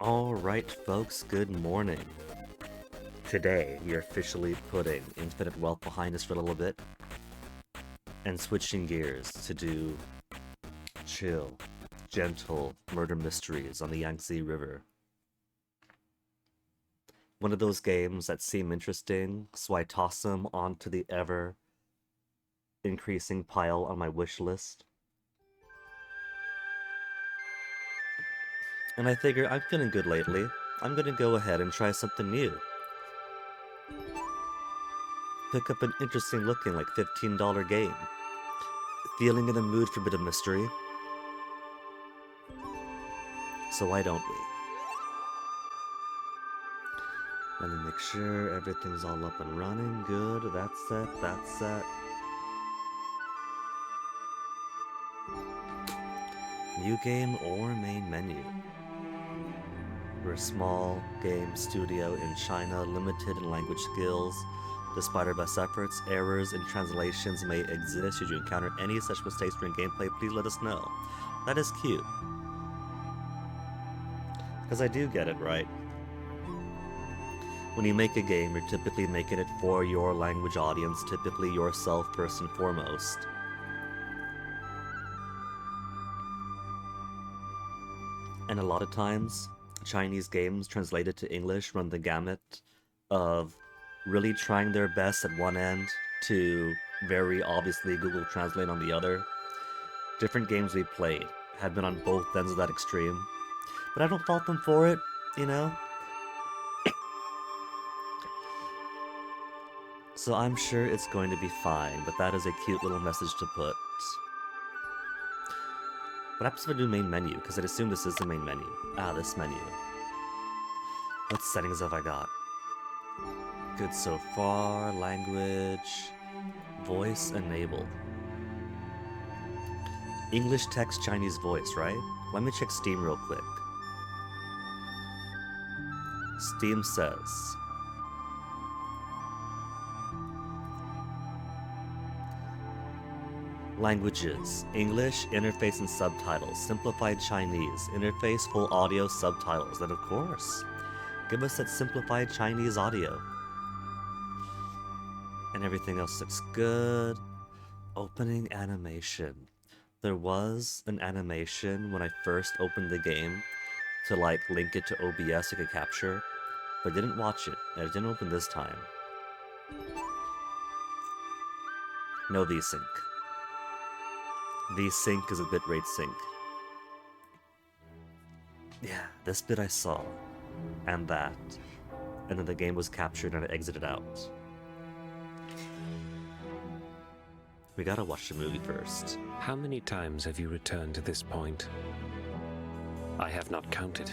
Alright folks, good morning. Today, we are officially putting Infinite Wealth behind us for a little bit and switching gears to do chill, gentle murder mysteries on the Yangtze River. One of those games that seem interesting, so I toss them onto the ever increasing pile on my wish list. And I figure I'm feeling good lately. I'm gonna go ahead and try something new. Pick up an interesting looking, like $15 game. Feeling in the mood for a bit of mystery. So why don't we? Let me make sure everything's all up and running. Good, that's set, that's set. New game or main menu. We're a small game studio in China, limited in language skills. Despite our best efforts, errors in translations may exist. Should you encounter any such mistakes during gameplay, please let us know. That is cute. Because I do get it, right? When you make a game, you're typically making it for your language audience, typically yourself first and foremost. And a lot of times, Chinese games translated to English run the gamut of really trying their best at one end to very obviously Google Translate on the other. Different games we played have been on both ends of that extreme, but I don't fault them for it, you know? So I'm sure it's going to be fine, but that is a cute little message to put. What happens if I do main menu? Because I'd assume this is the main menu. Ah, this menu. What settings have I got? Good so far. Language. Voice enabled. English text, Chinese voice, right? Let me check Steam real quick. Steam says... Languages: English, interface and subtitles, simplified Chinese, interface, full audio, subtitles, and of course, give us that simplified Chinese audio. And everything else looks good. Opening animation. There was an animation when I first opened the game to like link it to OBS so I could capture, but I didn't watch it, and it didn't open this time. No VSync. VSync is a bitrate sync. Yeah, this bit I saw, and that, and then the game was captured and I exited out. We gotta watch the movie first. How many times have you returned to this point? I have not counted.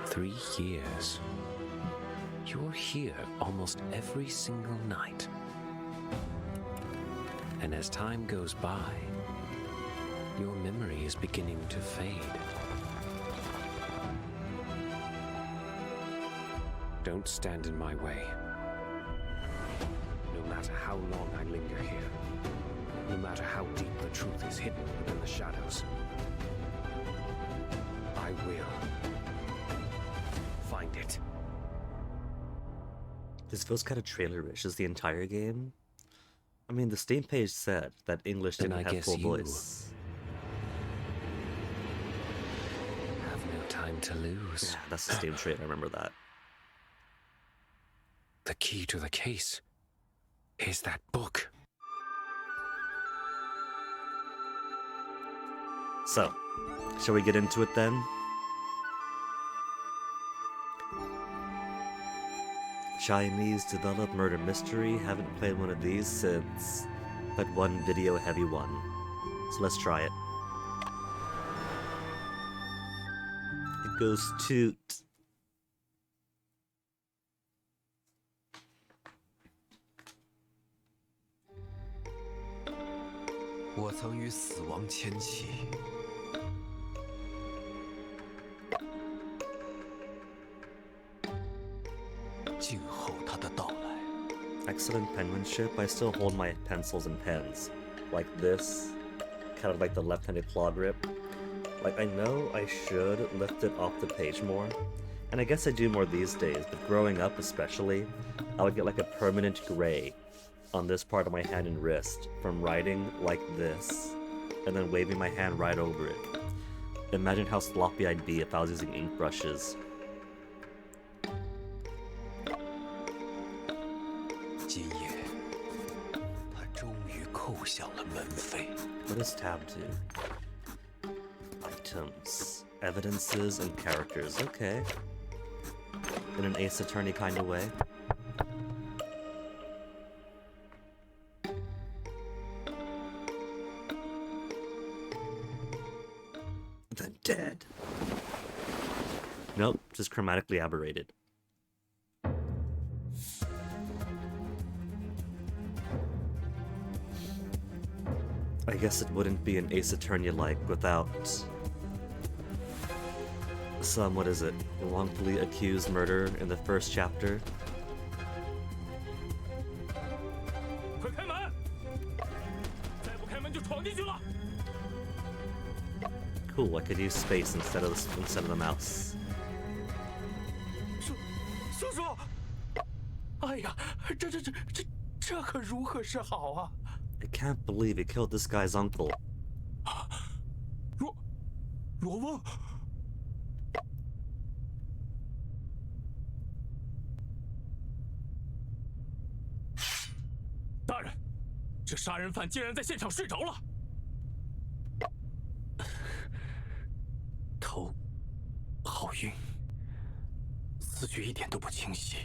3 years. You're here almost every single night. And as time goes by, your memory is beginning to fade. Don't stand in my way. No matter how long I linger here, no matter how deep the truth is hidden within the shadows, I will find it. This feels kind of trailerish. Is the entire game? I mean, the Steam page said that English didn't have full voice. Have no time to lose. Yeah, that's the Steam trailer, I remember that. The key to the case is that book. So, shall we get into it then? Chinese developed murder mystery. Haven't played one of these since that one video heavy one. So let's try it. It goes toot.我曾与死亡牵起，静候他的到来。 Excellent penmanship. I still hold my pencils and pens like this, kind of like the left-handed claw grip. Like, I know I should lift it off the page more, and I guess I do more these days, but growing up especially, I would get like a permanent gray on this part of my hand and wrist from writing like this, and then waving my hand right over it. Imagine how sloppy I'd be if I was using ink brushes. 今夜，他终于扣响了门扉。 What does tab do? Items, evidences, and characters. Okay. In an Ace Attorney kind of way. Then dead. Nope, just chromatically aberrated. I guess it wouldn't be an Ace Attorney-like without some, what is it, wrongfully accused murder in the first chapter. 快开门！再不开门就闯进去了。 Cool, I could use space instead of the mouse. 叔叔！哎呀，这可如何是好啊！ I can't believe he killed this guy's uncle. 罗翁。 大人，这杀人犯竟然在现场睡着了。头好晕，思绪一点都不清晰。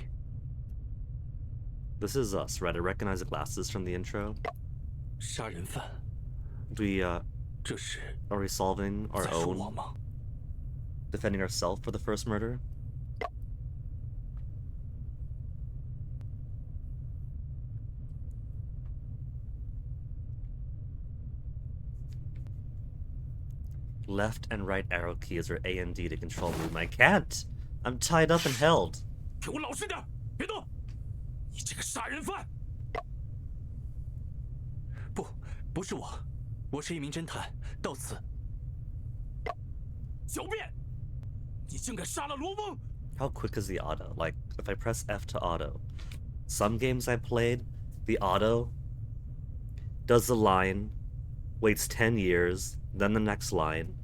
This is us, right? I recognize the glasses from the intro. 杀人犯， We, 这是 are we solving our 在说我 own, 吗？ defending ourselves for the first murder? Left and right arrow keys are A and D to control movement. I can't! I'm tied up and held. 给我老实点，别动！你这个杀人犯！不是我，我是一名侦探，到此。狡辩！你竟敢杀了罗翁！ How quick is the auto? Like, if I press F to auto, some games I played, the auto does the line, waits 10 years, then the next line.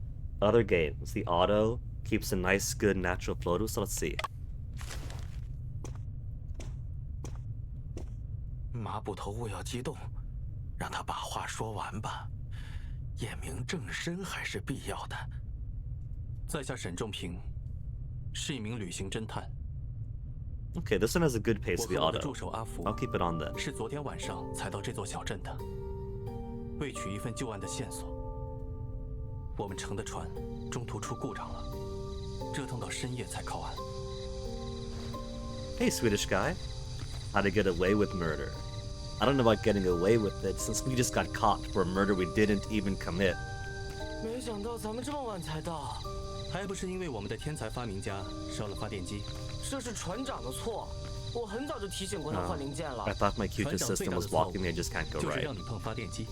Other games, the auto keeps a nice, good, natural flow to it, so let's see. 麻布头我要激动，让他把话说完吧。验明正身还是必要的。在下沈仲平，是一名旅行侦探。 Okay, this one has a good pace 我 of the 和我的 auto. 助手阿福 I'll keep it on then. 是昨天晚上才到这座小镇的，为取一份旧案的线索。我们乘的船中途出故障了，折腾到深夜才靠岸。 Hey, Swedish guy. How to get away with murder. I don't know about getting away with it, since we just got caught for a murder we didn't even commit. 没想到咱们这么晚才到，还不是因为我们的天才发明家烧了发电机。这是船长的错。我很早就提醒过他换零件了。 I thought my 船 Q2 长最 system 大的 was 错误 walking me, I just can't go 就是 right. 让你碰发电机。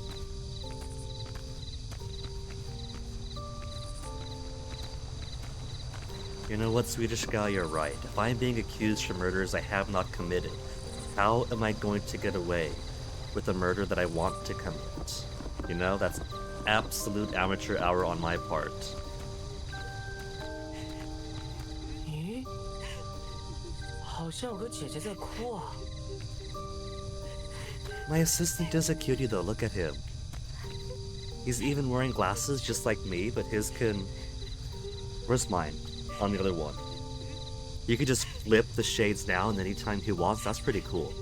You know what, Swedish guy, you're right. If I'm being accused for murders I have not committed, how am I going to get away with a murder that I want to commit? You know, that's absolute amateur hour on my part. 咦，好像有个姐姐在哭啊。 My assistant is a cutie though, look at him. He's even wearing glasses just like me, but his can... Where's mine? On the other one. You could just flip the shades down anytime he wants, that's pretty cool.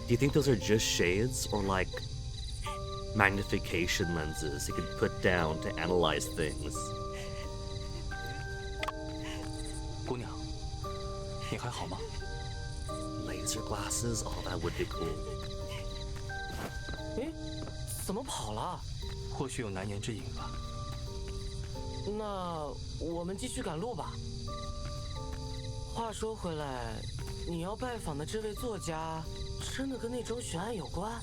Do you think those are just shades, or like magnification lenses he could put down to analyze things? 姑娘，你还好吗？ Laser glasses? Oh, that would be cool. 诶，怎么跑了？或许有难言之隐吧。 那我们继续赶路吧。话说回来，你要拜访的这位作家，真的跟那桩悬案有关？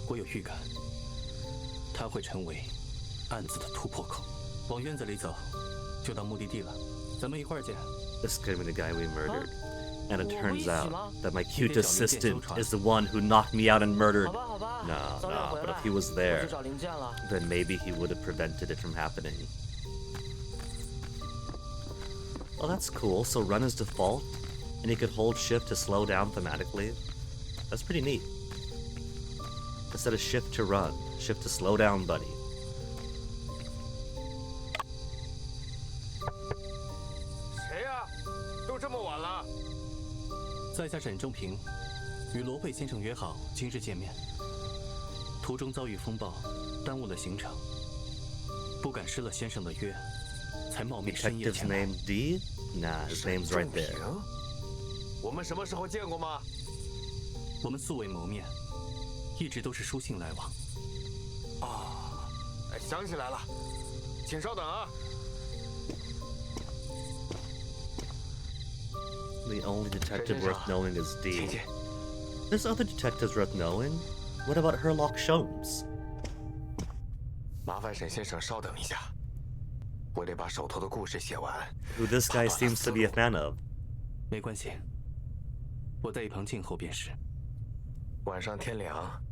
我有预感，他会成为案子的突破口，往院子里走，就到目的地了。咱们一会儿见。 This could be the guy we murdered. And it Well, turns we out should- that my cute assistant is the one who knocked me out and murdered. 好吧，好吧， No, 早点 no, 回 but 来 if he was 我 there, 去找零件了。 then maybe he would have prevented it from happening. Well, that's cool. So run is default, and you could hold shift to slow down thematically. That's pretty neat. Instead of shift to run, shift to slow down, buddy. 谁呀？都这么晚了。在下沈仲平，与罗慧先生约好今日见面。途中遭遇风暴，耽误了行程，不敢失了先生的约，才冒昧深夜 Detective's 前来。 name D? Nah, his name's right there. 我们什么时候见过吗？我们素未谋面，一直都是书信来往。啊，哎，想起来了，请稍等啊。 The only detective worth knowing is 请 D. 进。 There's other detectives worth knowing. What about Herlock Sholmes? 麻烦沈先生稍等一下，我得把手头的故事写完。 Who this guy seems to be a fan of. 没关系，我在一旁静候便是。晚上天凉，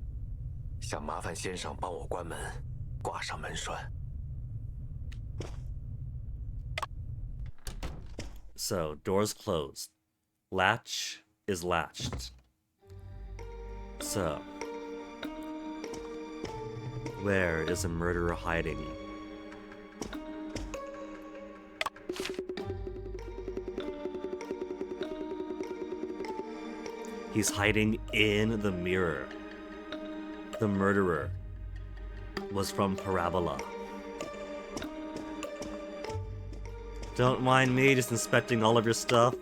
想麻烦先生帮我关门，挂上门栓。 So, doors closed. Latch is latched. So, where is a murderer hiding? He's hiding in the mirror. The murderer was from Parabola. Don't mind me just inspecting all of your stuff.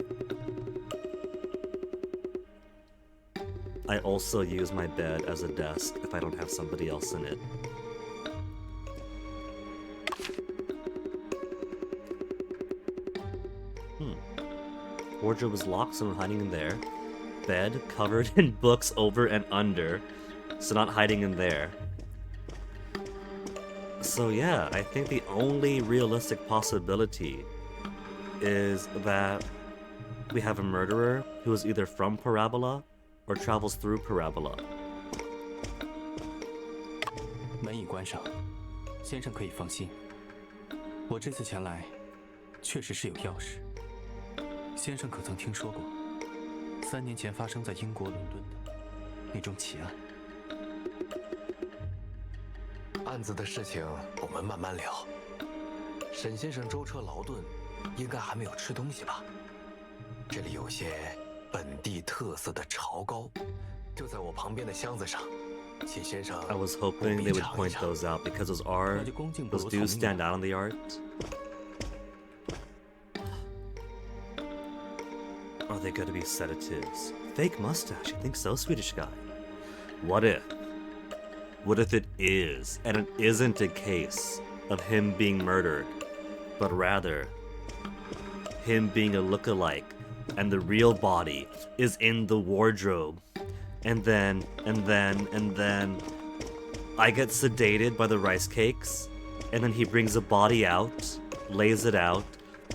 I also use my bed as a desk if I don't have somebody else in it. Wardrobe is locked, so I'm hiding in there. Bed covered in books over and under, so not hiding in there. So yeah, I think the only realistic possibility is that we have a murderer who is either from Parabola or travels through Parabola. 门已关上，先生可以放心。我这次前来，确实是有钥匙。先生可曾听说过3年前发生在英国伦敦的那宗奇案？案子的事情我们慢慢聊。沈先生舟车劳顿，应该还没有吃东西吧？这里有些本地特色的炒糕，就在我旁边的箱子上，请先生 I was 务 hoping 必 they would 尝一 point 尝。 those out because those are 那就恭敬不 those 如 do 从 stand 命。 out on the art. Are they going to be sedatives? Fake mustache. I think so, Swedish guy. What if? What if it is, and it isn't a case of him being murdered, but rather him being a lookalike, and the real body is in the wardrobe, and then I get sedated by the rice cakes, and then he brings a body out, lays it out,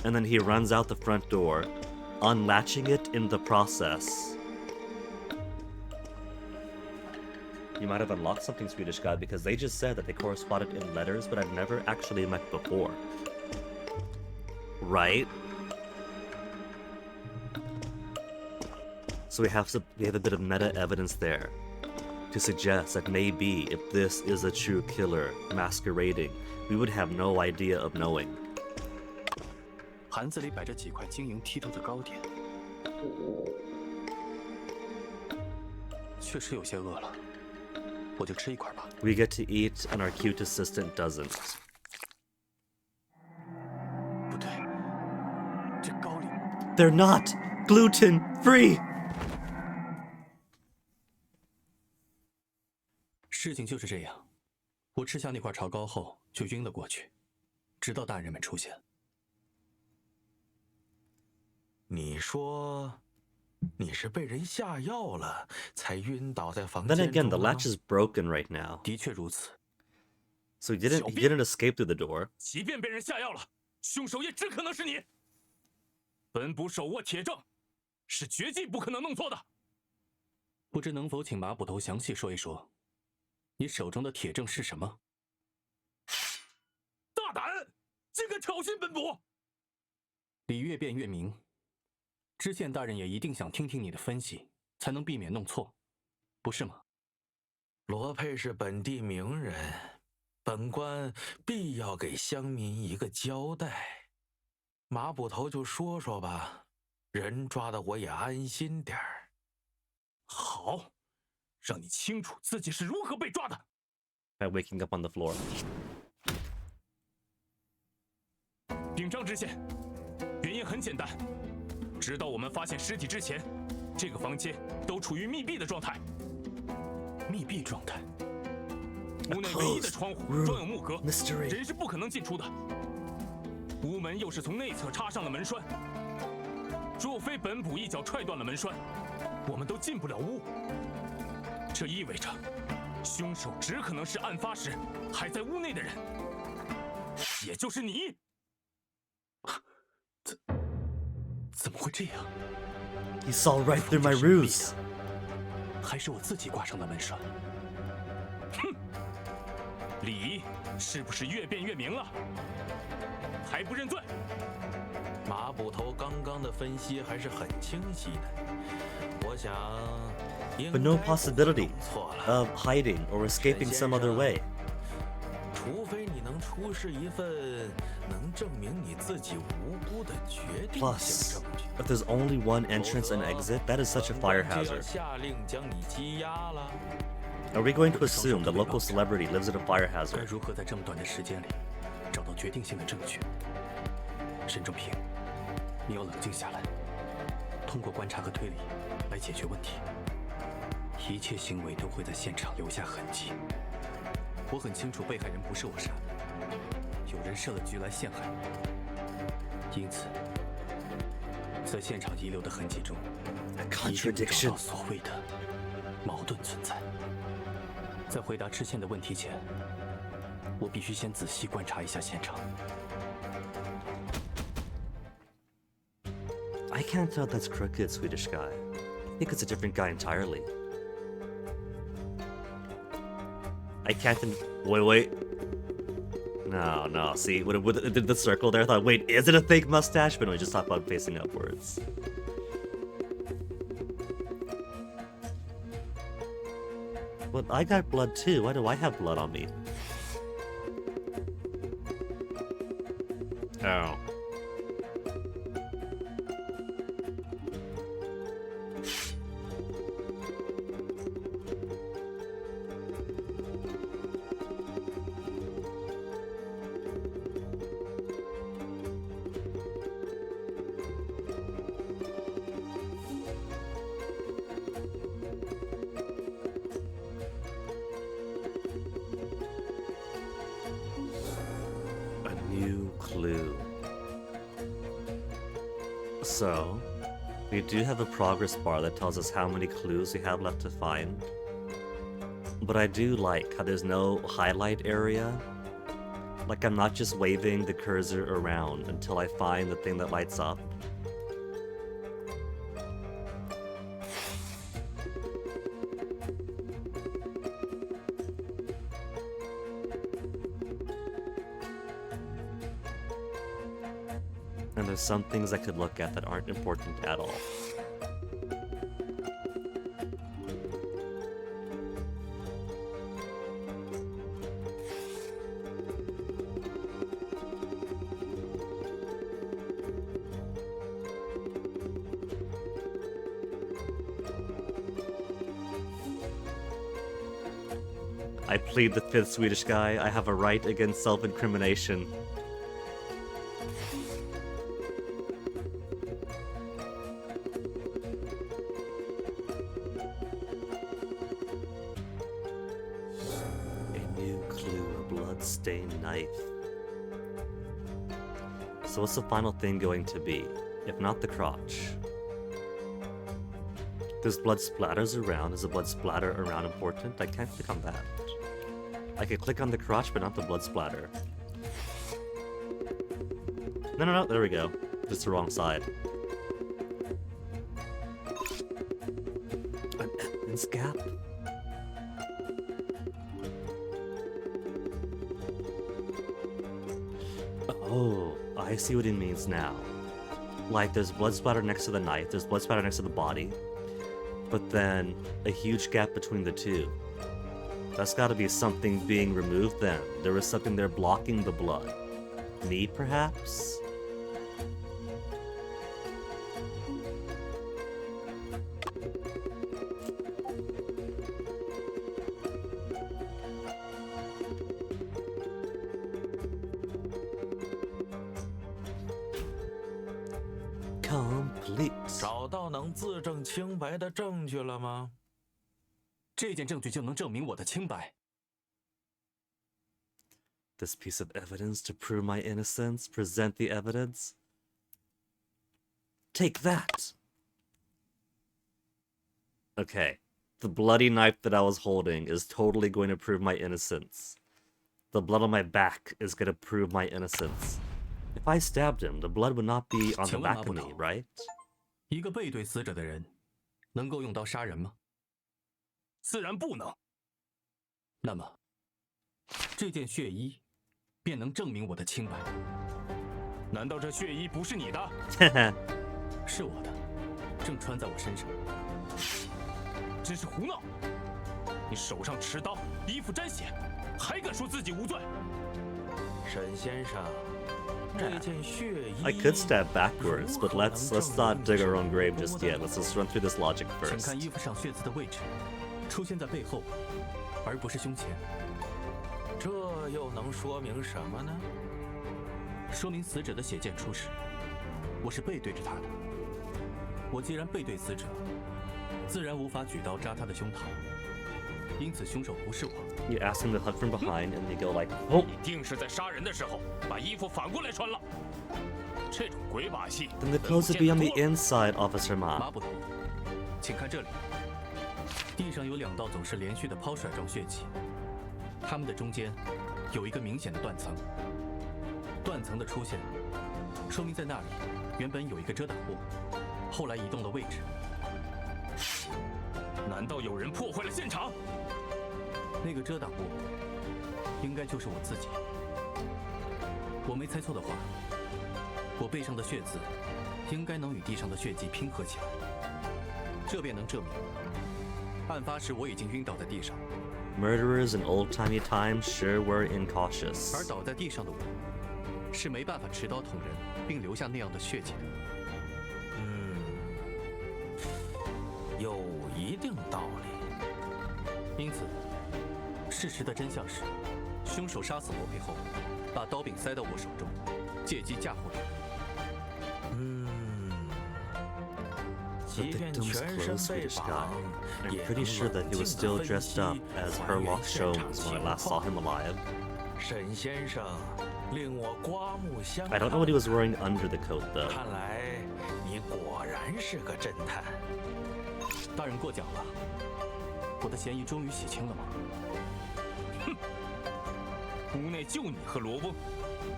and then he runs out the front door, unlatching it in the process. You might have unlocked something, Swedish God, because they just said that they corresponded in letters, but I've never actually met before. Right? So we have a bit of meta evidence there to suggest that maybe if this is a true killer masquerading, we would have no idea of knowing. 盘子里摆着几块晶莹剔透的糕点，确实有些饿了，我就吃一块吧。 We get to eat, and our cute assistant doesn't. 不对，这糕里 They're not gluten free! 事情就是这样，我吃下那块炒糕后就晕了过去，直到大人们出现。你说你是被人下药了，才晕倒在房 Then 间 again, 中 the 吗 latch is broken right now. 的确如此， So he 小 didn't 便 escape through the door. 即便被人下药了，凶手也只可能是你。本捕手握铁证，是绝技不可能弄错的。不知能否请马捕头详细说一说，你手中的铁证是什么？大胆，竟敢挑衅本捕！礼越辩越明，知县大人也一定想听听你的分析，才能避免弄错，不是吗？罗佩是本地名人，本官必要给乡民一个交代。马捕头就说说吧，人抓的我也安心点儿。好，让你清楚自己是如何被抓的。By waking up on the floor. 禀张知县，原因很简单，直到我们发现尸体之前，这个房间都处于密闭的状态。密闭状态。屋内唯一的窗户装有木格， Mystery. 人是不可能进出的。屋门又是从内侧插上了门栓，若非本捕一脚踹断了门栓，我们都进不了屋。这意味着，凶手只可能是案发时还在屋内的人，也就是你。怎么会这样？ He saw right through my ruse. 还是我自己挂上的门栓？哼，理是不是越辩越明了？还不认罪？马捕头刚刚的分析还是很清晰的，我想应 But no 该不会 possibility 弄错了。 of hiding or escaping some other way. 除非你能出示一份能证明你自己无辜的决定性 Plus, 证据， if there's only one entrance and exit, that is such a 本 fire 官就要 hazard. 下令将你羁押了。 Are we going to assume the local celebrity lives in a fire 该 hazard? 如何在这么短的时间里找到决定性的证据？沈仲平，你要冷静下来，通过观察和推理来解决问题。一切行为都会在现场留下痕迹。我很清楚被害人不是我杀的，有人设了局来陷害我。因此，在现场遗留的痕迹中， A 一定找 contradiction. 到所谓的矛盾存在。在回答知县的问题前，我必须先仔细观察一下现场。 I can't tell that's crooked Swedish guy. I think it's a different guy entirely. I can't. Wait. No. See, with the circle there, I thought, wait, is it a fake mustache? But no, just thought about facing upwards. But I got blood too. Why do I have blood on me? Oh. A new clue. So, we do have a progress bar that tells us how many clues we have left to find. But I do like how there's no highlight area. Like I'm not just waving the cursor around until I find the thing that lights up. And there's some things I could look at that aren't important at all. I plead the fifth Swedish guy. I have a right against self-incrimination. A new clue, a blood-stained knife. So what's the final thing going to be? If not the crotch. There's blood splatters around. Is the blood splatter around important? I can't click on that. I could click on the crotch, but not the blood splatter. No, there we go. Just the wrong side. An evidence gap? Oh, I see what he means now. Like, there's blood splatter next to the knife, there's blood splatter next to the body, but then a huge gap between the two. That's gotta be something being removed then. There was something there blocking the blood. Me, perhaps? Complete. 找到能自证清白的证据了吗？这件证据就能证明我的清白。 This piece of evidence to prove my innocence. Present the evidence. Take that! Okay. The bloody knife that I was holding is totally going to prove my innocence. The blood on my back is going to prove my innocence. If I stabbed him, the blood would not be on the back of me, right? 一个背对死者的人，能够用刀杀人吗？自然不能。那么，这件血衣便能证明我的清白。难道这血衣不是你的？是我的，正穿在我身上。真是胡闹！你手上持刀，衣服沾血，还敢说自己无罪？沈先生，这件血衣 I could stab backwards, but let's not dig our own grave just yet. Let's just run through this logic 请 first. 看衣服上血渍的位置，出现在背后，而不是胸前，这又能说明什么呢？说明死者的血溅出时，我是背对着他的。我既然背对死者，自然无法举刀扎他的胸膛，因此凶手不是我。 You ask him to hunt from behind, and they go like, "Oh!" 一定是在杀人的时候把衣服反过来穿了。这种鬼把戏。 Then the clothes would be on the inside, Officer 马 Ma. 不同意，请看这里，地上有2道总是连续的抛甩状血迹，它们的中间有一个明显的断层。断层的出现，说明在那里原本有一个遮挡物，后来移动了位置。难道有人破坏了现场？那个遮挡物应该就是我自己。我没猜错的话，我背上的血渍应该能与地上的血迹拼合起来，这便能证明案发时我已经晕倒在地上， Murderers in old-timey times sure were 而 incautious. 倒在地上的我是没办法持刀捅人并留下那样的血迹的。有一定道理。因此，事实的真相是，凶手杀死我背后，把刀柄塞到我手中，借机嫁祸给我。即 The 便 victim's 全身 clothes 被 Swedish 绑 guy. 也 I'm pretty sure that he was still dressed up as Herlock Sholmes when I last saw him alive. 沈先生令我刮目相 I don't know what he was wearing under the coat, though. 看来你果然是个侦探。大人过奖了，我的嫌疑终于洗清了吗？哼！屋内就你和罗翁，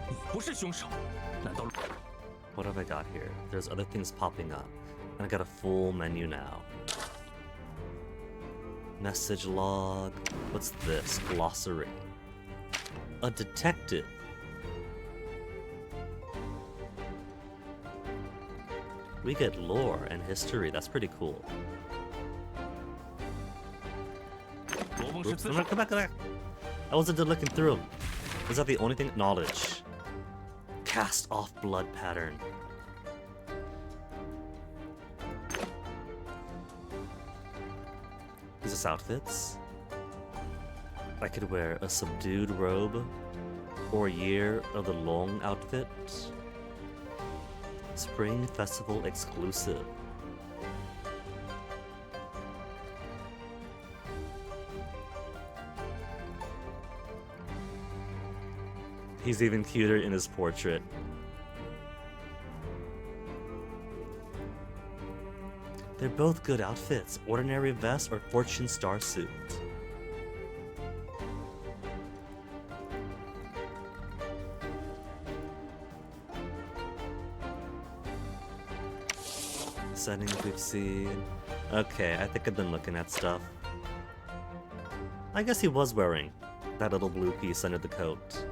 你不是凶手，难道？ What have I got here? There's other things popping up. And I got a full menu now. Message log. What's this? Glossary. A detective. We get lore and history. That's pretty cool. 罗翁是 Oops, 自 no, 杀 no,。come back, come back. I wasn't done looking through them. Is that the only thing? Knowledge. Cast off blood pattern. These just outfits. I could wear a subdued robe or Year of the Long outfit. Spring Festival exclusive. He's even cuter in his portrait. They're both good outfits, ordinary vest or fortune star suit. Settings we've seen. Okay, I think I've been looking at stuff. I guess he was wearing that little blue piece under the coat.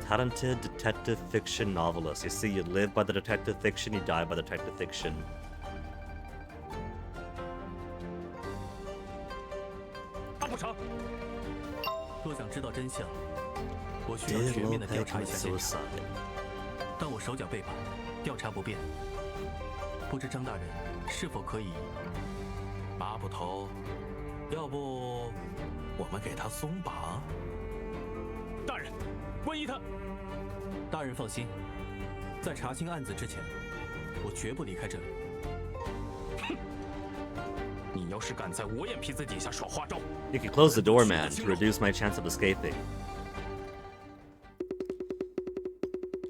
Talented detective fiction novelist. You see, you live by the detective fiction, you die by the detective fiction. 阿部长，若想知道真相，我需要 Did 全面的 Lopez 调查一 commit 下现场。 suicide? 但我手脚背板，调查不便，不知张大人是否可以？八捕头，要不我们给他松绑？大人，万一他……大人放心，在查清案子之前，我绝不离开这里。哼！你要是敢在我眼皮子底下耍花招， You could close the door, man, to reduce my chance of escaping.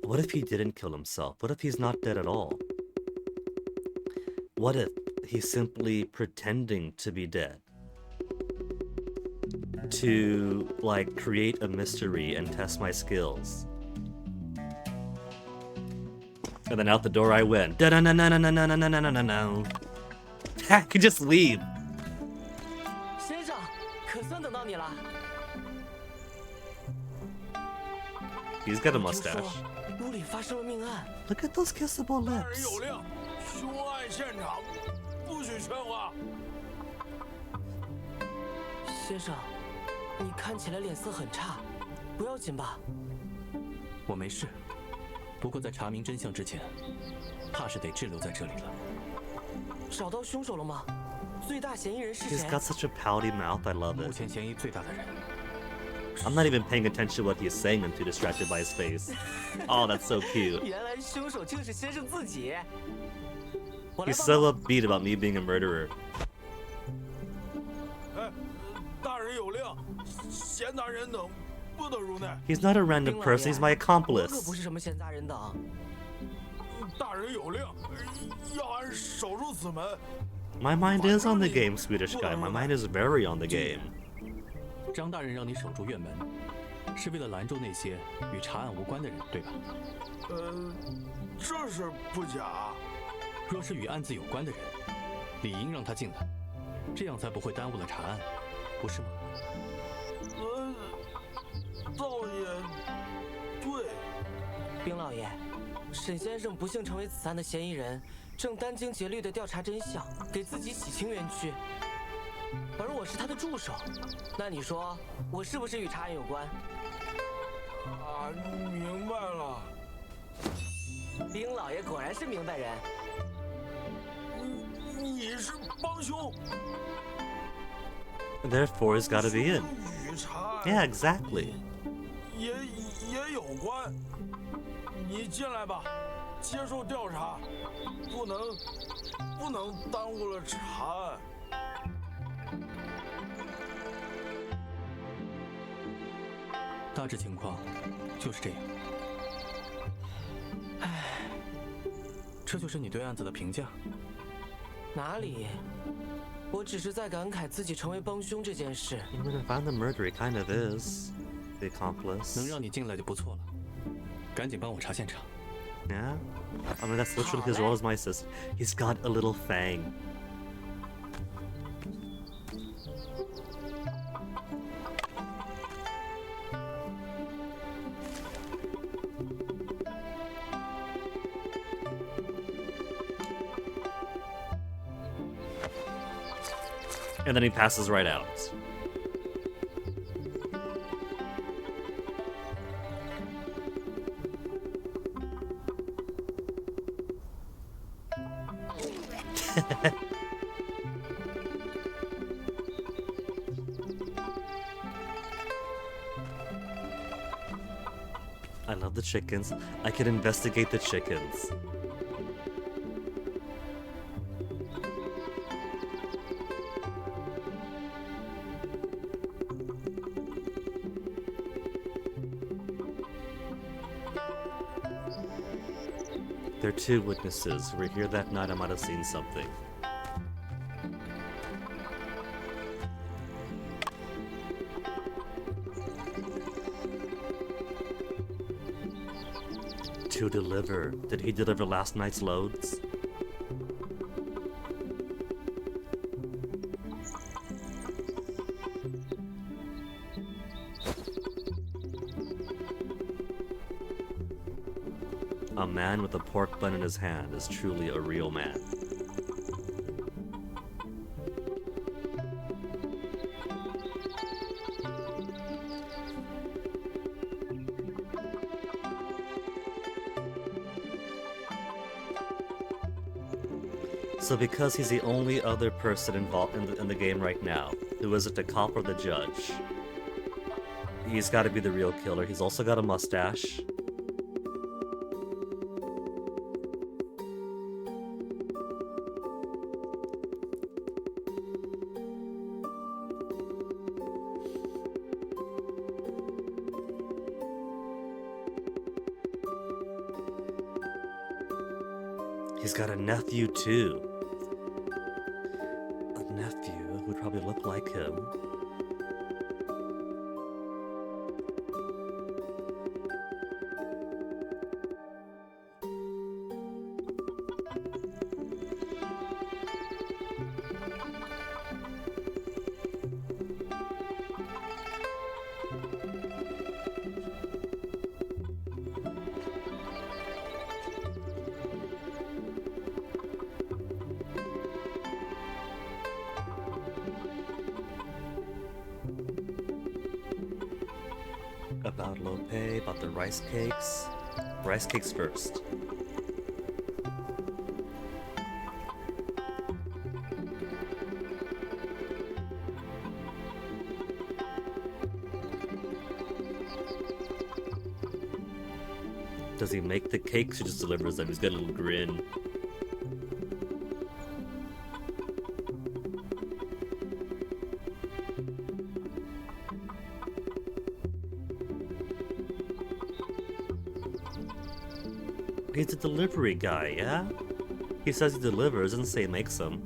What if he didn't kill himself? What if he's not dead at all? What if he's simply pretending to be dead? To, like, create a mystery and test my skills. And then out the door I went. Da-na-na-na-na-na-na-na-na-na-na. I could just leave. 先生，可算等到你了。 He's got a 听 mustache. 说屋里发生了命案， Look at those kissable 大人 lips. 有令，凶案现场不许喧哗。先生，你看起来脸色很差，不要紧吧？我没事，不过在查明真相之前，怕是得滞留在这里了。找到凶手了吗？最大嫌疑人是 He's 谁？ got such a pouty mouth, I love 目 it. 前嫌疑最大的人， I'm not even paying attention to what he's saying, I'm too distracted by his face. Oh, that's so cute. 原来凶手竟是先生自己。我来 He's 帮 so 忙。 upbeat about me being a murderer. 哎，大人有令，闲杂人等不得入内。 He's not a random 丁老 person, 爷 he's my 我可不 accomplice. 是什么闲杂人等。大人有令，要俺守住此门。 My mind is on the game, Swedish guy. My mind is very on the game. 张大人让你守住院门，是为了拦住那些与查案无关的人，对吧？这是不假。若是与案子有关的人，理应让他进来，这样才不会耽误了查案，不是吗？倒也对。丁老爷，沈先生不幸成为此案的嫌疑人，正殚精竭虑地调查真相，给自己洗清冤屈。而我是他的助手，那你说我是不是与查案有关？啊，明白了。丁老爷果然是明白人。你是帮凶， Therefore, he's gotta be in. 与查案 Yeah, exactly. 也有关。你进来吧，接受调查，不能耽误了查案。大致情况就是这样。唉，这就是你对案子的评价？哪里？我只是在感慨自己成为帮凶这件事。 Even if I'm the murderer, he kind of is. The accomplice. 能让你进来就不错了，赶紧帮我查现场。 Yeah? I mean, that's literally his role as my assistant. He's got a little fang. And then he passes right out. I love the chickens. I can investigate the chickens. There are two witnesses. We're here that night. I might have seen something. To deliver. Did he deliver last night's loads? man with a pork bun in his hand is truly a real man. So because he's the only other person involved in the game right now who isn't a cop or the judge, he's got to be the real killer. He's also got a mustache. He's got a nephew too. A nephew would probably look like him. About Lope, about the rice cakes. Rice cakes first. Does he make the cakes or just delivers them? He's got a little grin. He's a delivery guy, yeah? He says he delivers, doesn't say he makes them.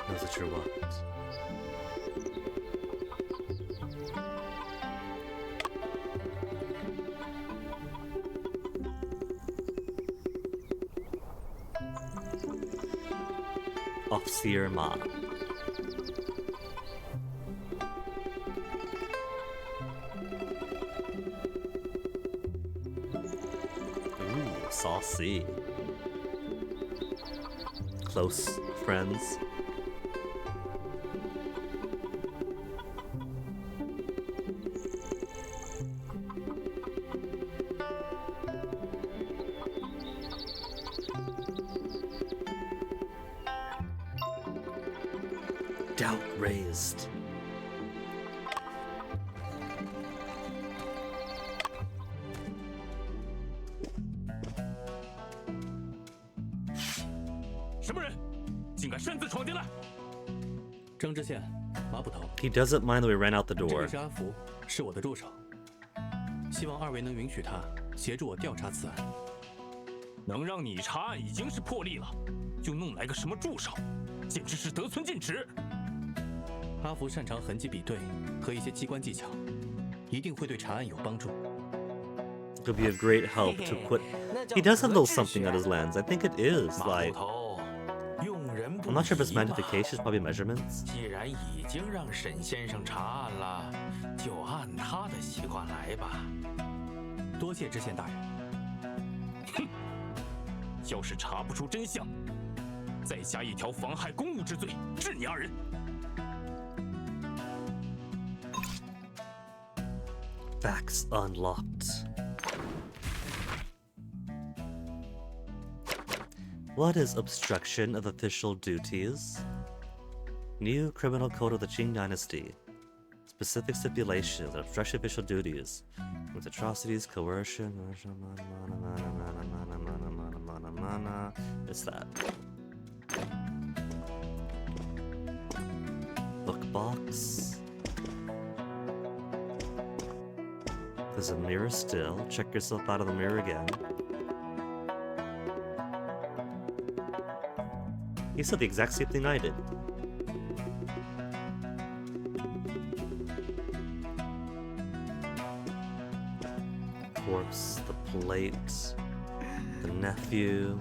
Knows that you're what? Officer Ma. Ooh, saucy. Close friends. Doubt raised. He doesn't mind that we ran out the 这 door. 位是阿福，是我的助手。希望二位能允许他协助我调查此案。能让你查案已经是破例了，就弄来个什么助手，简直是得寸进尺。阿福擅长痕迹比对和一些机关技巧，一定会对查案有帮助。 Could be of great help to put. He does have a little something on his lens. I think it is 马 like. 捕头，用人不 I'm not sure if it's 疑嘛 magnification, it's probably measurements. 既然已经让沈先生查案了，就按他的习惯来吧。多谢知县大人。哼，要是查不出真相，再加一条妨害公务之罪，治你二人。 Facts unlocked. What is obstruction of official duties? New criminal code of the Qing dynasty. Specific stipulations, obstruction of official duties. With atrocities, coercion. It's that. Book box. There's a mirror still. Check yourself out of the mirror again. You said the exact same thing I did. Corpse, the plate, the nephew.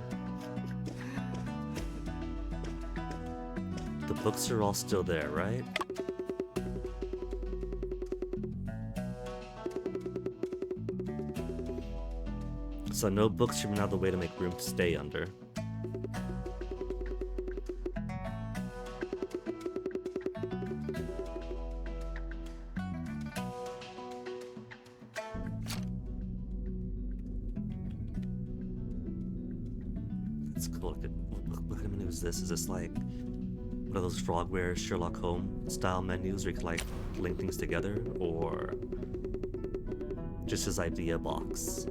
the books are all still there, right? So no books should be another way to make room to stay under. It's cool. What kind of menu is this? Is this like one of those Frogware Sherlock Holmes style menus where you can like link things together, or just his idea box?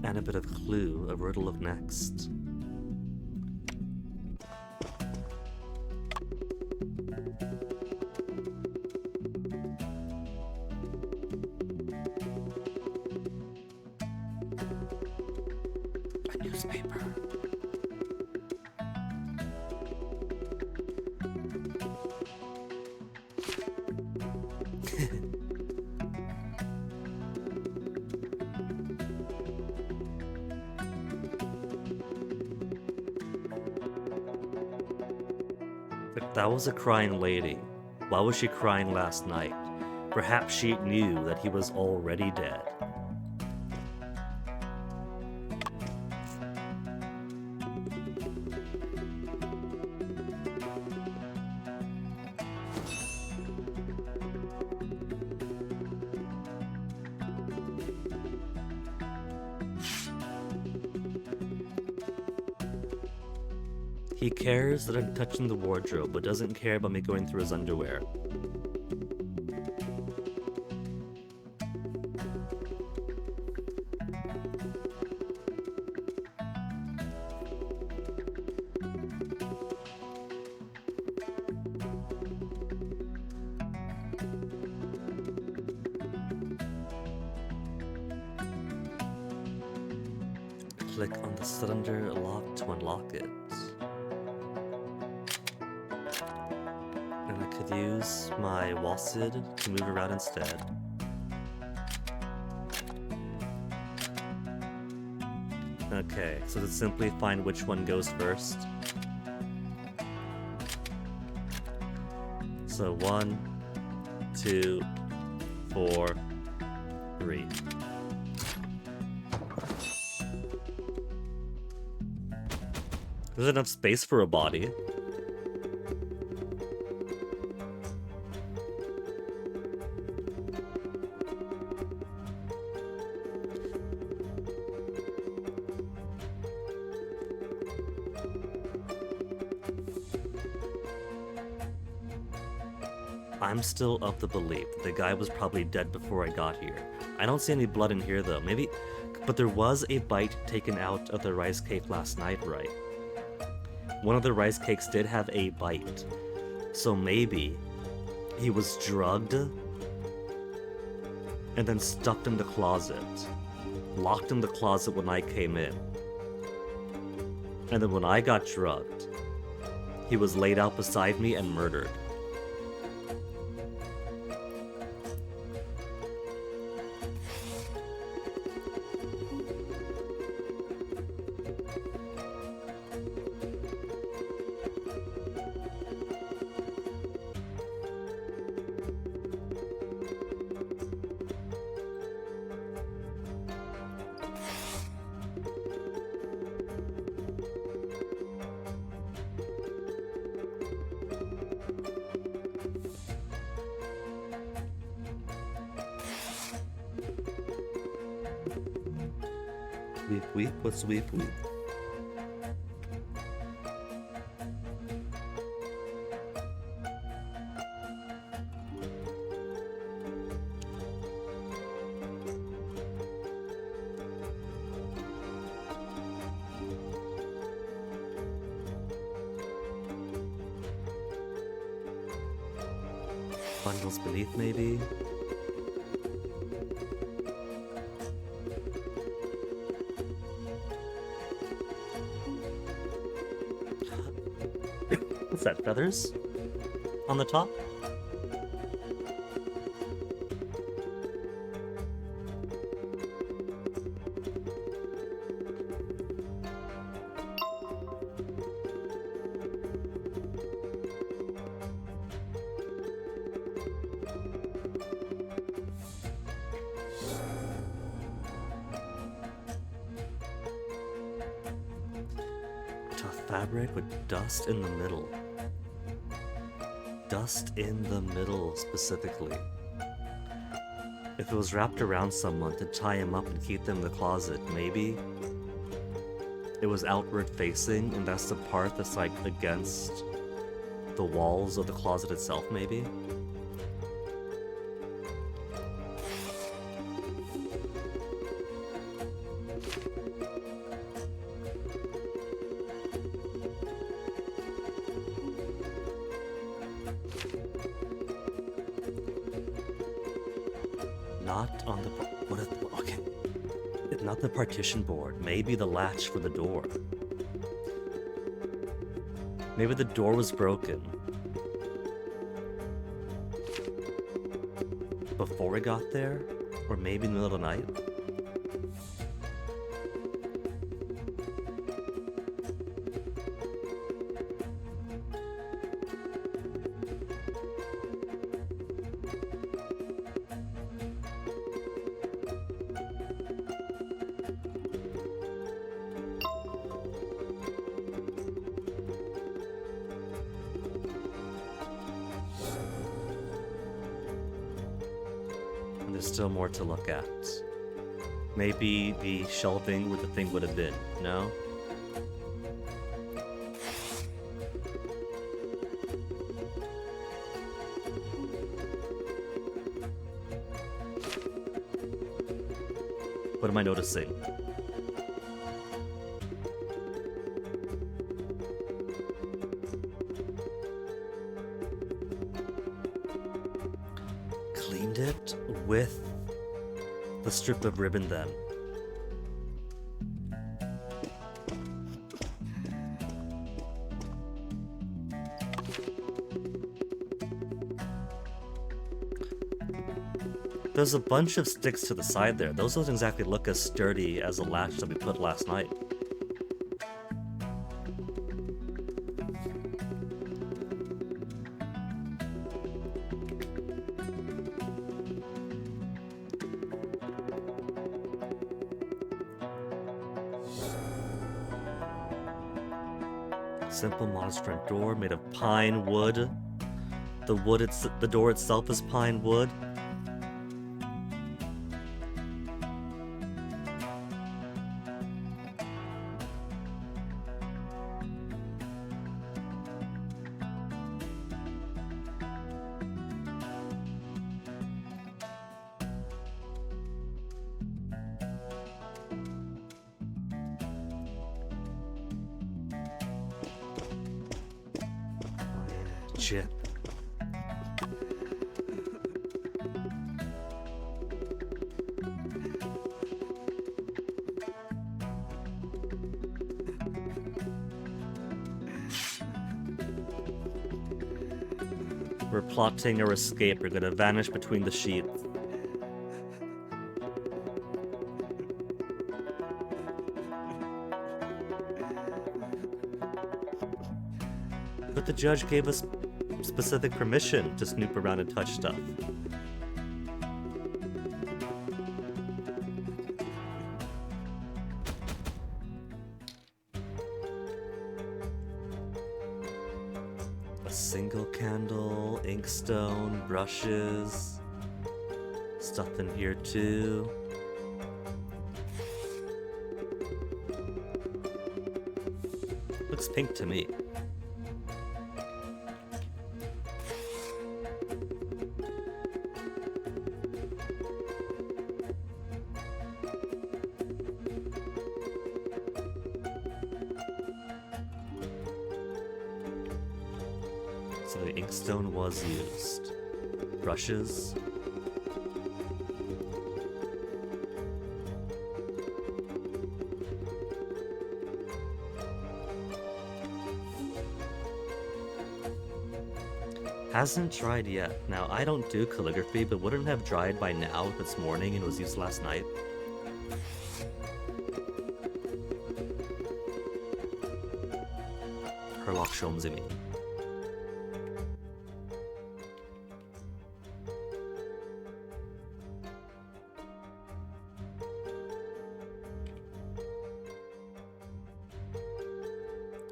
And a bit of clue of where to look next. A newspaper. If that was a crying lady, why was she crying last night? Perhaps she knew that he was already dead. He cares that I'm touching the wardrobe, but doesn't care about me going through his underwear. Click on the cylinder lock to unlock it. And I could use my WASD to move around instead. Okay, so to simply find which one goes first. So 1, 2, 4, 3. There's enough space for a body. I'm still of the belief that the guy was probably dead before I got here. I don't see any blood in here though, maybe, but there was a bite taken out of the rice cake last night, right? One of the rice cakes did have a bite, so maybe he was drugged and then stuffed in the closet, locked in the closet when I came in, and then when I got drugged, he was laid out beside me and murdered. Weep, weep, what's weep, weep? Bundles beneath, maybe? What's that, feathers? On the top? Tough fabric with dust in the middle. Dust in the middle, specifically. If it was wrapped around someone to tie him up and keep them in the closet, maybe it was outward facing, and that's the part that's like against the walls of the closet itself, maybe? Not on the what is okay. It's not the partition board. Maybe the latch for the door. Maybe the door was broken before we got there, or maybe in the middle of the night. And there's still more to look at. Maybe the shelving where the thing would have been, no? What am I noticing? Cleaned it with the strip of ribbon then. There's a bunch of sticks to the side there. Those don't exactly look as sturdy as the latch that we put last night. Simple modest front door made of pine wood. The door itself is pine wood. Chip. We're plotting our escape. We're gonna vanish between the sheets. But the judge gave us specific permission to snoop around and touch stuff. A single candle, inkstone, brushes, stuff in here too. Looks pink to me. So the inkstone was used. Brushes. Hasn't dried yet. Now, I don't do calligraphy, but wouldn't it have dried by now if it's morning and was used last night? Herlock Sholmesy.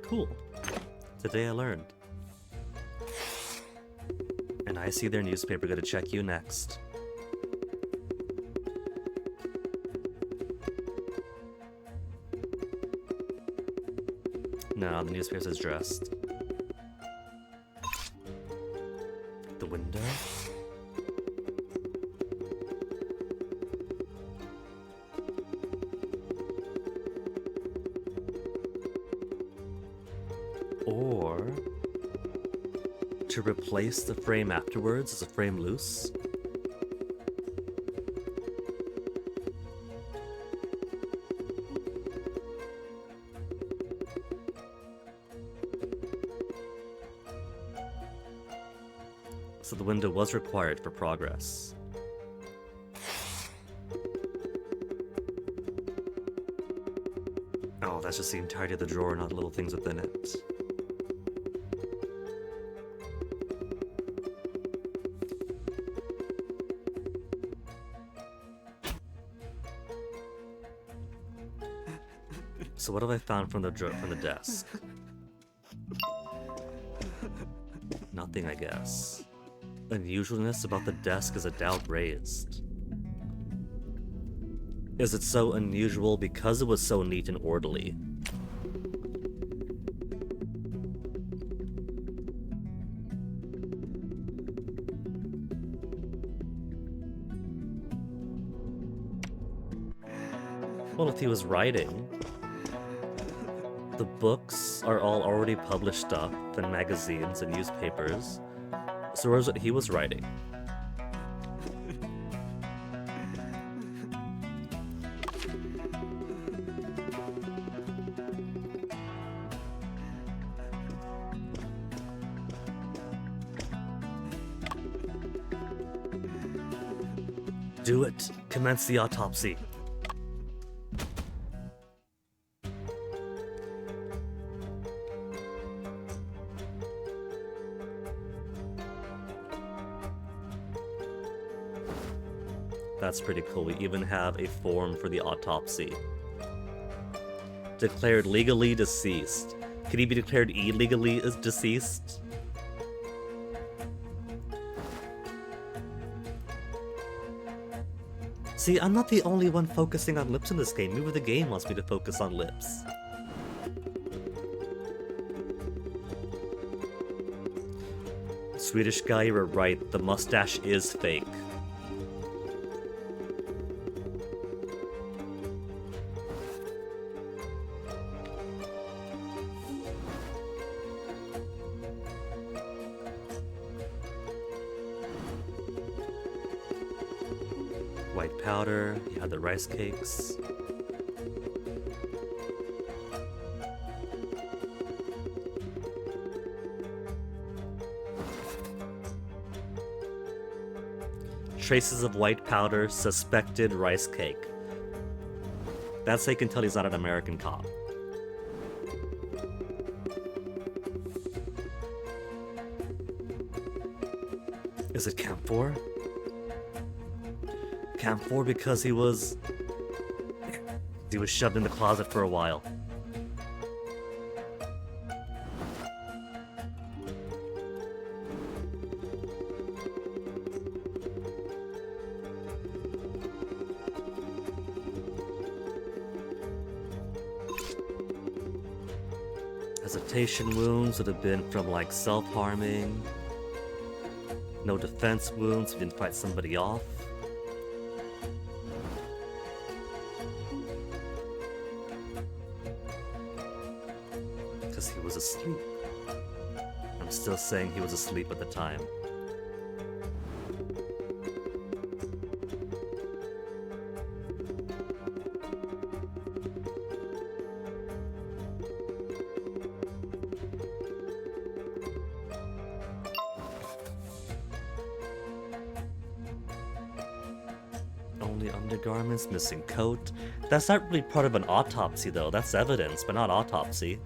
Cool. Today I learned. And I see their newspaper gonna check you next. No, the newspaper says dressed. The window? Or to replace the frame afterwards, is a frame loose? So the window was required for progress. Oh, that's just the entirety of the drawer, not little things within it. So what have I found from the desk? Nothing, I guess. Unusualness about the desk is a doubt raised. Is it so unusual because it was so neat and orderly? Well, if he was writing, the books are all already published up in magazines and newspapers, so where's what he was writing? Do it! Commence the autopsy! That's pretty cool. We even have a form for the autopsy. Declared legally deceased. Can he be declared illegally as deceased? See, I'm not the only one focusing on lips in this game. Maybe the game wants me to focus on lips. Swedish guy, you were right. The mustache is fake. White powder, you had the rice cakes. Traces of white powder, suspected rice cake. That's how you can tell he's not an American cop. Is it Camp 4? Camp 4 because he was shoved in the closet for a while. Hesitation wounds would have been from like self-harming. No defense wounds, he didn't fight somebody off. Because he was asleep. I'm still saying he was asleep at the time. Only undergarments, missing coat. That's not really part of an autopsy, though. That's evidence, but not autopsy.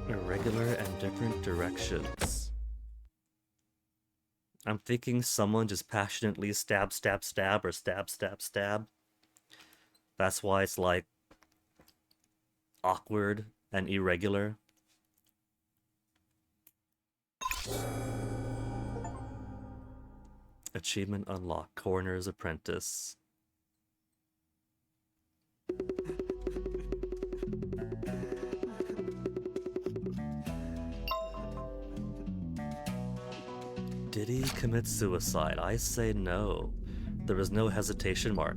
Irregular and different directions. I'm thinking someone just passionately stab, stab, stab, or stab, stab, stab. That's why it's like awkward and irregular. Achievement unlocked. Coroner's Apprentice. Did he commit suicide? I say no. There was no hesitation mark.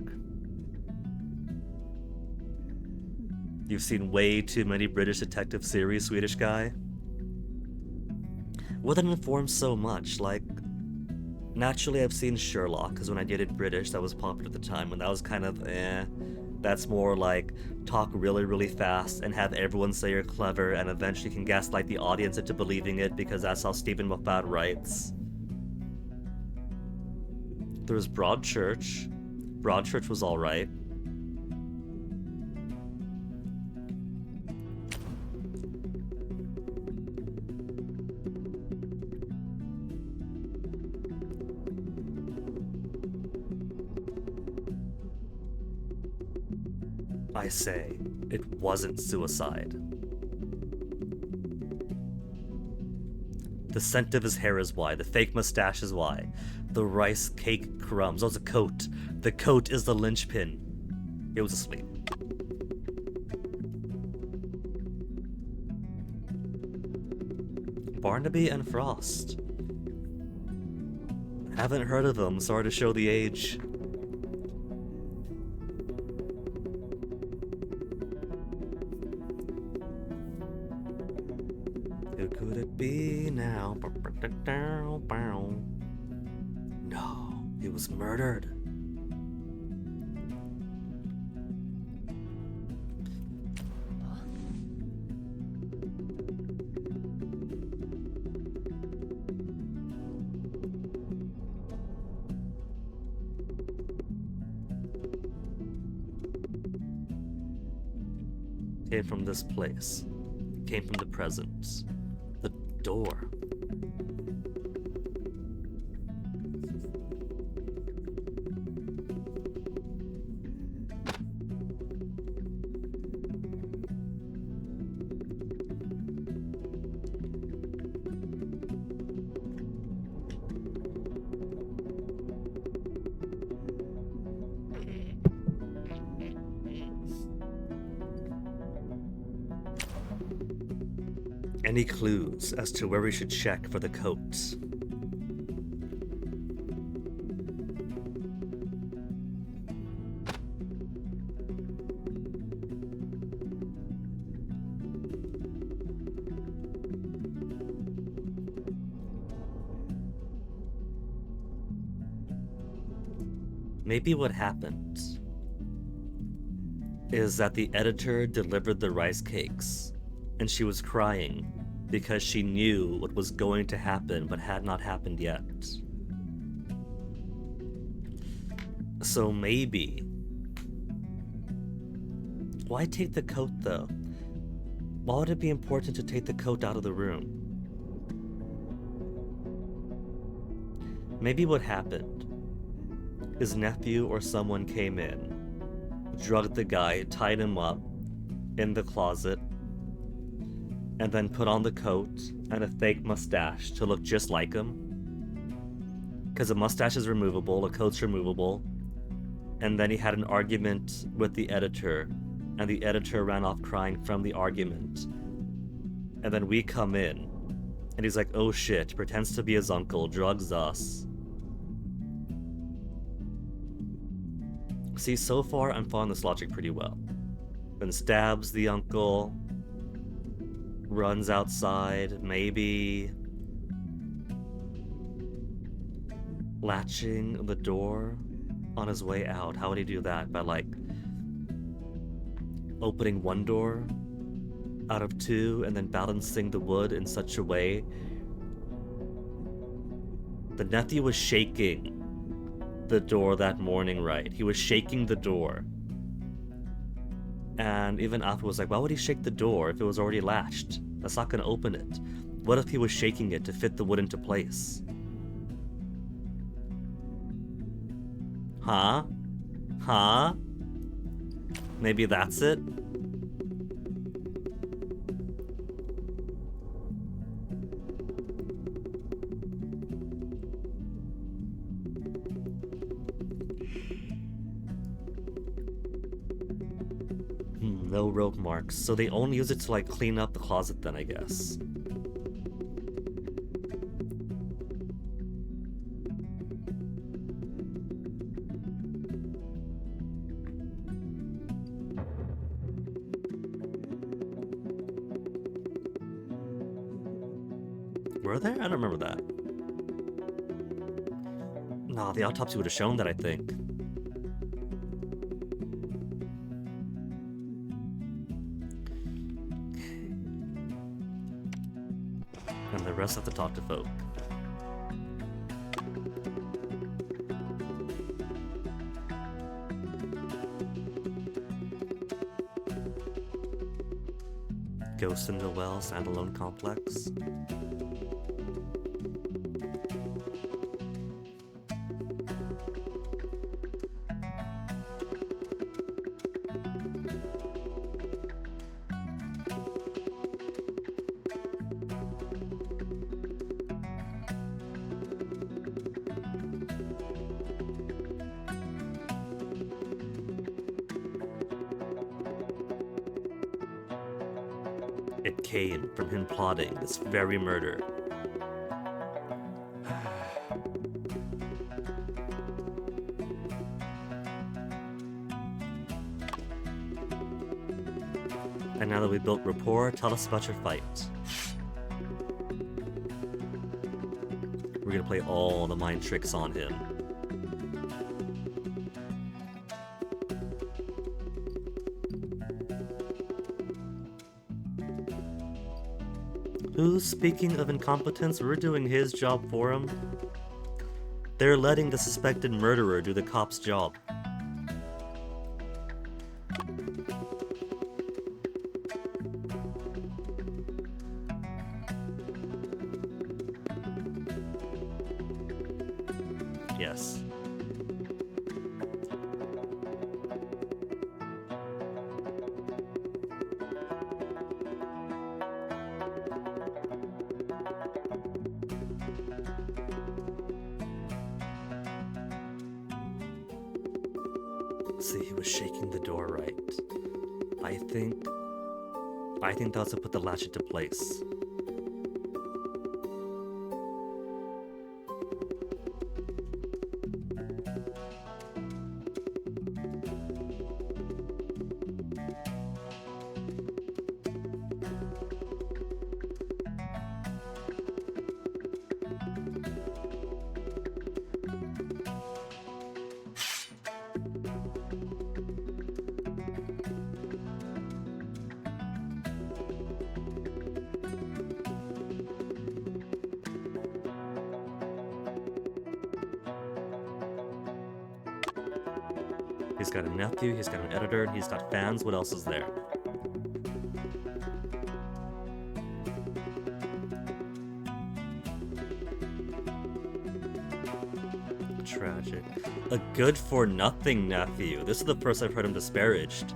You've seen way too many British detective series, Swedish guy. Well, that informs so much. Like, naturally I've seen Sherlock, because when I dated British, that was popular at the time, and that was kind of That's more like talk really, really fast and have everyone say you're clever, and eventually can gaslight the audience into believing it, because that's how Stephen Moffat writes. There was Broadchurch. Broadchurch was alright. I say, it wasn't suicide. The scent of his hair is why. The fake mustache is why. The rice cake crumbs. Oh, it's a coat. The coat is the linchpin. He was asleep. Barnaby and Frost. Haven't heard of them. Sorry to show the age. Who could it be now? No, he was murdered. Came from this place. Came from the present. The door. Any clues as to where we should check for the coats? Maybe what happened is that the editor delivered the rice cakes, and she was crying because she knew what was going to happen but had not happened yet. So maybe... Why take the coat though? Why would it be important to take the coat out of the room? Maybe what happened, his nephew or someone came in, drugged the guy, tied him up in the closet, and then put on the coat and a fake mustache to look just like him. Because a mustache is removable, a coat's removable. And then he had an argument with the editor, and the editor ran off crying from the argument. And then we come in, and he's like, oh shit, pretends to be his uncle, drugs us. See, so far I'm following this logic pretty well. Then stabs the uncle, runs outside, maybe latching the door on his way out. How would he do that? By like opening one door out of two and then balancing the wood in such a way. The nephew was shaking the door that morning, right? He was shaking the door. And even Alpha was like, why would he shake the door if it was already latched? That's not going to open it. What if he was shaking it to fit the wood into place? Huh? Huh? Maybe that's it? No rope marks. So they only use it to like clean up the closet then, I guess. Were there? I don't remember that. Nah, the autopsy would have shown that, I think. And the rest have to talk to folk. Ghost in the Well standalone complex. It came from him plotting this very murder. And now that we built rapport, tell us about your fight. We're gonna play all the mind tricks on him. Who's speaking of incompetence? We're doing his job for him. They're letting the suspected murderer do the cop's job. Yes. See, he was shaking the door right. I think that was to put the latch into place. He's got a nephew, he's got an editor, he's got fans. What else is there? Tragic. A good-for-nothing nephew. This is the first I've heard him disparaged.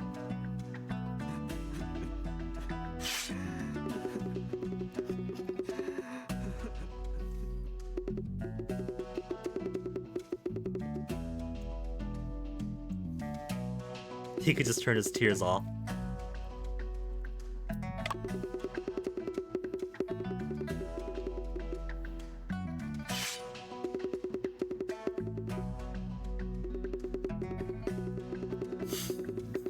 He could just turn his tears off.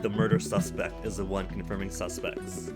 The murder suspect is the one confirming suspects.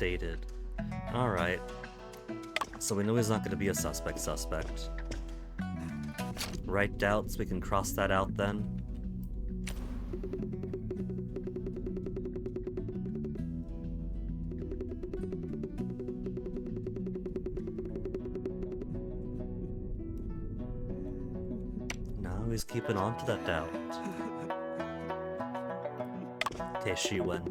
updated. Alright. So we know he's not going to be a suspect. Right, doubts, we can cross that out then. Now he's keeping on to that doubt. Okay, she win.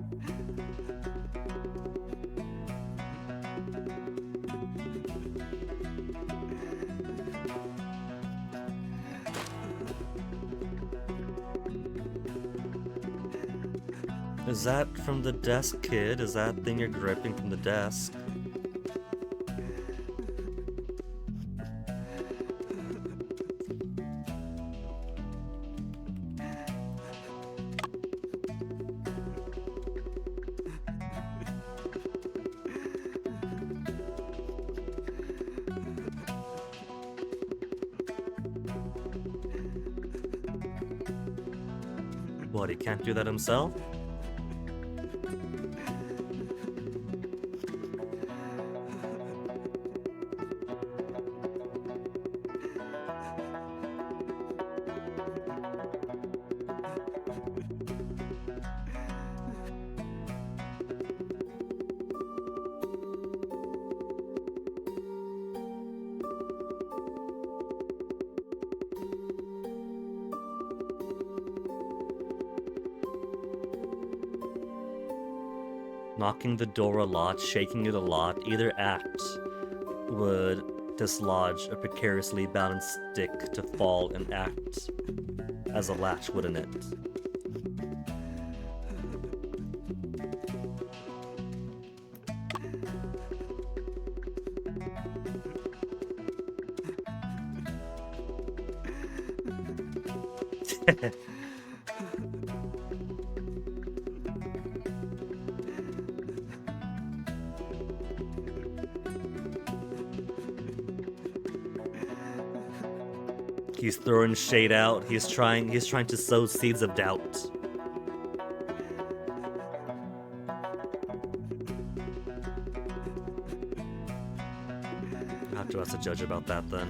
Is that from the desk, kid? Is that thing you're gripping from the desk? What, he can't do that himself? Knocking the door a lot, shaking it a lot, either act would dislodge a precariously balanced stick to fall and act as a latch, wouldn't it? He's throwing shade out. He's trying to sow seeds of doubt. I'll have to ask the judge about that then.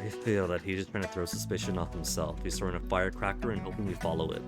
I feel that he's just trying to throw suspicion off himself. He's throwing a firecracker and hoping we follow it.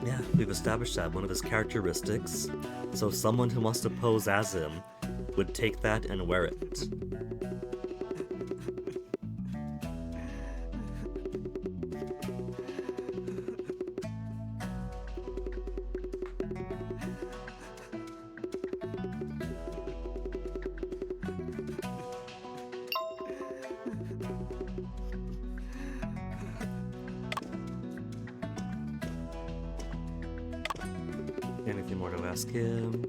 Yeah, we've established that one of his characteristics, so someone who wants to pose as him would take that and wear it. Anything more to ask him?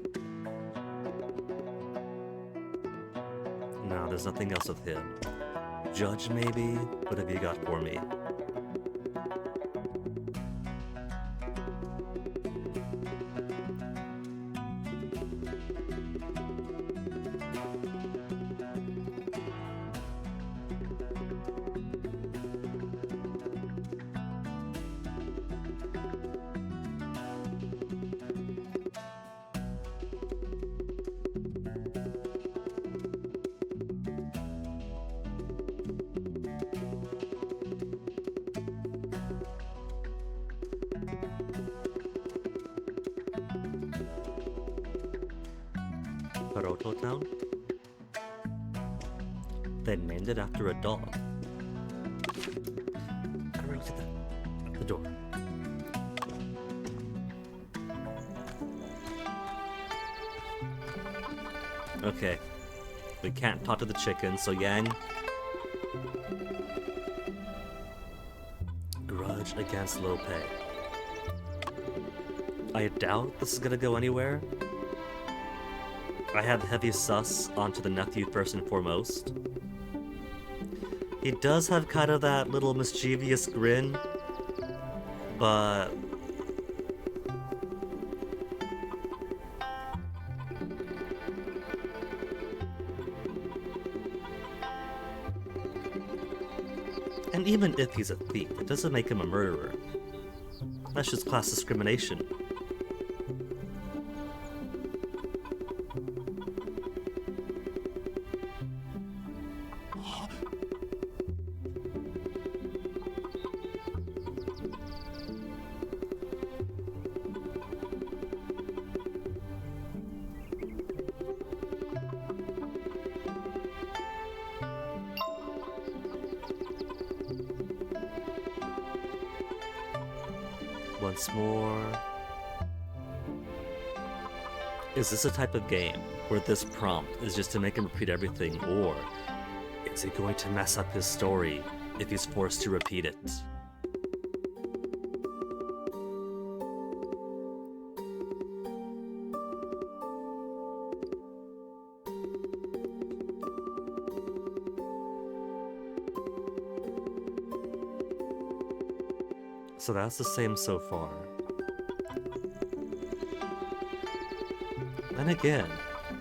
No, there's nothing else with him. Judge, maybe? What have you got for me? Kakaroto Town? They named it after a dog. Everyone look at the door. Okay. We can't talk to the chicken, so Yang. Grudge against Lope. I doubt this is gonna go anywhere. I have heavy sus onto the nephew first and foremost. He does have kind of that little mischievous grin, but and even if he's a thief, it doesn't make him a murderer. That's just class discrimination. Once more. Is this a type of game where this prompt is just to make him repeat everything, or is it going to mess up his story if he's forced to repeat it? So that's the same so far. Then again,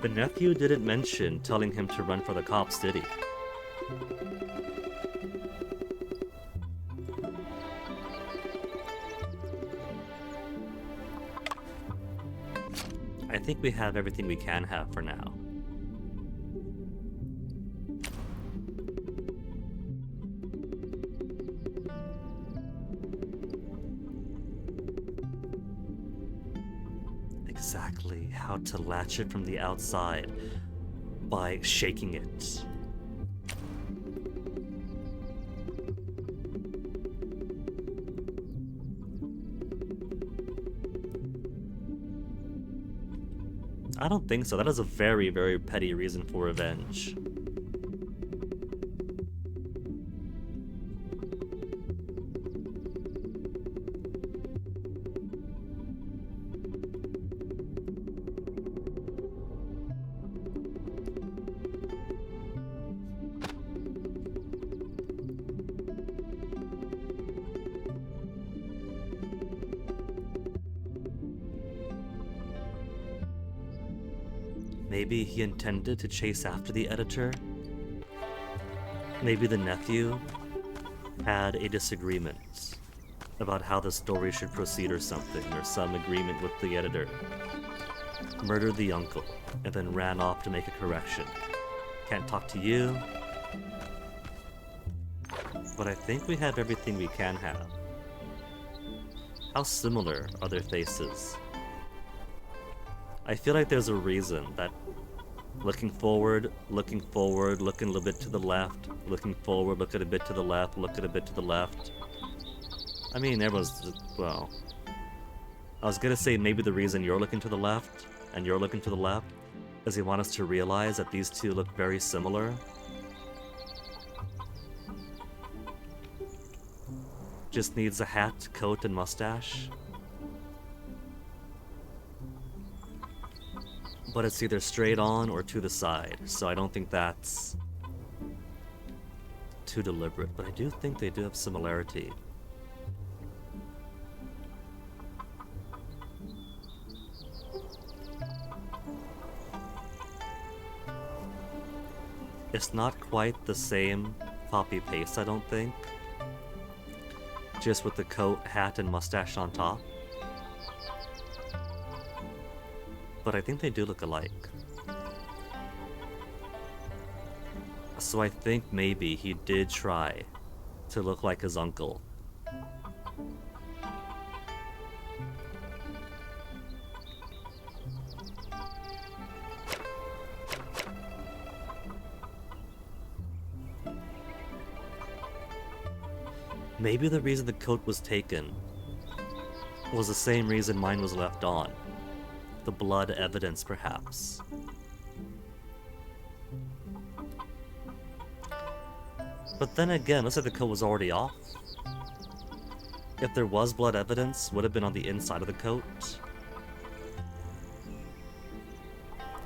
the nephew didn't mention telling him to run for the cops, did he? I think we have everything we can have for now. Exactly how to latch it from the outside by shaking it. I don't think so. That is a very, very petty reason for revenge. Maybe he intended to chase after the editor? Maybe the nephew had a disagreement about how the story should proceed or something, or some agreement with the editor. Murdered the uncle, and then ran off to make a correction. Can't talk to you. But I think we have everything we can have. How similar are their faces? I feel like there's a reason that looking forward, looking a little bit to the left, looking forward, look at a bit to the left, look at a bit to the left. I mean, everyone's, well, I was gonna say maybe the reason you're looking to the left and you're looking to the left is he wants us to realize that these two look very similar. Just needs a hat, coat, and mustache. But it's either straight on or to the side, so I don't think that's too deliberate, but I do think they do have similarity. It's not quite the same copy-paste, I don't think. Just with the coat, hat, and mustache on top. But I think they do look alike. So I think maybe he did try to look like his uncle. Maybe the reason the coat was taken was the same reason mine was left on. The blood evidence, perhaps. But then again, looks like the coat was already off. If there was blood evidence, would have been on the inside of the coat.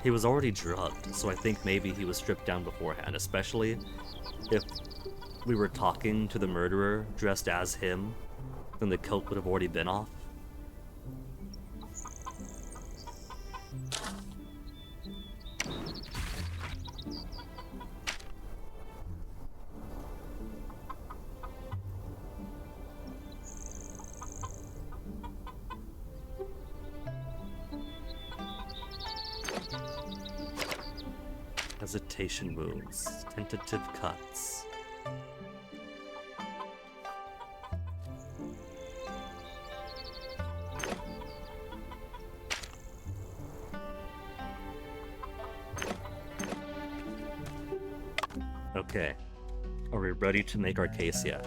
He was already drugged, so I think maybe he was stripped down beforehand, especially if we were talking to the murderer dressed as him, then the coat would have already been off. Hesitation wounds, tentative cuts. Okay, are we ready to make our case yet?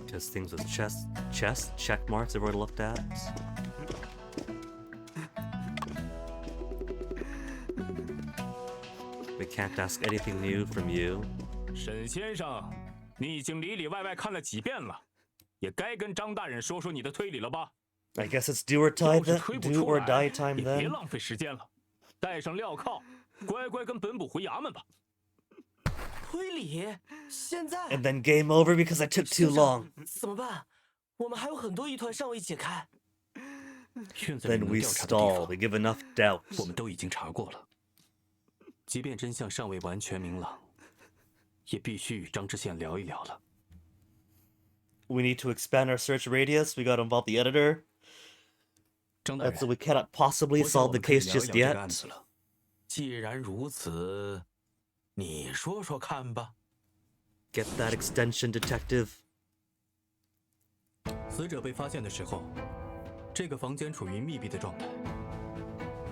Because things with chest check marks I've already looked at. We can't ask anything new from you. 沈先生，你已经里里外外看了几遍了，也该跟张大人说说你的推理了吧？ I guess it's do or die 要是 then. 推不 Do 出 or 来， die time 也别 then. 浪费时间了，带上镣铐，乖乖跟本部回衙门吧。推理？现在？ And then game over because I took too 先生 long. 怎么办？我们还有很多疑团尚未解开。现在 Then 能 we 调查的地 stall. 方 We give enough doubt. 我们都已经查过了，即便真相尚未完全明朗，也必须与张知县聊一聊了。 We need to expand our search radius. We gotta involve the editor. 张大 That's 人， we cannot possibly 我想我 solve the 们可以 case 聊一 just 聊这个案 yet. 子了。既然如此，你说说看吧。 Get that extension, detective. 死者被发现的时候，这个房间处于密闭的状态，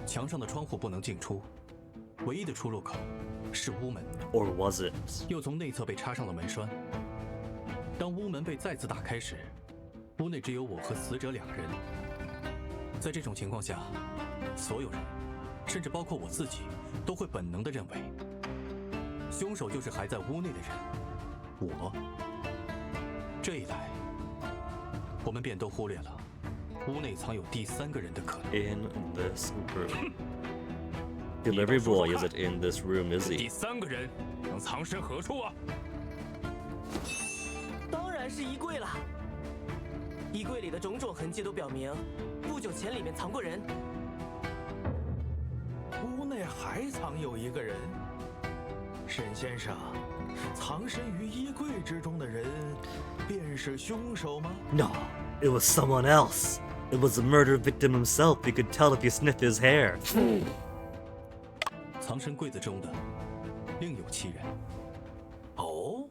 墙上的窗户不能进出，唯一的出入口是屋门， Or was it? 又从内侧被插上了门栓。当屋门被再次打开时，屋内只有我和死者两人。在这种情况下，所有人，甚至包括我自己，都会本能地认为，凶手就是还在屋内的人。我。这一来，我们便都忽略了屋内藏有第三个人的可能。 In this room. Delivery boy isn't in this room, is 第 he? 三个人能藏身何处啊？当然是衣柜了。衣柜里的种种痕迹都表明，不久前里面藏过人。屋内还藏有一个人，沈先生，藏身于衣柜之中的人，便是凶手吗？ No, it was someone else. It was the murder victim himself. You could tell if you sniffed his hair. 藏身柜子中的另有其人。哦，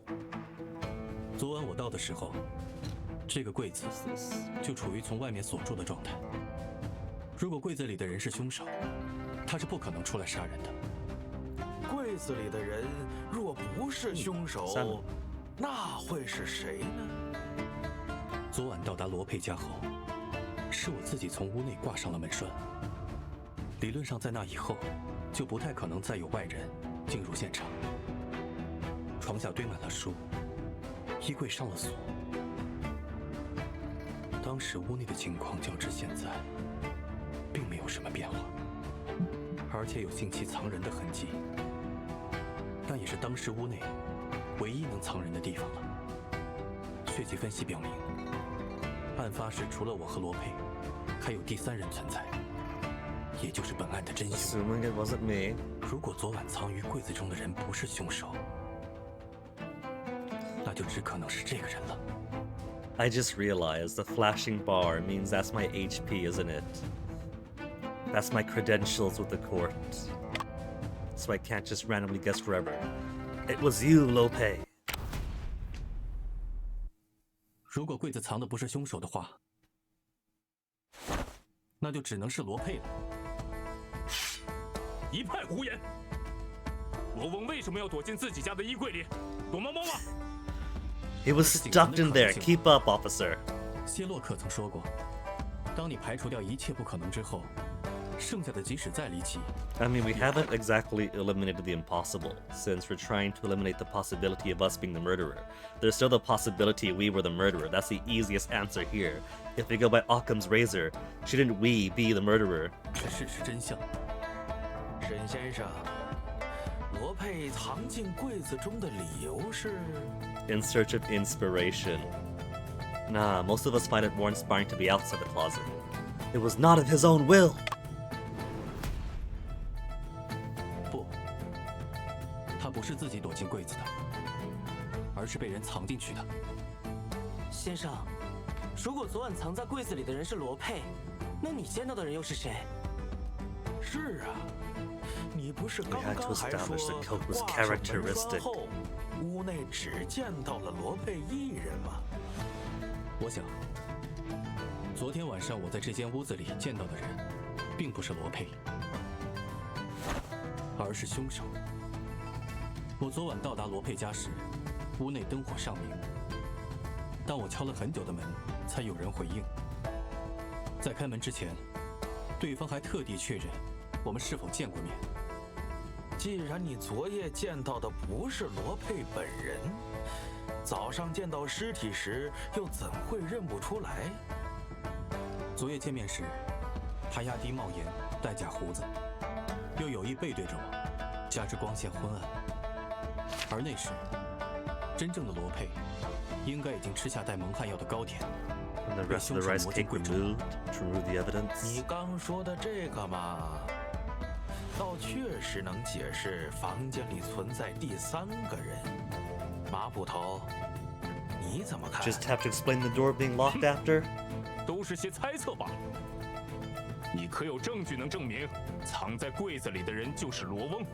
昨晚我到的时候，这个柜子就处于从外面锁住的状态。如果柜子里的人是凶手，他是不可能出来杀人的。柜子里的人若不是凶手， Simon 那会是谁呢？昨晚到达罗佩家后，是我自己从屋内挂上了门栓。理论上，在那以后，就不太可能再有外人进入现场。床下堆满了书，衣柜上了锁。当时屋内的情况较之现在，并没有什么变化，而且有性器藏人的痕迹，那也是当时屋内唯一能藏人的地方了。血迹分析表明，案发时除了我和罗佩，还有第三人存在，也就是本案的真凶。 Assuming it wasn't me. 如果昨晚藏于柜子中的人不是凶手，那就只可能是这个人了。 I just realized the flashing bar means that's my HP, isn't it? That's my credentials with the court. So I can't just randomly guess forever. It was you, Lope. 如果柜子藏的不是凶手的话，那就只能是罗佩了。一派胡言！罗翁为什么要躲进自己家的衣柜里？躲猫猫吗？ He was stuck in there. Keep up, officer. 谢洛克曾说过，当你排除掉一切不可能之后，剩下的即使再离奇， I mean, we haven't exactly eliminated the impossible, since we're trying to eliminate the possibility of us being the murderer. There's still the possibility we were the murderer. That's the easiest answer here. If we go by Occam's razor, shouldn't we be the murderer? 是事实真相。沈先生，罗佩藏进柜子中的理由是？ In search of inspiration. Nah, most of us find it more inspiring to be outside the closet. It was not of his own will. 不，他不是自己躲进柜子的，而是被人藏进去的。先生，如果昨晚藏在柜子里的人是罗佩，那你见到的人又是谁？是啊，你不是刚 We had 刚 to 还 establish 说 the code was 挂上门栓 characteristic. 后，屋内只见到了罗佩一人吗？我想，昨天晚上我在这间屋子里见到的人，并不是罗佩，而是凶手。我昨晚到达罗佩家时，屋内灯火尚明，但我敲了很久的门，才有人回应。在开门之前，对方还特地确认我们是否见过面。既然你昨夜见到的不是罗佩本人，早上见到尸体时又怎会认不出来？昨夜见面时，他压低帽檐，戴假胡子，又有意背对着我，加之光线昏暗，而那时，真正的罗佩应该已经吃下带蒙汗药的糕点， And the rest of the rice cake removed to remove the evidence. 你刚说的这个嘛，倒确实能解释房间里存在第三个人。马捕头，你怎么看？ Just have to explain the door being locked after? 都是些猜测罢了。你可有证据能证明藏在柜子里的人就是罗翁？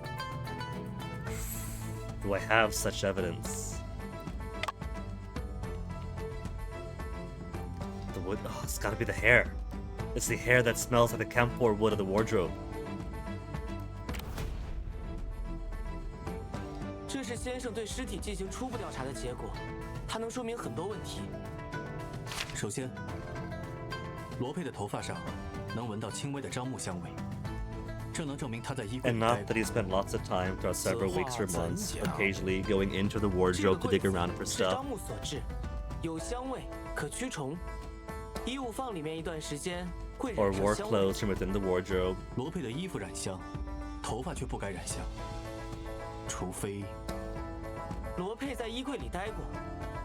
Do I have such evidence? The wood? Oh, it's gotta be the hair. It's the hair that smells like the camphor wood of the wardrobe. 这是先生对尸体进行初步调查的结果，它能说明很多问题。首先，罗佩的头发上能闻到轻微的樟木香味，这能证明他在衣柜 And 里 not 待 that 过。 he spent lots of time throughout several weeks or months, 此话怎讲？ occasionally going into the 这个 wardrobe to 柜 dig 子 around for 是 stuff. 樟木所制，有香味，可驱虫。衣物放里面一段时间会 Or 染上 wore 香味。 clothes from within the wardrobe. 罗佩的衣服染香，头发却不该染香，除非罗佩在衣柜里待过，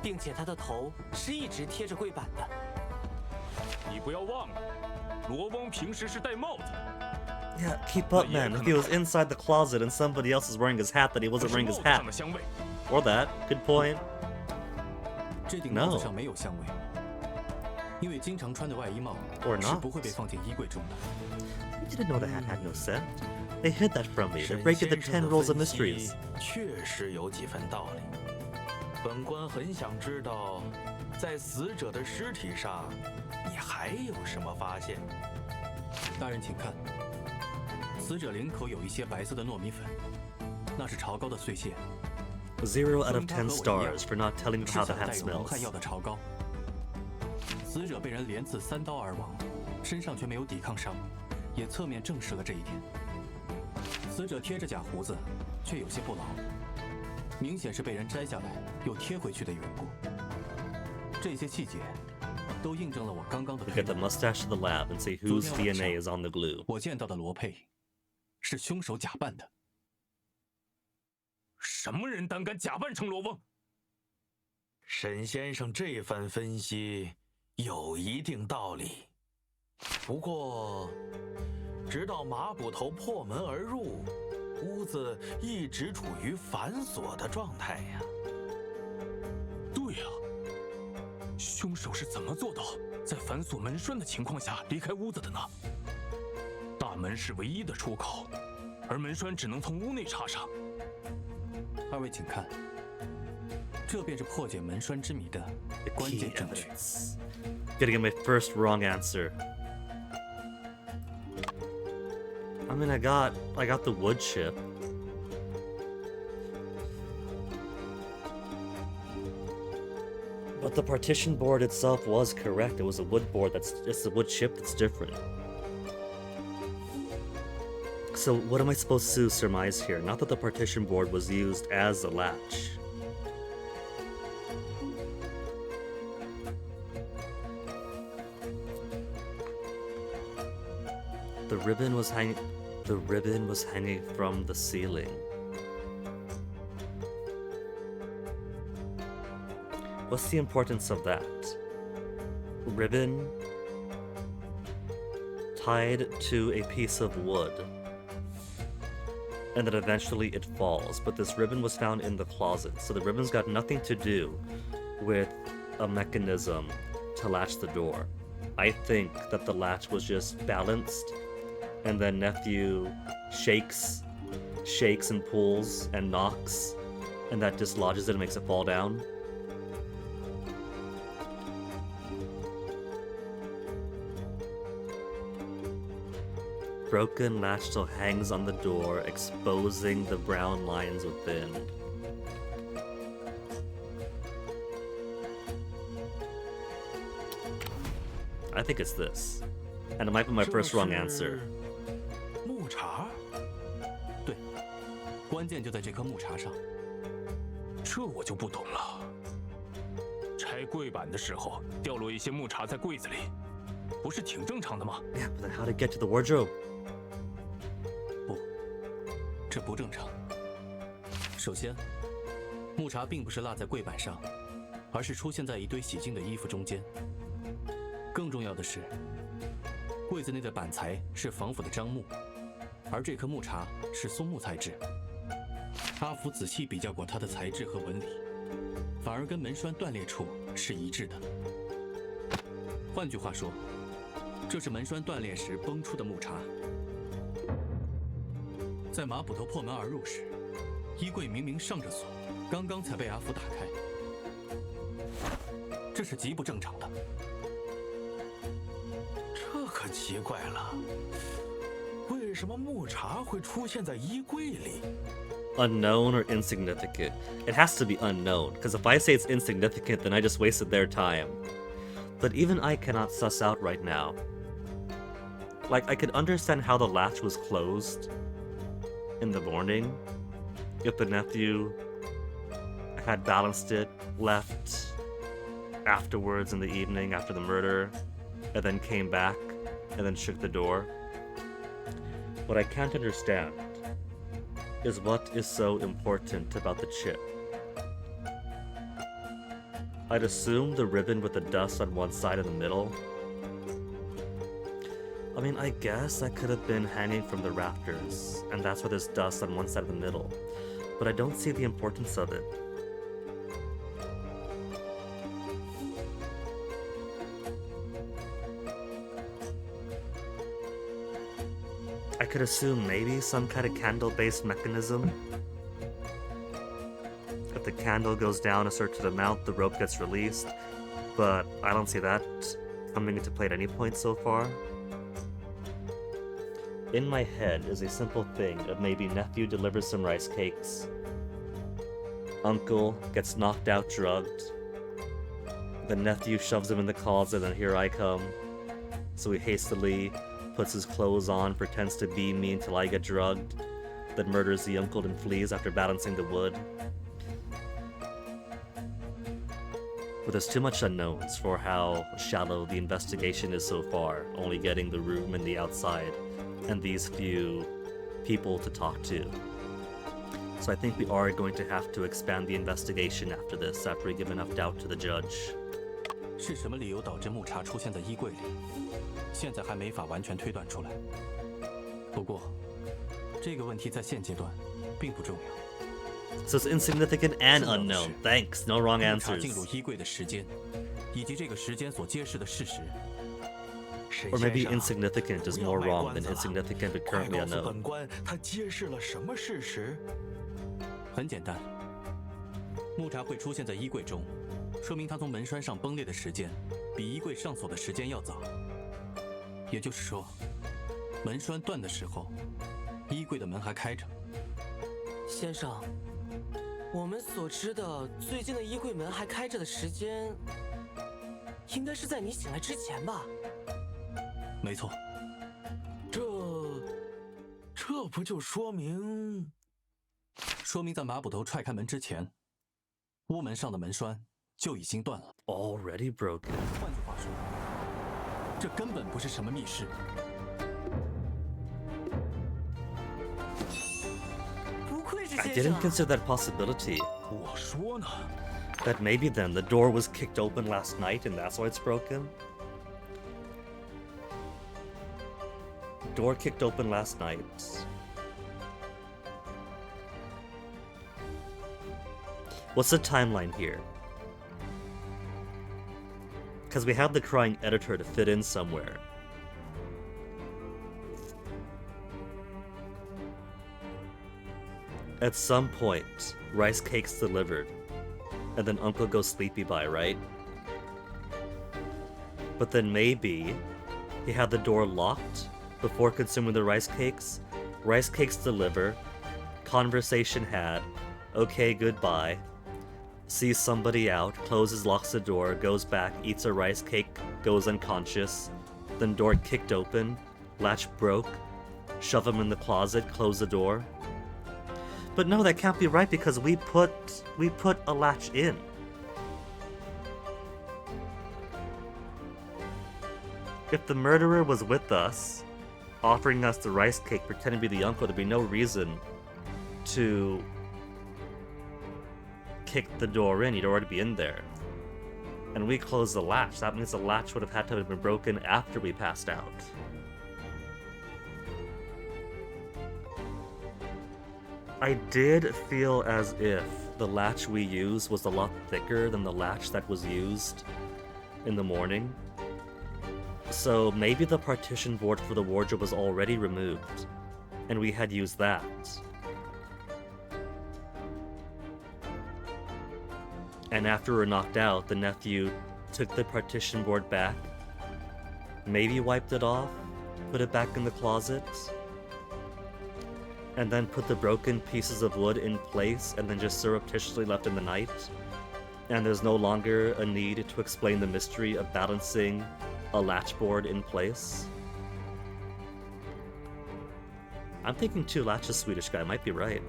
并且他的头是一直贴着柜板的。你不要忘了，罗翁平时是戴帽子。 Yeah, keep up, man. If he was inside the closet and somebody else is wearing his hat, then he 可 wasn't 是 wearing 帽 his 子上 hat. 的香味， Or that. Good point. 这顶 No 帽子上没有香味，因为经常穿的外衣帽 Or 是 not 不会被放进衣柜中的。 I didn't know the hat had no scent. They hid that from me. They're 沈 breaking the 先生 10 的 rules of 分析 mysteries. 确实有几分道理。本官很想知道，在死者的尸体上，你还有什么发现？大人请看，死者领口有一些白色的糯米粉，那是潮膏的碎屑， 0 out 说 of 明他 10 和我一样 stars for not telling me 吃 how 下 the 了 hat 带有蒙汗 smells. 药的潮膏。死者被人连刺3刀而亡，身上却没有抵抗伤，也侧面证实了这一点。死者贴着假胡子，却有些不牢，明显是被人摘下来又贴回去的缘故。这些细节都印证了我刚刚的 We 推 get the 断。 mustache to the lab and see whose DNA is on the glue. 我见到的罗佩是凶手假扮的。什么人胆敢假扮成罗翁？沈先生这番分析有一定道理，不过，直到马捕头破门而入，屋子一直处于反锁的状态呀。对呀、凶手是怎么做到在反锁门栓的情况下离开屋子的呢？大门是唯一的出口，而门栓只能从屋内插上。二位请看，这便是破解门栓之谜的 The 关 key 键证据。 evidence. Gonna get my first wrong answer. I mean, I got the wood chip. the partition board itself was correct. It was a wood board. It's a wood chip that's different. So what am I supposed to surmise here? Not that the partition board was used as a latch. The ribbon was hanging from the ceiling. What's the importance of that? Ribbon tied to a piece of wood. And then eventually it falls, but this ribbon was found in the closet, so the ribbon's got nothing to do with a mechanism to latch the door. I think that the latch was just balanced, and then nephew shakes and pulls and knocks, and that dislodges it and makes it fall down. Broken latch still hangs on the door, exposing the brown lines within. I think it's this. And it might be my first wrong answer. 木茶？对，关键就在这颗木茶上。这我就不懂了。拆柜板的时候掉落一些木茶在柜子里，不是挺正常的吗？ Yeah, but then how to get to the wardrobe? 不，这不正常。首先，木茶并不是落在柜板上，而是出现在一堆洗净的衣服中间。更重要的是，柜子内的板材是防腐的樟木，而这颗木茶是松木材质。阿福仔细比较过它的材质和纹理，反而跟门栓断裂处是一致的。换句话说，这是门栓断裂时崩出的木茶。在马捕头破门而入时，衣柜明明上着锁，刚刚才被阿福打开，这是极不正常的。这可奇怪了，为什么木茶会出现在衣柜里？ Unknown or insignificant? It has to be unknown, because if I say it's insignificant, then I just wasted their time. But even I cannot suss out right now. Like, I could understand how the latch was closed in the morning if the nephew had balanced it, left afterwards in the evening after the murder, and then came back and then shook the door. What I can't understand is what is so important about the chip. I'd assume the ribbon with the dust on one side in the middle. I mean, I guess that could have been hanging from the rafters, and that's why there's dust on one side of the middle. But I don't see the importance of it. I could assume maybe some kind of candle-based mechanism. If the candle goes down a certain amount, the rope gets released, but I don't see that coming into play at any point so far. In my head is a simple thing of maybe nephew delivers some rice cakes, uncle gets knocked out drugged, the nephew shoves him in the closet and here I come, so he hastily puts his clothes on, pretends to be me until I get drugged, then murders the uncle and flees after balancing the wood. But there's too much unknowns for how shallow the investigation is so far, only getting the room and the outside, and these few people to talk to. So I think we are going to have to expand the investigation after this, after we give enough doubt to the judge. 是什么理由导致木茶出现在衣柜里？现在还没法完全推断出来。不过，这个问题在现阶段并不重要。 So it's insignificant and unknown. Thanks, no wrong 木茶 answers. 进入衣柜的时间，以及这个时间所揭示的事实。 Or maybe 沈先生 insignificant is 不要 more 卖 wrong 关 than 子了 insignificant but 快 currently 告诉 unknown. 本官，他揭示了什么事实？很简单，木茶会出现在衣柜中，说明它从门栓上崩裂的时间比衣柜上锁的时间要早。也就是说，门栓断的时候，衣柜的门还开着。先生，我们所知的最近的衣柜门还开着的时间应该是在你醒来之前吧？没错，这不就说明在马捕头踹开门之前，屋门上的门栓就已经断了。 Already broken. 换句话说，这根本不是什么密室。不愧是 I 先生 didn't 啊！ consider that possibility. 我说呢， That maybe then the door was kicked open last night and that's why it's broken? Door kicked open last night. What's the timeline here? Because we have the crying editor to fit in somewhere. At some point, rice cakes delivered, and then Uncle goes sleepy by, right? But then maybe he had the door locked before consuming the rice cakes deliver, conversation had, okay, goodbye, sees somebody out, closes, locks the door, goes back, eats a rice cake, goes unconscious, then door kicked open, latch broke, shove him in the closet, close the door. But no, that can't be right because we put a latch in. If the murderer was with us, offering us the rice cake, pretending to be the uncle, there'd be no reason to kick the door in. He'd already be in there. And we closed the latch. That means the latch would have had to have been broken after we passed out. I did feel as if the latch we used was a lot thicker than the latch that was used in the morning. So maybe the partition board for the wardrobe was already removed, and we had used that. And after we were knocked out, the nephew took the partition board back, maybe wiped it off, put it back in the closet, and then put the broken pieces of wood in place and then just surreptitiously left in the night. And there's no longer a need to explain the mystery of balancing a latchboard in place. I'm thinking 2 latches, Swedish guy, might be right.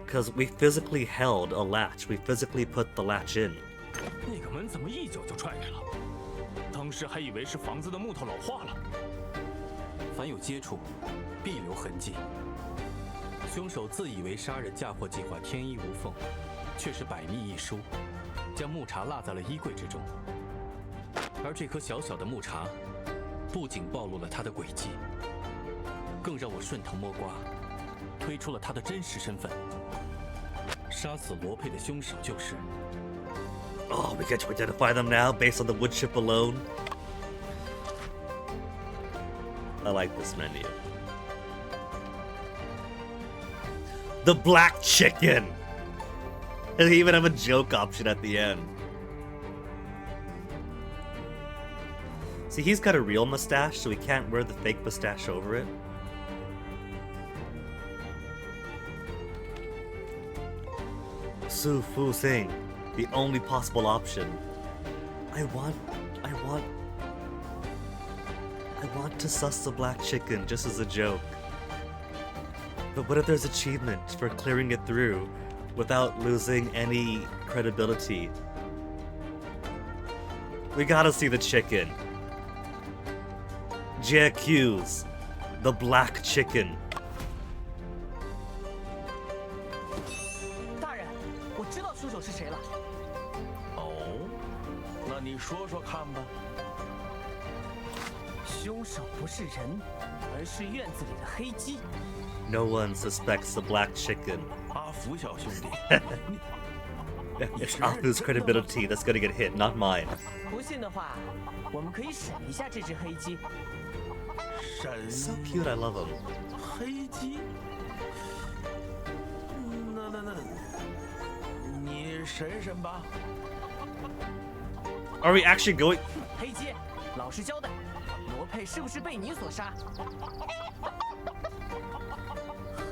Because we physically held a latch, we physically put the latch in. 那个门怎么一脚就踹开了？当时还以为是房子的木头老化了。凡有接触，必留痕迹。凶手自以为杀人嫁祸计划天衣无缝，却是百密一疏，将木茬落在了衣柜之中。而这颗小小的木茬，不仅暴露了他的诡计，更让我顺藤摸瓜，推出了他的真实身份。杀死罗佩的凶手就是。 Oh, we get to identify them now based on the wood chip alone. I like this menu. The black chicken! And they even have a joke option at the end. See, he's got a real mustache, so he can't wear the fake mustache over it. Su Fu Sing, the only possible option. I want to suss the black chicken just as a joke. But what if there's achievement for clearing it through without losing any credibility? We gotta see the chicken. JQ's the black chicken. 大人，我知道凶手是谁了。哦，那你说说看吧。凶手不是人，而是院子里的黑鸡。 No one suspects the black chicken. 阿福小兄弟， It's Apu's credibility that's gonna get hit, not mine. 不信的话，我们可以审一下这只黑鸡。神 So cute, I love him. 黑鸡。那，你审审吧。 Are we actually going? 黑鸡，老实交代，罗佩是不是被你所杀？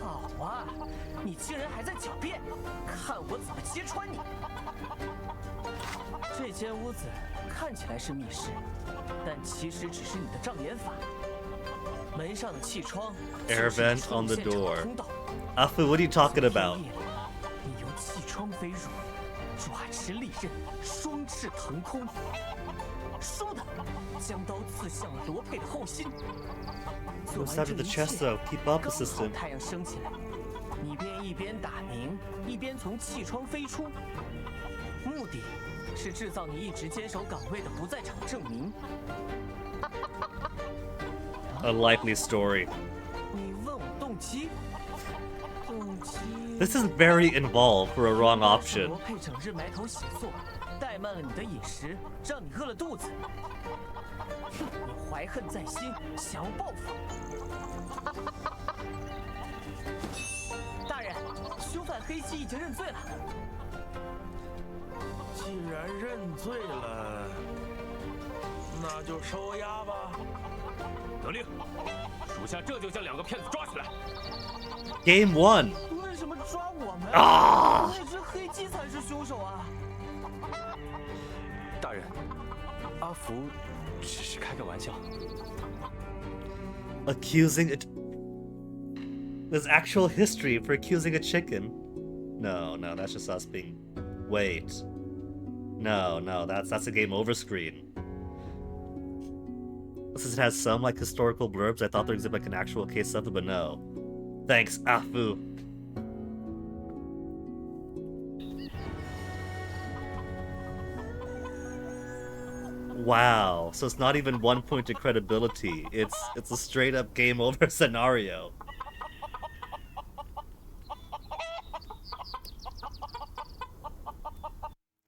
好啊，你竟然还在狡辩，看我怎么揭穿你！这这间屋子看起来是密室，但其实只是你的障眼法。门上的气窗 Air 就是你 vent 冲 on the 入现场的 door. 通道。 Afu, what are you talking 黑 about? 夜里，你由气窗飞入，爪持利刃，双翅腾空。倏地将刀刺向了罗佩的后心。做 What's 完 out 这 of the 一切， chest though? Keep up, 刚好 assistant. 太阳升起来，你便一边打鸣，一边从气窗飞出，目的是制造你一直坚守岗位的不在场证明。 A likely story. 你问我动机？动机 This is very involved for a wrong 罗 option. 佩整日埋头写作，怠慢了你的饮食，让你饿了肚子。哼，你怀恨在心，想要报复。大人，凶犯黑鸡已经认罪了。既然认罪了，那就收押吧。得令，属下这就将2个骗子抓起来。 Game 1. 为什么抓我们？啊那只黑鸡才是凶手啊！大人，阿福只是开个玩笑。 Accusing it. There's actual history for accusing a chicken. No, that's just us being. Wait. No, that's a game over screen. Since it has some like historical blurbs, I thought there was like an actual case of it, but no. Thanks, Afu. Wow, so it's not even 1 point of credibility. It's a straight up game over scenario.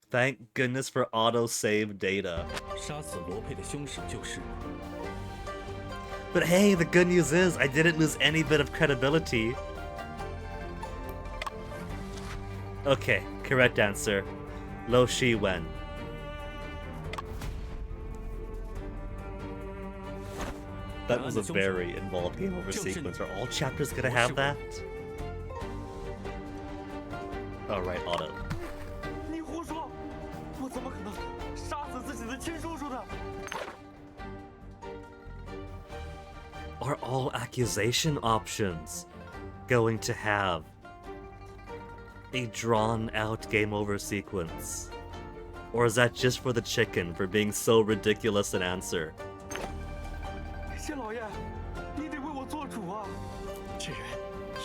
Thank goodness for auto-save data. 杀死罗佩的凶手就是。 But hey, the good news is I didn't lose any bit of credibility. Okay, correct answer. Lo Shi Wen. That was a very involved game over sequence. Are all chapters gonna have that? Alright, auto. 你胡说！我怎么可能杀死自己的亲叔叔呢？ Are all accusation options going to have a drawn out game over sequence? Or is that just for the chicken for being so ridiculous an answer? 谢老爷，你得为我做主啊！这人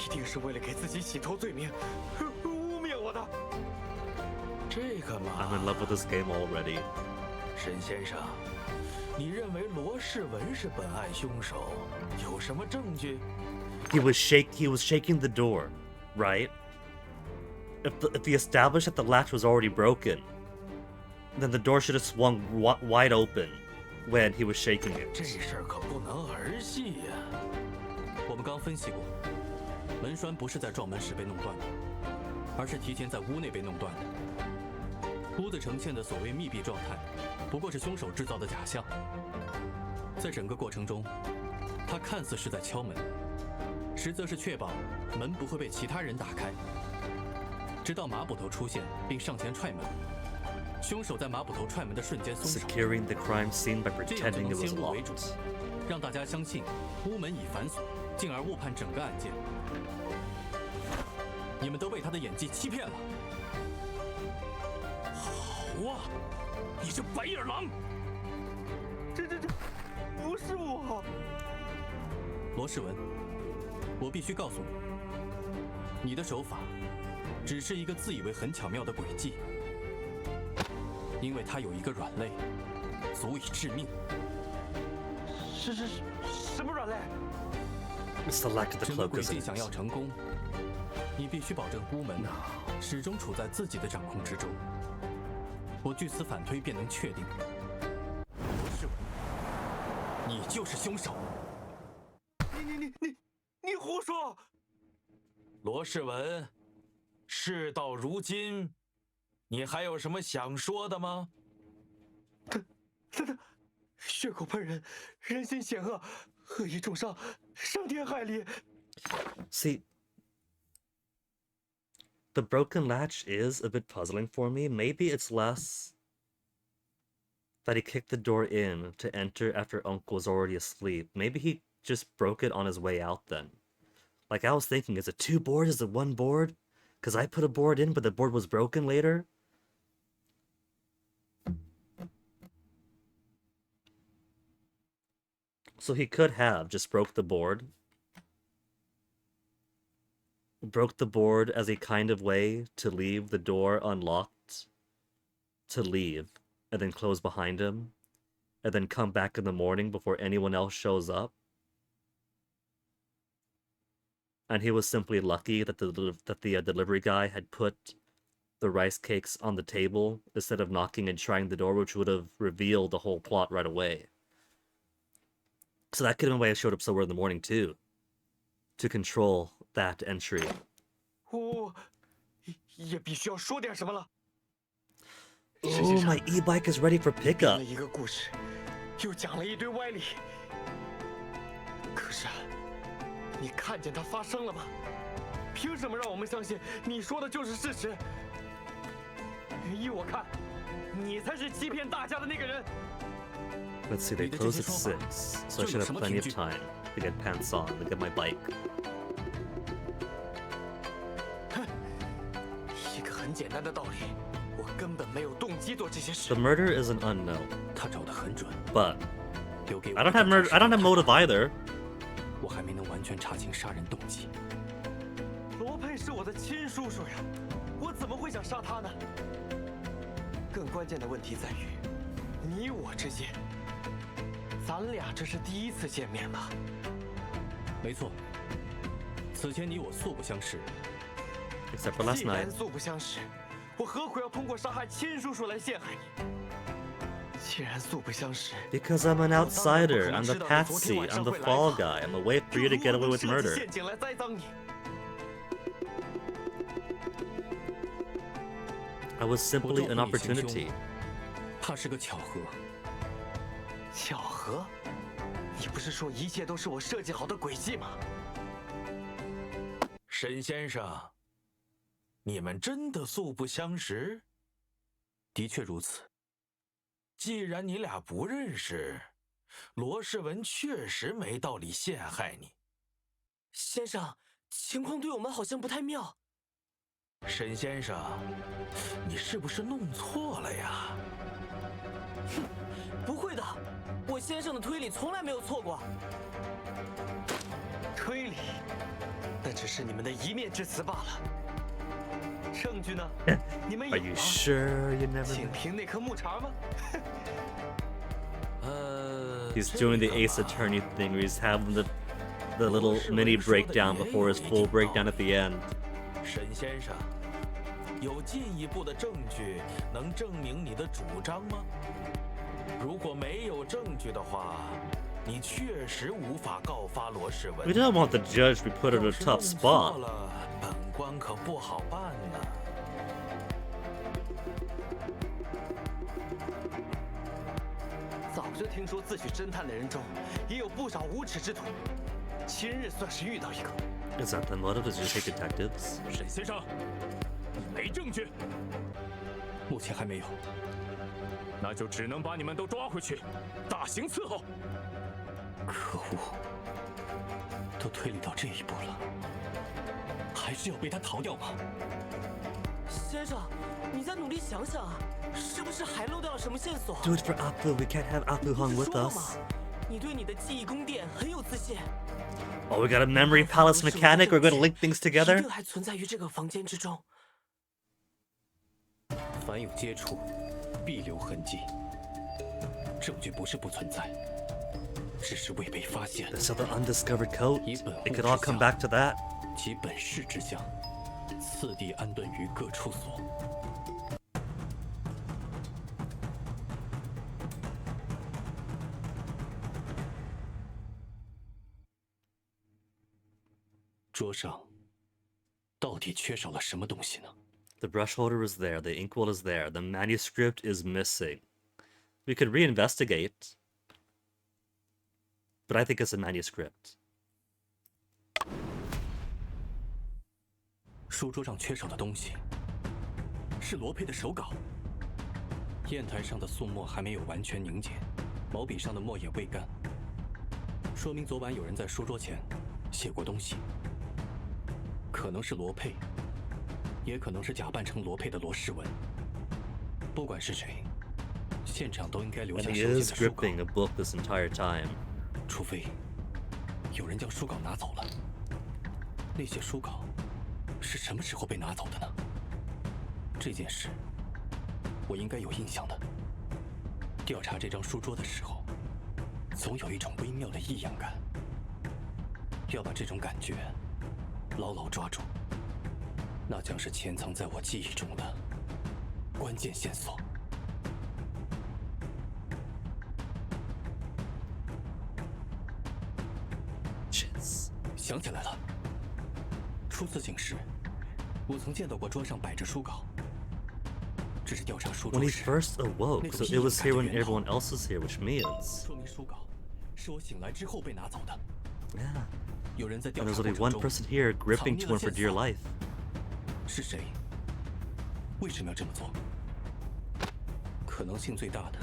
一定是为了给自己洗脱罪名，污蔑我的。这个 I'm in 嘛， love with this game already. 沈先生，你认为罗世文是本案凶手，有什么证据？ He was shaking the door, right? If he established that the latch was already broken, then the door should have swung wide open when he was shaking 这 it. 事儿可不能儿戏呀、我们刚分析过，门栓不是在撞门时被弄断的，而是提前在屋内被弄断的。屋子呈现的所谓密闭状态，不过是凶手制造的假象。在整个过程中，他看似是在敲门，实则是确保门不会被其他人打开。直到马捕头出现并上前踹门，凶手在马捕头踹门的瞬间松手， Securing the crime scene by 这样就 pretending 能 it was 先入为主 locked.，让大家相信屋门已反锁，进而误判整个案件。你们都被他的演技欺骗了。好啊，你这白眼狼！这不是我。罗世文，我必须告诉你，你的手法只是一个自以为很巧妙的诡计，因为它有一个软肋，足以致命。什么软肋？ Select the 整个 cloak 诡 as 计想要 it. 成功，你必须保证屋门始终处在自己的掌控之中。我据此反推，便能确定，罗世文，你就是凶手。你胡说！罗世文，事到如今，你还有什么想说的吗？他血口喷人，人心险恶，恶意重伤，伤天害理。 See, the broken latch is a bit puzzling for me. Maybe it's less that he kicked the door in to enter after Uncle was already asleep. Maybe he just broke it on his way out then. Like, I was thinking, is it 2 boards? Is it 1 board? Because I put a board in, but the board was broken later. So he could have just broke the board. Broke the board as a kind of way to leave the door unlocked. To leave. And then close behind him. And then come back in the morning before anyone else shows up. And he was simply lucky that the delivery guy had put the rice cakes on the table instead of knocking and trying the door, which would have revealed the whole plot right away. So that could have been why I showed up so early in the morning too, to control that entry. 我也必须要说点什么了。 Oh, my e-bike is ready for 编 pickup. 了一个故事，又讲了一堆歪理。可是，你看见它发生了吗？凭什么让我们相信你说的就是事实？依我看，你才是欺骗大家的那个人。 Let's see, they close at 6, so I should have plenty of time to get pants on, to get my bike. 一个很简单的道理，我根本没有动机做这些事 The。murder is an unknown, 他找得很准， but 留给我 I don't have motive either. 我还没能完全查清杀人动机。罗佩是我的亲叔叔呀，我怎么会想杀他呢？更关键的问题在于，你我之间，咱俩这是第一次见面吧？没错，此前你我素不相识， Except for last 既 night. 然素不相识，我何苦要通过杀害亲叔叔来陷害你？既然素不相识， Because I'm an outsider, I'm the patsy, I'm the fall guy, I'm a way for you to get away with 就如何 murder. 设计陷阱来栽赃你？ I was 我 simply 状 an 告你行凶 opportunity. 怕是个巧合。巧合？你不是说一切都是我设计好的诡计吗？沈先生，你们真的素不相识？的确如此。既然你俩不认识，罗世文确实没道理陷害你。先生，情况对我们好像不太妙。沈先生，你是不是弄错了呀？不会的，我先生的推理从来没有错过。推理，那只是你们的一面之词罢了。证据呢？你们有 Are you 吗？ sure you never 仅 knew? 凭那颗木茬吗？ He's doing the Ace Attorney thing where he's having the little mini breakdown before his full breakdown at the end. 沈先生，有进一步的证据能证明你的主张吗？如果没有证据的话，你确实无法告发罗世文。 We don't want the judge to be put in a 要是 tough 弄错 spot. 了，本官可不好办呢。早就听说自诩侦探的人中也有不少无耻之徒，今日算是遇到一个。 Is that the motive? Is just take detectives? 沈先生，没证据。目前还没有。那就只能把你们都抓回去，大刑伺候。可恶，都推理到这一步了，还是要被他逃掉吗？先生，你再努力想想啊，是不是还漏掉了什么线索？ Do it for Apu. We can't have Apu 你 hung 不 with 是说了吗 us. 你对你的记忆宫殿很有自信。 Oh, we got a memory palace mechanic. We're going to link things 一 together. 定还存在于这个房间之中。凡有接触，必留痕迹。证据不是不存在，只是未被发现。 There's the undiscovered coat. 以本 It 物 could all 之 come 相 back to that. 其本市之相，次第安顿于各处所。桌上到底缺少了什么东西呢？ The brush holder is there. The inkwell is there. The manuscript is missing. We could reinvestigate. But I think it's a manuscript. 书桌上缺少的东西是罗佩的手稿，砚台上的素墨还没有完全凝结，毛笔上的墨也未干，说明昨晚有人在书桌前写过东西，可能是罗佩，也可能是假扮成罗佩的罗诗文。不管是谁，现场都应该留 And 下 he 手写 is 的书稿， gripping a book this entire time. 除非有人将书稿拿走了。那些书稿是什么时候被拿走的呢？这件事我应该有印象的。调查这张书桌的时候，总有一种微妙的异样感，要把这种感觉牢牢抓住，那将是潜藏在我记忆中的关键线索。想起来了，初次醒时，我曾见到过桌上摆着书稿。这是调查书 When 桌 he 时， first awoke, so it was here when everyone else is here, which means 说明书稿是我醒来之后被拿走的。 yeah. 有人在调 And 查 there's 过 only 程 one 中 person here 藏 gripping 匿 to 了 him for 线 dear 索 life. 是谁？为什么要这么做？可能性最大的，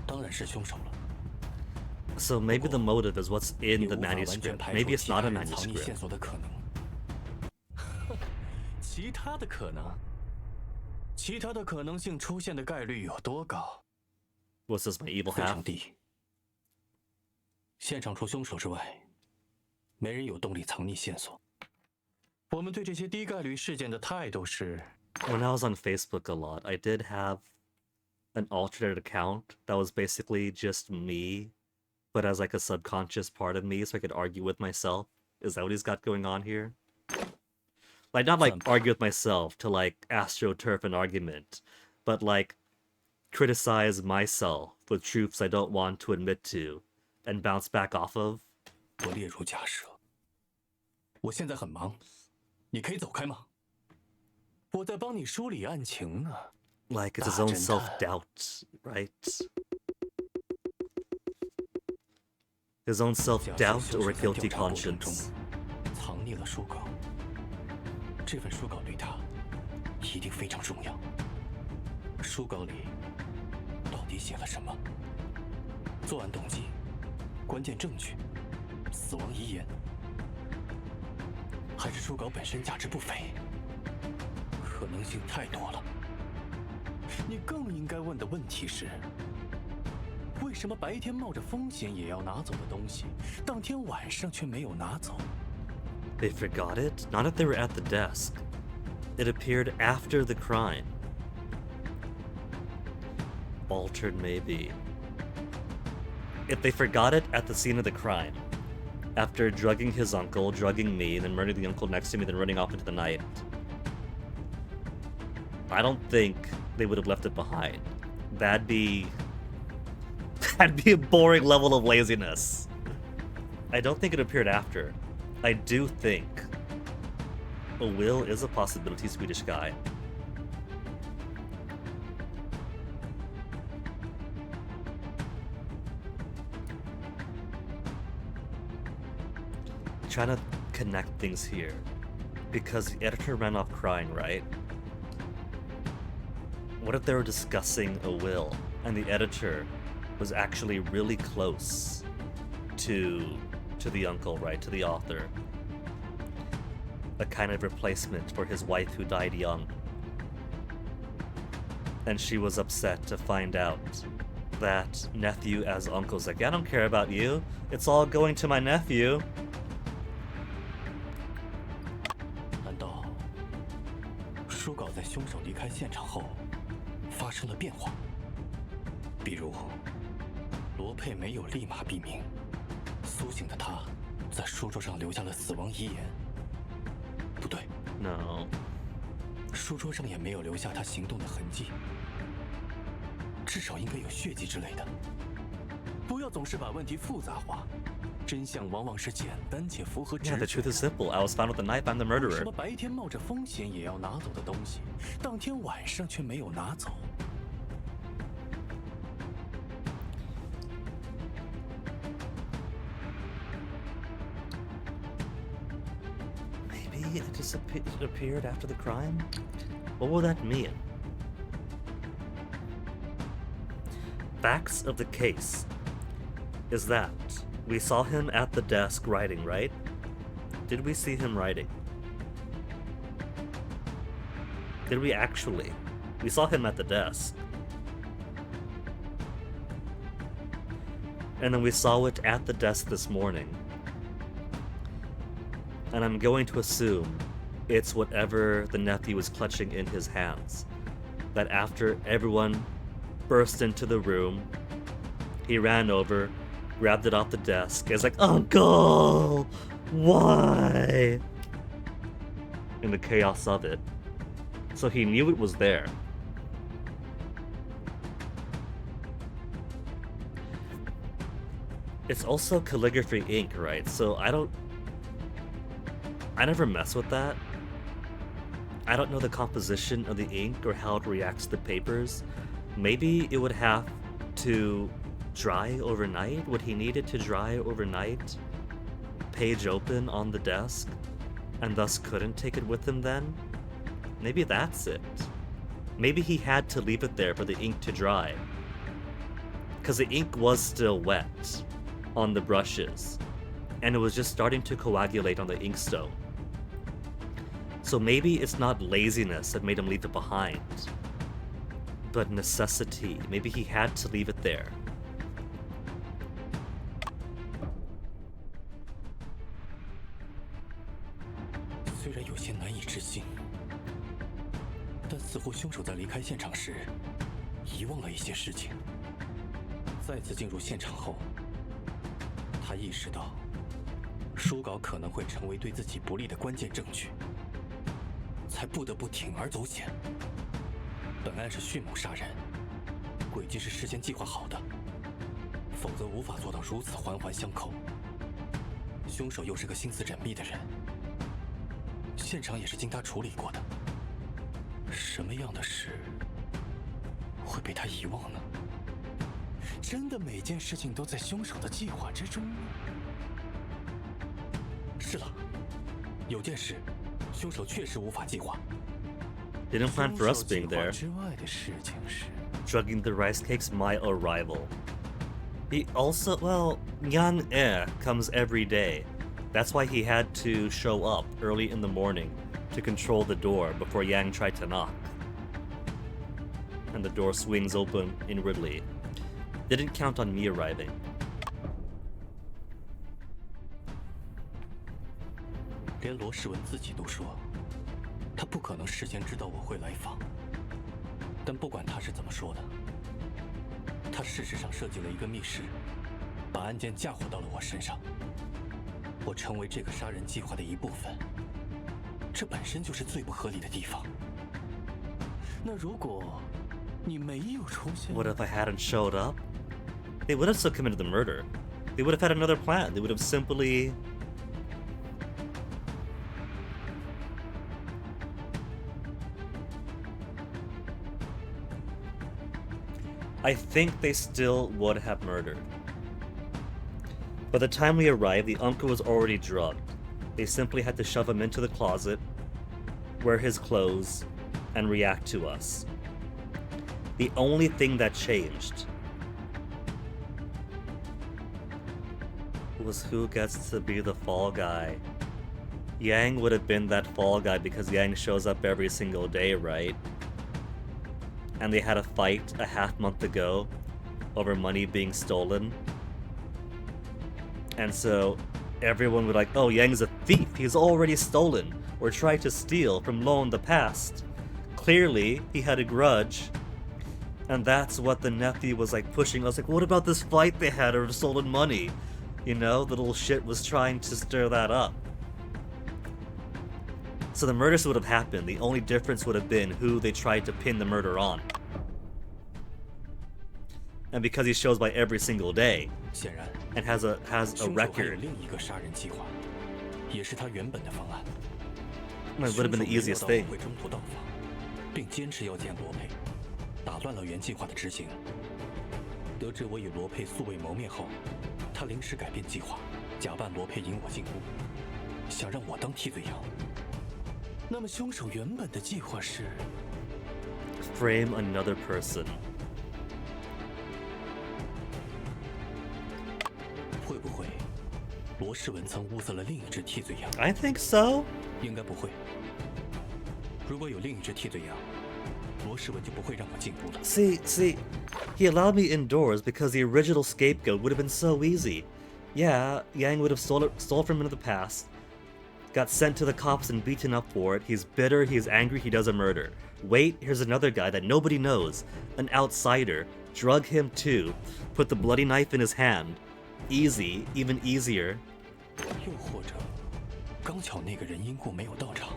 当然是凶手了。 So maybe the motive is what's in 也 the 无法完全 manuscript. 排 Maybe 除 it's 其 not 他 a 人藏匿线 manuscript. 索的可能。其他的可能，其他的可能性出现的概率有多高？ What's this, my evil 非 half? 常低。现场除凶手之外，没人有动力藏匿线索。我们对这些低概率事件的态度是： When I was on Facebook a lot, I did have an alternate account that was basically just me, but as like a subconscious part of me, so I could argue with myself. Is that what he's got going on here? Like, not like argue with myself to like astroturf an argument, but like criticize myself with truths I don't want to admit to and bounce back off of. 我列入假设。我现在很忙，你可以走开吗？我在帮你梳理案情呢。 Like it's his own self-doubt, right? His own 假设 self-doubt 凶 or 手 a 在 guilty 调查过程中 conscience. 藏匿了书稿，这份书稿对他一定非常重要。书稿里到底写了什么？作案动机、关键证据、死亡遗言，还是书稿本身价值不菲？可能性太多了。你更应该问的问题是：为什么白天冒着风险也要拿走的东西，当天晚上却没有拿走？ They forgot it? Not if they were at the desk. It appeared after the crime. Altered, maybe. If they forgot it at the scene of the crime, after drugging his uncle, drugging me, then murdering the uncle next to me, then running off into the night, I don't think they would have left it behind. That'd be a boring level of laziness. I don't think it appeared after. I do think a will is a possibility, Swedish guy. Trying to connect things here. Because the editor ran off crying, right? What if they were discussing a will and the editor was actually really close to the uncle, right? To the author. A kind of replacement for his wife who died young. And she was upset to find out that nephew as uncle's like, I don't care about you. It's all going to my nephew. 难道书稿在凶手离开现场后发生了变化？比如，罗佩没有立马毙命，苏醒的他在书桌上留下了死亡遗言。不对， No. 书桌上也没有留下他行动的痕迹，至少应该有血迹之类的。不要总是把问题复杂化，真相往往是简单且符合直 Yeah, the 觉 truth 的。 is simple. I was found with a knife. I'm the 为什 murderer. 么白天冒着风险也要拿走的东西，当天晚上却没有拿走？ Maybe it appeared after the crime? What would that mean? facts of the case is that we saw him at the desk writing, right? Did we see him writing? Did we actually? We saw him at the desk. And then we saw it at the desk this morning. And I'm going to assume it's whatever the nephew was clutching in his hands. That after everyone burst into the room, he ran over, grabbed it off the desk. It's like, Uncle! Why? In the chaos of it. So he knew it was there. It's also calligraphy ink, right? So I never mess with that. I don't know the composition of the ink or how it reacts to the papers. Maybe it would have to dry overnight? Would he need it to dry overnight? Page open on the desk? And thus couldn't take it with him then? Maybe that's it. Maybe he had to leave it there for the ink to dry. Because the ink was still wet on the brushes. And it was just starting to coagulate on the inkstone. So maybe it's not laziness that made him leave it behind, but necessity. Maybe he had to leave it there. 虽然有些难以置信，但似乎凶手在离开现场时遗忘了一些事情。再次进入现场后，他意识到书稿可能会成为对自己不利的关键证据。 才不得不铤而走险。本案是蓄谋杀人，诡计是事先计划好的，否则无法做到如此环环相扣。凶手又是个心思缜密的人，现场也是经他处理过的。什么样的事会被他遗忘呢？真的每件事情都在凶手的计划之中吗？是了，有件事。 凶手确实无法计划。 Didn't plan for us being there. Drugging the rice cakes, my arrival. He also, well, Yang comes every day. That's why he had to show up early in the morning to control the door before Yang tried to knock. And the door swings open inwardly. Didn't count on me arriving. 连罗世文自己都说，他不可能事先知道我会来访。但不管他是怎么说的，他事实上设计了一个密室，把案件嫁祸到了我身上。我成为这个杀人计划的一部分，这本身就是最不合理的地方。那如果你没有出现 ，What if I hadn't showed up? They would have still committed the murder. They would have had another plan. They would have simply. I think they still would have murdered. By the time we arrived, the uncle was already drugged. They simply had to shove him into the closet, wear his clothes, and react to us. The only thing that changed was who gets to be the fall guy. Yang would have been that fall guy because Yang shows up every single day, right? And they had a fight a half month ago over money being stolen. And so everyone would like, oh, Yang's a thief. He's already stolen or tried to steal from Lo in the past. Clearly, he had a grudge. And that's what the nephew was like pushing. I was like, what about this fight they had over stolen money? You know, the little shit was trying to stir that up. So the murders would have happened. The only difference would have been who they tried to pin the murder on. And because he shows by every single day, and has a record, it would have been the easiest thing. 并坚持要见罗佩，打乱了原计划的执行。得知我与罗佩素未谋面后，他临时改变计划，假扮罗佩引我进屋，想让我当替罪羊。那么凶手原本的计划是 frame another person. 罗世文曾物色了另一只替罪羊？ I think so. 应该不会。如果有另一只替罪羊，罗世文就不会让我进屋了。 See, he allowed me indoors because the original scapegoat would have been so easy. Yeah, Yang would have stole from him in the past, got sent to the cops and beaten up for it. He's bitter, he's angry, he does a murder. Wait, here's another guy that nobody knows, an outsider. Drug him too, put the bloody knife in his hand. Easy, even easier. 又或者，刚巧那个人因故没有到场。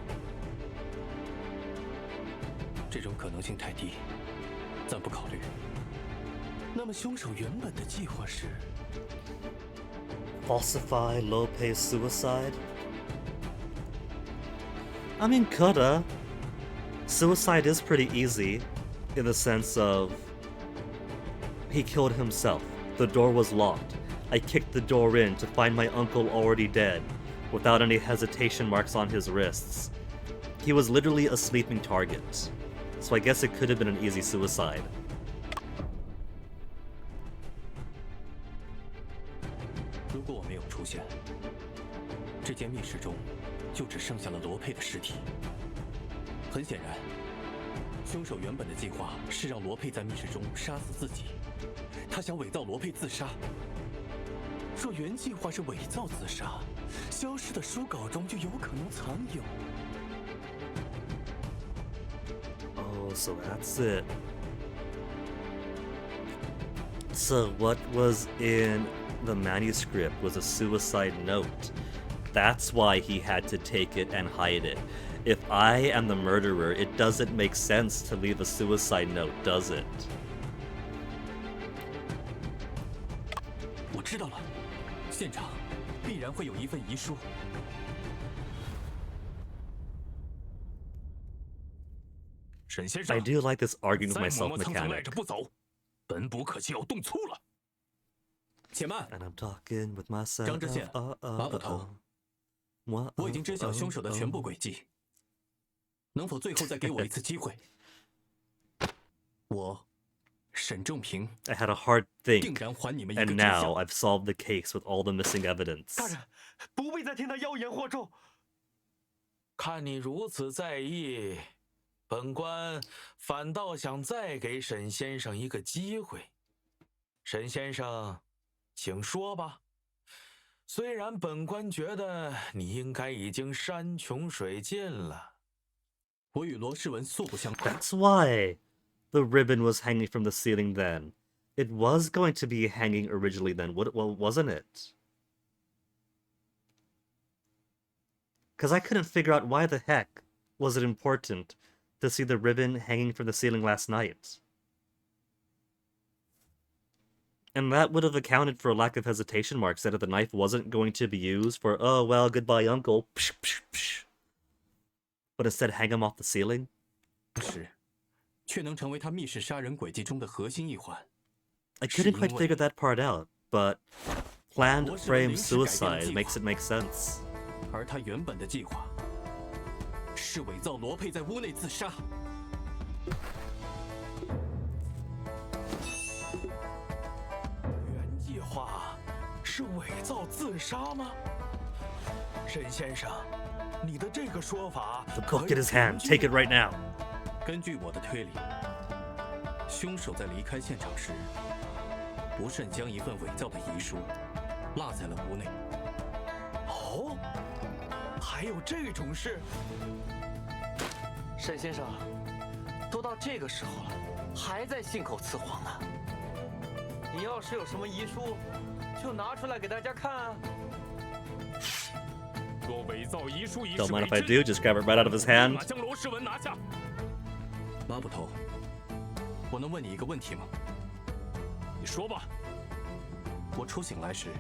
这种可能性太低，暂不考虑。那么凶手原本的计划是？ Falsify Lopez's suicide? I mean, coulda. Suicide is pretty easy, in the sense of he killed himself. The door was locked. I kicked the door in to find my uncle already dead, without any hesitation marks on his wrists. He was literally a sleeping target. So I guess it could have been an easy suicide. 如果我没有出现，这间密室中就只剩下了罗佩的尸体。很显然，凶手原本的计划是让罗佩在密室中杀死自己，他想伪造罗佩自杀。若原计划是伪造自杀，消失的书稿中就有可能藏有。 Oh, so that's it. So what was in the manuscript was a suicide note. That's why he had to take it and hide it. If I am the murderer, it doesn't make sense to leave a suicide note, does it? 我知道了，现场必然会有一份遗书。 沈先生 I do like this arguing with 再 myself 磨磨蹭蹭赖 mechanic. 着不走，本补可就要动粗了。且慢， And I'm talking with myself. 张知县，马捕头，我已经知晓凶手的全部轨迹，能否最后再给我一次机会？我，沈仲平， I had a hard 定 think, 然还你们一个 and 真 now 相。 I've solved the case with all the missing evidence. 大人，不必再听他妖言惑众。看你如此在意，本官反倒想再给沈先生一个机会。沈先生，请说吧。虽然本官觉得你应该已经山穷水尽了。我与罗世文素不相识。 That's why the ribbon was hanging from the ceiling then. It was going to be hanging originally then, well, wasn't it? Because I couldn't figure out why the heck was it important to see the ribbon hanging from the ceiling last night. And that would have accounted for a lack of hesitation marks that if the knife wasn't going to be used for, oh, well, goodbye, uncle, psh, psh, psh, but instead hang him off the ceiling. 是，却能成为他密室杀人轨迹中的核心一环。 I couldn't quite 是因为 figure that part out, but planned 罗世文 frame 临时改变了 suicide 计划。 makes it make sense. 而他原本的计划是伪造罗佩在屋内自杀。原计划是伪造自杀吗？沈先生，你的这个说法 The 可 book 有 in his hand. 凭据 Take it right now. 根据我的推理，凶手在离开现场时，不慎将一份伪造的遗书落在了屋内。哦，还有这种事？沈先生，都到这个时候了，还在信口雌黄呢。你要是有什么遗书，就拿出来给大家看啊。若伪造遗书已 Don't 是 mind 伪 if I 真， do. Just grab it right out of his 立 hand. 马将罗世文拿下。马捕头，我能问你一个问题吗？你说吧。我初醒来时，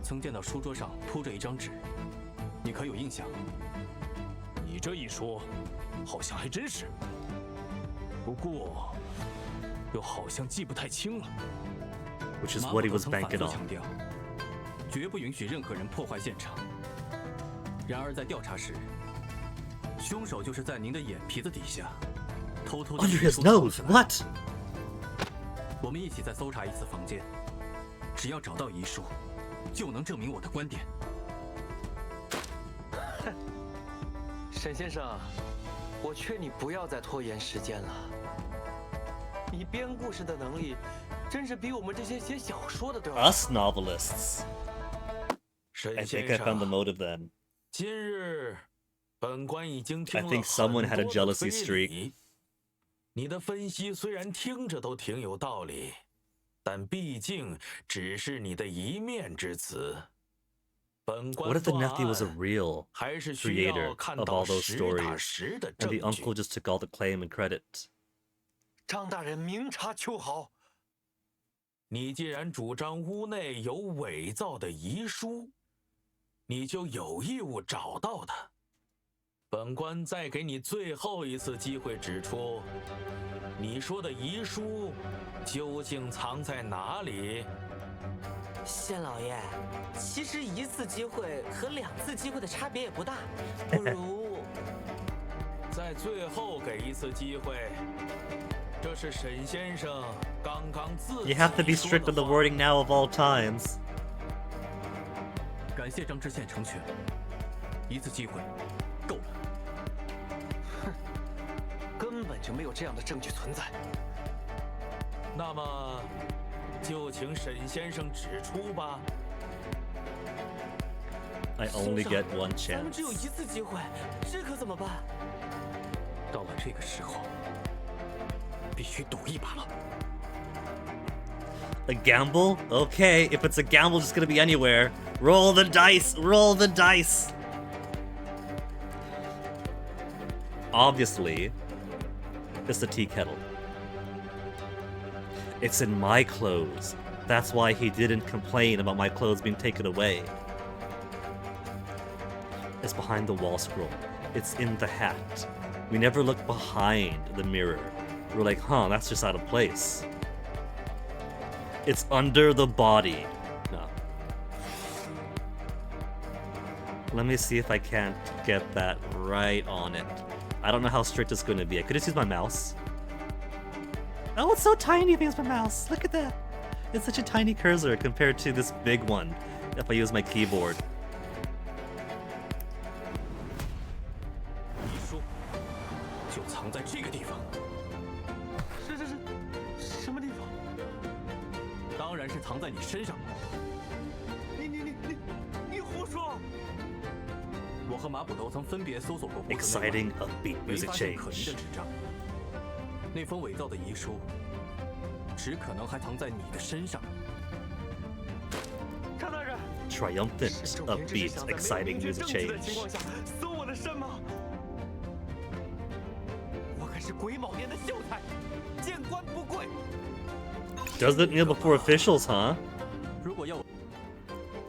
曾见到书桌上铺着一张纸，你可有印象？你这一说，好像还真是。不过，又好像记不太清了。 Which is 马 what 捕 he 头 was 曾反 banking 复 on. 强调，绝不允许任何人破坏现场。然而在调查时，凶手就是在您的眼皮子底下偷偷地 Under 取 his 出藏 nose. 起来。 What? 我们一起再搜查一次房间，只要找到遗书，就能证明我的观点。沈先生，我劝你不要再拖延时间了。你编故事的能力，真是比我们这些写小说的都要。 Us novelists. 沈 I 先 think I found the 生， motive then. 今日本官已经 I 听了 think someone had a 很多的 jealousy 推 streak. 理。你的分析虽然听着都挺有道理，但毕竟只是你的一面之词。本 What 官 if the 断 nephew was a 案 real 还是需 creator 要看 of 到 all those 实打 stories, 实的 and 证 the 据 uncle。just took all the claim and credit? 张大人明察秋毫。你既然主张屋内有伪造的遗书，你就有义务找到它。本官再给你最后一次机会，指出你说的遗书究竟藏在哪里？县老爷，其实1次机会和2次机会的差别也不大，不如在最后给一次机会。这是沈先生刚刚自己 You have to be 说 strict 的 with the 话 wording now of all times. 感谢张知县成全，1次机会够了。根本就没有这样的证据存在。那么，就请沈先生指出吧。 I only 先 get 生 one 咱们只有 chance. 1次机会，这可怎么办？到了这个时候，必须赌一把了。 A gamble? Okay, if it's a gamble, it's gonna be anywhere. Roll the dice! Roll the dice! Obviously, it's the tea kettle. It's in my clothes. That's why he didn't complain about my clothes being taken away. It's behind the wall scroll. It's in the hat. We never look behind the mirror. We're like, huh, that's just out of place. It's under the body. No. Let me see if I can't get that right on it. I don't know how strict it's going to be. I could just use my mouse. Oh, it's so tiny if I use my mouse. Look at that. It's such a tiny cursor compared to this big one if I use my keyboard. 遗书就藏在这个地方，什么地方？当然是藏在你身上。你胡说！我和马捕头曾分别搜索过屋子内外 Exciting upbeat 没 music 发现可疑 change. 的纸张。那封伪造的遗书，只可能还藏在你的身上。张大人， Triumphant, 沈仲平这是 upbeat, 想在没有 exciting 明确 music 证据的情 change. 况下搜我的身吗？我可是癸卯年的秀才，见官不跪。 Doesn't kneel before officials, huh? 如果要我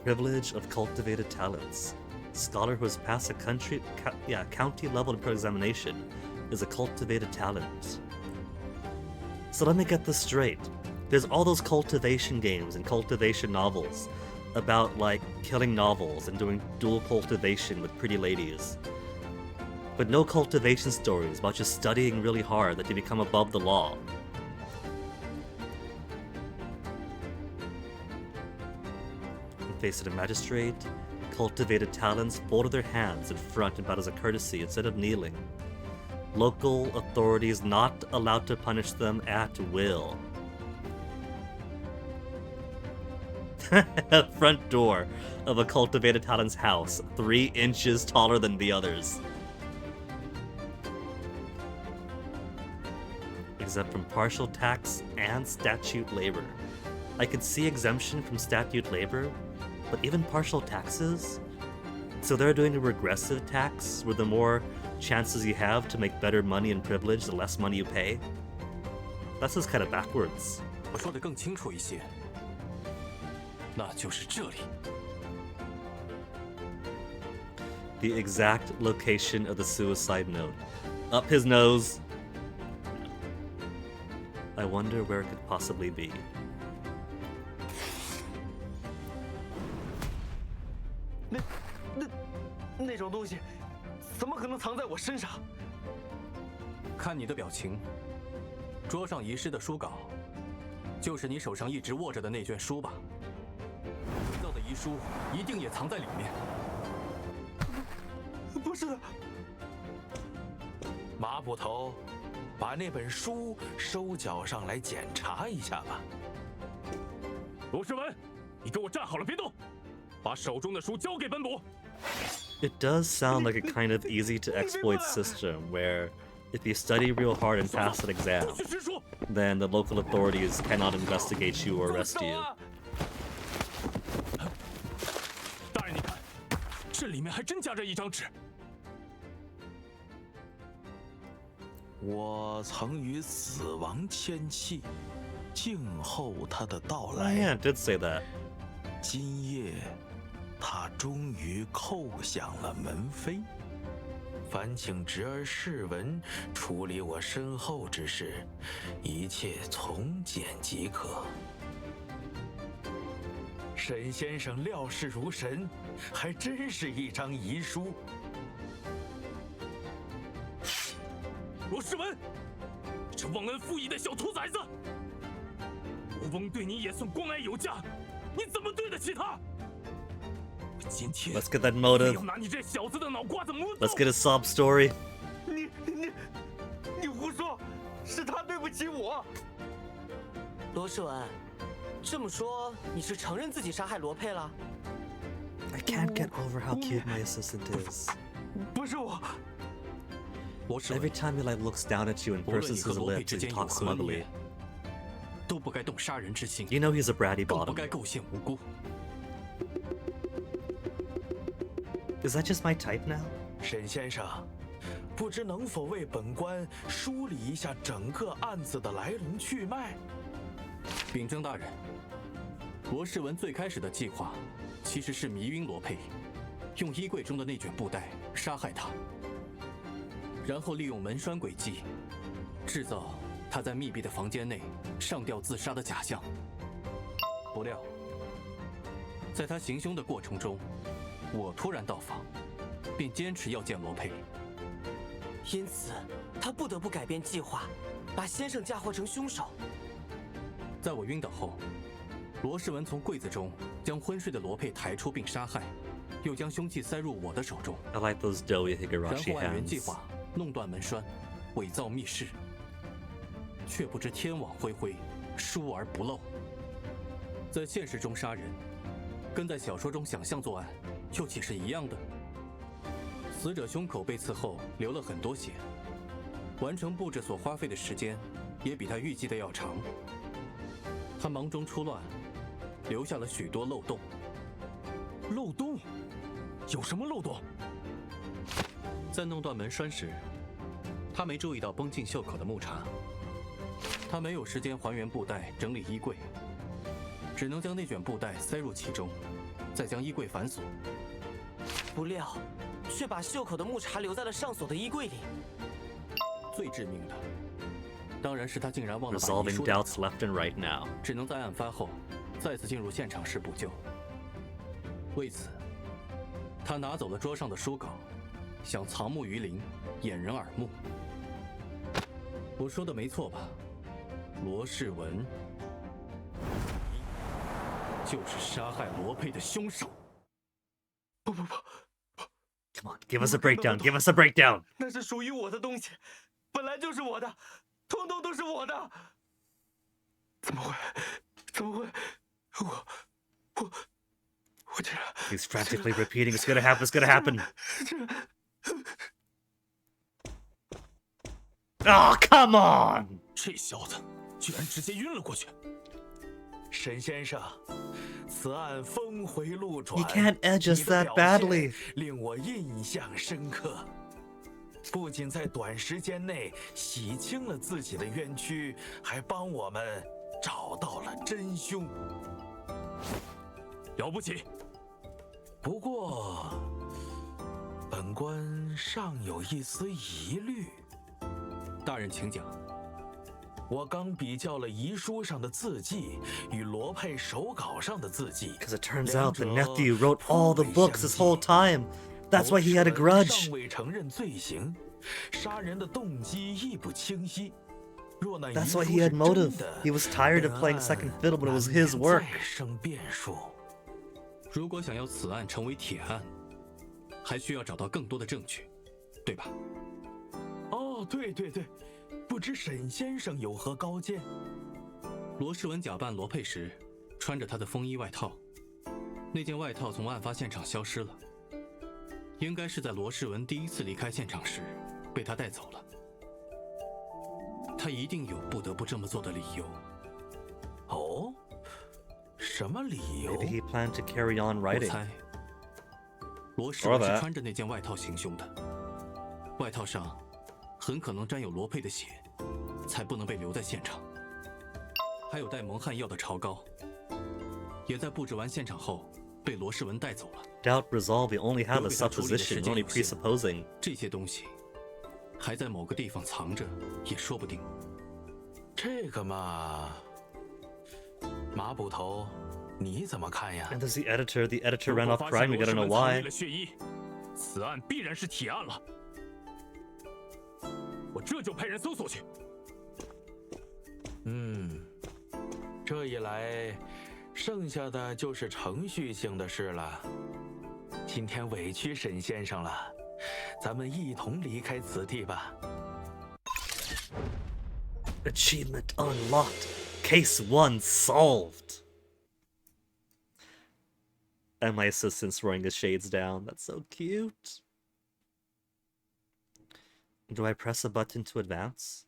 Privilege of cultivated talents. Scholar who has passed a county level pro examination is a cultivated talent. So let me get this straight. There's all those cultivation games and cultivation novels about like killing novels and doing dual cultivation with pretty ladies. But no cultivation stories about just studying really hard that you become above the law. Face of a magistrate, cultivated talents folded their hands in front and bowed as a courtesy instead of kneeling. Local authorities not allowed to punish them at will. Front door of a cultivated talent's house, 3 inches taller than the others. Exempt from partial tax and statute labor. I could see exemption from statute labor, but even partial taxes? So they're doing a regressive tax, where the more chances you have to make better money and privilege, the less money you pay? That's just kind of backwards. 我说的更清楚一些，那就是这里。 The exact location of the suicide note. Up his nose. I wonder where it could possibly be. 那种东西，怎么可能藏在我身上？看你的表情，桌上遗失的书稿，就是你手上一直握着的那卷书吧？伪造的遗遗书一定也藏在里面。不是的，马捕头，把那本书收缴上来检查一下吧。罗世文，你给我站好了，别动，把手中的书交给本捕。 It does sound like a kind of easy to exploit system where if you study real hard and pass an exam, 不许直说！ then the local authorities cannot investigate you or arrest you. 大人，你看，这里面还真夹着一张纸。我曾与死亡签契，静候他的到 Oh 来。 yeah, it did say that. 今夜，他终于叩响了门扉。烦请侄儿世文处理我身后之事，一切从简即可。沈先生料事如神，还真是一张遗书。 罗世文，你这忘恩负义的小兔崽子！国翁对你也算关爱有加，你怎么对得起他？我今天 Let's get that 非 motive. 要拿你这小子的脑瓜子磨 Let's 走！ get a sob story. 你胡说，是他对不起我。罗世文，这么说你是承认自己杀害罗佩了？ I can't get over how cute my assistant is. 不是我。 罗世 Every 文， time he like looks down at you and 无论你 purses 和 his 罗佩 lips 之 and 间有 talks 何恩 smugly. 怨，都不该动杀人之心， You know he's a bratty 更不 bottom. 该构陷无辜。 Is that just my type now? 沈先生，不知能否为本官梳理一下整个案子的来龙去脉？秉正大人，罗世文最开始的计划其实是迷晕罗佩，用衣柜中的那卷布袋杀害他，然后利用门栓诡计，制造他在密闭的房间内上吊自杀的假象。不料，在他行凶的过程中，我突然到访，便坚持要见罗佩。因此，他不得不改变计划，把先生嫁祸成凶手。在我晕倒后，罗世文从柜子中将昏睡的罗佩抬出并杀害，又将凶器塞入我的手中， I like those doughy 然 Higurashi 后按原计 hands. 划弄断门栓，伪造密室。却不知天网恢恢，疏而不漏。在现实中杀人，跟在小说中想象作案，又岂是一样的？死者胸口被刺后流了很多血，完成布置所花费的时间也比他预计的要长。他忙中出乱，留下了许多漏洞。漏洞？有什么漏洞？在弄断门栓时，他没注意到绷进袖口的木茬。他没有时间还原布袋，整理衣柜，只能将那卷布袋塞入其中，再将衣柜反锁。不料，却把袖口的木茬留在了上锁的衣柜里。最致命的，当然是他竟然忘了把遗 Resolving 书带 doubts 走， left and right now. 只能在案发后再次进入现场时补救。为此，他拿走了桌上的书稿，想藏木于林，掩人耳目。我说的没错吧？罗世文，你就是杀害罗佩的凶手。不不不， Come on, give us a breakdown. Give us a breakdown. 那是属于我的东西，本来就是我的，通通都是我的。怎么会？怎么会？我竟然 He's frantically repeating, "It's gonna happen. It's gonna happen." Oh, come on! 这小子居然直接晕了过去。沈先生，此案峰回路转， You can't edge us 你的 that 表现 badly. 令我印象深刻。不仅在短时间内洗清了自己的冤屈，还帮我们找到了真凶。了不起！不过，本官尚有一丝疑虑。大人，请讲。我刚比较了遗书上的字迹与罗佩手稿上的字迹， Because it turns 两 out the 者 nephew wrote all the 颇为 books 相 this 近 whole time. That's why he had a 罗世文 grudge. 尚未承认罪行，杀人的动机亦不清晰。若那遗 That's 书 why 是 he had 真 motive. 的 He was tired of 本 playing 案 second fiddle when it was 难 his 免 work. 再生变数。如果想要此案成为铁案，还需要找到更多的证据，对吧？哦，对对对，不知沈先生有何高见？罗世文假扮罗佩时，穿着他的风衣外套，那件外套从案发现场消失了，应该是在罗世文第一次离开现场时被他带走了。他一定有不得不这么做的理由。哦，什么理由？ Maybe he planned to carry on 我 writing. 猜，罗世文 Or 是 that. 穿着那件外套行凶的，外套上很可能沾有罗佩的血，才不能被留在现场。还有带蒙汗药的潮膏，也在布置完现场后被罗世文带走了。 Doubt resolve. We only have a 留给他处理的时 supposition. 间 Only 有限， presupposing. 这些东西还在某个地方藏着，也说不定。这个嘛，马捕头，你怎么看呀？ And there's the editor. The editor 如 ran 果 off 发现 crying. We 罗 gotta 世 know 文藏匿 why. 了血衣，此案必然是铁案了。我这就派人搜索去。这一来，剩下的就是程序性的事了。今天委屈沈先生了，咱们一同离开此地吧。 Achievement unlocked. Case 1 solved. And my assistant's throwing his shades down. That's so cute. Do I press a button to advance?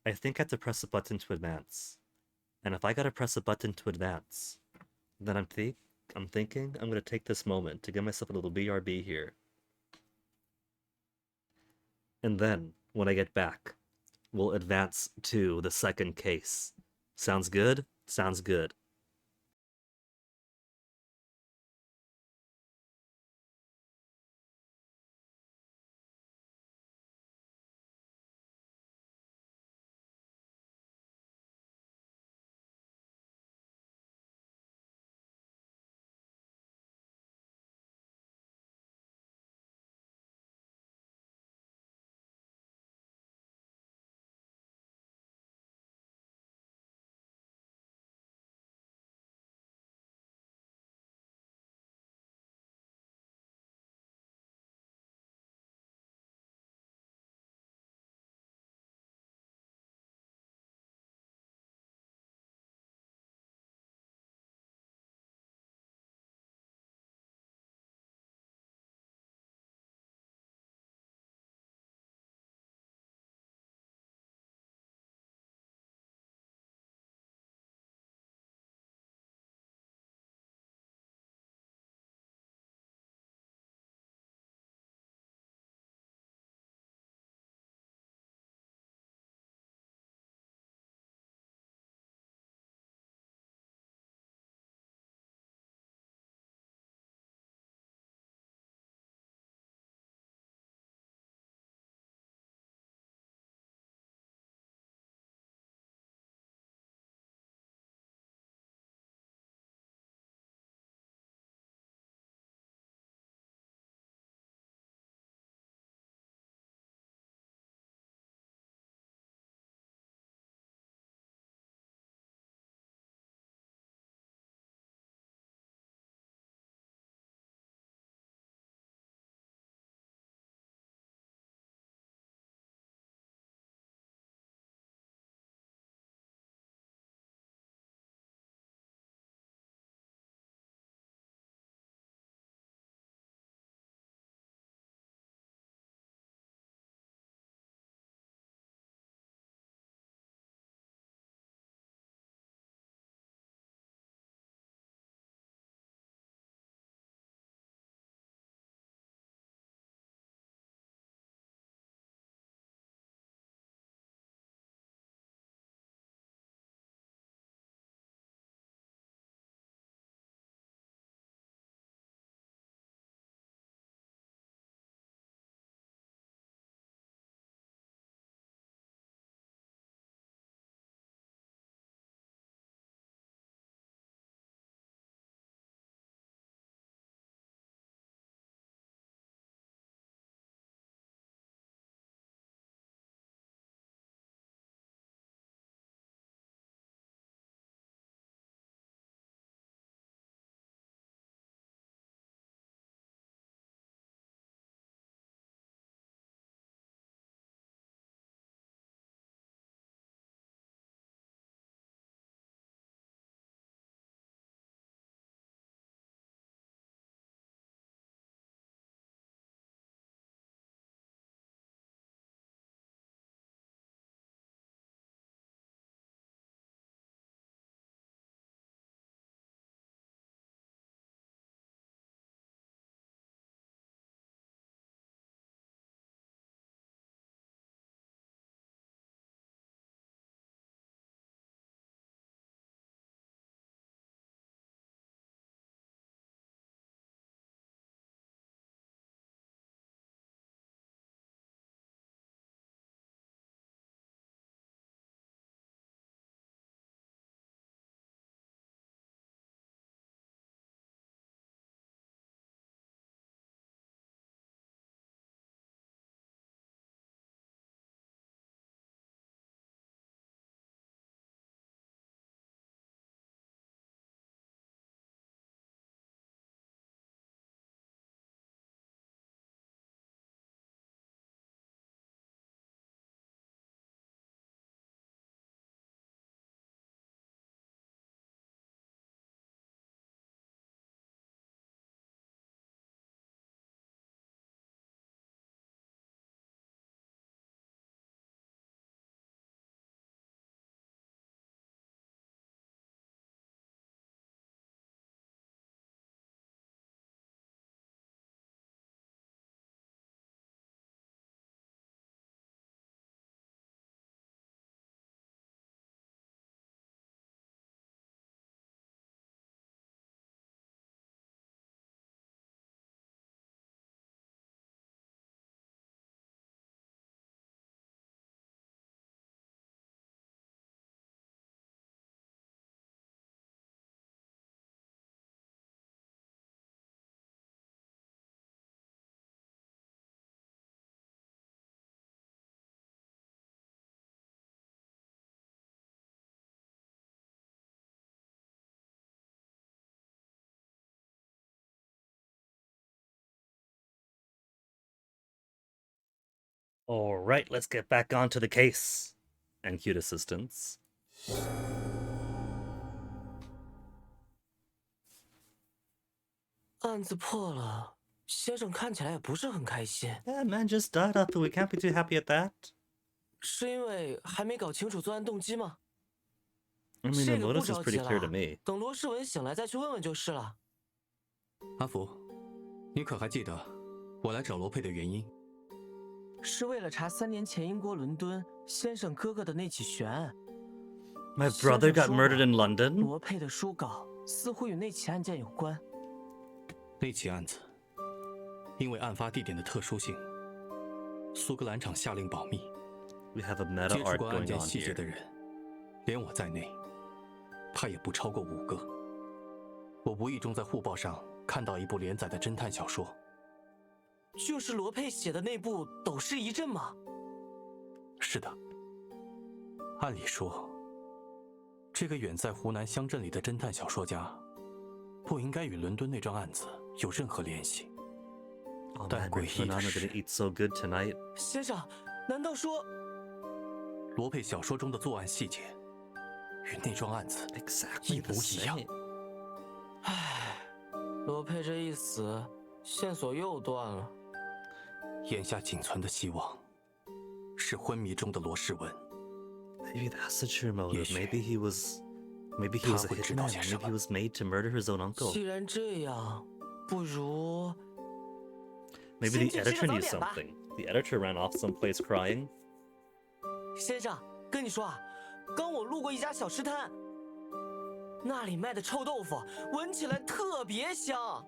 I think I have to press a button to advance. And if I gotta press a button to advance, then I'm thinking I'm gonna take this moment to give myself a little BRB here. And then, when I get back, we'll advance to the second case. Sounds good? Sounds good. All right, let's get back onto the case. And cute assistants. 案子破了，先生看起来也不是很开心， Yeah, man just died, Arthur. We can't be too happy at that. 是因为还没搞清楚作案动机吗？ I mean, the 这个不 motive is 着急 pretty clear to 了， me. 等罗世文醒来再去问问就是了。阿福，你可还记得我来找罗佩的原因？是为了查3年前英国伦敦先生哥哥的那起悬案。 My 先 brother 生 got 说 murdered 了 in London? 罗佩的书稿似乎与那起案件有关。那起案子，因为案发地点的特殊性，苏格兰场下令保密。 We have a meta 接触 art 过案 going 件 on 细节 here. 的人，连我在内，怕也不超过5个。我无意中在沪报上看到一部连载的侦探小说，就是罗佩写的那部《斗士一阵》吗？是的。按理说，这个远在湖南乡镇里的侦探小说家，不应该与伦敦那桩案子有任何联系。 Oh 但 man, 诡 Rachel 异 and 的 I are 是 gonna，eat so good tonight. 先生，难道说罗佩小说中的作案细节，与那桩案子 Exactly 一 the 模一样。 same. 唉，罗佩这一死，线索又断了。眼下仅存的希望，是昏迷中的罗世文。 Maybe that's the true motive. 也许 Maybe he was a 他会知道 hitman. 些什 Maybe he 么。 was made to murder his own uncle. 既然这样，不如 Maybe 先 the 去吃 editor 个早 knew 点吧。 something. The editor ran off someplace crying. 先生，跟你说啊，刚我路过一家小吃摊，那里卖的臭豆腐闻起来特别香。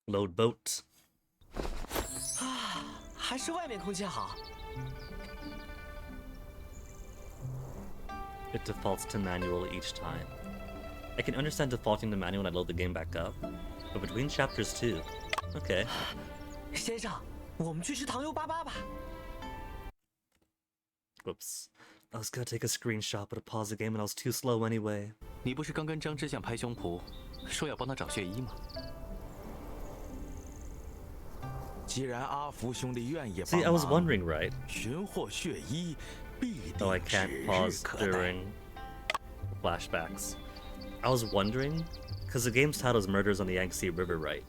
Load boat. 啊，还是外面空气好。 It defaults to manual each time. I can understand defaulting to manual when I load the game back up, but between chapters too. Okay. 先生，我们去吃糖油粑粑吧。 Whoops. I was gonna take a screenshot, but I paused the game and I was too slow anyway. 你不是刚跟张之相拍胸脯，说要帮他找血衣吗？ 既然阿福兄弟愿意 See, 帮 I was 忙， wondering, right? 寻获血衣必 Oh, I 定 can't 指日 pause 可待。 during flashbacks. I was wondering, because the game's title is Murders on the Yangtze River, right?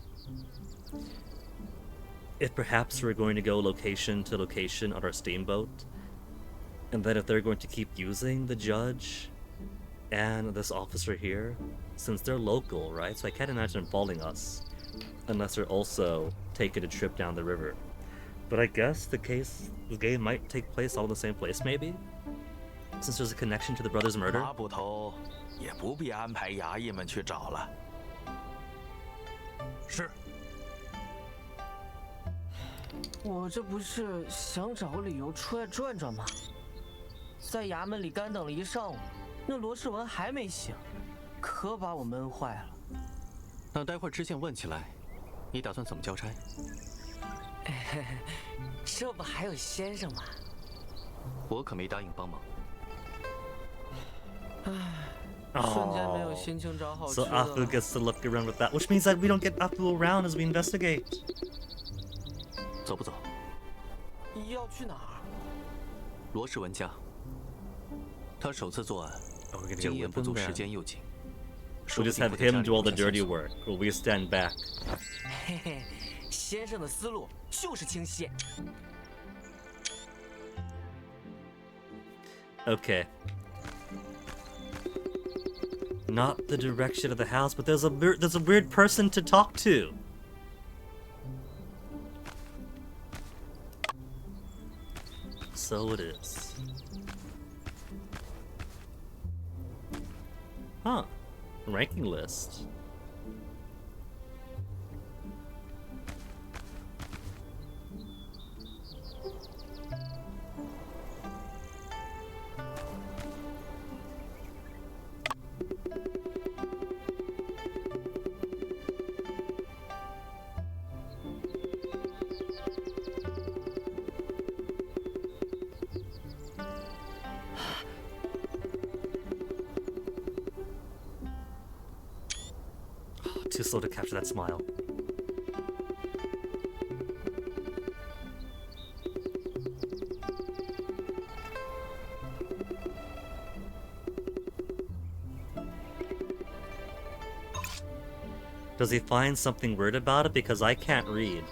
If perhaps we're going to go location to location on our steamboat, and then if they're going to keep using the judge and this officer here, since they're local, right? So I can't imagine them following us, unless they're also taking a trip down the river. But I guess the game might take place all in the same place, maybe? Since there's a connection to the brother's murder? 麻布头也不必安排衙役们去找了。是。我这不是想找个理由出来转转吗？在衙门里干等了一上午，那罗世文还没醒，可把我闷坏了。那待会儿知县问起来，你打算怎么交差？这不还有先生吗？我可没答应帮忙。瞬间没有心情找好吃 So 的 Afu 了。 gets to look around with that, which means that we don't get Afu around as we investigate. 走不走？要去哪儿？罗世文家。他首次作案， Oh, we're gonna 经 go 验 with 不 him 足， then. 时间又紧。 We'll just have him do all the dirty work, while we stand back. 嘿嘿，先生的思路就是清晰。 Okay. Not the direction of the house, but there's a weird person to talk to. So it is. Huh. Ranking list. slow to capture that smile. Does he find something weird about it? Because I can't read.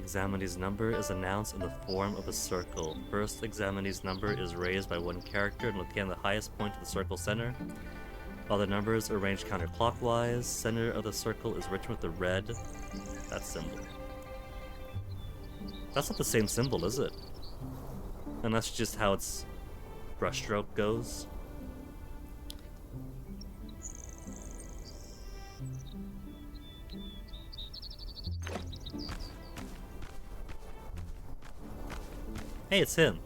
Examinee's number is announced in the form of a circle. First, Examinee's number is raised by one character and located on the highest point of the circle center. While the numbers are arranged counterclockwise, center of the circle is written with the red, that symbol. That's not the same symbol, is it? And that's just how its brushstroke goes. Hey, it's him.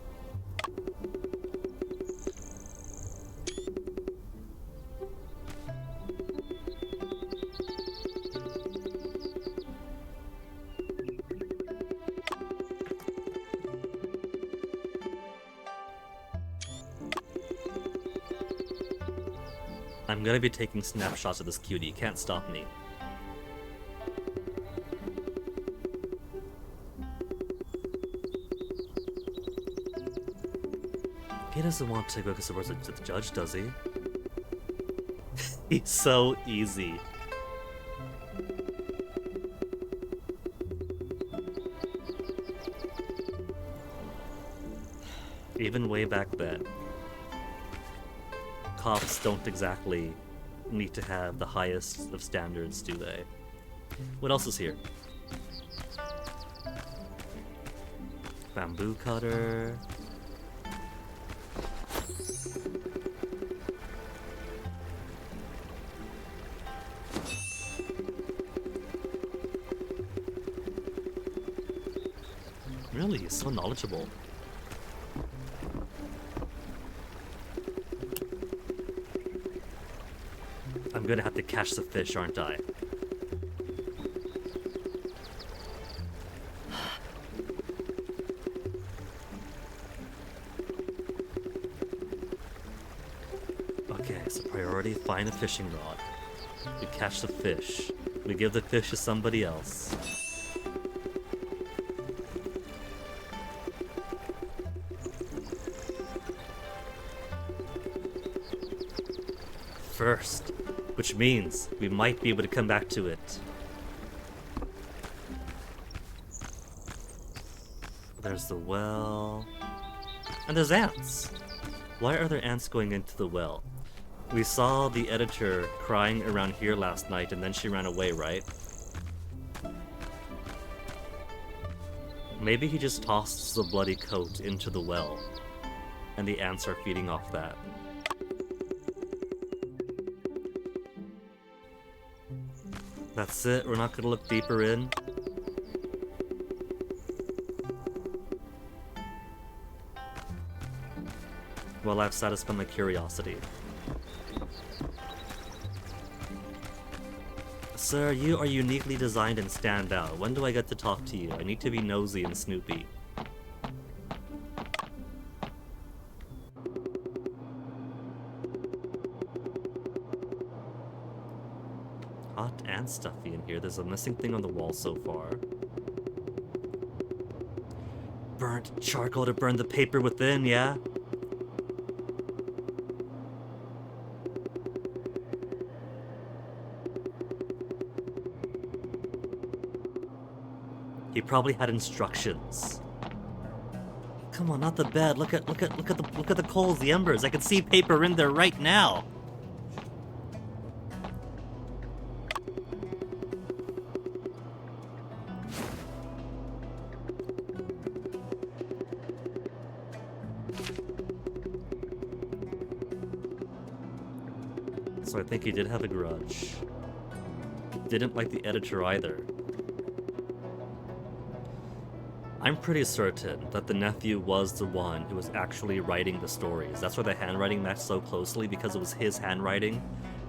I'm gonna be taking snapshots of this cutie, you can't stop me. He doesn't want to go towards the judge, does he? He's so easy. Even way back then, cops don't exactly need to have the highest of standards, do they? What else is here? Bamboo cutter. Really, he's so knowledgeable. I'm gonna have to catch the fish, aren't I? Okay, so priority, find the fishing rod. We catch the fish. We give the fish to somebody else. First, which means we might be able to come back to it. There's the well. And there's ants! Why are there ants going into the well? We saw the editor crying around here last night and then she ran away, right? Maybe he just tossed the bloody coat into the well and the ants are feeding off that. That's it, we're not gonna look deeper in. Well, I've satisfied my curiosity. Sir, you are uniquely designed and stand out. When do I get to talk to you? I need to be nosy and snoopy. Hot and stuffy in here. There's a missing thing on the wall so far. Burnt charcoal to burn the paper within, yeah? He probably had instructions. Come on, not the bed. Look at the coals, the embers. I can see paper in there right now. So I think he did have a grudge. Didn't like the editor either. I'm pretty certain that the nephew was the one who was actually writing the stories. That's why the handwriting matched so closely, because it was his handwriting.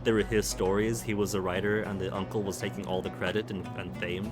They were his stories, he was the writer, and the uncle was taking all the credit and fame.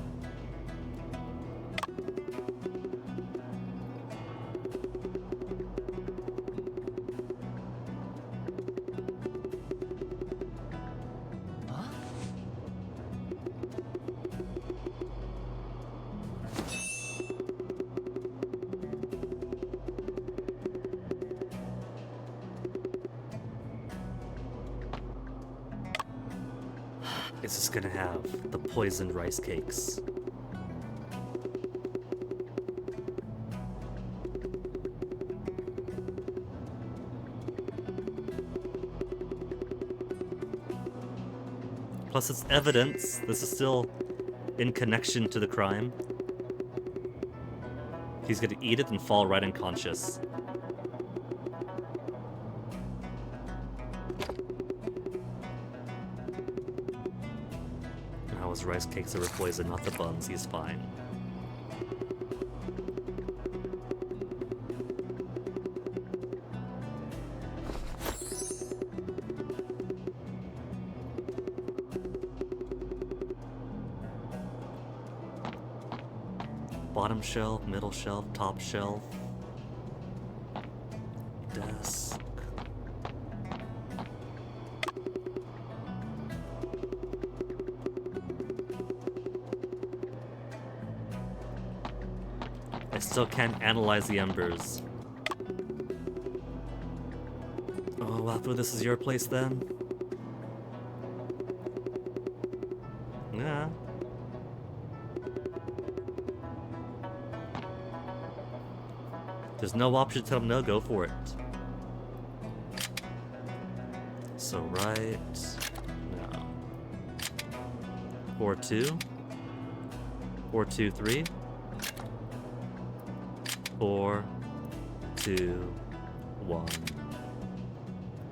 Is this gonna have the poisoned rice cakes? Plus, it's evidence. This is still in connection to the crime. He's gonna eat it and fall right unconscious. Now his rice cakes are poisoned, not the buns. He's fine. Bottom shelf, middle shelf, top shelf. Desk. I still can't analyze the embers. Oh, Wafu, this is your place then? Yeah. There's no option to tell him no, go for it. So right... no. 4, 2. 4, 2, 3. 4, 2, 1,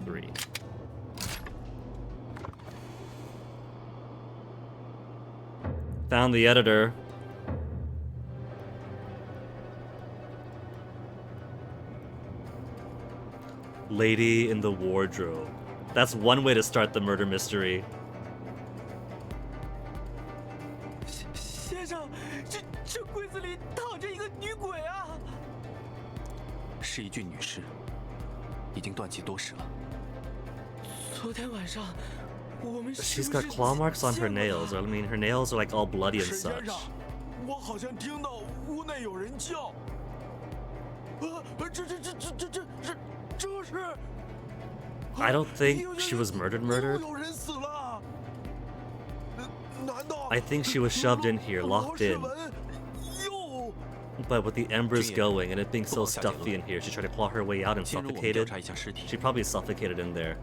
3. Found the editor. Lady in the wardrobe. That's one way to start the murder mystery. 先生，这柜子里躺着一个女鬼啊！是一具女尸，已经断气多时了。昨天晚上，我们 She's got claw marks on her nails. I mean, her nails are like all bloody and 沈先 such. 生，我好像听到屋内有人叫。这是。 I don't think she was murdered. 有人死了。难道 I think she was shoved in here, locked in. 又 But with the embers Junior, going and it being so 不好下结论。 stuffy in here, she tried to claw her way out and 先容我们调 suffocated. 查一下尸体。 She probably suffocated in there.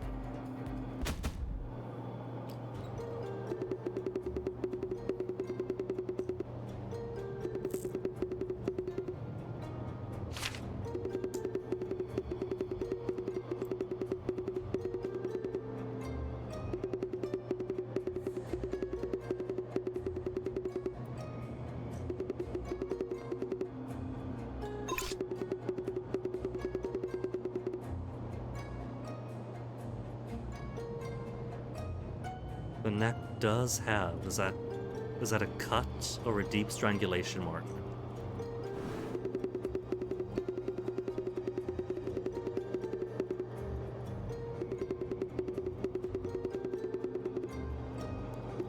The neck does have, is that a cut or a deep strangulation mark?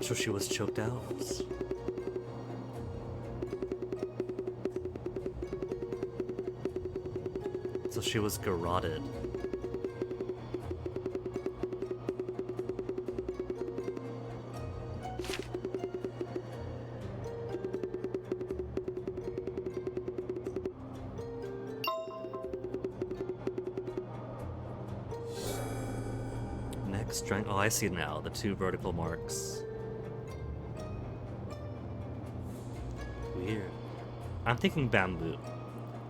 So she was choked out? So she was garroted. Oh, I see now, the 2 vertical marks. Weird. I'm thinking bamboo.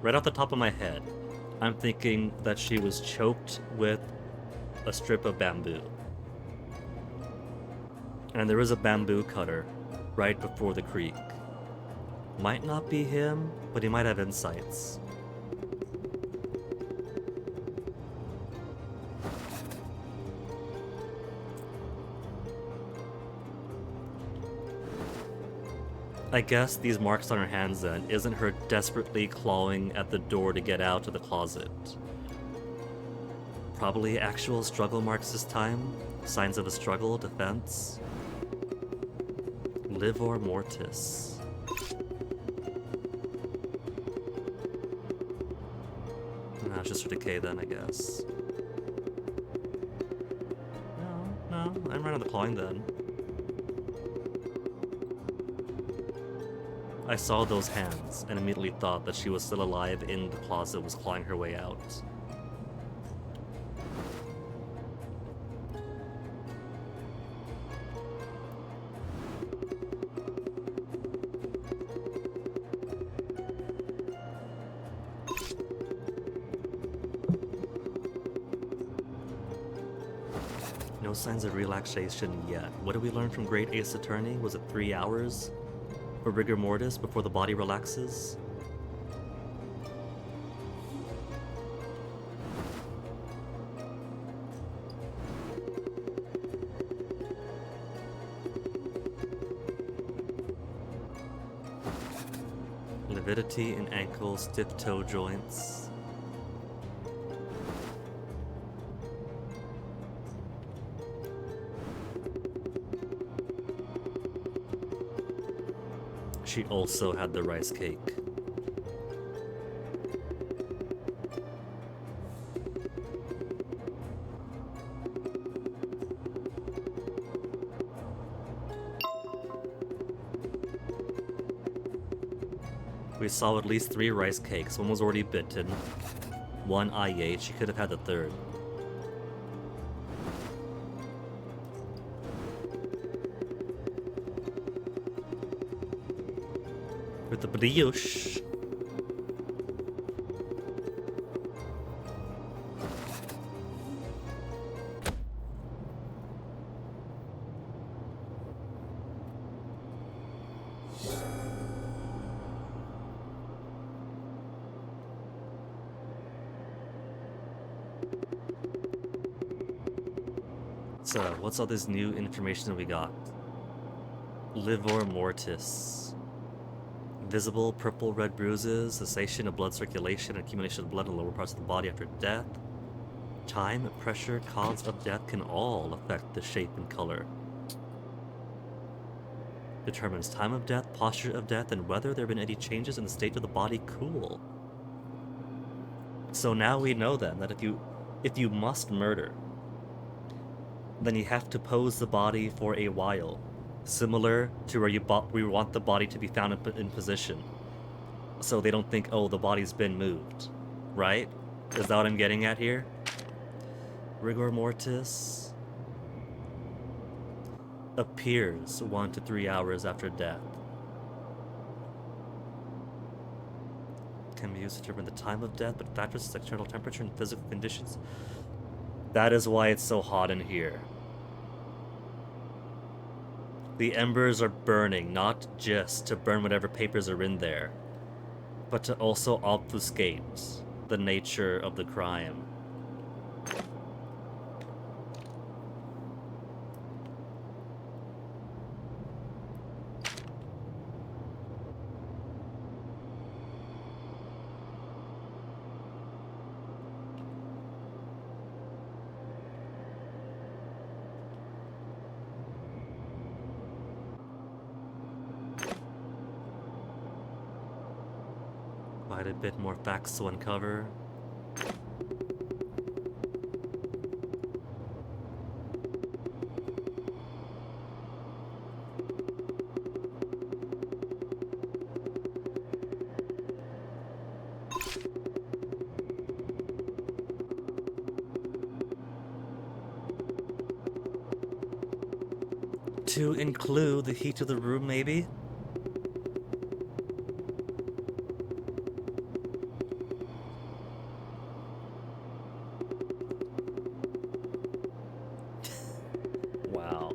Right off the top of my head, I'm thinking that she was choked with a strip of bamboo. And there is a bamboo cutter right before the creek. Might not be him, but he might have insights. I guess these marks on her hands then isn't her desperately clawing at the door to get out of the closet. Probably actual struggle marks this time. Signs of a struggle, defense. Livor mortis. No, it's just for decay then, I guess. No, I'm right on the clawing then. I saw those hands and immediately thought that she was still alive in the closet, was clawing her way out. No signs of relaxation yet. What did we learn from Great Ace Attorney? Was it 3 hours for rigor mortis before the body relaxes? Lividity in ankle, stiff toe joints. She also had the rice cake. We saw at least 3 rice cakes. One was already bitten. One I ate. She could have had the third. With the brioche. So, what's all this new information that we got? Livor mortis. Visible purple-red bruises, cessation of blood circulation, accumulation of blood in the lower parts of the body after death. Time, pressure, cause of death can all affect the shape and color. Determines time of death, posture of death, and whether there have been any changes in the state of the body. Cool. So now we know then that if you must murder, then you have to pose the body for a while. Similar to where we want the body to be found in position, so they don't think, oh, the body's been moved, right? Is that what I'm getting at here? Rigor mortis appears 1 to 3 hours after death. Can be used to determine the time of death, but factors such as external temperature and physical conditions. That is why it's so hot in here. The embers are burning, not just to burn whatever papers are in there, but to also obfuscate the nature of the crime. Quite a bit more facts to uncover. To include the heat of the room, maybe? Wow.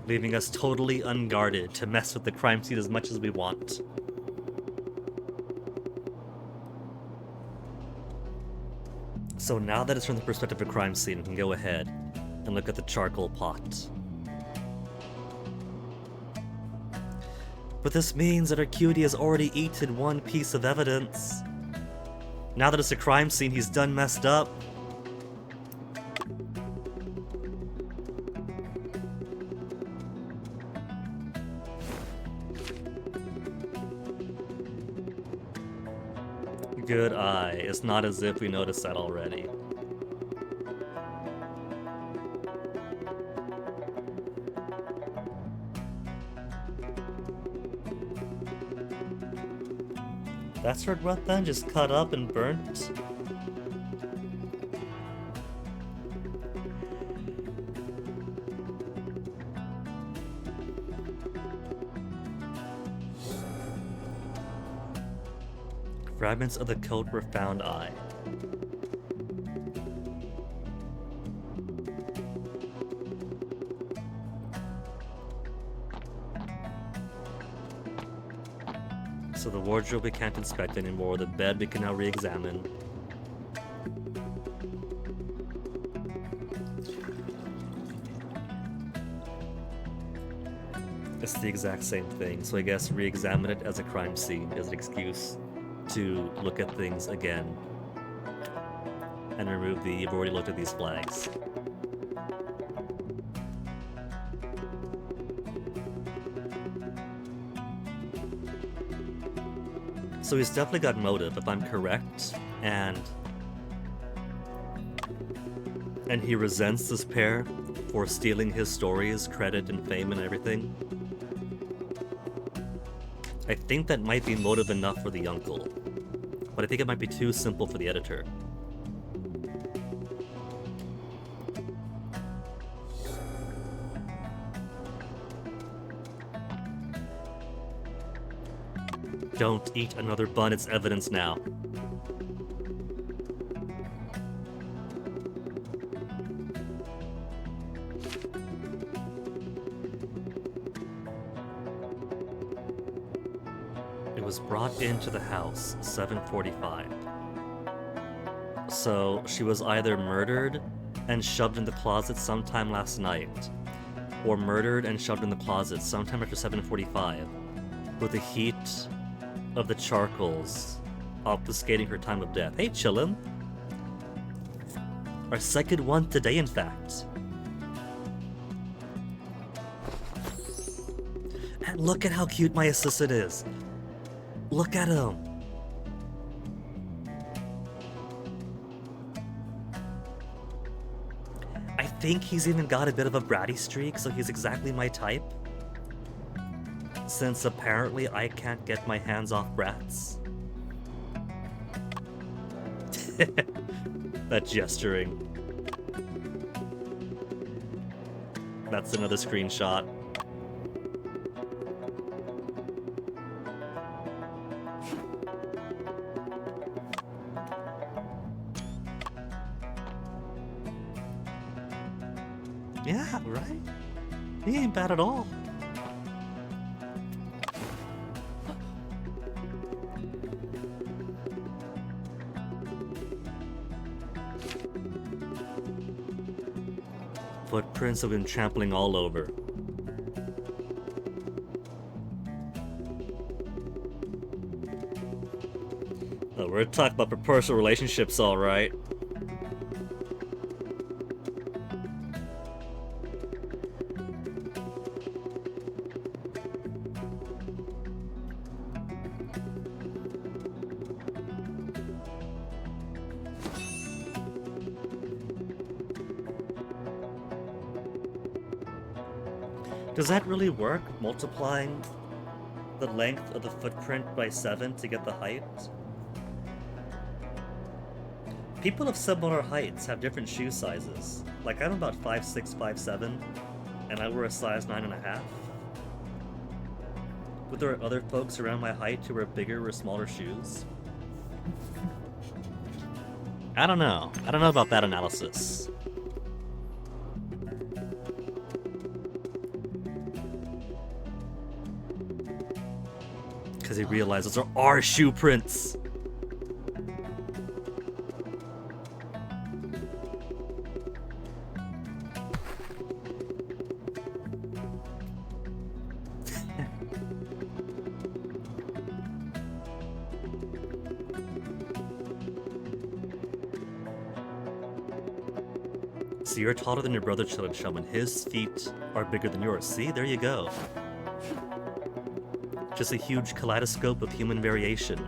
Leaving us totally unguarded to mess with the crime scene as much as we want. So now that it's from the perspective of a crime scene, we can go ahead and look at the charcoal pot. But this means that Arcuti has already eaten one piece of evidence. Now that it's a crime scene, he's done messed up. Good eye. It's not as if we noticed that already. That's her breath then? Just cut up and burnt? Fragments of the coat were found. So the wardrobe we can't inspect anymore, the bed we can now re-examine. It's the exact same thing, so I guess re-examine it as a crime scene as an excuse to look at things again and remove the "you've already looked at these" flags. So he's definitely got motive, if I'm correct, and he resents this pair for stealing his stories, credit and fame and everything. I think that might be motive enough for the uncle, but I think it might be too simple for the editor. Don't eat another bun, it's evidence now. It was brought into the house 7:45. So she was either murdered and shoved in the closet sometime last night, or murdered and shoved in the closet sometime after 7:45, with the heat of the charcoals obfuscating her time of death. Hey, chillin'. Our second one today, in fact. And look at how cute my assistant is. Look at him. I think he's even got a bit of a bratty streak, so he's exactly my type. Since apparently I can't get my hands off brats. That gesturing. That's another screenshot. Yeah, right? He ain't bad at all. Footprints have been trampling all over. Oh, we're talking about proportional relationships, all right. Does that really work, multiplying the length of the footprint by 7 to get the height? People of similar heights have different shoe sizes. Like, I'm about 5'6", 5'7", and I wear a size 9.5. But there are other folks around my height who wear bigger or smaller shoes. I don't know. I don't know about that analysis. Because he realizes there are shoe prints. So you're taller than your brother Chilin-Shum, and his feet are bigger than yours. See, there you go. Just a huge kaleidoscope of human variation.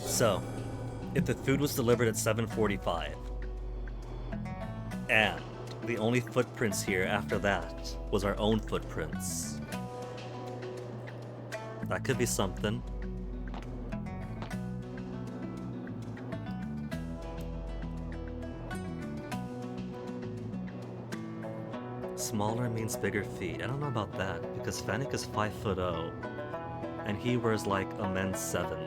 So, if the food was delivered at 7:45, and the only footprints here after that was our own footprints, that could be something. Smaller means bigger feet. I don't know about that, because Fennec is 5'0", and he wears like a men's 7.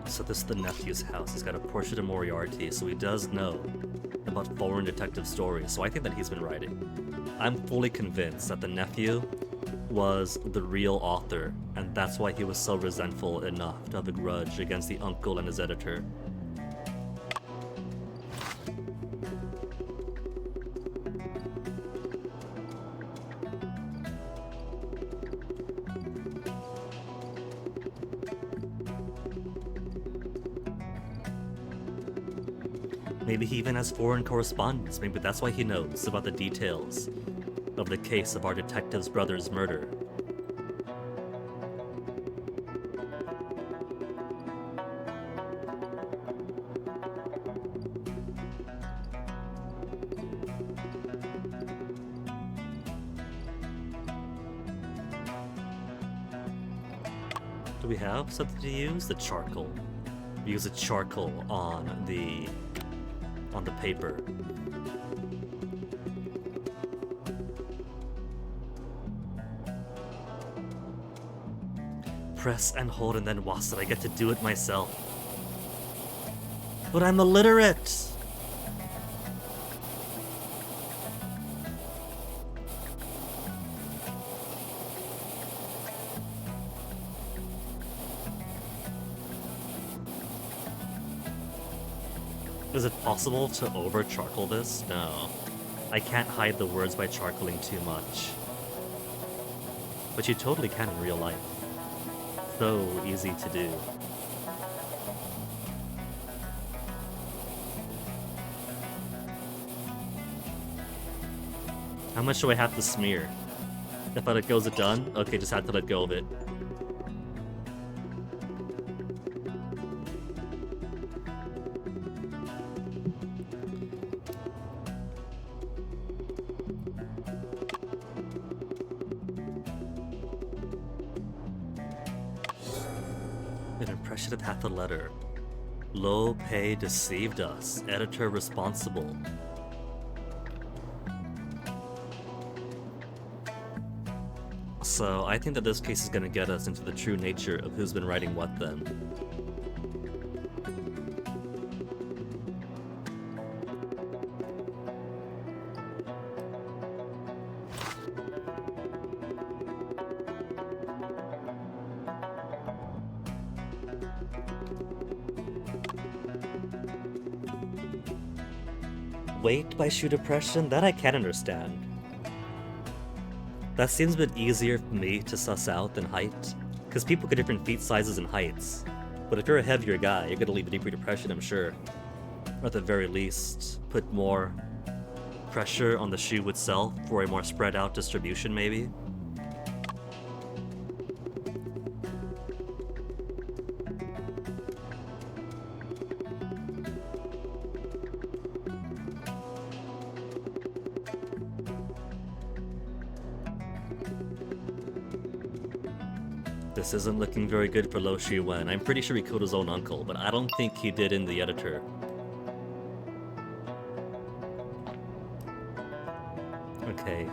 So this is the nephew's house. He's got a portrait of Moriarty, so he does know about foreign detective stories, so I think that he's been writing. I'm fully convinced that the nephew was the real author, and that's why he was so resentful enough to have a grudge against the uncle and his editor. Maybe he even has foreign correspondence. Maybe that's why he knows about the details of the case of our detective's brother's murder. Do we have something to use? The charcoal. We use the charcoal on the paper. Press and hold and then was it. I get to do it myself. But I'm illiterate! Is it possible to over-charcoal this? No. I can't hide the words by charcoaling too much. But you totally can in real life. So easy to do. How much do I have to smear? If I let go, is it done? Okay, just had to let go of it. An impression of half a letter. Lo Pei deceived us. Editor responsible. So I think that this case is going to get us into the true nature of who's been writing what then. Weight by shoe depression? That I can understand. That seems a bit easier for me to suss out than height, because people get different feet sizes and heights. But if you're a heavier guy, you're gonna leave a deeper depression, I'm sure. Or at the very least, put more pressure on the shoe itself for a more spread out distribution, maybe. This isn't looking very good for Lo Shiwen. I'm pretty sure he killed his own uncle, but I don't think he did in the editor. Okay,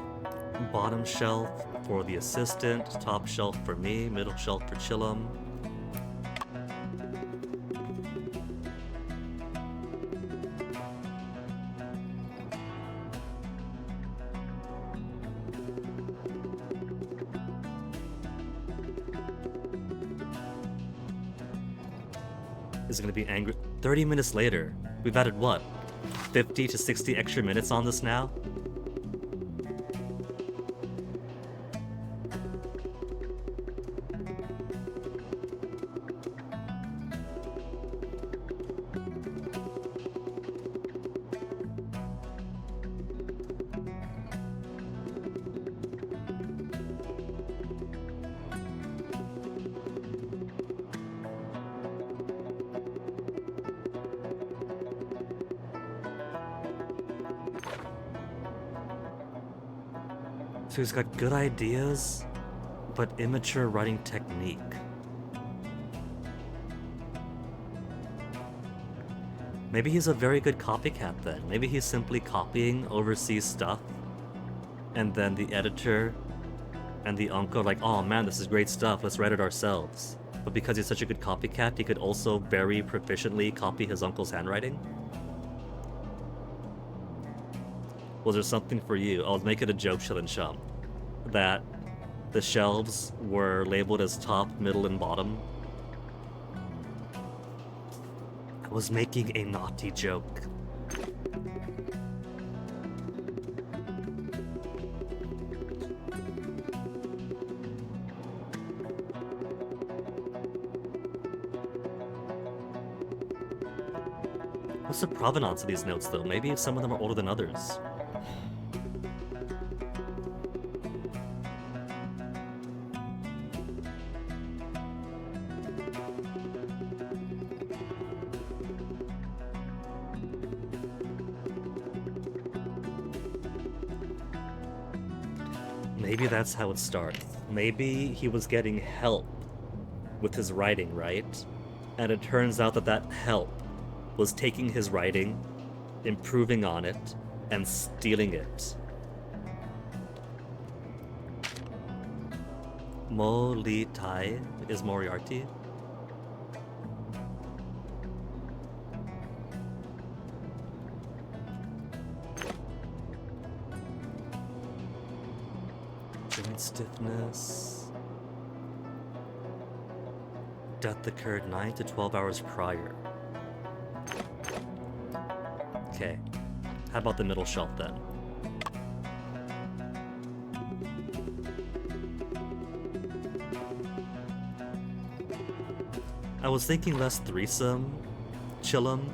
bottom shelf for the assistant, top shelf for me, middle shelf for Chillum. is gonna be angry. 30 minutes later, we've added what? 50 to 60 extra minutes on this now? So he's got good ideas, but immature writing technique. Maybe he's a very good copycat then. Maybe he's simply copying overseas stuff, and then the editor and the uncle are like, oh man, this is great stuff, let's write it ourselves. But because he's such a good copycat, he could also very proficiently copy his uncle's handwriting? Was there something for you? I'll make it a joke, Shill and Shum, that the shelves were labeled as top, middle, and bottom. I was making a naughty joke. What's the provenance of these notes, though? Maybe some of them are older than others. Maybe that's how it starts. Maybe he was getting help with his writing, right? And it turns out that that help was taking his writing, improving on it, and stealing it. Mo Li Tai is Moriarty. Joint stiffness. Death occurred 9 to 12 hours prior. Okay. How about the middle shelf then? I was thinking less threesome, chillum,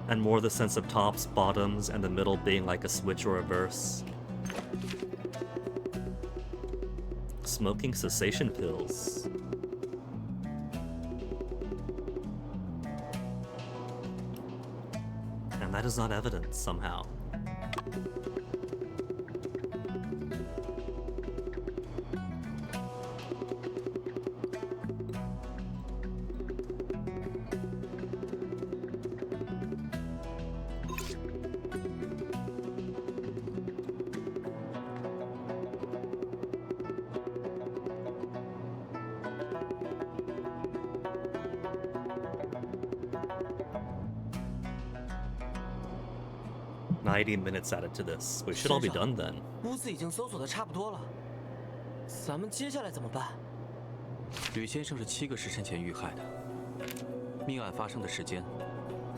and more the sense of tops, bottoms, and the middle being like a switch or a verse. Smoking cessation pills. And that is not evidence somehow.90 minutes added to this. We should all be done then. 屋子已经搜索的差不多了，咱们接下来怎么办？吕先生是7个时辰前遇害的，命案发生的时间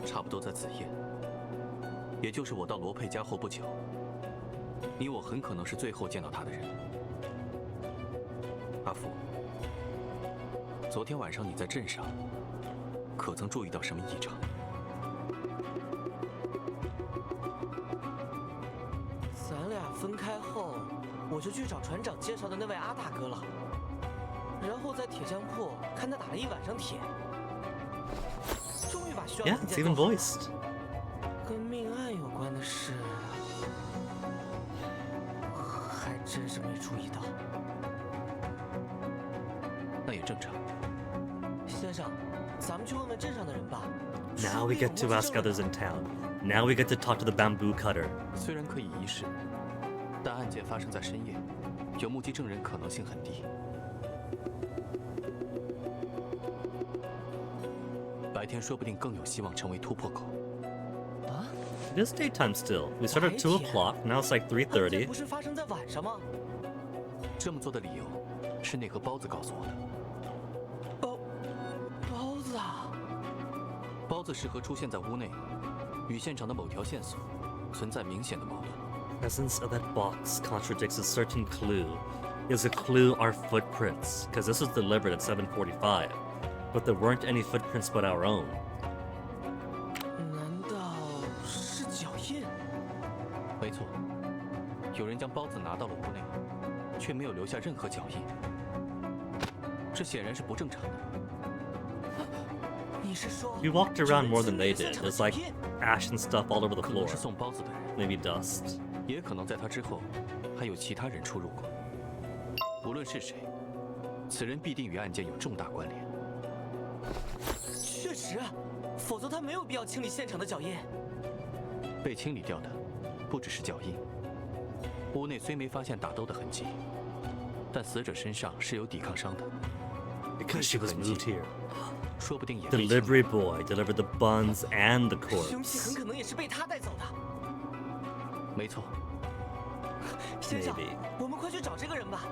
差不多在子夜，也就是我到罗佩家后不久。你我很可能是最后见到他的人。阿福，昨天晚上你在镇上，可曾注意到什么异常？ 咱俩分开后，我就去找船长介绍的那位阿大哥了，然后在铁匠铺看他打了一晚上铁，终于把需要 Yeah, it's even voiced. 跟命案有关的事，还真是没注意到。那也正常。先生，咱们去问问镇上的人吧。 Now we get to ask others in town. Now we get to talk to the bamboo cutter. 虽然可以一试，但案件发生在深夜，有目击证人可能性很低。白天说不定更有希望成为突破口。 It is daytime still. We started at 2 o'clock, now it's like 案件 3:30. 不是发生在晚上吗？这么做的理由是那盒包子告诉我的。包子啊！包子适合出现在屋内，与现场的某条线索存在明显的矛盾。 Presence of that box contradicts a certain clue. Is a clue our footprints? Because this was delivered at 7:45, but there weren't any footprints but our own. 难道是脚印？没错，有人将包子拿到了屋内，却没有留下任何脚印，这显然是不正常的。你是说 We walked around more than they 有人 did. 清理了 There's 现 like 场的脚印 ash and stuff all over the 可 floor. 能是送包子的人， Maybe dust. 也可能在他之后还有其他人出入过。无论是谁，此人必定与案件有重大关联。确实，否则他没有必要清理现场的脚印。被清理掉的不只是脚印，屋内虽没发现打斗的痕迹，但死者身上是有抵抗伤的， Because she was moved here. 说不定也被清理 Delivery boy delivered the buns and the 凶器很 corpse. 可能也是被他带走的。没错，先生 Maybe.，我们快去找这个人吧。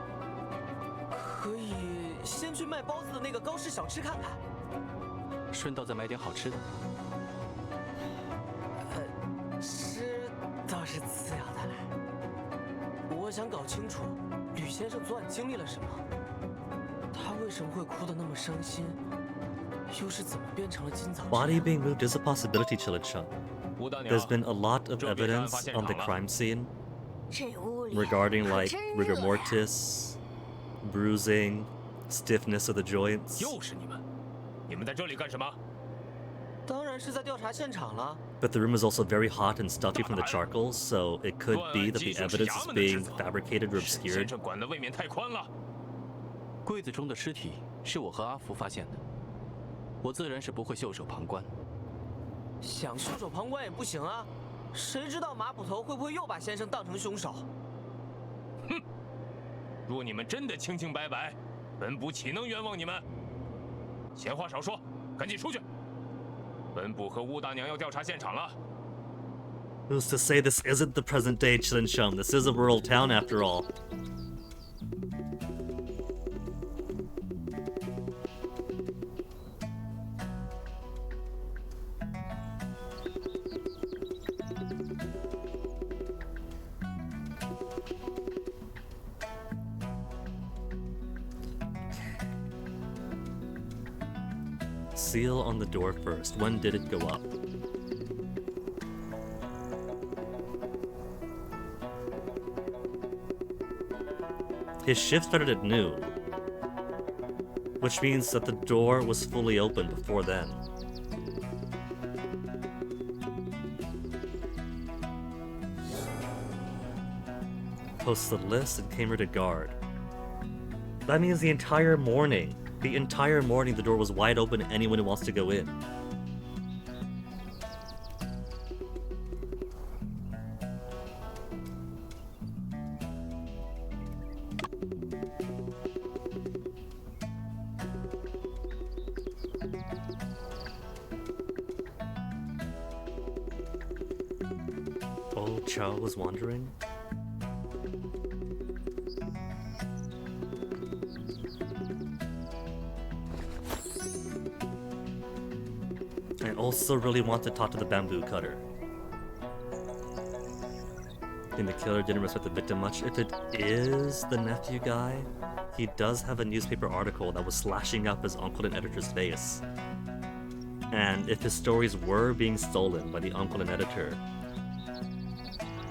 可以先去卖包子的那个高氏小吃看看。顺道再买点好吃的。吃倒是次要的。我想搞清楚吕先生昨晚经历了什么，他为什么会哭得那么伤心，又是怎么变成了今早这 Body 样？ being moved is a possibility, Chilichun. 吴大娘 There's been a lot of 这便是案 evidence 发现 on the 场了。 crime scene 这屋里 regarding 可 like 真 rigor 热呀 mortis, bruising, stiffness of the joints. 又是你们！你们在这里干什么？当然是在调查现场了。 But the room is also very hot and stuffy from the charcoal, so it could 断 be 案 that 技 the 术是 evidence 衙 is 门的 being 职责 fabricated or 沈先 obscured. 生管的未免太宽了。柜子中的尸体是我和阿福发现的，我自然是不会袖手旁观。想袖手旁观也不行啊，谁知道马捕头会不会又把先生当成凶手？若你们真的清清白白，本部岂能冤枉你们？闲话少说，赶紧出去！本部和乌大娘要调查现场了。 Who's to say this isn't the present day Chilinchum? This is a rural town after all. Seal on the door first. When did it go up? His shift started at noon, which means that the door was fully open before then. Posts the list and came here to guard. That means the entire morning the door was wide open to anyone who wants to go in. Old Chow was wandering. I also really want to talk to the bamboo cutter. I think the killer didn't respect the victim much. If it is the nephew guy, he does have a newspaper article that was slashing up his uncle and editor's face. And if his stories were being stolen by the uncle and editor,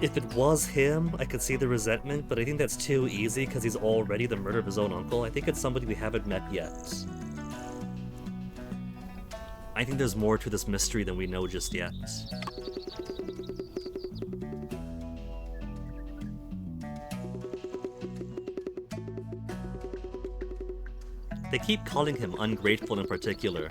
if it was him, I could see the resentment, but I think that's too easy because he's already the murderer of his own uncle. I think it's somebody we haven't met yet. I think there's more to this mystery than we know just yet. They keep calling him ungrateful in particular.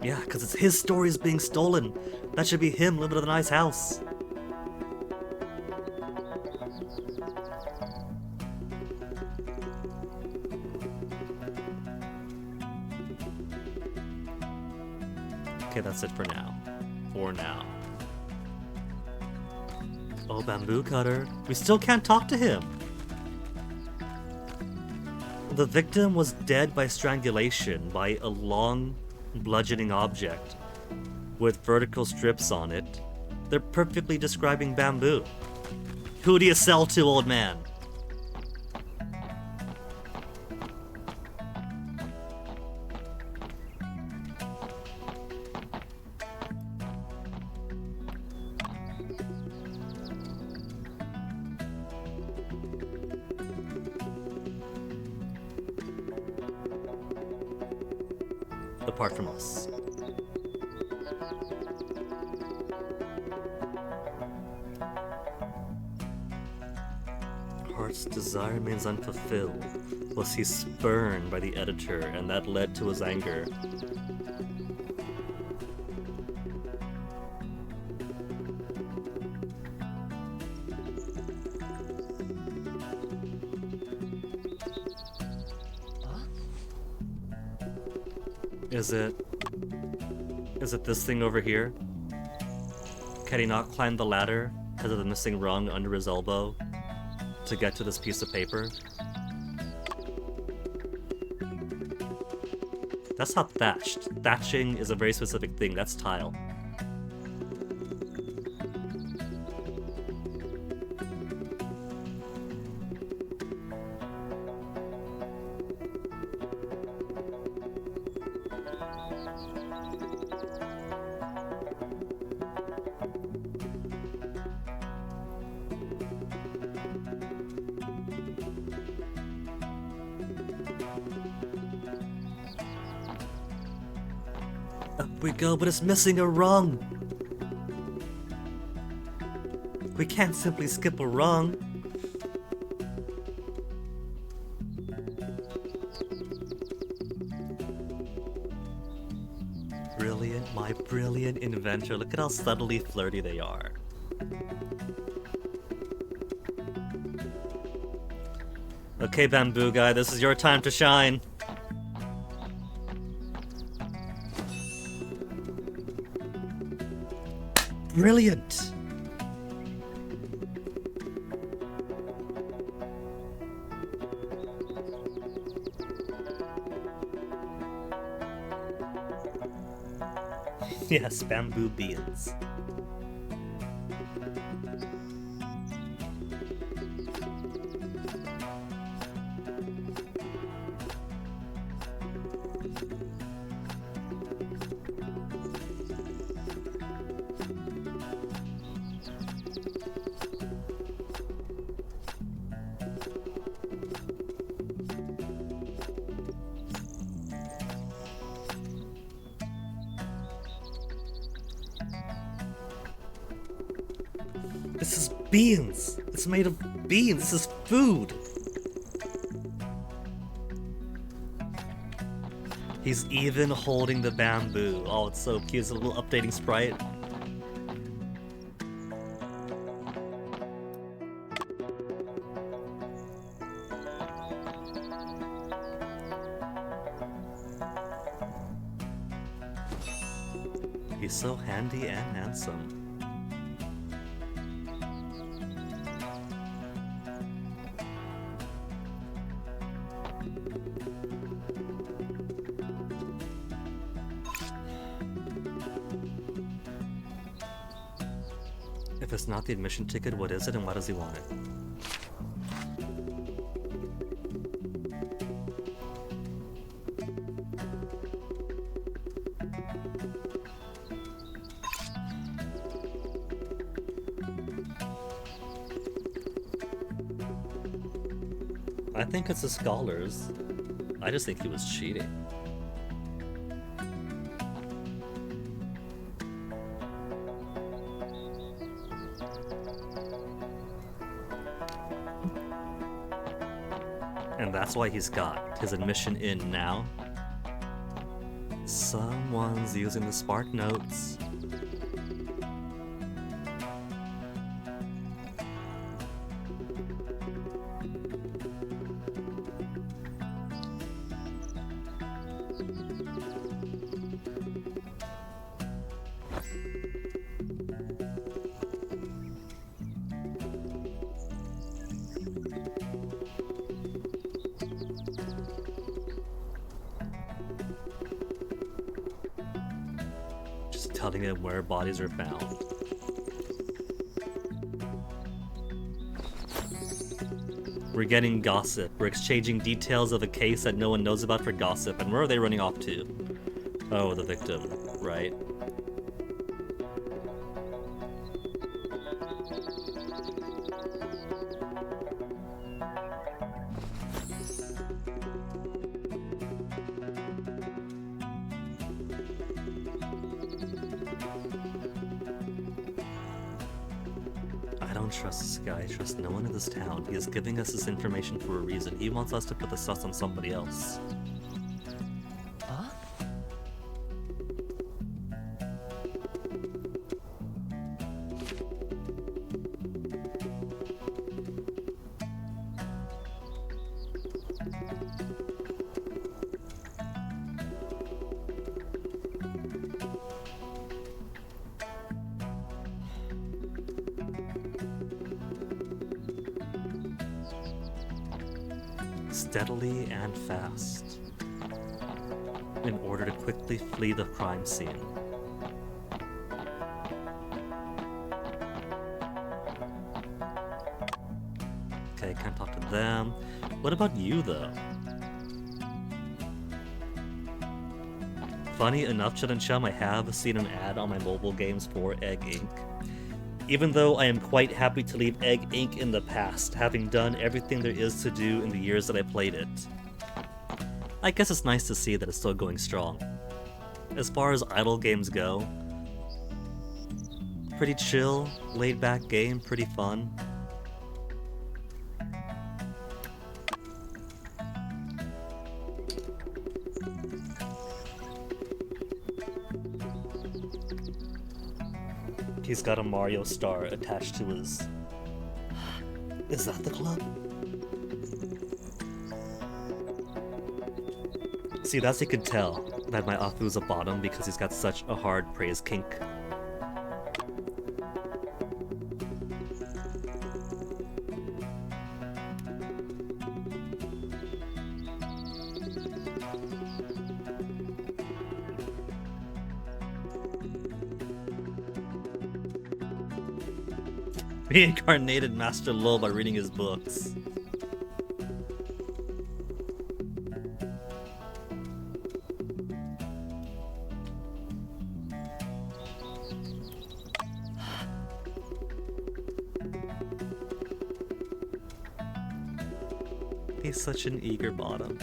Yeah, because it's his stories being stolen. That should be him living in a nice house. Okay, that's it for now. For now. Oh, bamboo cutter. We still can't talk to him. The victim was dead by strangulation by a long, bludgeoning object with vertical strips on it. They're perfectly describing bamboo. Who do you sell to, old man? Apart from us. Heart's desire remains unfulfilled. Was he spurned by the editor, and that led to his anger? Is it this thing over here? Can he not climb the ladder because of the missing rung under his elbow to get to this piece of paper? That's not thatched. Thatching is a very specific thing. That's tile. Up we go, but it's missing a rung. We can't simply skip a rung. Brilliant, my brilliant inventor. Look at how subtly flirty they are. Okay, bamboo guy, this is your time to shine. Brilliant! Yes, bamboo beans. This is beans! It's made of beans! This is food! He's even holding the bamboo. Oh, it's so cute. It's a little updating sprite. He's so handy and handsome. If it's not the admission ticket, what is it and why does he want it? I think it's the scholars. I just think he was cheating. And that's why he's got his admission in now. Someone's using the Spark Notes. him where bodies are found. We're getting gossip. We're exchanging details of a case that no one knows about for gossip. And where are they running off to? Oh, the victim, right? I don't trust this guy. I trust no one in this town. He is giving us this information for a reason. He wants us to put the sus on somebody else. Huh? Steadily and fast, in order to quickly flee the crime scene. Okay, can't talk to them. What about you, though? Funny enough, Chud and Chum, I have seen an ad on my mobile games for Egg Inc. Even though I am quite happy to leave Egg Inc. in the past, having done everything there is to do in the years that I played it. I guess it's nice to see that it's still going strong. As far as idle games go, pretty chill, laid-back game, pretty fun. He's got a Mario star attached to his... Is that the club? See, that's you could tell that my Afu's a bottom because he's got such a hard praise kink. Reincarnated Master Lo by reading his books. He's such an eager bottom.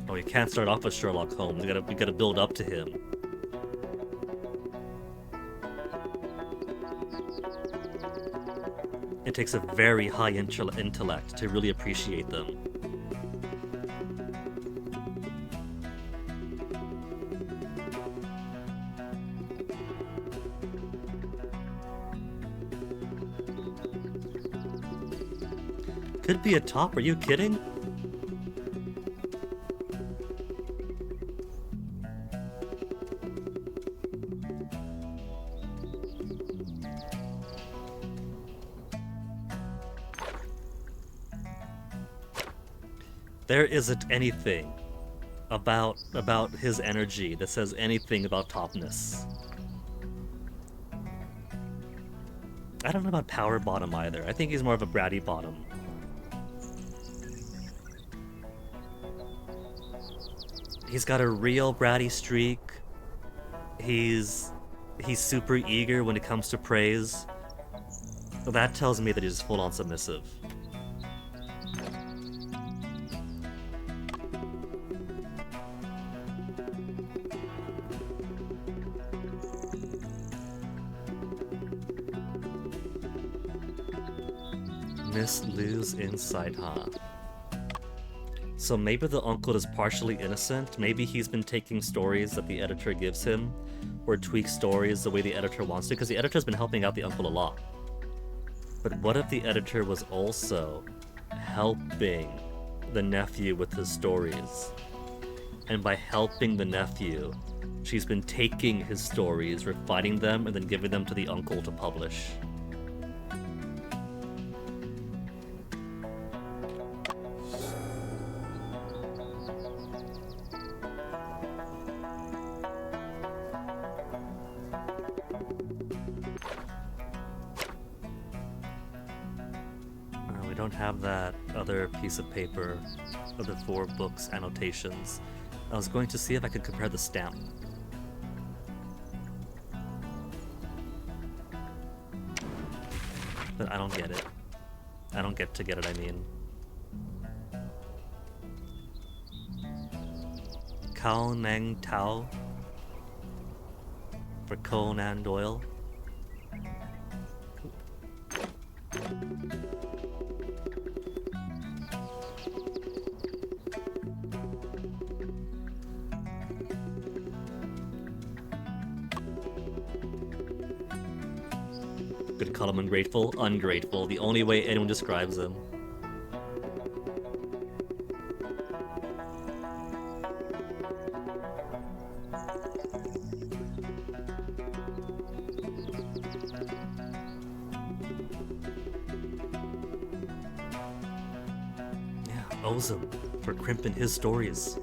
Oh, you can't start off with Sherlock Holmes. We gotta build up to him. It takes a very high intellect to really appreciate them. Could be a top, are you kidding? There isn't anything about his energy that says anything about topness. I don't know about power bottom either. I think he's more of a bratty bottom. He's got a real bratty streak. He's super eager when it comes to praise. That tells me that he's full on submissive. Miss Lou's inside, huh? So maybe the uncle is partially innocent. Maybe he's been taking stories that the editor gives him, or tweak stories the way the editor wants to, because the editor's been helping out the uncle a lot. But what if the editor was also helping the nephew with his stories? And by helping the nephew, she's been taking his stories, refining them, and then giving them to the uncle to publish. We don't have that other piece of paper of the 4 books annotations. I was going to see if I could compare the stamp. But I don't get it. I don't get to get it, I mean. Cao Nang Tao for Conan Doyle. Could call him ungrateful? Ungrateful. The only way anyone describes him. Yeah, owes him for crimping his stories.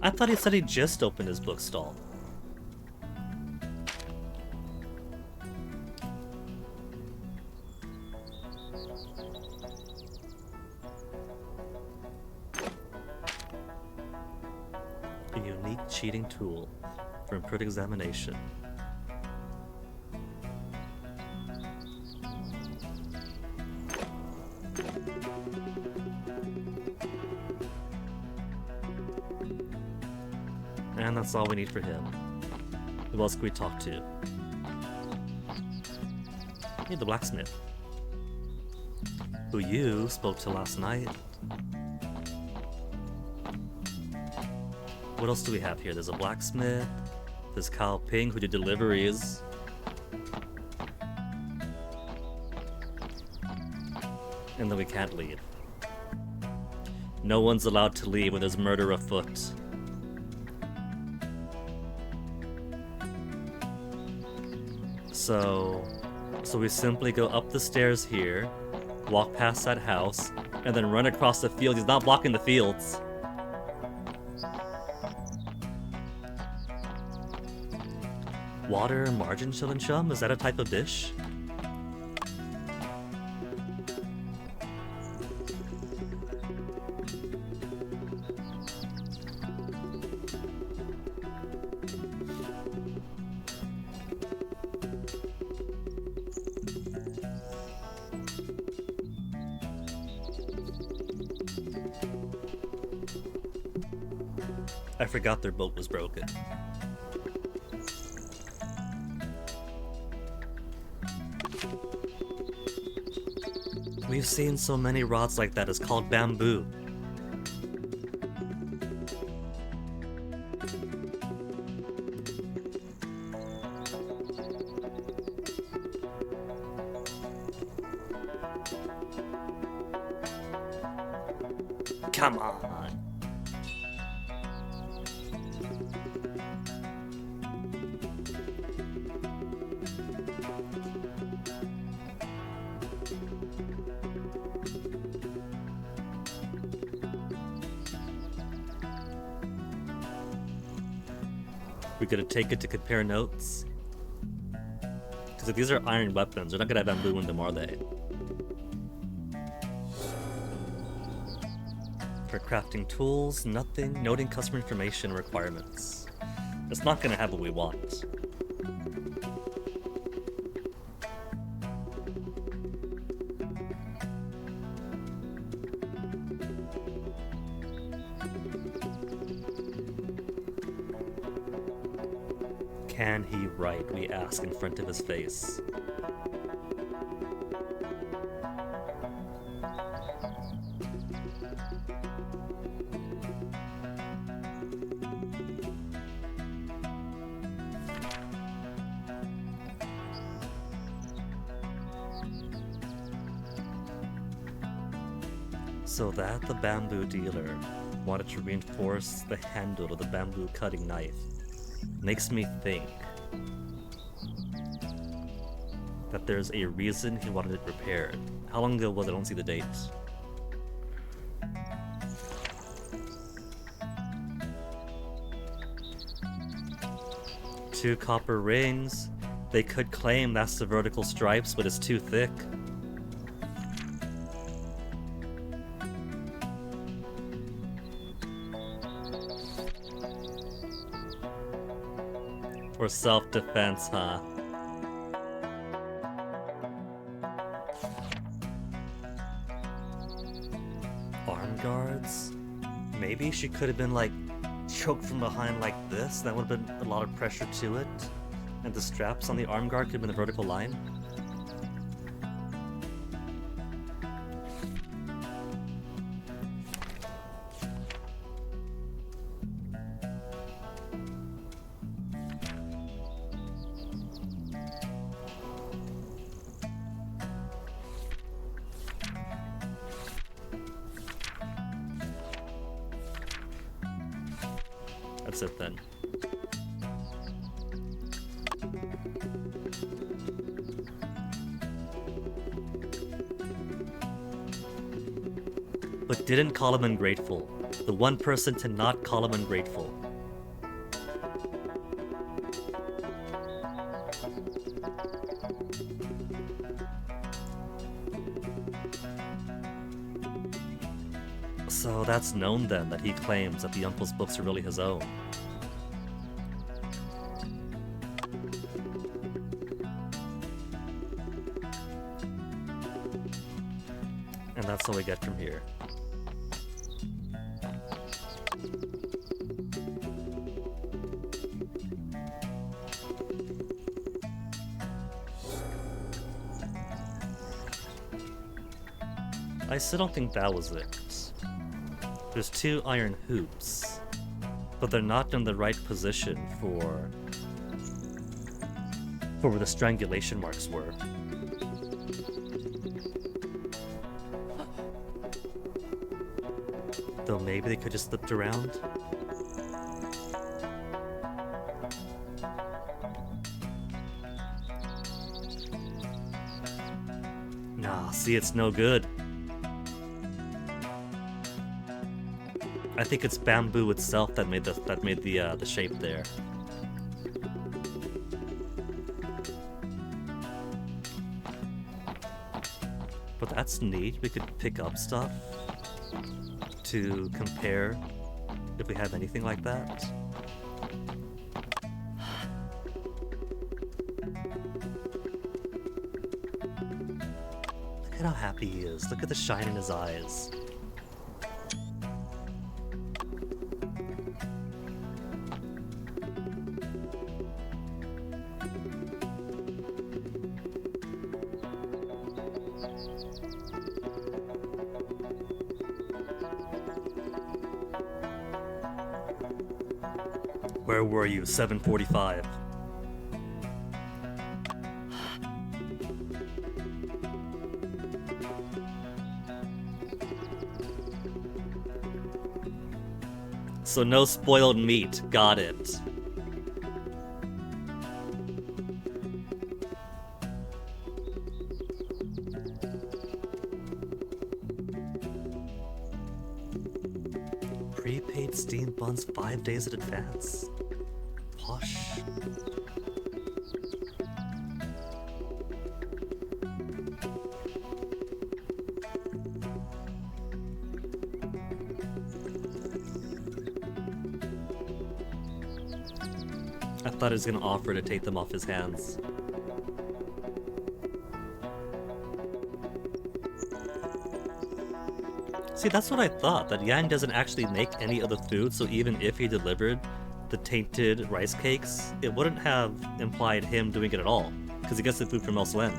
I thought he said he just opened his bookstall. A unique cheating tool for improved examination. And that's all we need for him. Who else can we talk to? Need the blacksmith. Who you spoke to last night. What else do we have here? There's a blacksmith. There's Cao Ping who did deliveries. And then we can't leave. No one's allowed to leave when there's murder afoot. So we simply go up the stairs here, walk past that house, and then run across the field. He's not blocking the fields. Water margin chum? Is that a type of dish? I forgot their boat was broken. We've seen so many rods like that. It's called bamboo. Come on. We could take it to compare notes. Because if these are iron weapons, they're not gonna have bamboo in them, are they? For crafting tools, nothing. Noting customer information requirements. It's not gonna have what we want. Can he write? We ask in front of his face. So that the bamboo dealer wanted to reinforce the handle of the bamboo cutting knife makes me think that there's a reason he wanted it repaired. How long ago was it? I don't see the date. Two copper rings. They could claim that's the vertical stripes, but it's too thick. For self-defense, huh? Arm guards? Maybe she could have been like choked from behind like this. That would have been a lot of pressure to it. And the straps on the arm guard could have been the vertical line. That's it then. But didn't call him ungrateful. The one person to not call him ungrateful. So that's known then, that he claims that the uncle's books are really his own. And that's all we get from here. I still don't think that was it. There's two iron hoops, but they're not in the right position for where the strangulation marks were. Though maybe they could just slipped around. Nah, see, it's no good. I think it's bamboo itself that made the shape there. But that's neat. We could pick up stuff to compare if we have anything like that. Look at how happy he is. Look at the shine in his eyes. Where were you? 7:45. So no spoiled meat. Got it. Prepaid Steam funds 5 days in advance. Posh. I thought he was gonna offer to take them off his hands. See, that's what I thought, that Yang doesn't actually make any other food, so even if he delivered the tainted rice cakes, it wouldn't have implied him doing it at all, because he gets the food from elsewhere.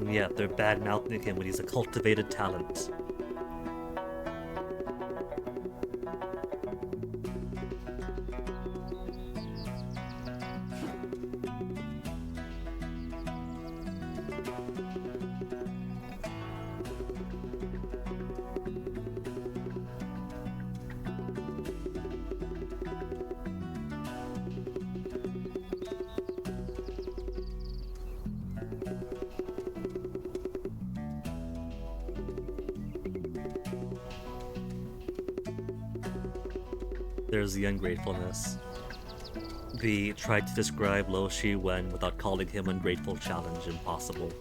And yet they're bad-mouthing him when he's a cultivated talent. There's the ungratefulness. The tried to describe Lo Shi Wen without calling him ungrateful challenge impossible.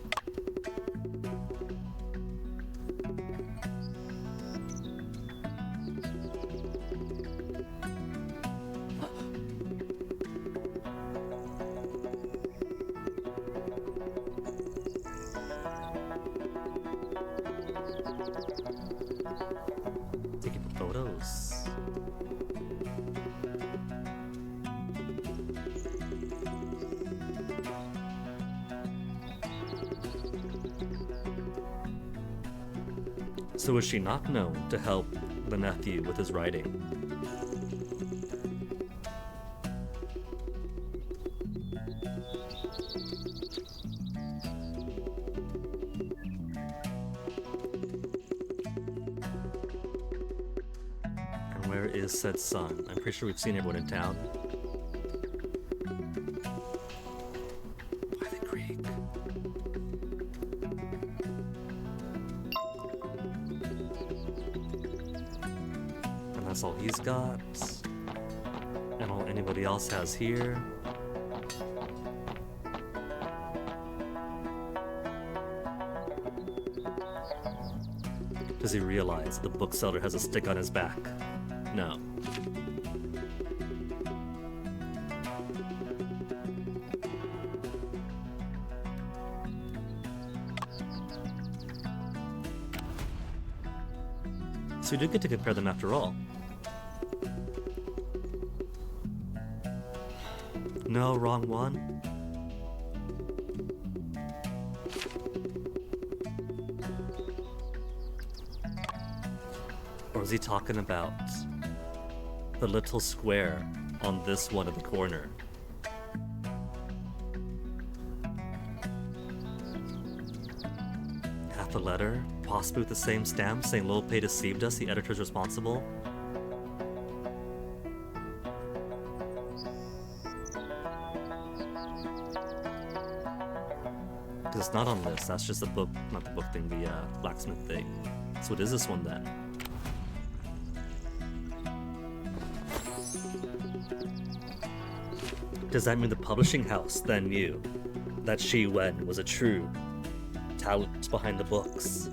Taking photos. So is she not known to help the nephew with his writing? And where is said son? I'm pretty sure we've seen everyone in town. By the creek. And that's all he's got. And all anybody else has here. Does he realize the bookseller has a stick on his back? No. So we do get to compare them after all. No, wrong one. Or is he talking about the little square on this one in the corner? Half a letter, possibly with the same stamp saying Lope deceived us, the editor's responsible. Because it's not on this, that's just the book, not the book thing, the blacksmith thing. So what is this one then? Does that mean the publishing house then knew that Shi Wen was a true talent behind the books?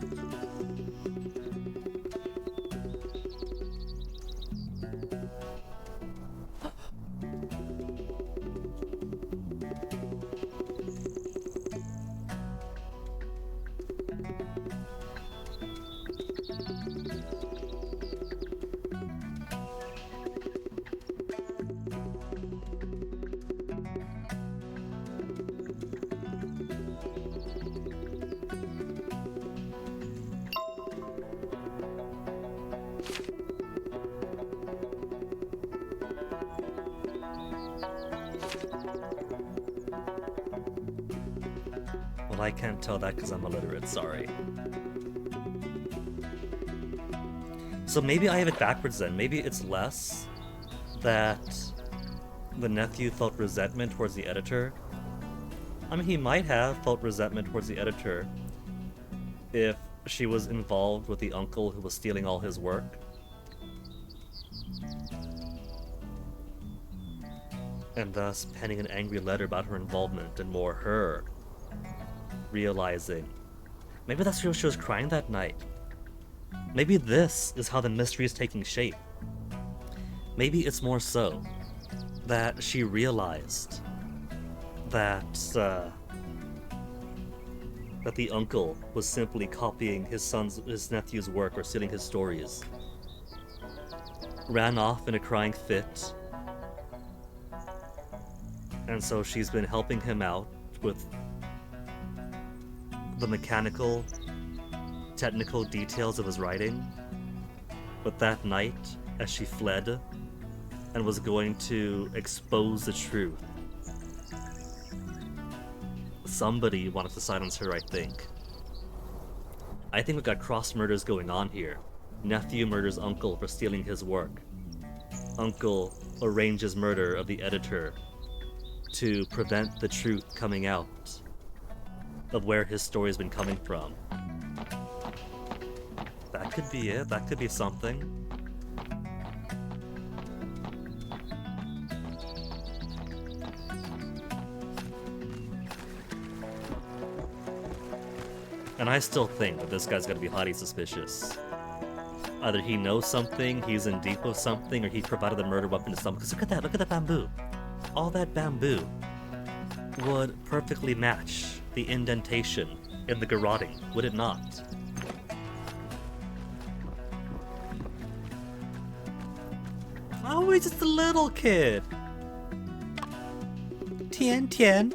Well, I can't tell that because I'm illiterate, sorry. So maybe I have it backwards then. Maybe it's less that the nephew felt resentment towards the editor. I mean, he might have felt resentment towards the editor if she was involved with the uncle who was stealing all his work. And thus penning an angry letter about her involvement, and more her realizing. Maybe that's why she was crying that night. Maybe this is how the mystery is taking shape. Maybe it's more so that she realized that that the uncle was simply copying his nephew's work or stealing his stories. Ran off in a crying fit. And so she's been helping him out with the mechanical, technical details of his writing. But that night, as she fled and was going to expose the truth, somebody wanted to silence her, I think. I think we've got cross murders going on here. Nephew murders uncle for stealing his work. Uncle arranges murder of the editor to prevent the truth coming out of where his story's been coming from. That could be it. That could be something. And I still think that this guy's gonna be highly suspicious. Either he knows something, he's in deep with something, or he provided the murder weapon to someone. Because look at that bamboo. All that bamboo would perfectly match the indentation in the garroting, would it not? Oh, he's just a little kid. Tian Tian.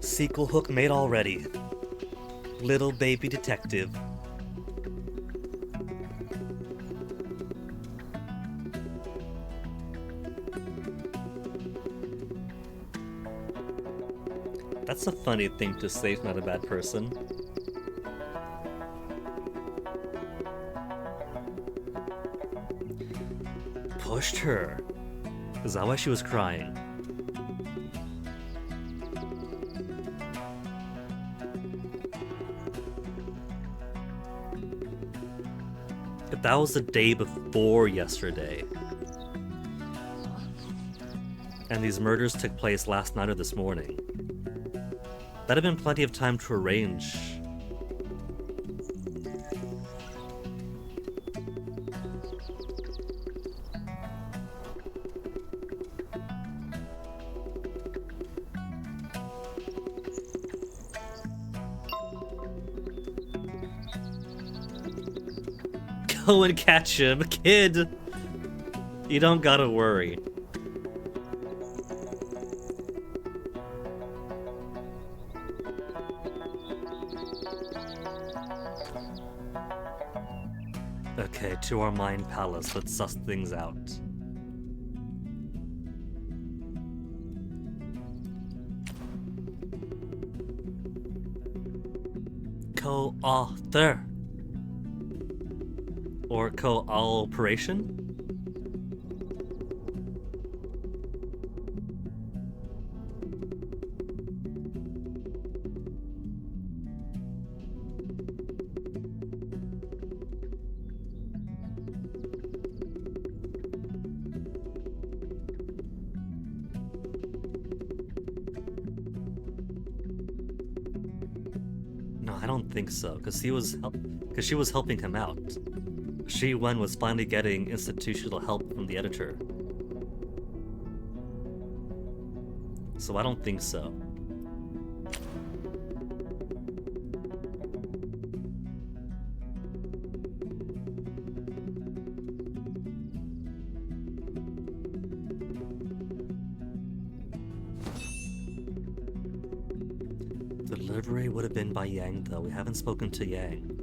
Sequel hook made already. Little baby detective. That's a funny thing to say if not a bad person. Pushed her. Is that why she was crying? If that was the day before yesterday, and these murders took place last night or this morning, that'd have been plenty of time to arrange. Go and catch him, kid! You don't gotta worry. Okay, to our mind palace, let's suss things out. Co-author. Or co-operation? No, I don't think so, because she was helping him out. Shi Wen was finally getting institutional help from the editor. So I don't think so. The delivery would have been by Yang, though. We haven't spoken to Yang.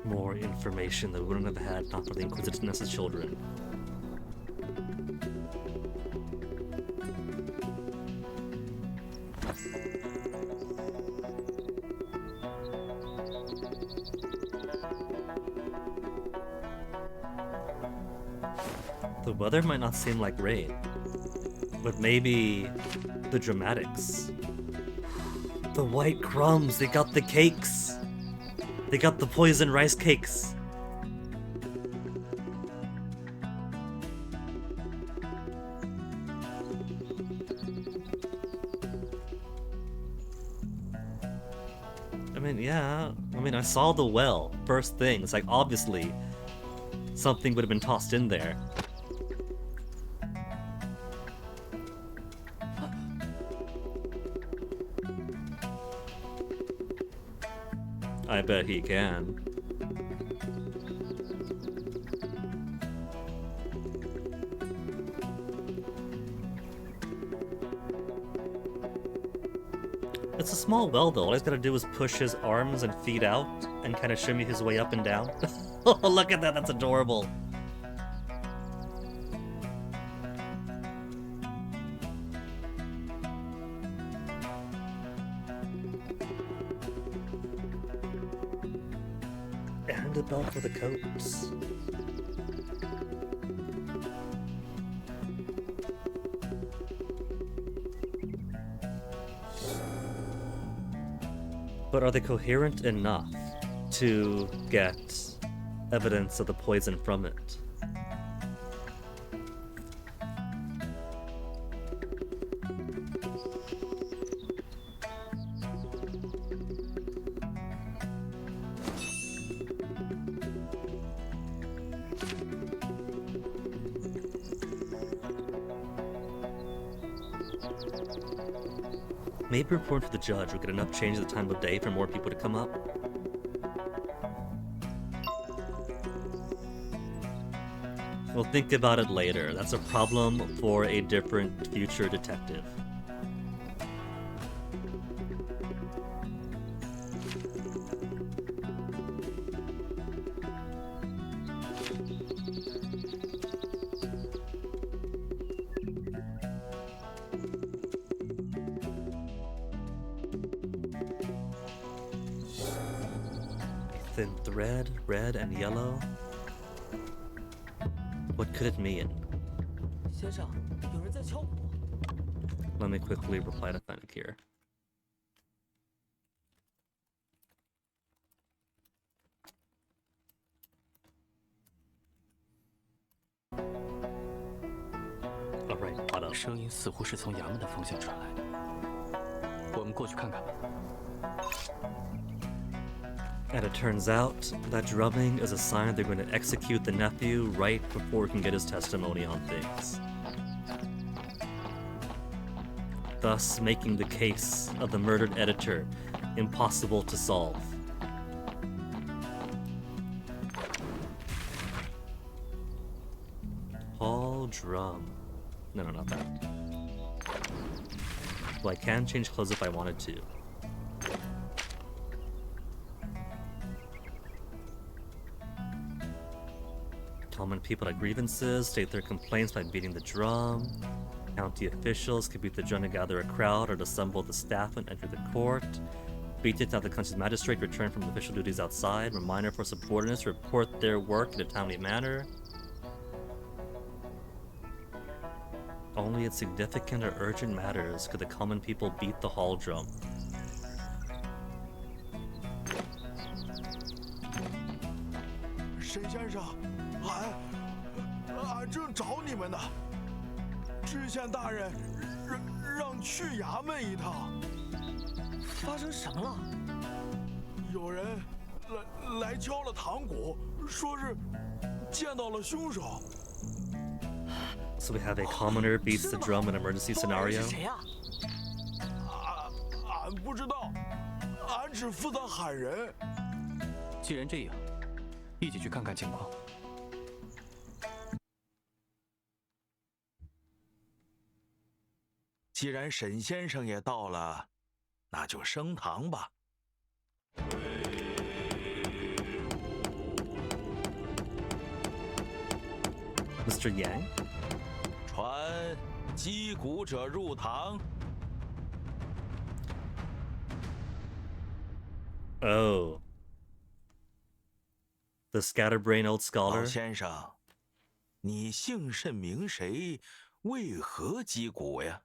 More information that we wouldn't have had not for the inquisitiveness of children. The weather might not seem like rain, but maybe the dramatics. The white crumbs, they got the cakes. They got the poison rice cakes. mean, yeah. I mean, I saw the well first thing. It's like obviously something would have been tossed in there. I bet he can. It's a small well though. All he's gotta do is push his arms and feet out and kind of shimmy his way up and down. Oh, look at that, that's adorable. And a belt for the coats. But are they coherent enough to get evidence of the poison from it? Maybe report to the judge will get enough change at the time of day for more people to come up. We'll think about it later. That's a problem for a different future detective. Thin thread, red and yellow. What could it mean? 先生，有人在敲鼓。 Let me quickly reply to Fennec here. Alright, caught up. 声音似乎是从衙门的方向传来的，我们过去看看吧。 And it turns out that drumming is a sign they're going to execute the nephew right before he can get his testimony on things. Thus making the case of the murdered editor impossible to solve. Hall drum. No, not that. Well, I can change clothes if I wanted to. Common people had grievances, state their complaints by beating the drum. County officials could beat the drum to gather a crowd or to assemble the staff and enter the court. Beat it to have the country's magistrate return from official duties outside. Reminder for subordinates to report their work in a timely manner. Only in significant or urgent matters could the common people beat the hall drum. 沈先生，俺正找你们呢。知县大人让去衙门一趟。发生什么了？有人来敲了堂鼓，说是见到了凶手。 So we have a commoner beats the drum in an emergency 报案人 scenario. 是谁呀？俺不知道，俺只负责喊人。既然这样，一起去看看情况。 既然沈先生也到了，那就升堂吧。 Mr. Yang? 传击鼓者入堂。 Oh. The scatterbrain old 老 scholar? 先生，你姓甚名谁？为何击鼓呀？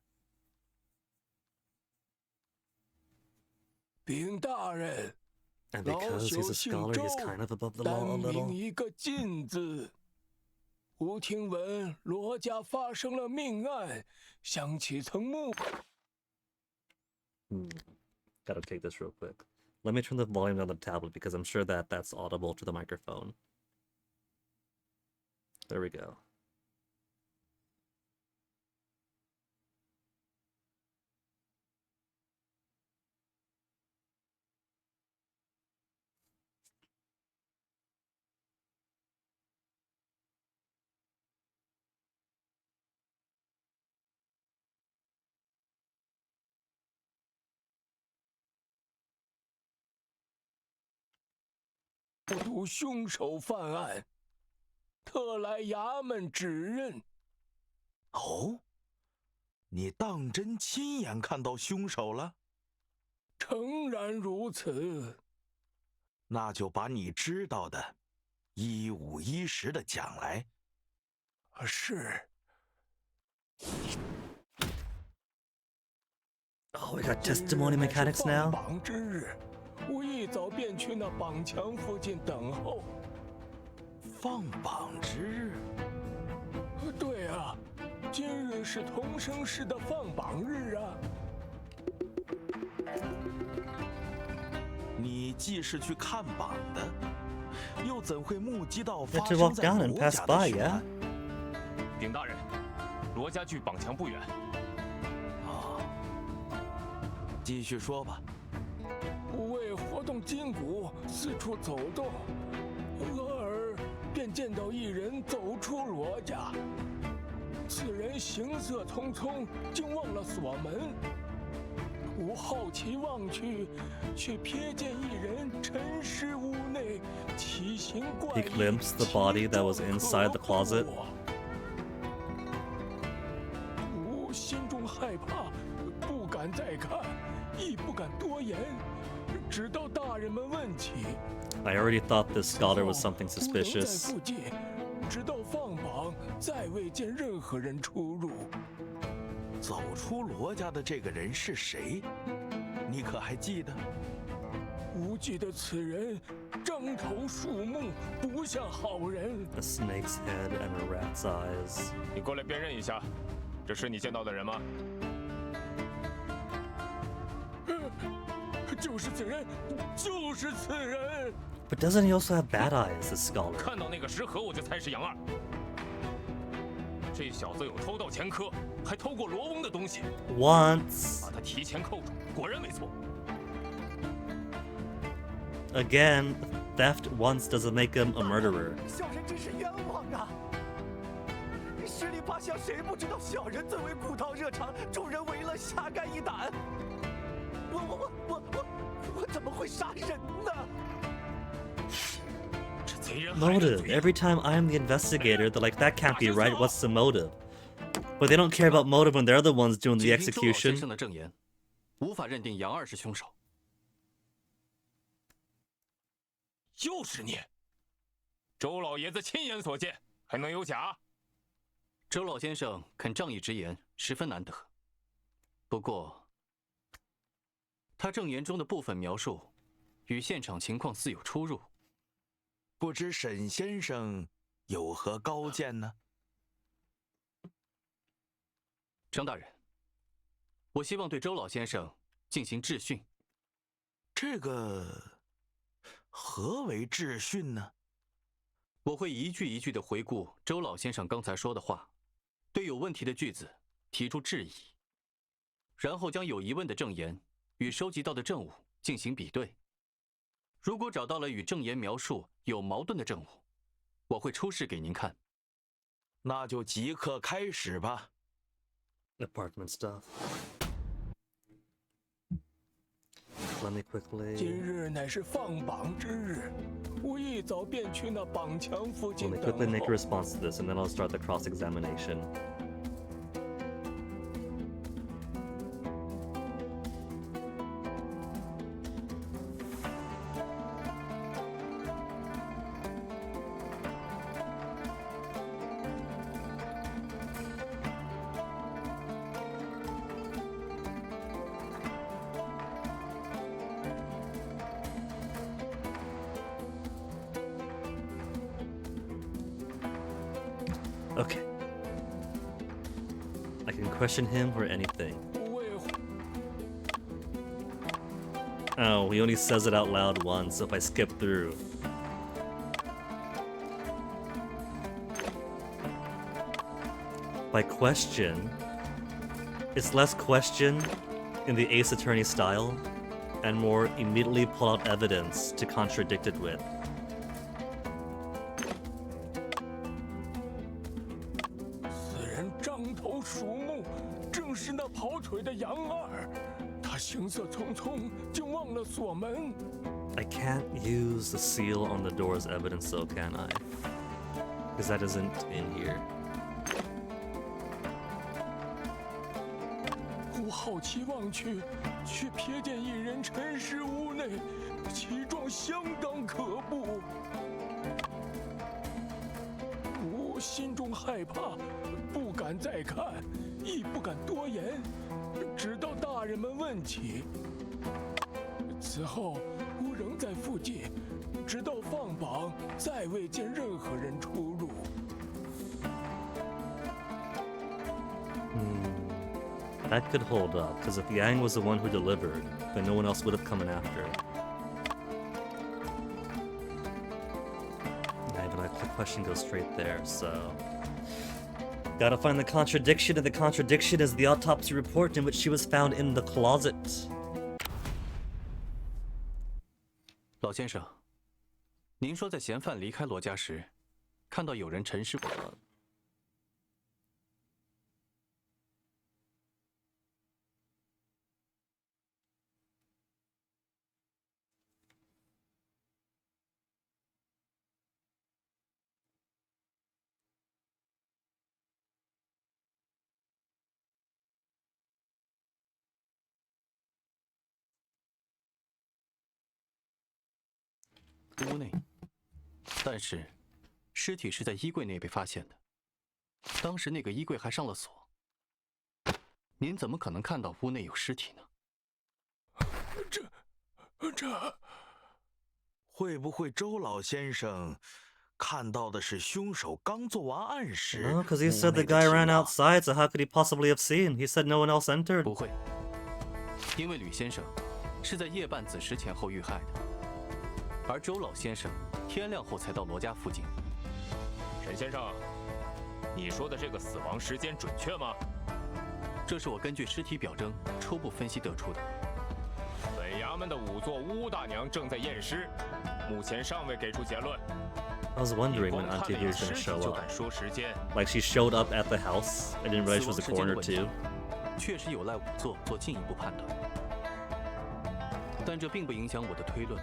禀大人， And 老 because he's 朽 a 姓 scholar, 周， he's kind of above the 单 law a 名 little. 一个晋字。吾听闻罗家发生了命案，想起曾目。 Gotta take this real quick. Let me turn the volume down the tablet because I'm sure that that's audible to the microphone. There we go.不读凶手犯案，特来衙门指认。哦，你当真亲眼看到凶手了？诚然如此。那就把你知道的15110的讲来。是。Oh, we got testimony mechanics now? 放榜之日，我一早便去那榜墙附近等候。放榜之日？对啊，今日是同生市的放榜日啊。你既是去看榜的，又怎会目击到 You 发 have to 生 walk 在 down and 罗 pass 家 by, 的血 yeah? 案？禀大人，罗家距榜墙不远。啊，继续说吧。为活动筋骨，四处走动，俄尔便见到一人走出罗家。此人行色匆匆，竟忘了锁门。吾好奇望去，却瞥见一人沉尸屋内，奇形怪异。 He glimpsed the body that was inside the closet. 吾心中害怕，不敢再看，亦不敢多言，直到大人们问起。 I already thought this scholar was something 吾仍在 suspicious. 附近，直到放榜，再未见任何人出入。走出罗家的这个人是谁？你可还记得？吾记得此人獐头鼠目，不像好人。 A snake's head and a rat's eyes. 你过来辨认一下，这是你见到的人吗？就是此人，就是此人。 But doesn't he also have bad eyes, this scholar? 看到那个石盒，我就猜是杨二。这小子有偷盗前科，还偷过罗翁的东西， Once. 把他提前扣住，果然没错。 Again, theft once doesn't make him a murderer. 小人真是冤枉啊！十里八乡谁不知道小人最为古道热肠，众人为乐侠肝义胆。我怎么会杀人呢？ 这贼人还是 Motive. 嘴硬 Every time I'm the investigator, they're like, that can't be right. What's the motive? But they don't care about motive when they're the ones doing the 仅凭周老先 execution. 生的证言，无法认定杨二是凶手。又是你，周老爷子亲眼所见，还能有假？周老先生肯仗义直言，十分难得。不过，他证言中的部分描述与现场情况似有出入。不知沈先生有何高见呢？张大人，我希望对周老先生进行质询。这个何为质询呢？我会一句一句地回顾周老先生刚才说的话，对有问题的句子提出质疑，然后将有疑问的证言与收集到的证物进行比对。如果找到了与证言描述有矛盾的证物，我会出示给您看。那就即刻开始吧。 Apartment stuff. Let me 今 quickly. 日乃是放榜之日，我一早便去那榜墙附 Let 近 me 等 quickly make a 候。 response to this, and then I'll start the cross-examination. Okay. I can question him or anything. 为 Oh, he only says it out loud once, so if I skip through. By question, it's less question in the Ace Attorney style, and more immediately pull out evidence to contradict it with. 此人獐头鼠目，正是那跑腿的杨二。他行色匆匆，竟忘了锁门。 I can't use the seal on the door as evidence, though, can I? Because that isn't in here. 我好奇望去，却瞥见一人沉尸屋内，其状相当可怖。我心中害怕，不敢再看，亦不敢多言，直到大人们问起。此后，我仍在附近，直到放榜，再未见任何人出入。 That could hold up, because if Yang was the one who delivered, then no one else would have come in after. Yeah, but the question goes straight there, so... Gotta find the contradiction, and the contradiction is the autopsy report in which she was found in the closet. 老先生，您说在嫌犯离开罗家时，看到有人沉尸过。 屋内，但是尸体是在衣柜内被发现的。当时那个衣柜还上了锁，您怎么可能看到屋内有尸体呢？这会不会周老先生看到的是凶手刚做完案时？ No, because he said the guy ran outside, so how could he possibly have seen? He said no one else entered. 不会，因为吕先生是在夜半子时前后遇害的。 而周老先生天亮后才到罗家附近。沈先生，你说的这个死亡时间准确吗？这是我根据尸体表征初步分析得出的。本衙门的仵作乌大娘正在验尸，目前尚未给出结论。 I was wondering when Auntie Hu was going to show 就 up. 敢说时间？ Like she showed up at the house. I didn't realize she was a coroner too. 确实有赖仵作做进一步判断，但这并不影响我的推论。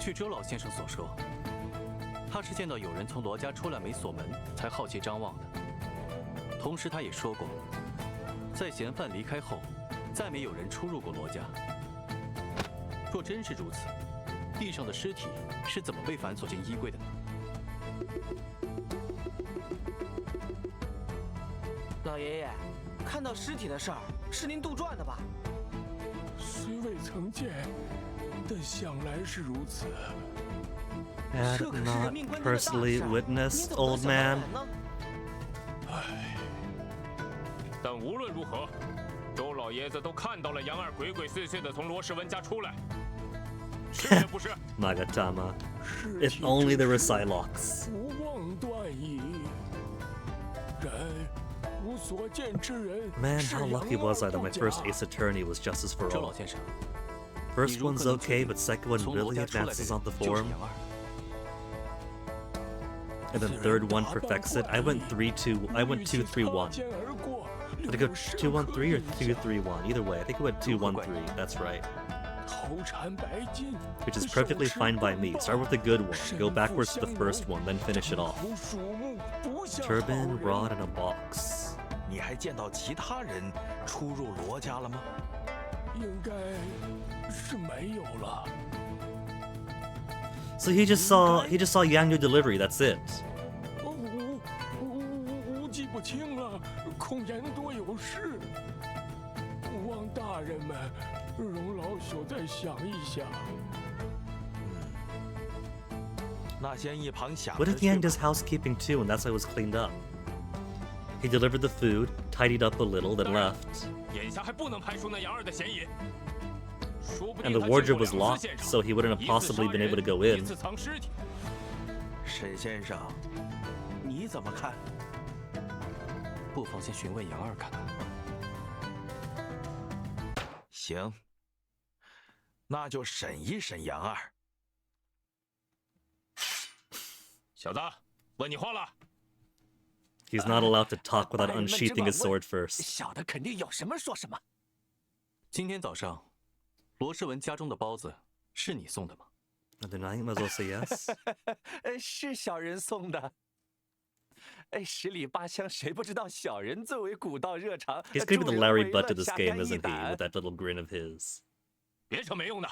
据周老先生所说，他是见到有人从罗家出来没锁门，才好奇张望的。同时，他也说过，在嫌犯离开后，再没有人出入过罗家。若真是如此，地上的尸体是怎么被反锁进衣柜的呢？老爷爷，看到尸体的事儿是您杜撰的吧？虽未曾见。 但想来是如此。 Had not personally witnessed, old man. 但无论如何，周老爷子都看到了杨二鬼鬼祟祟的从罗世文家出来，是也不是？ Magatama. If only there were Psylocks. 无妄断矣。然无所见之人。 Man, how lucky was I that my first Ace Attorney was Justice for 周老 All. 先生。 First one's okay, but second one really advances on the form. And then third one perfects it. I went 3-2. I went 2-3-1. Did I go 2-1-3 or 2-3-1? Either way, I think it went 2-1-3. That's right. Which is perfectly fine by me. Start with the good one, go backwards to the first one, then finish it off. Turban, rod, and a box. 你还见到其他人出入罗家了吗？ 应该是没有了。 So he just saw Yang do delivery. That's it. 无记不清了，恐言多有失。望大人们容老朽再想一想。那先一旁想。 What if Yang does housekeeping too, and that's why it was cleaned up? He delivered the food, tidied up a little, then left. 眼下还不能排除那杨二的嫌疑。说不 And 定 the 他 wardrobe 见过 was 2 locked, 次现场 so he wouldn't have 一次 possibly 杀 been able to 人 go 一 in. 次藏尸体。沈先生，你怎么看？不妨先询问杨二看看。行，那就审一审杨二。小子，问你话了。 He's not allowed to talk without 大人们只 unsheathing 管 his 问 sword first. 小的肯定有什么说什么。今天早上，罗世文家中的包子是你送的吗？ Then I might as well say yes. 是小人送的。十里八乡谁不知道小人最为古道热肠， He's gonna be 助 the 人 Larry 为 Butt 乐 to this 侠 game, 肝义 isn't he? 胆 With that little grin of his. 别扯没用的。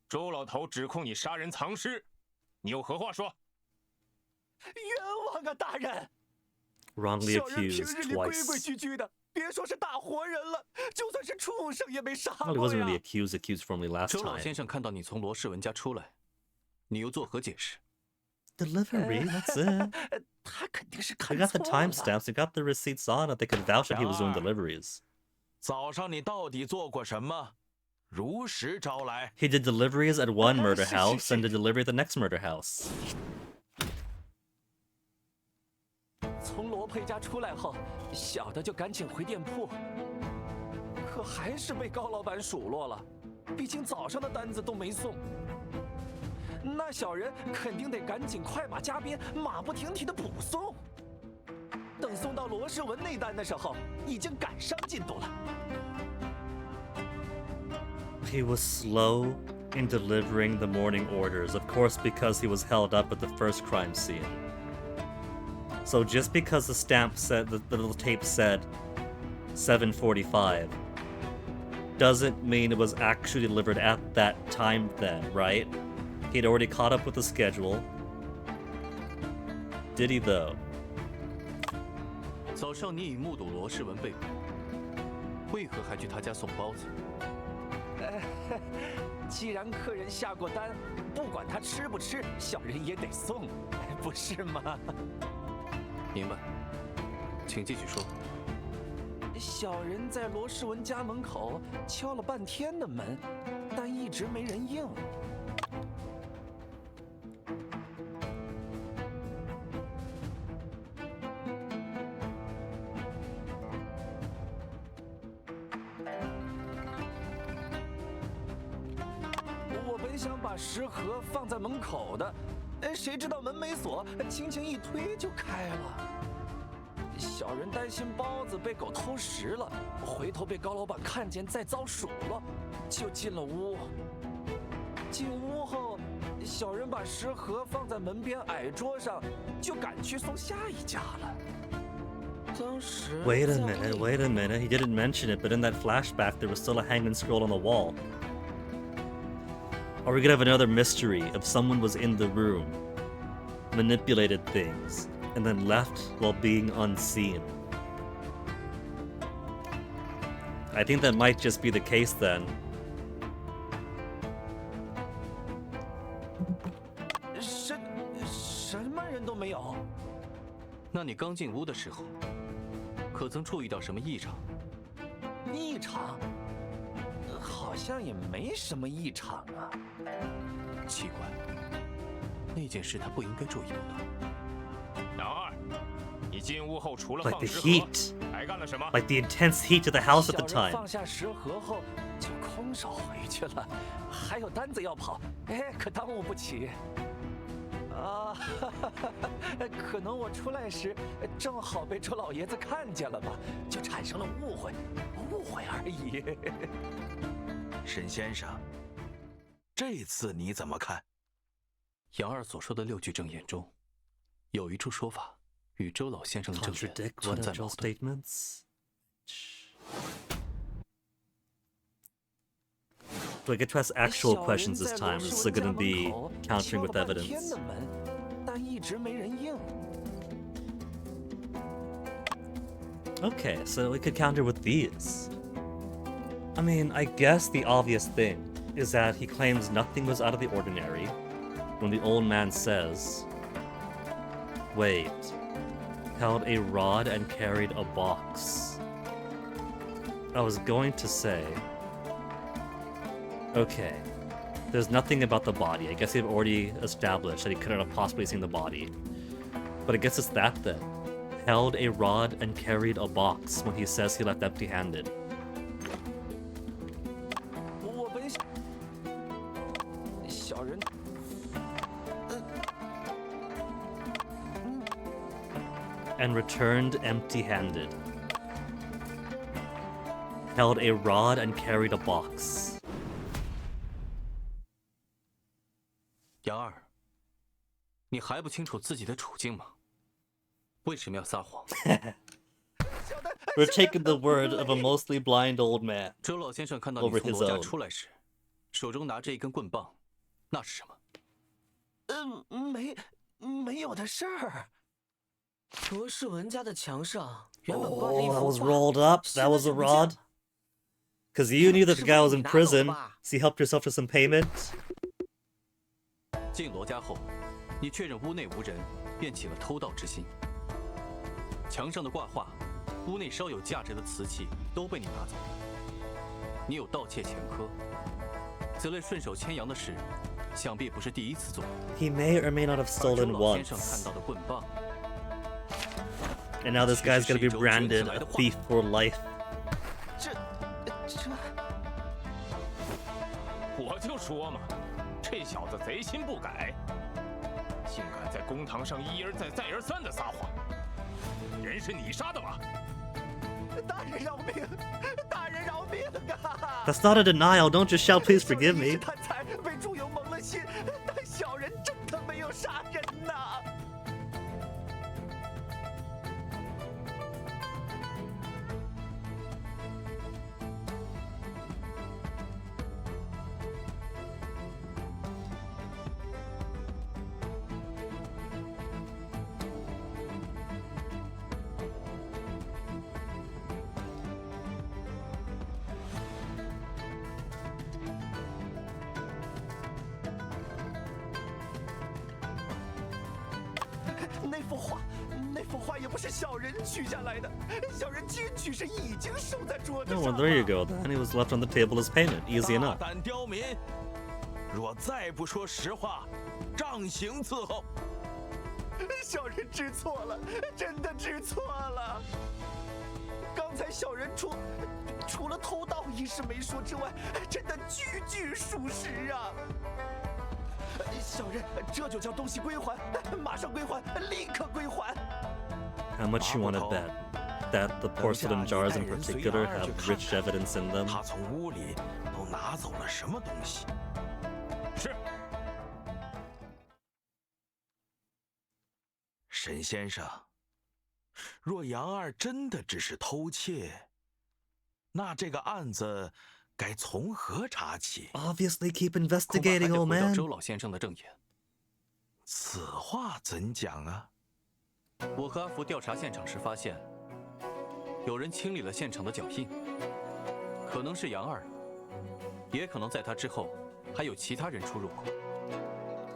周老头指控你杀人藏尸，你有何话说？冤枉啊，大人！ Wrongly 小人平 accused 日里规规 twice. 矩矩的，别说是大活人了，就算是畜生也没杀 Well, he 过 wasn't really 呀。 accused formally last 周老 time. 先生看到你从罗世文家出来，你又作何解释？ Delivery, that's it. 他肯定是 We 看 got the 错了。 timestamps, we got the receipts on it. They could vouch that he was doing Ah. deliveries. 早上你到底做过什么？如实招来。 He did deliveries at one murder 是， house 是。 and did delivery at the next murder house. 从罗佩家出来后，小的就赶紧回店铺，可还是被高老板数落了。毕竟早上的单子都没送，那小人肯定得赶紧快马加鞭、马不停蹄的补送。等送到罗世文那单的时候，已经赶上进度了。 He was slow in delivering the morning orders, of course, because he was held up at the first crime scene. So just because the stamp said, the little tape said 7:45, doesn't mean it was actually delivered at that time then, right? He'd already caught up with the schedule. Did he though? 早上你已目睹罗世文被捕，为何还去他家送包子？既然客人下过单，不管他吃不吃，小人也得送，不是吗？明白，请继续说。小人在罗世文家门口敲了半天的门，但一直没人应。我本想把食盒放在门口的，谁知道门没锁，轻轻一推就开了。小人担心包子被狗偷食了，回头被高老板看见再遭数落，就进了屋。进屋后，小人把食盒放在门边矮桌上，就赶去送下一家了。当时 Wait a 在 minute, 里 wait a minute. He didn't mention it, but in that flashback, there was still a hanging scroll on the wall. Are we gonna have another mystery of someone was in the room, manipulated things, and then left while being unseen? I think that might just be the case then. 什么人都没有。那你刚进屋的时候，可曾注意到什么异常？异常？好像也没什么异常啊。奇怪，那件事他不应该注意不到。杨二，你进屋后除了 Like 放 the 食盒， heat, 还干了什么？ like the intense heat of the house at the 小人 time. 放下食盒后就空手回去了，还有单子要跑，可耽误不起。啊，可能我出来时正好被周老爷子看见了吧，就产生了误会而已。沈先生，这次你怎么看？杨二所说的6句证言中，有一处说法与周老先生的证言 Contradict 存 one 在 of 矛 Joel's 盾。 statements? Do I get to ask actual 小人 questions this 在 time? 罗 Or 世 is 文 it 家 gonna 门 be 口 countering 敲 with 了半天 evidence? 的门，但一直没人应。 Okay, so we could counter with these. I mean, I guess the obvious thing is that he claims nothing was out of the ordinary when the old man says, wait, held a rod and carried a box. I was going to say, Okay. There's nothing about the body. I guess they've already established that he couldn't have possibly seen the body. But I guess it's that then. Held a rod and carried a box when he says he left empty-handed. 我本想小人 And returned empty-handed. Held a rod and carried a box. 杨二，你还不清楚自己的处境吗？为什么要撒谎？ We're taking the word of a mostly blind old man. 周老先生看到你 Over 从 his 罗家 own. 出来时，手中拿着一根棍棒，那是什么？没有的事儿。罗氏文家的墙上原本挂着 Oh, 一 that 幅 was 画， rolled up. 现 That 在 was 就 a 不见了 rod. Because you knew that the guy was in 是不是你拿走了 prison, 吧？ so you helped yourself to some payment. 进罗家后，你确认屋内无人，便起了偷盗之心。墙上的挂画，屋内稍有价值的瓷器都被你拿走了。你有盗窃前科，此类顺手牵羊的事，想必不是第一次做。 He may or may not have 而周 stolen 老先生看 once. 到的棍棒， And now this guy's gonna be branded a thief for life. 我就说嘛，这小子贼心不改，竟敢在公堂上一而再、再而三的撒谎。人是你杀的吗？大人饶命！大人饶命啊！ That's not a denial. Don't just shout, please forgive 小人一时 me. 贪财，被朱由蒙了心，但小人真的没有杀人呐。那幅画也不是小人取下来的，小人检举是已经收在桌子 Oh, 上 well, 了。 there you go. Then it was left on the table as payment. Easy 大 enough. 胆刁民！若再不说实话，杖刑伺候。小人知错了，真的知错了。刚才小人除了偷盗一事没说之外，真的句句属实啊。小人这就将东西归还，马上归还，立刻归还。 How much you want to bet that the porcelain jars in particular have rich evidence in them? 他从屋里都拿走了什么东西？是。沈先生，若杨二真的只是偷窃，那这个案子该从何查起？ Obviously, keep 恐怕还 investigating, 得 old 回到 man. 周老先生的证言。此话怎讲啊？我和阿福调查现场时发现，有人清理了现场的脚印，可能是杨二，也可能在他之后还有其他人出入过。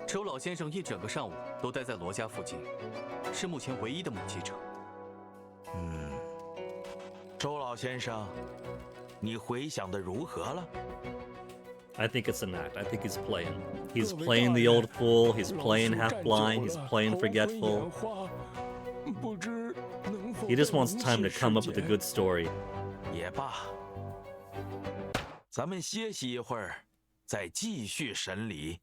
周老先生一整个上午都待在罗家附近，是目前唯一的目击者。周老先生，你回想的如何了？ I think it's an act. I think he's playing. He's playing the old fool. He's playing half blind. He's playing forgetful. 不知能否 He just wants 能 time to 系 come up 事 with a 件 good story. 也罢，咱们歇息一会儿，再继续审理。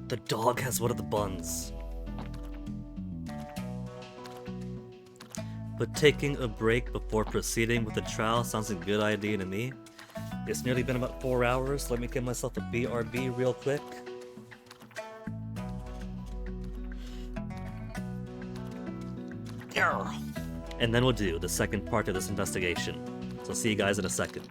The dog has one of the buns. But taking a break before proceeding with the trial sounds a good idea to me. It's nearly been about 4 hours. Let me give myself a BRB real quick. And then we'll do the second part of this investigation. So see you guys in a second.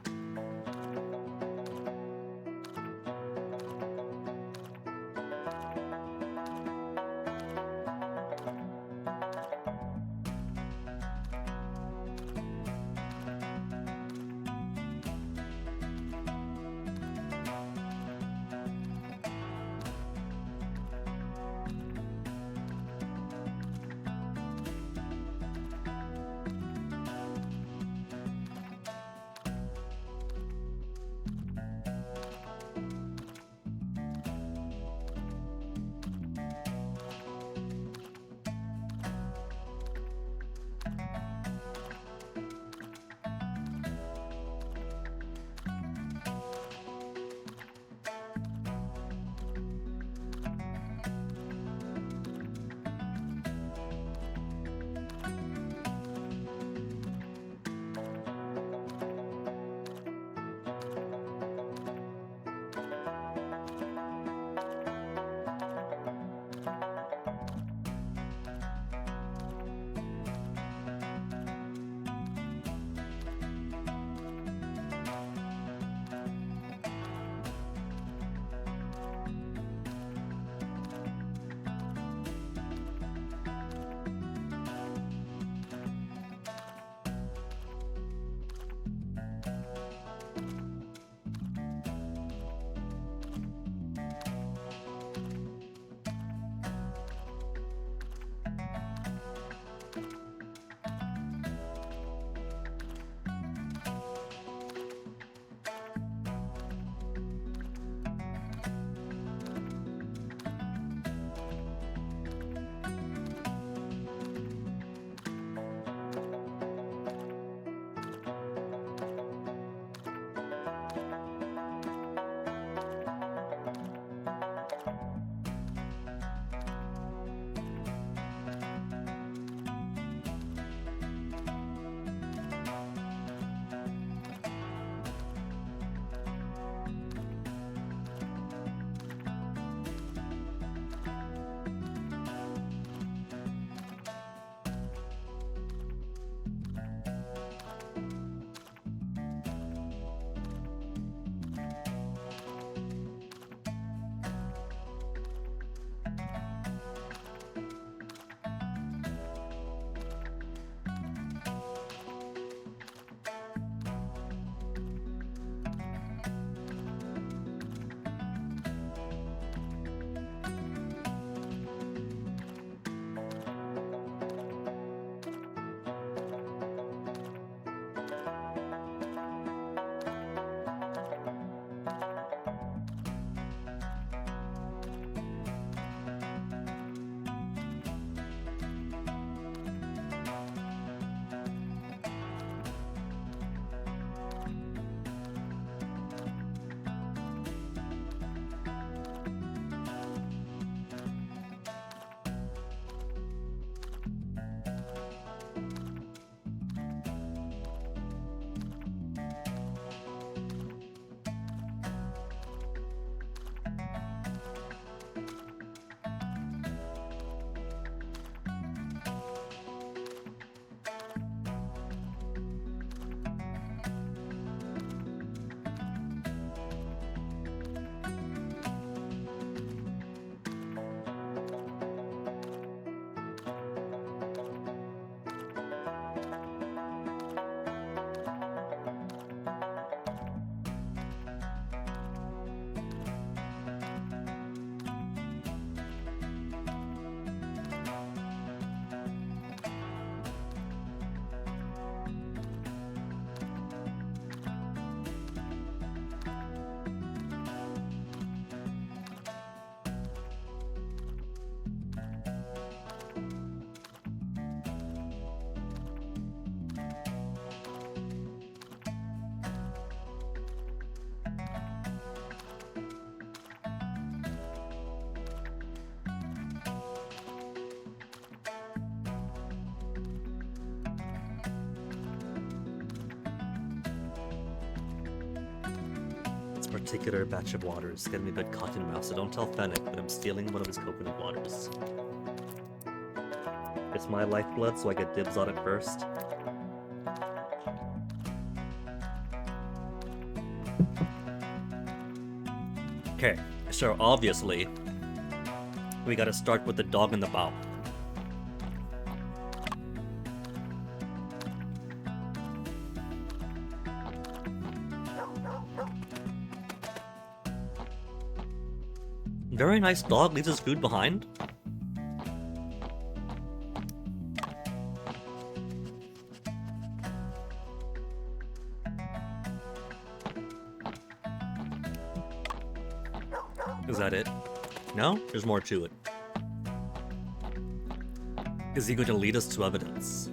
particular batch of waters. Getting a good cotton mouth, so don't tell Fennec that I'm stealing one of his coconut waters. It's my lifeblood, so I get dibs on it first. Okay, so obviously, we gotta start with the dog in the bow. Very nice dog, leaves his food behind. Is that it? No? There's more to it. Is he going to lead us to evidence?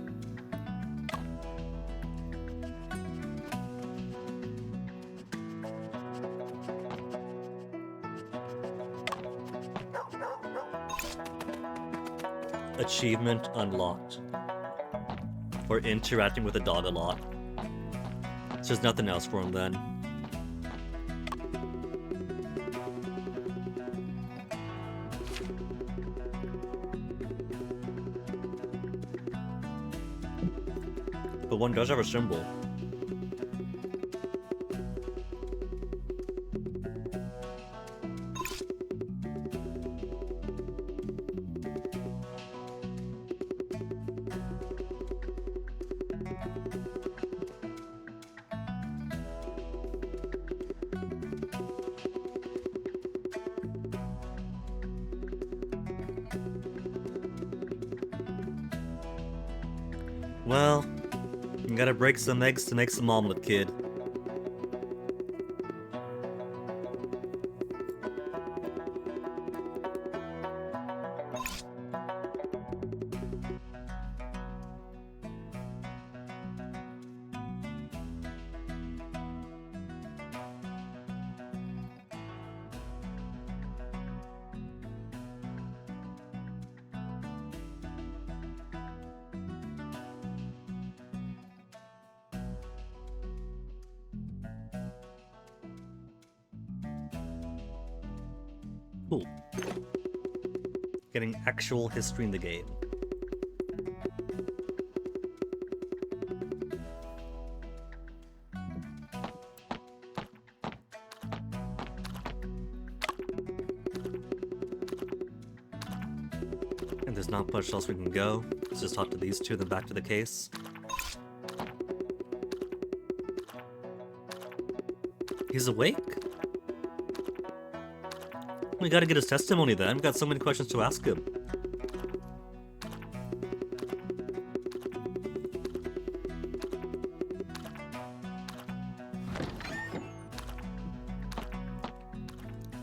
Achievement unlocked. For interacting with a dog a lot. So there's nothing else for him then. But one does have a symbol. Well, you gotta break some eggs to make some omelet, kid. Cool. Getting actual history in the game. And there's not much else we can go. Let's just talk to these two, then back to the case. He's awake? We gotta get his testimony then. We've got so many questions to ask him.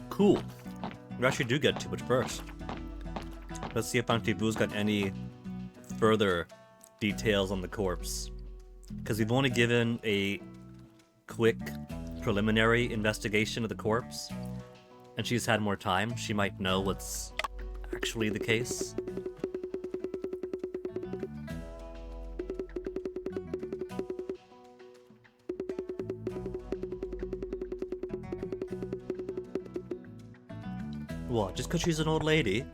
Cool. We actually do get to it first. Let's see if Auntie Boo's got any further details on the corpse. Because we've only given a quick preliminary investigation of the corpse. And she's had more time, she might know what's actually the case. What, just because she's an old lady?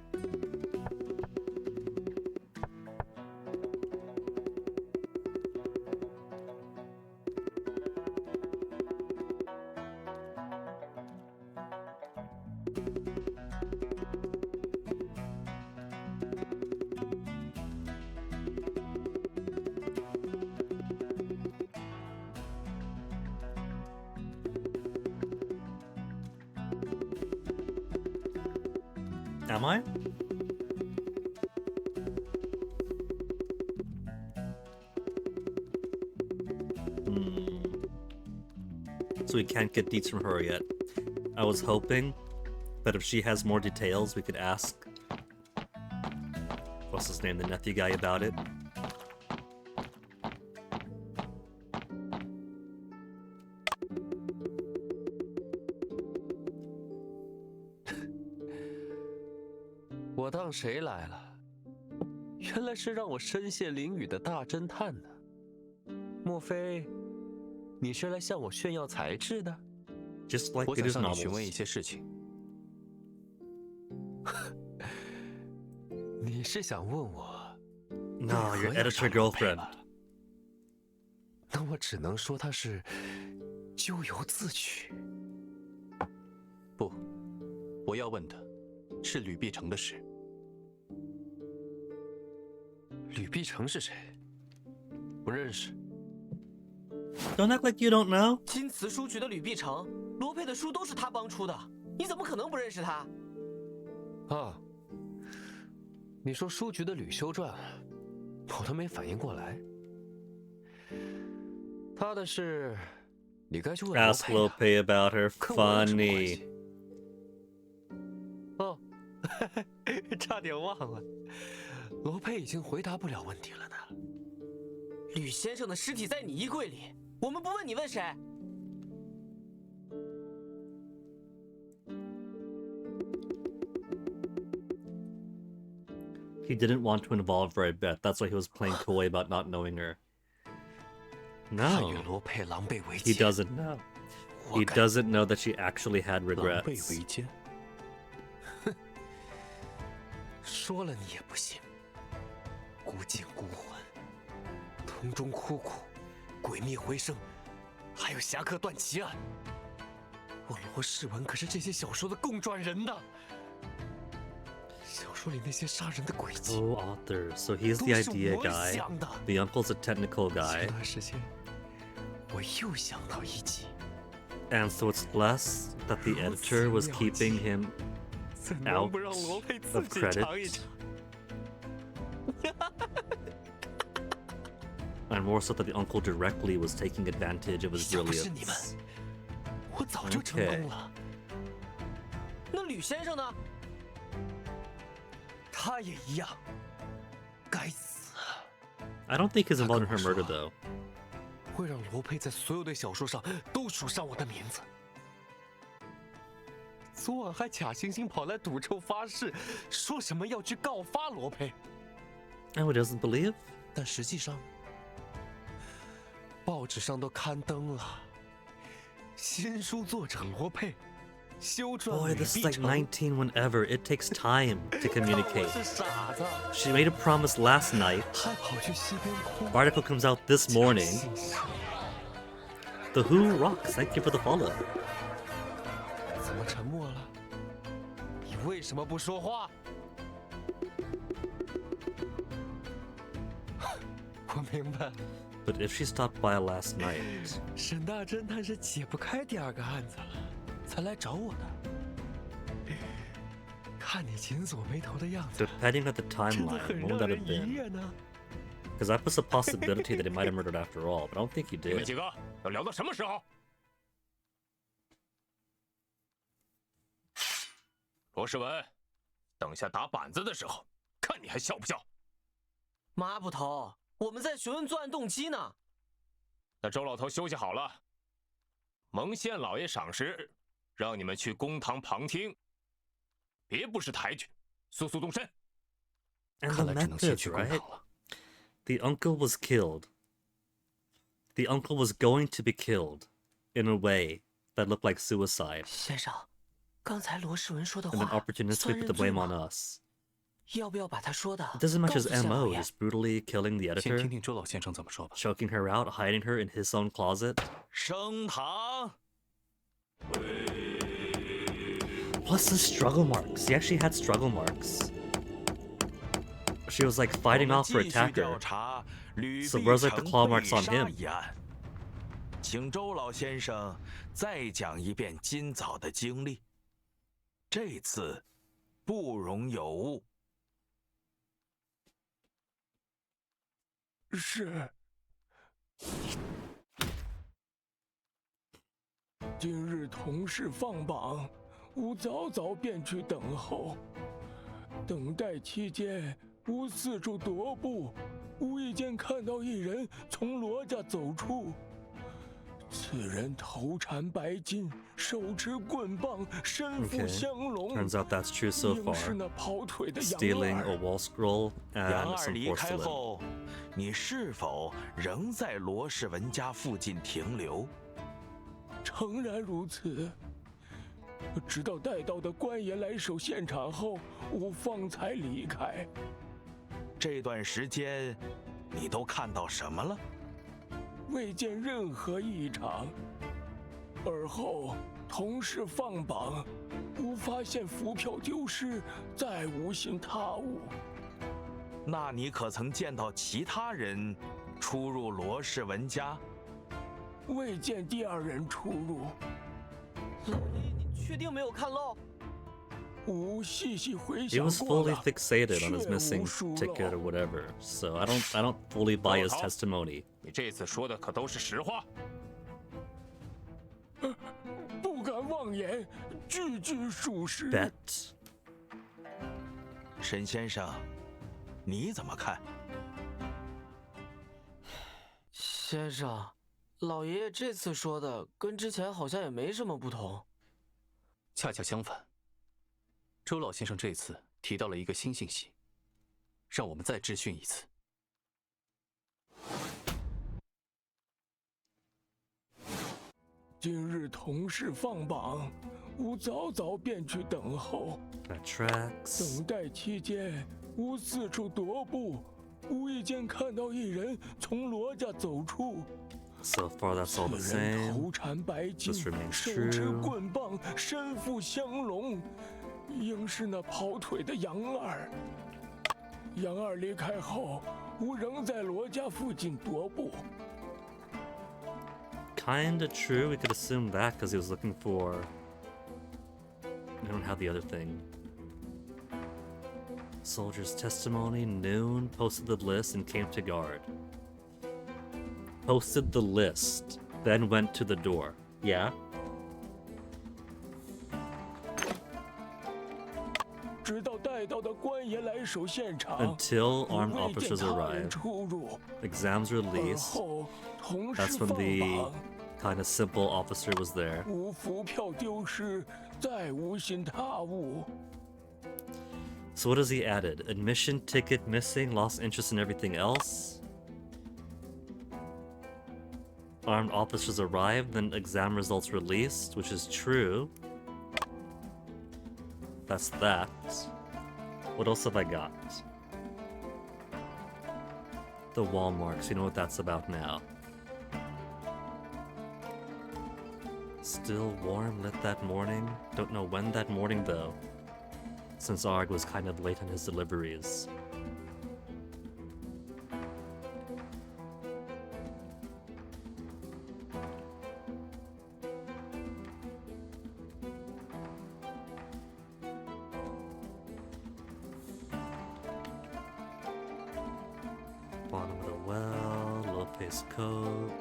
Am I? So we can't get deets from her yet. I was hoping that if she has more details, we could ask... what's his name? The nephew guy about it.我当谁来了？原来是让我身陷囹圄的大侦探呢。莫非你是来向我炫耀才智的？ just like 我 it 想 is 向你询问一 novels. 些事情。你是想问我 No, 为 your 何要 editor 杀罗佩 girlfriend. 吗？那我只能说他是咎由自取。不，我要问的是吕碧城的事。吕碧城是谁？不认识。 Don't act like you don't know. 金瓷书局的吕碧城，罗佩的书都是他帮出的，你怎么可能不认识他？啊，你说书局的吕修传，我都没反应过来。他的事，你该去问罗 Ask 佩啊 Lope about her. 跟我有什么关 Funny. 系？哦，差点忘了，罗佩已经回答不了问题了呢。吕先生的尸体在你衣柜里，我们不问你问谁？ He didn't want to involve her, I bet. That's why he was playing coy about not knowing her. 他与 No, 罗佩狼狈为 he 奸， doesn't know. 活 He 该。 doesn't know that she actually had 狼狈 regrets. 为奸，说了你也不信。孤尽孤魂，洞中枯骨，鬼秘回声，还有侠客段奇案。我罗世文可是这些小说的共撰人呢。小说里那些杀人的轨迹， Oh, author. So he's 都 the 是 idea 我 guy. 想的。 The uncle's a technical 前 guy. 段时间，我又想到一集， And so it's less that the editor was keeping him 怎能不让罗佩自 of 己尝一 credit. 尝？ And more so that the uncle directly was taking advantage of his 要不是你们， brilliance. 我早就成功了。那吕先生呢？他也一样，该死！ I don't think he's involved in her 他跟我 murder 说 though. 会让罗佩在所有的小说上都署上我的名字。昨晚还假惺惺跑来赌咒发誓，说什么要去告发罗佩， Oh, he doesn't believe? 但实际上，报纸上都刊登了新书作者罗佩修撰 Boy, 吕 this is 碧 like 城。 19 whenever. It takes time to 看 communicate. 我是傻子， She made a promise last night. 还跑去西边哭。 Article comes out this morning. 假惺惺 The Who rocks. Thank you for the follow. 怎么沉默了？你为什么不说话？我明白， But if she stopped by last night, 沈大侦探是解不开第二个案子了，才来找我的。看你紧锁眉头的样子， depending on the 真的 timeline, 很 what 让 would that 人 have 愉 been? 悦呢。 Because I put the possibility that he might have murdered after all, but I don't think he 你们 did. 几个要聊到什么时候？罗世文，等下打板子的时候，看你还笑不笑？马捕头，我们在询问作案动机呢。那周老头休息好了，蒙县老爷赏识，让你们去公堂旁听，别不识抬举，速速动身。 And 看 the 来只能先 methods, 去公 right? 堂了。 The uncle was killed. The uncle was going to be killed in a way that looked like suicide. 先生，刚才罗世文说的 And then 话 opportunistically 算 put 认 the 罪 blame 吗 on us. 要不要把他说的 It doesn't match 告 his 诉县老 MO, 爷 just brutally killing the 先听 editor, 听周老先生怎么说吧。 choking her out, hiding her in his own closet. 升堂。 Plus the struggle marks. He actually had struggle marks. She was like fighting 我们 off her 继续调 attacker. 查吕 So 碧 where's like the 城 claw 被 marks on 杀 him? 一案，请周老先生再讲一遍今早的经历。这次不容有误。是。今日同事放榜，吾早早便去等候。等待期间，吾四处踱步，无意间看到一人从罗家走出。此人头缠白巾，手持棍棒，身负 Okay. 香笼。 Turns out that's true so 应是 far. 那跑腿的杨 Stealing 二 a wall scroll 杨 and 二 some 离开 porcelain. 后，你是否仍在罗世文家附近停留？诚然如此。直到带到的官爷来守现场后，吾方才离开。这段时间，你都看到什么了？未见任何异常。而后同事放榜，吾发现符票丢失，再无心他物。那你可曾见到其他人出入罗氏文家？未见第二人出入。老爷，你确定没有看漏？吾细细回 He 想 was 过 fully 了， fixated on his 确无 missing 疏漏。 ticket or whatever, so I don't fully buy his 好。 testimony. 你这次说的可都是实话？不敢妄言，句句属实。 Bet. 沈先生，你怎么看？先生，老爷爷这次说的跟之前好像也没什么不同。恰恰相反，周老先生这次提到了一个新信息，让我们再质询一次。今日同事放榜，吾早早便去等候。 That tracks. 等待期间，吾四处踱步，无意间看到一人从罗家走出。 So far, that's all the 此人 same. 头缠白巾， This remains 手持 true. 棍棒，身负香笼，应是那跑腿的杨二。杨二离开后，吾仍在罗家附近踱步。 Kinda true. We could assume that because he was looking for. I don't have the other thing. Soldier's testimony. Noon. Posted the list and came to guard. Posted the list, then went to the door. Yeah. 直到带到的官爷来守现场， Until 吾 armed 未见 officers 他人 arrive. 出入。 Exams 而 released. 后同事 That's 放 when the 榜， kind of simple officer was there. 吾符票丢失，再无心他物。 So what has he added? Admission ticket missing, lost interest in everything else? Armed officers arrived, then exam results released, which is true. That's that. What else have I got? The wall marks, you know what that's about now. Still warm lit that morning. Don't know when that morning though, since Arg was kind of late on his deliveries. Bottom of the well, Lopez coat.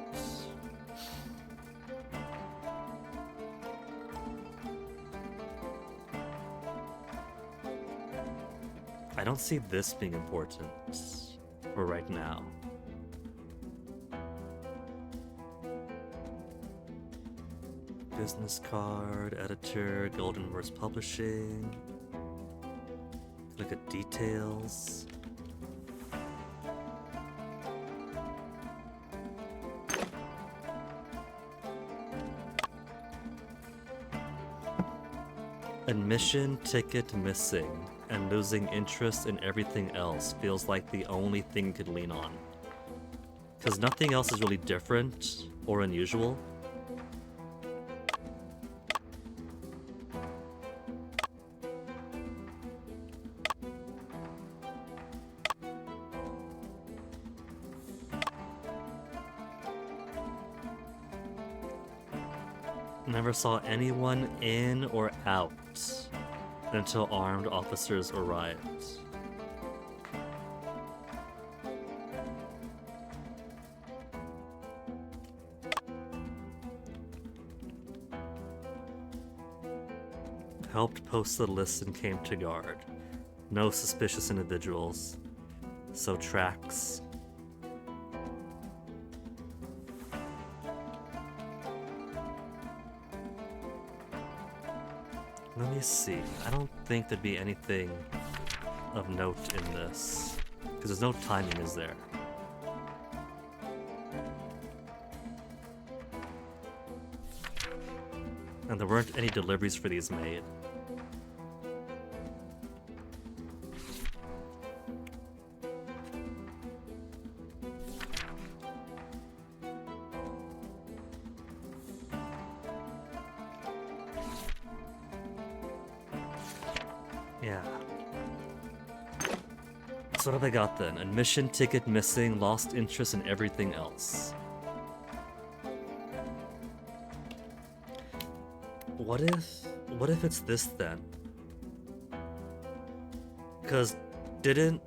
I don't see this being important for right now. Business card, editor, Golden Words Publishing. Look at details. Admission ticket missing and losing interest in everything else feels like the only thing you could lean on. Because nothing else is really different or unusual. Never saw anyone in or out until armed officers arrived. Helped post the list and came to guard. No suspicious individuals. So tracks. Let me see. I don't think there'd be anything of note in this. Because there's no timing, is there? And there weren't any deliveries for these made. Yeah. So what have I got then? Admission ticket missing, lost interest in everything else. What if it's this then? Cause didn't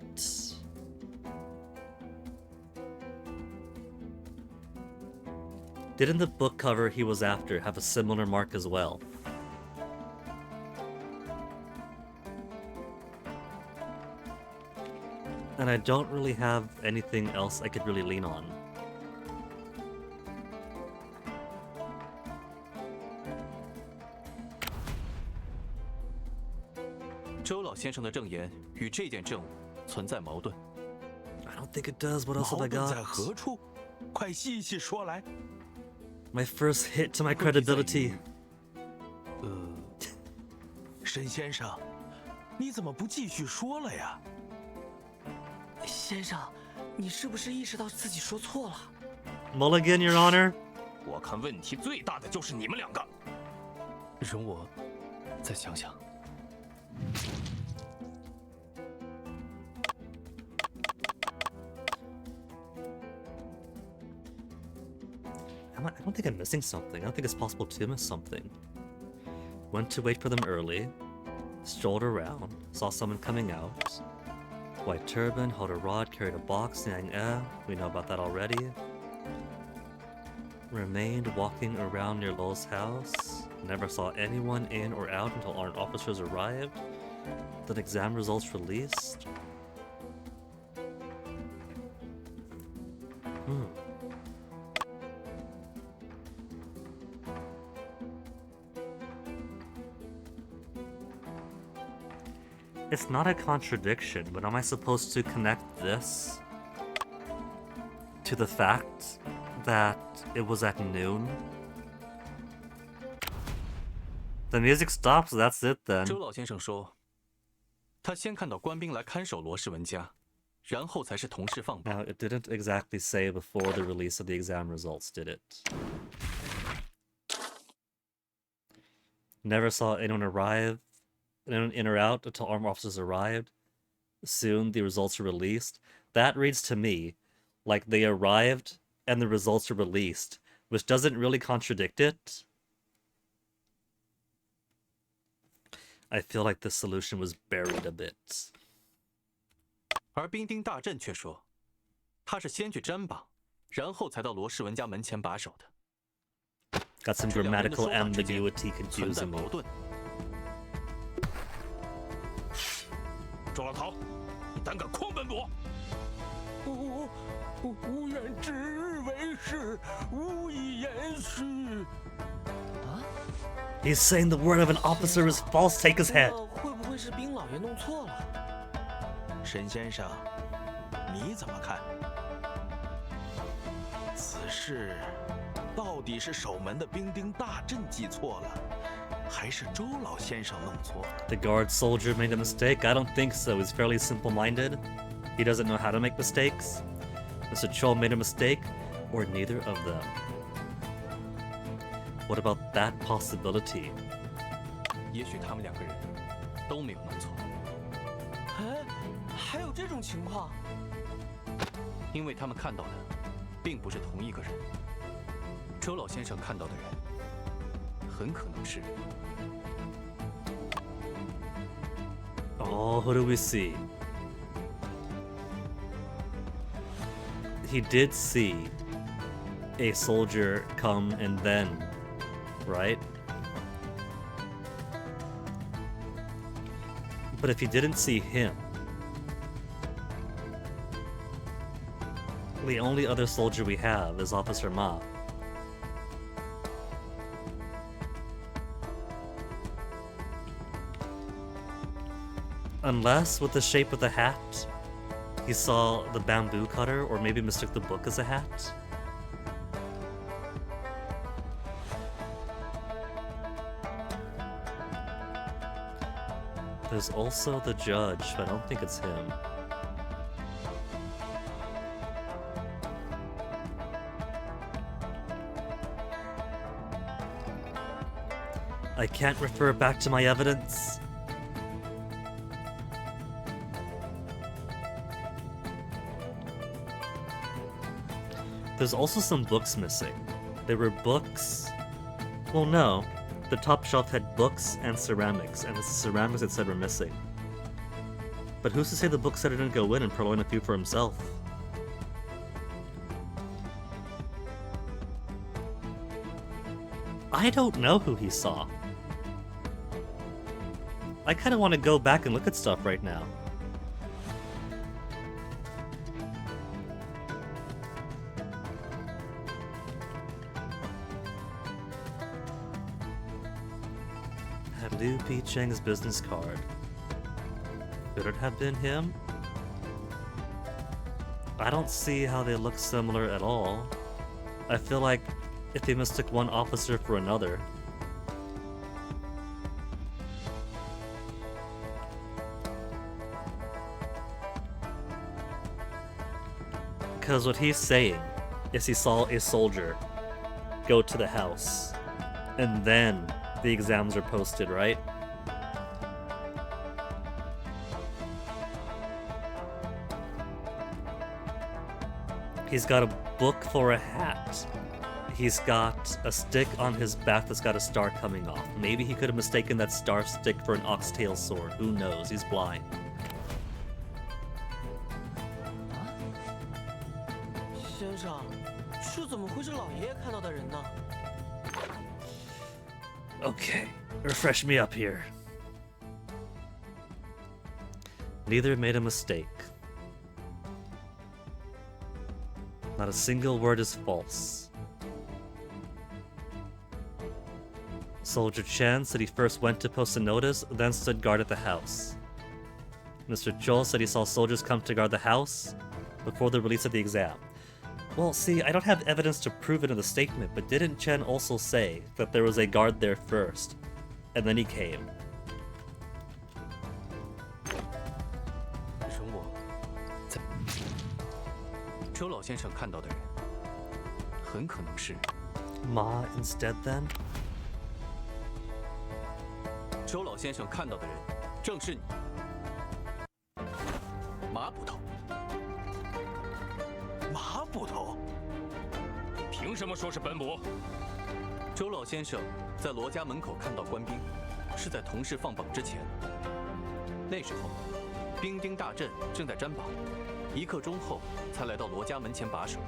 the book cover he was after have a similar mark as well? And I don't really have anything else I could really lean on.周老先生的证言与这件证物存在矛盾。 I don't think it does. What else have 矛 I 盾在 got? 何处？快细细说来。 My first hit to my credibility. 沈先生，你怎么不继续说了呀？先生，你是不是意识到自己说错了？ Mulligan, Your Honor. 我看问题最大的就是你们两个。容我再想想。 I don't think I'm missing something. I don't think it's possible to miss something. Went to wait for them early. Strolled around. Saw someone coming out. White turban, held a rod, carried a box, saying, we know about that already. Remained walking around near Lowell's house. Never saw anyone in or out until armed officers arrived. Then exam results released. It's not a contradiction, but am I supposed to connect this to the fact that it was at noon? The music stops, that's it then. 周老先生说，他先看到官兵来看守罗氏文家，然后才是同事放榜。 Now, it didn't exactly say before the release of the exam results, did it? Never saw anyone arrive, anyone in or out until armed officers arrived. Soon the results are released. That reads to me like they arrived and the results are released, which doesn't really contradict it. I feel like the solution was buried a bit. 而兵丁大震却说，他是先去占榜，然后才到罗氏文家门前把守的。 Got some 这两人的 grammatical 说法之间 ambiguity 存在 confusing 矛 me. 盾。周老头，你胆敢狂奔我！无愿指日为誓，无以言虚。 He's saying the word of an officer is false. Take his head. 会不会是兵老爷弄错了？沈先生，你怎么看？此事到底是守门的兵丁大震记错了，还是周老先生弄错了？ The guard soldier made a mistake? I don't think so. He's fairly simple-minded. He doesn't know how to make mistakes. Mr. Cho made a mistake, or neither of them. What about that possibility? 也许他们两个人都没有弄错，哎，还有这种情况？因为他们看到的并不是同一个人。周老先生看到的人，很可能是。 Oh, who do we see? He did see a soldier come and then, right? But if he didn't see him, the only other soldier we have is Officer Ma. Unless, with the shape of the hat, he saw the bamboo cutter, or maybe mistook the book as a hat. There's also the judge, but I don't think it's him. I can't refer back to my evidence. There's also some books missing. There were books... Well, no. The top shelf had books and ceramics, and the ceramics it said were missing. But who's to say the book setter didn't go in and purloin a few for himself? I don't know who he saw. I kind of want to go back and look at stuff right now. Liu Picheng's business card. Could it have been him? I don't see how they look similar at all. I feel like if they mistook one officer for another. Because what he's saying is he saw a soldier go to the house, and then the exams are posted, right? He's got a book for a hat. He's got a stick on his back that's got a star coming off. Maybe he could have mistaken that star stick for an oxtail sword. Who knows? He's blind. Okay, refresh me up here. Neither made a mistake. Not a single word is false. Soldier Chen said he first went to post a notice, then stood guard at the house. Mr. Zhou said he saw soldiers come to guard the house before the release of the exam. Well, see, I don't have evidence to prove it in the statement, but didn't Chen also say that there was a guard there first, and then he came? 周老先生看到的人，很可能是 Ma instead then? 周老先生看到的人，正是你，马捕头。马捕头，凭什么说是本捕？周老先生在罗家门口看到官兵，是在同事放榜之前。那时候，兵丁大阵正在占榜，1刻钟后才来到罗家门前把守。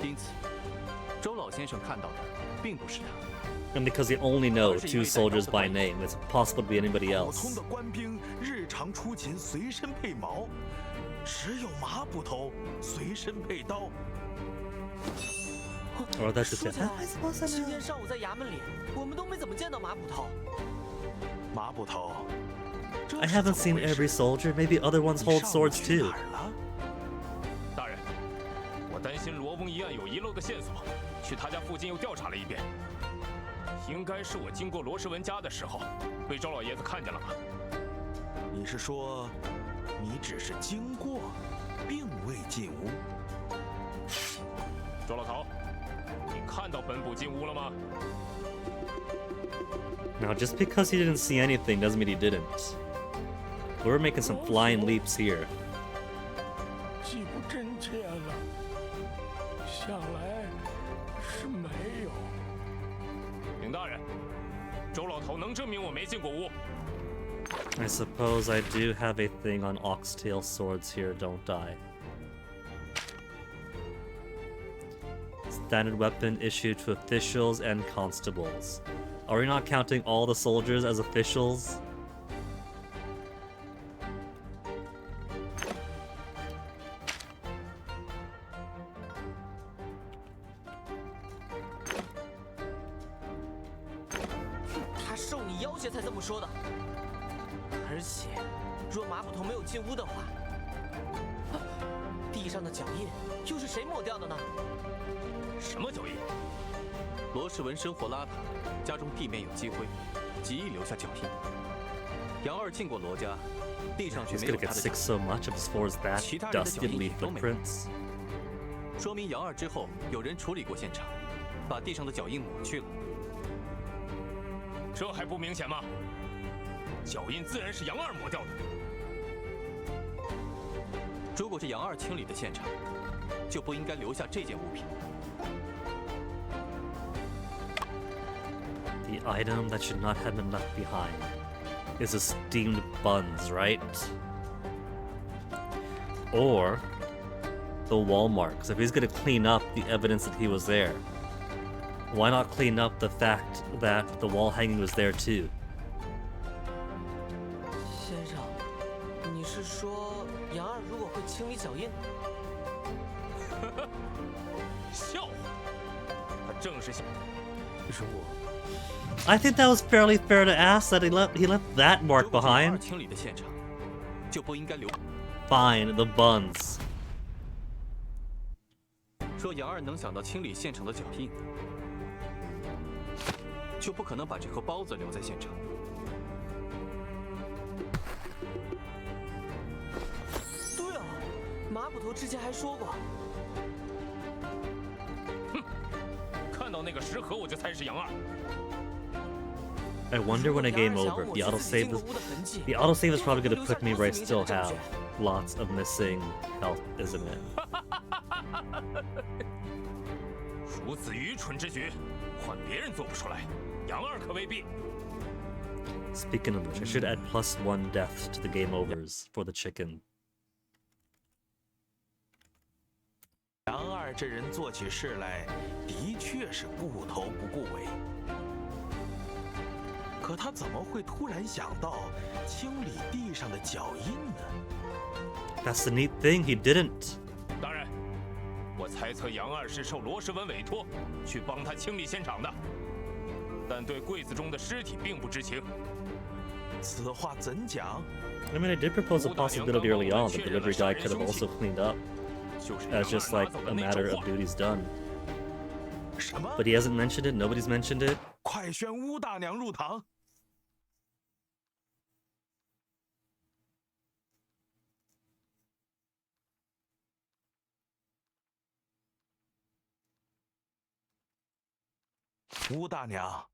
因此，周老先生看到的并不是他。 And because he only knows 2 soldiers by name, it's impossible to be anybody 普 else. 通的官兵日常出勤随身配矛，只有马捕头随身配刀。 Or that's just 说 it. 起来，今天上午在衙门里，我们都没怎么见到马捕头。马捕头， I haven't seen every soldier. Maybe other ones hold swords too. 大人，我担心罗翁一案有遗漏的线索，去他家附近又调查了一遍。应该是我经过罗世文家的时候，被周老爷子看见了吧？你是说，你只是经过，并未进屋？周老头，你看到本捕进屋了吗？ Now, just because he didn't see anything doesn't mean he didn't. We're making some flying leaps here. 记不真切了，想来是没有。 禀大人，周老头能证明我没进过屋。 I suppose I do have a thing on oxtail swords here, don't I? Standard weapon issued to officials and constables. Are we not counting all the soldiers as officials? “什么脚印？”罗世文生活邋遢，家中地面有积灰，极易留下脚印。杨二进过罗家，地上却 He's 没有 gonna 他 get 的脚 sick so much if his floor is that 其他人的脚 dusty 印 leave 都没有 footprints. 说明杨二之后有人处理过现场，把地上的脚印抹去了。这还不明显吗？脚印自然是杨二抹掉的。如果是杨二清理的现场，就不应该留下这件物品。 The item that should not have been left behind is the steamed buns, right? Or the wall marks. If he's gonna clean up the evidence that he was there, why not clean up the fact that the wall hanging was there too? 先生，你是说杨二如果会清理脚印？笑话，他正是想。如果 I think that was fairly fair to ask that he left that mark 如果是杨二 behind. 清理的现场，就不应该留。 Fine, the buns. 说杨二能想到清理现场的脚印，就不可能把这颗包子留在现场。对啊，马捕头之前还说过，看到那个食盒我就猜是杨二。 I wonder when I game over, the autosave is probably gonna put me where I still have lots of missing health, isn't it? 如此愚蠢之举，换别人做不出来，杨二可未必。 Speaking of which, I should add +1 death to the game overs for the chicken. 杨二这人做起事来的确是顾头不顾尾，可他怎么会突然想到清理地上的脚印呢？ That's the neat thing, he didn't. 当然，我猜测杨二是受罗世文委托去帮他清理现场的，但对柜子中的尸体并不知情。此话怎讲？ I mean, I did propose a possibility early on that the delivery guy could have also cleaned up 就是 as just like a matter of duties done. 什么？ But he hasn't mentioned it, nobody's mentioned it. 快宣乌大娘入堂！乌大娘，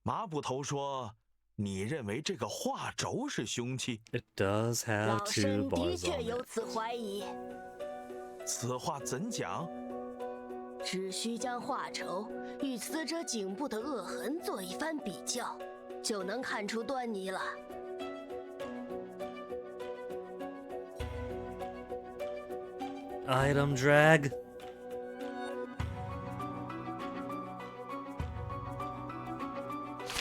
马捕头说，你认为这个画轴是凶器？ It does have 老 two 身的 bars 确 on 有 it. 此怀疑，此话怎讲？只需将画轴与死者颈部的恶痕做一番比较，就能看出端倪了。 Item drag.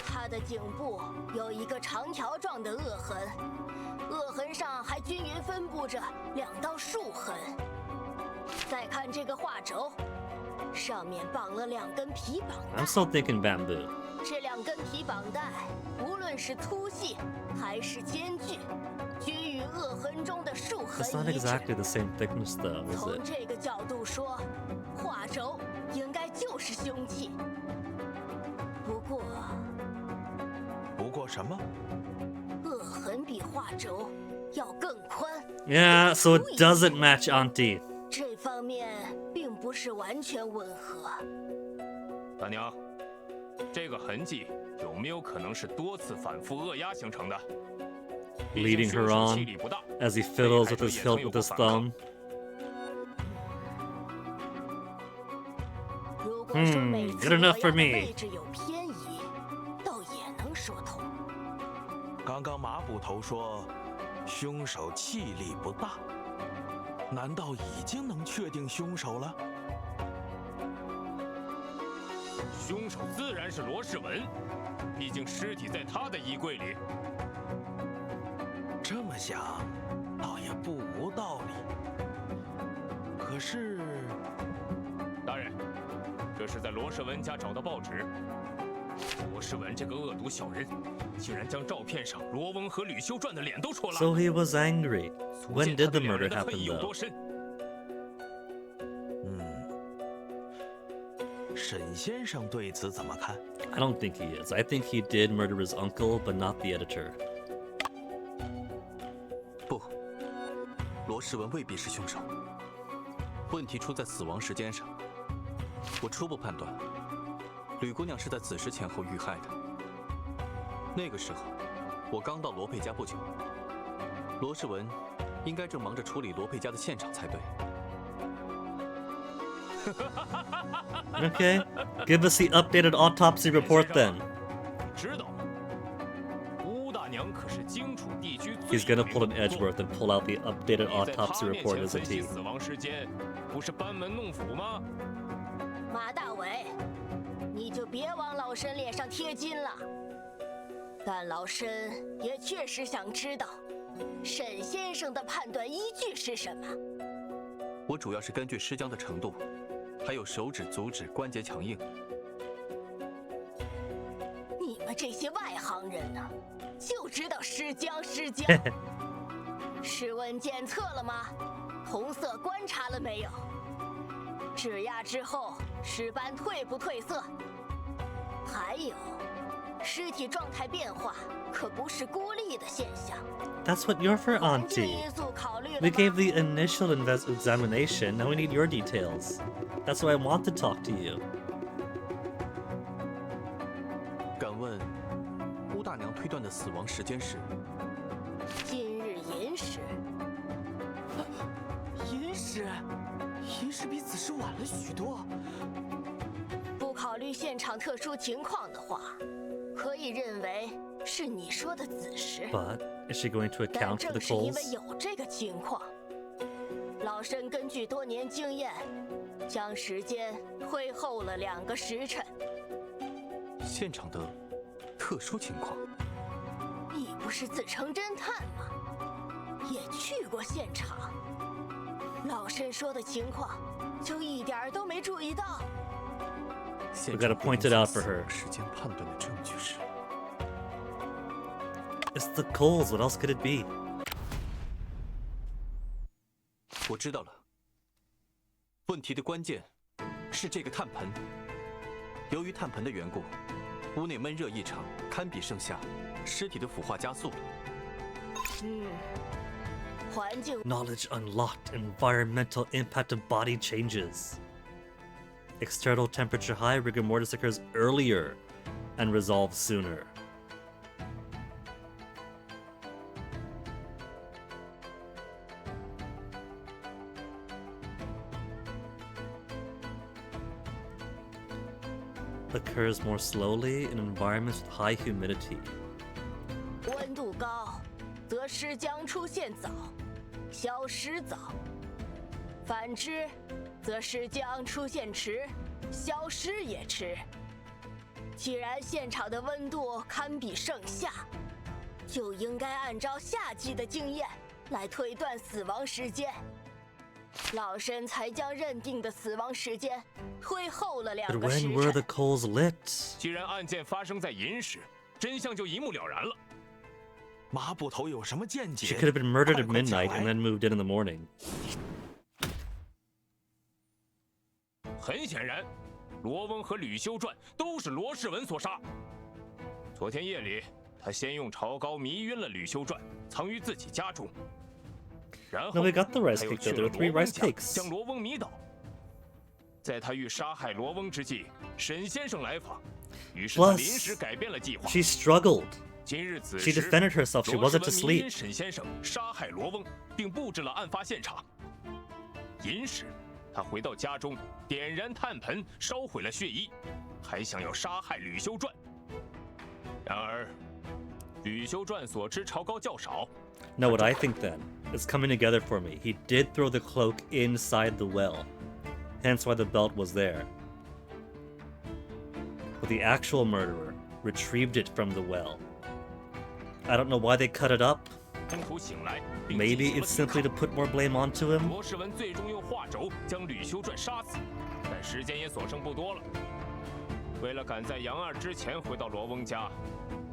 他的颈部有一个长条状的恶痕，恶痕上还均匀分布着2道竖痕。再看这个画轴，上面绑了2根皮绑带。 I'm still thinking bamboo. 这2根皮绑带，无论是粗细还是间距，均与恶痕中的竖痕 It's not 一致。 exactly the same thickness though, is 从 it? 这个角度说，画轴应该就是凶器。不过什么？恶痕比画轴要更宽。 Yeah, so it doesn't match Auntie. 这方面并不是完全吻合。大娘，这个痕迹有没有可能是多次反复扼压形成的？ Leading her on as he fiddles with his hilt with his thumb. 如果说每次 good enough 扼 for 压的 me. 位置有偏移，倒也能说通。刚刚马捕头说，凶手气力不大，难道已经能确定凶手了？凶手自然是罗世文，毕竟尸体在他的衣柜里。这么想，倒也不无道理。可是，大人，这是在罗世文家找的报纸。罗世文这个恶毒小人，竟然将照片上罗翁和吕修传的脸都戳烂。 So he was angry. 足 When 见 did 他 the 对两 murder 人的恨 happen 意有 though? 多深。沈先生对此怎么看？ I don't think he is. I think he did murder his uncle, but not the editor. 罗世文未必是凶手，问题出在死亡时间上。我初步判断，吕姑娘是在子时前后遇害的。那个时候，我刚到罗佩家不久，罗世文应该正忙着处理罗佩家的现场才对。Okay, give us the updated autopsy report then. 知道吗？乌大娘可是荆楚地区 He's gonna pull an Edgeworth and pull out the updated 你在 autopsy 他面 report 前 as a 分析 team. 死亡时间，不是班门弄斧吗？马大伟，你就别往老身脸上贴金了。但老身也确实想知道，沈先生的判断依据是什么？我主要是根据尸僵的程度，还有手指、足趾关节强硬。你们这些外行人呢，就知道尸僵。室温检测了吗？同色观察了没有？指压之后尸斑褪不褪色？还有，尸体状态变化可不是孤立的现象。 That's what you're for, 环境 Auntie. 因素考虑了 We 吗？ gave the initial examination, now we need your details. That's why I want to talk to you. 敢问，乌大娘推断的死亡时间是？今日寅时，寅时比子时晚了许多。不考虑现场特殊情况的话，可以认为是你说的子时。 But is she going to 但 account for 正 the 是因为 Coles? 有这个情况，老身根据多年经验，将时间推后了2个时辰。现场的特殊情况？你不是自称侦探吗？也去过现场。老身说的情况，就一点儿都没注意到。 We gotta point it out for her. 时间判断的证据是？ It's the Coles, what else could it be? 我知道了。问题的关键是这个炭盆。由于炭盆的缘故，屋内闷热异常，堪比盛夏，尸体的腐化加速了。环境 Knowledge unlocked, environmental impact of body changes. External temperature high, rigor mortis occurs earlier and resolves sooner. Occurs more slowly in environments with high humidity. 温度高，则尸僵出现早，消失早；反之，则尸僵出现迟，消失也迟。既然现场的温度堪比盛夏，就应该按照夏季的经验来推断死亡时间。老身才将认定的死亡时间推后了2 But 个时 when were the 辰。 coals lit? 既然案件发生在寅时，真相就一目了然了。马捕头有什么见解？ She could have been murdered at 快讲 midnight 来 and then moved in the morning. 很显然，罗翁和吕修传都是罗世文所杀。昨天夜里，他先用潮膏迷晕了吕修传，藏于自己家中。然后 No, we got the rice 他又 cake 去 though. There 了 were 3罗翁 rice 家， cakes. 将罗翁迷倒。在他欲杀害罗翁之际，沈先生来访，于是他 Plus, 临时改变了计划。 She struggled. 今日子 She 时， defended herself. She 罗世 wasn't 文 to 迷晕 sleep. 沈先生，杀害罗翁，并布置了案发现场。寅时，他回到家中，点燃炭盆，烧毁了血衣，还想要杀害吕修传。然而，吕修传所知潮膏较少， Now, what I think then is coming together for me. He did throw the cloak inside the well, hence why the belt was there. But the actual murderer retrieved it from the well. I don't know why they cut it up. 中途醒来，并 Maybe 进 it's 行了 simply 抵 to 抗 put more blame onto him. 罗世文最终用画轴将吕修传杀死，但时间也所剩不多了。为了赶在杨二之前回到罗翁家，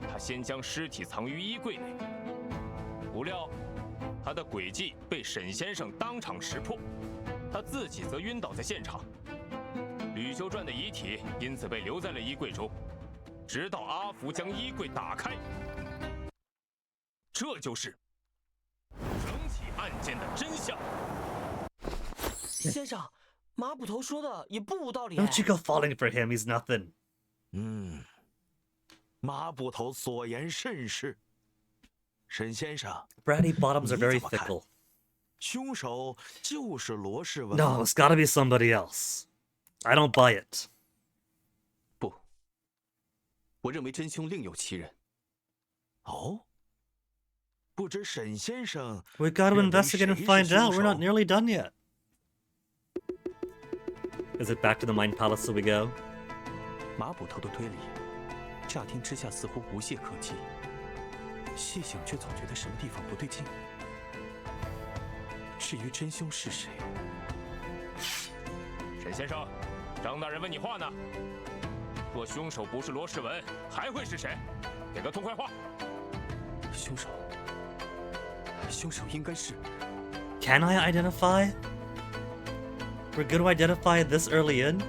他先将尸体藏于衣柜内。不料，他的诡计被沈先生当场识破，他自己则晕倒在现场。吕修传的遗体因此被留在了衣柜中，直到阿福将衣柜打开。这就是整起案件的真相。先生，马捕头说的也不无道理。 Don't you go falling for him, he's nothing. 马捕头所言甚是。沈先生， Bratty bottoms are 你 very 怎么看？ fickle. 凶手就是罗世文。 No, it's gotta be somebody else. I don't buy it. 不，我认为真凶另有其人。哦，不知沈先生 We gotta 认为 investigate and 谁是 find 凶 out. We're not 手？ nearly done yet. Is it back to the Mind Palace that we go? 马捕头的推理，乍听之下似乎无懈可击，细想却总觉得什么地方不对劲。至于真凶是谁，沈先生，张大人问你话呢。若凶手不是罗世文，还会是谁？给个痛快话。凶手应该是…… Can I identify? We're good to identify this early in?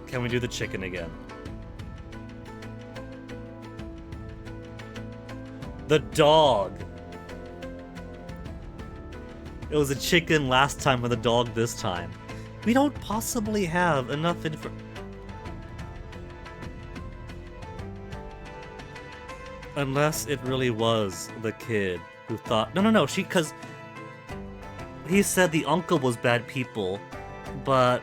Can we do the chicken again? The dog! It was a chicken last time with a dog this time. We don't possibly have enough info. Unless it really was the kid who thought... No, because he said the uncle was bad people, but...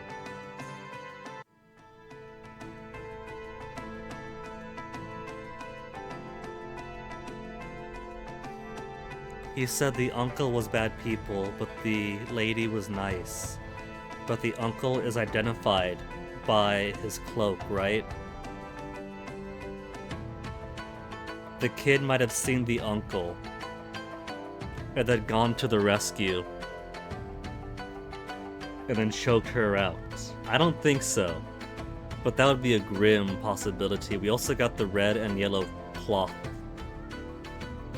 He said the uncle was bad people, but the lady was nice. But the uncle is identified by his cloak, right? The kid might have seen the uncle and then gone to the rescue and then choked her out. I don't think so, but that would be a grim possibility. We also got the red and yellow cloth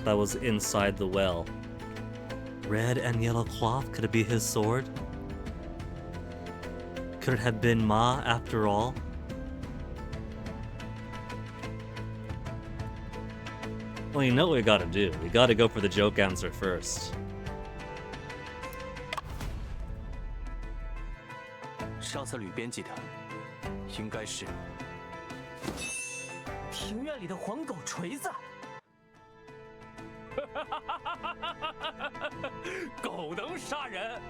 that was inside the well. Red and yellow cloth? Could it be his sword? Could it have been Ma after all? Well, you know what we gotta do. We gotta go for the joke answer first. 上次吕编辑的，应该是庭院里的黄狗锤子。狗能杀人？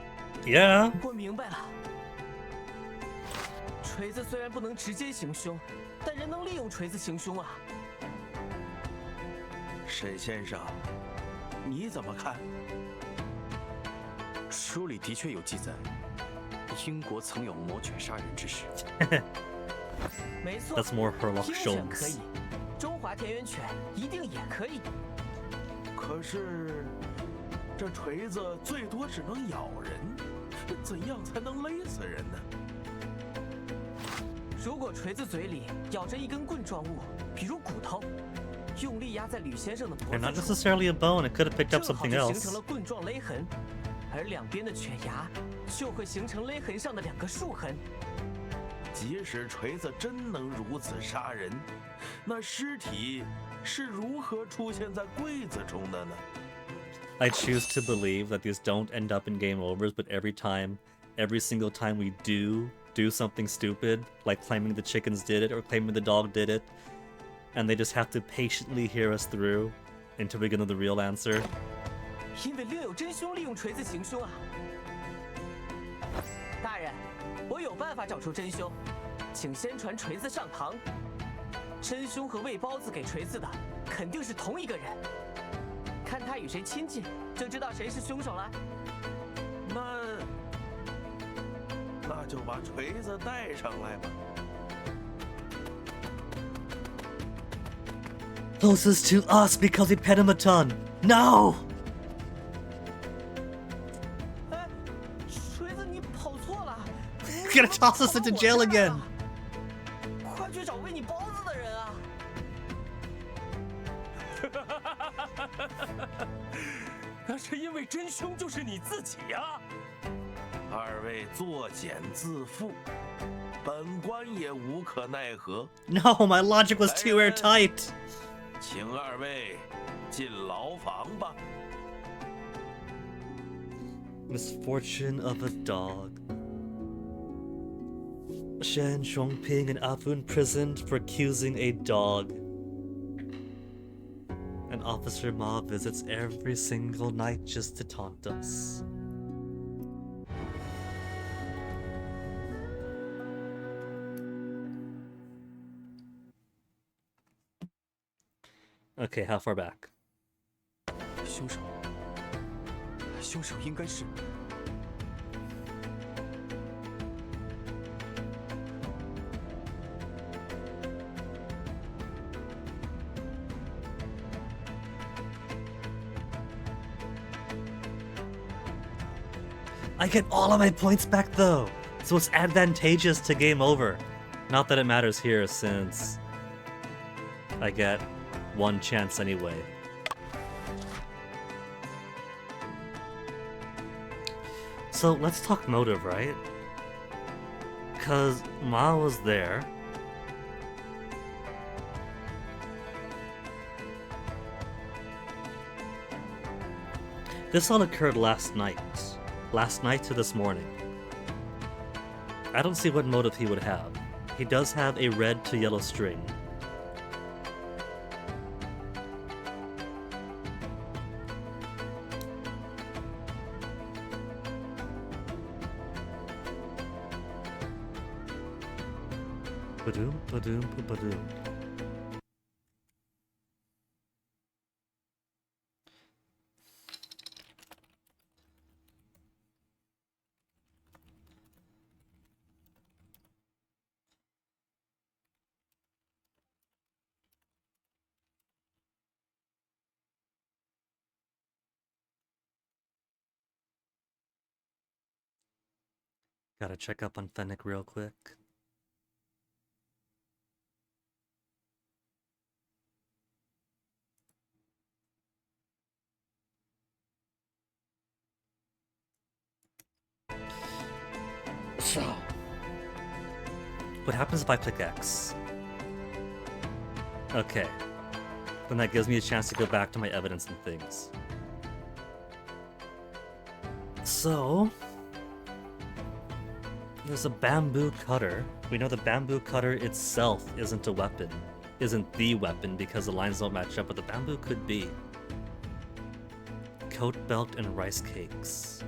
Yeah. 我明白了。锤子虽然不能直接行凶，但人能利用锤子行凶啊。沈先生，你怎么看？书里的确有记载，英国曾有魔犬杀人之事。没错 That's more Herlock 天选可 Sholmes. 以，中华田园犬一定也可以。可是，这锤子最多只能咬人，怎样才能勒死人呢？如果锤子嘴里咬着一根棍状物，比如骨头，用力压在吕先生的脖 And 子 not 处， necessarily a bone, it could have picked up 正好 something 就形成 else. 了棍状勒痕，而两边的犬牙就会形成勒痕上的两个竖痕。即使锤子真能如此杀人，那尸体是如何出现在柜子中的呢？ I choose to believe that these don't end up in game overs, but every single time we do something stupid, like claiming the chickens did it or claiming the dog did it, and they just have to patiently hear us through until we get to the real answer. 因为另有真凶利用锤子行凶啊！大人，我有办法找出真凶，请先传锤子上堂。真凶和喂包子给锤子的肯定是同一个人，看他与谁亲近，就知道谁是凶手了。那就把锤子带上来吧。 Closest to us because he pet him a ton. No! 哎，锤子，你跑错了。 You're gonna toss us into jail again. 快去找喂你包子的人啊！那是因为真凶就是你自己呀！二位作茧自缚，本官也无可奈何。 No, my logic was too airtight. 请二位进牢房吧。Misfortune of a dog. Shen Zhongping and Afu imprisoned for accusing a dog. And Officer Ma visits every single night just to taunt us. Okay, how far back? 凶手应该是。I get all of my points back though, so it's advantageous to game over. Not that it matters here since I get one chance anyway. So let's talk motive, right? Cause Ma was there. This all occurred last night. Last night to this morning. I don't see what motive he would have. He does have a red to yellow string. Ba-doom, ba-doom, ba-doom. Gotta check up on Fennec real quick. So, what happens if I click X? Okay. Then that gives me a chance to go back to my evidence and things. So, there's a bamboo cutter. We know the bamboo cutter itself isn't a weapon. Isn't the weapon because the lines don't match up, but the bamboo could be. Coat belt and rice cakes.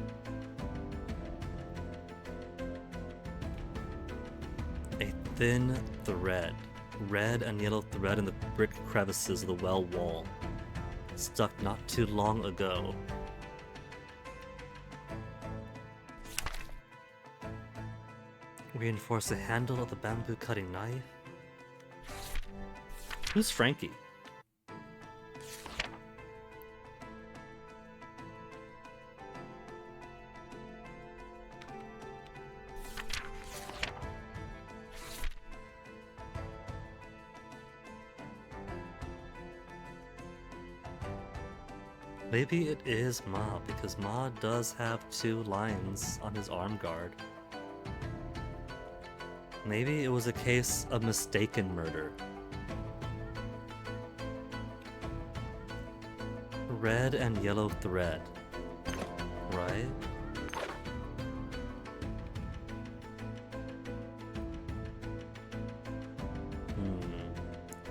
A thin thread. Red and yellow thread in the brick crevices of the well wall. Stuck not too long ago. Reinforce the handle of the bamboo cutting knife. Who's Frankie? Maybe it is Ma, because Ma does have 2 lines on his arm guard. Maybe it was a case of mistaken murder. Red and yellow thread, right?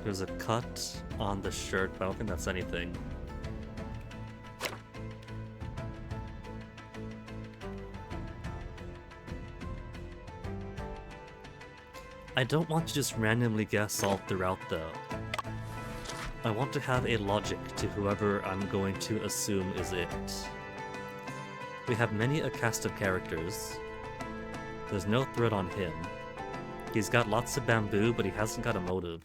There's a cut on the shirt, but I don't think that's anything. I don't want to just randomly guess all throughout though. I want to have a logic to whoever I'm going to assume is it. We have many a cast of characters. There's no thread on him. He's got lots of bamboo, but he hasn't got a motive.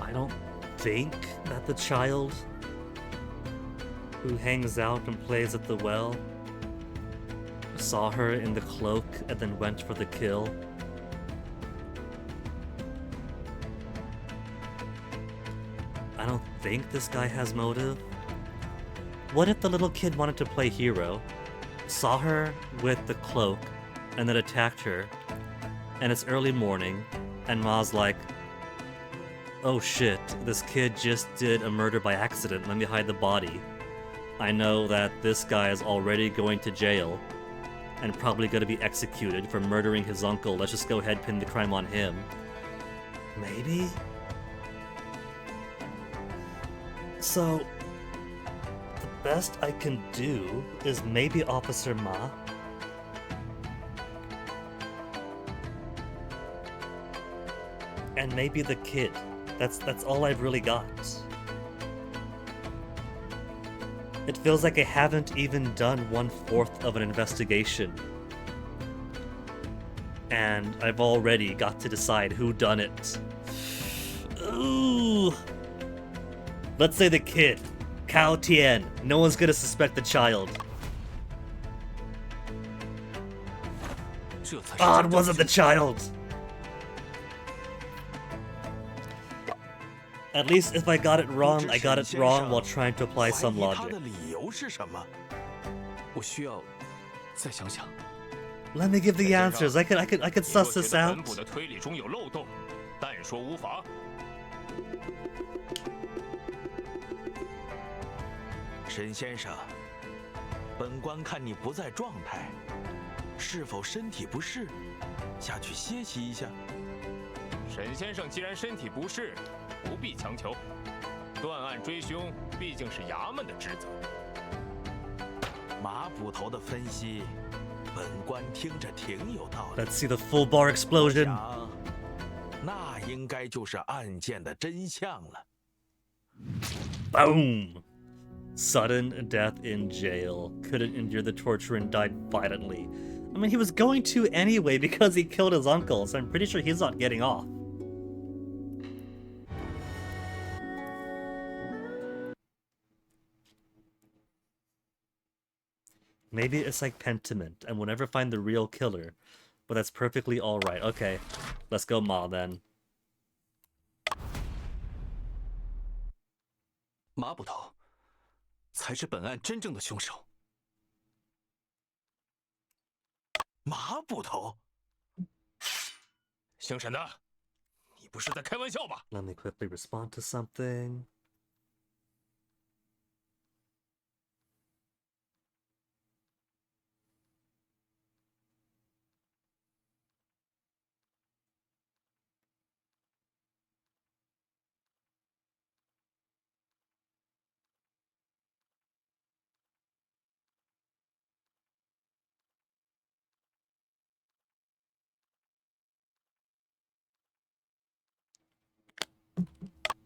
I don't think that the child who hangs out and plays at the well saw her in the cloak and then went for the kill. I don't think this guy has motive. What if the little kid wanted to play hero, saw her with the cloak, and then attacked her, and it's early morning, and Ma's like, oh shit, this kid just did a murder by accident, let me hide the body. I know that this guy is already going to jail, and probably gonna be executed for murdering his uncle, let's just go ahead pin the crime on him. Maybe? So, the best I can do is maybe Officer Ma. And maybe the kid. That's all I've really got. It feels like I haven't even done 1/4 of an investigation. And I've already got to decide who done it. Ooh. Let's say the kid. Cao Tian. No one's gonna suspect the child. Ah, it wasn't the child! At least if I got it wrong, I got it wrong while trying to apply some 怀疑他 logic. 的理由是什么？我需要再想想。 Let me give the answers. I could 你若 suss 觉 this 得 out. 本部的推理中有漏洞，但说无妨。沈先生，本官看你不在状态，是否身体不适？下去歇息一下。沈先生既然身体不适，不必强求。断案追凶毕竟是衙门的职责。马捕头的分析，本官听着挺有道理。 Let's see the full bar explosion. 想，那应该就是案件的真相了。 Boom! Sudden death in jail. Couldn't endure the torture and died violently. I mean, he was going to anyway because he killed his uncle, so I'm pretty sure he's not getting off. Maybe it's like Pentiment, and we'll never find the real killer. But that's perfectly alright. Okay, let's go Ma then. 马捕头才是本案真正的凶手。马捕头，姓沈的，你不是在开玩笑吧？ Let me quickly respond to something. "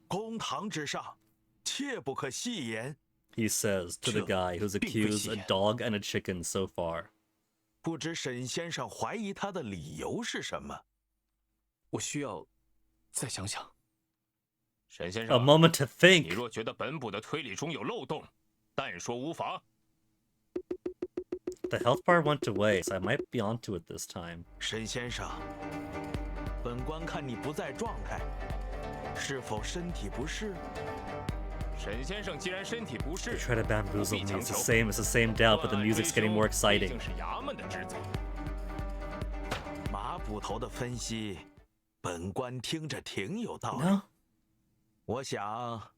公堂之上，切不可戏言。 He says to the guy who's accused a dog and a chicken so far. 不知沈先生怀疑他的理由是什么？我需要再想想。沈先 A 生， moment to 你 think. 若觉得本部的推理中有漏洞，但说无妨。 The health bar went away, so I might be onto it this time. 沈先生，本官看你不在状态，是否身体不适？ 沈先生既然身体不 They 适， try to 不 bamboozle 必 me. 强 It's 求。 the same doubt, but the 断案 music's 追 getting 凶 more 毕 exciting. 竟是衙门的职责。马捕头的分析，本官听着挺有道理。 No? 我想，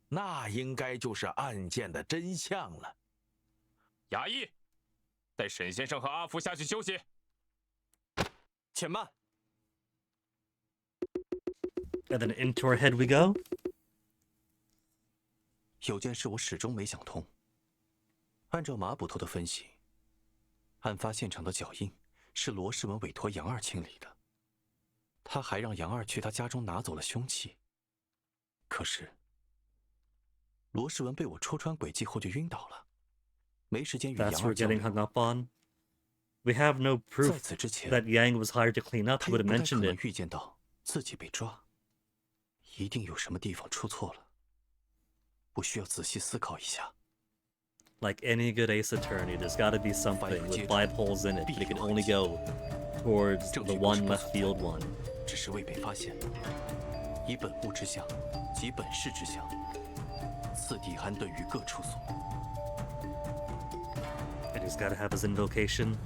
那应该就是案件的真相了。衙役，带沈先生和阿福下去休息。且慢， And then into our head we go. 有件事我始终没想通。按照马捕头的分析，案发现场的脚印是罗世文委托杨二清理的，他还让杨二去他家中拿走了凶器。可是，罗世文被我戳穿诡计后就晕倒了，没时间与 That's 杨 what we're 二交 getting 流。 hung up on. We have no 在 proof 此之前， that Yang was hired to clean up. 他 He 也 would 不 have 太可 mentioned 能 it. 预见到自己被抓，一定有什么地方出错了。我需要仔细思考一下。 Like any good ace attorney, there's gotta be something with 5 holes in it, but he can only go towards the one left field one. 只是未被发现。以本部之相，及本市之相，次第安顿于各处所。 And he's gotta have his invocation.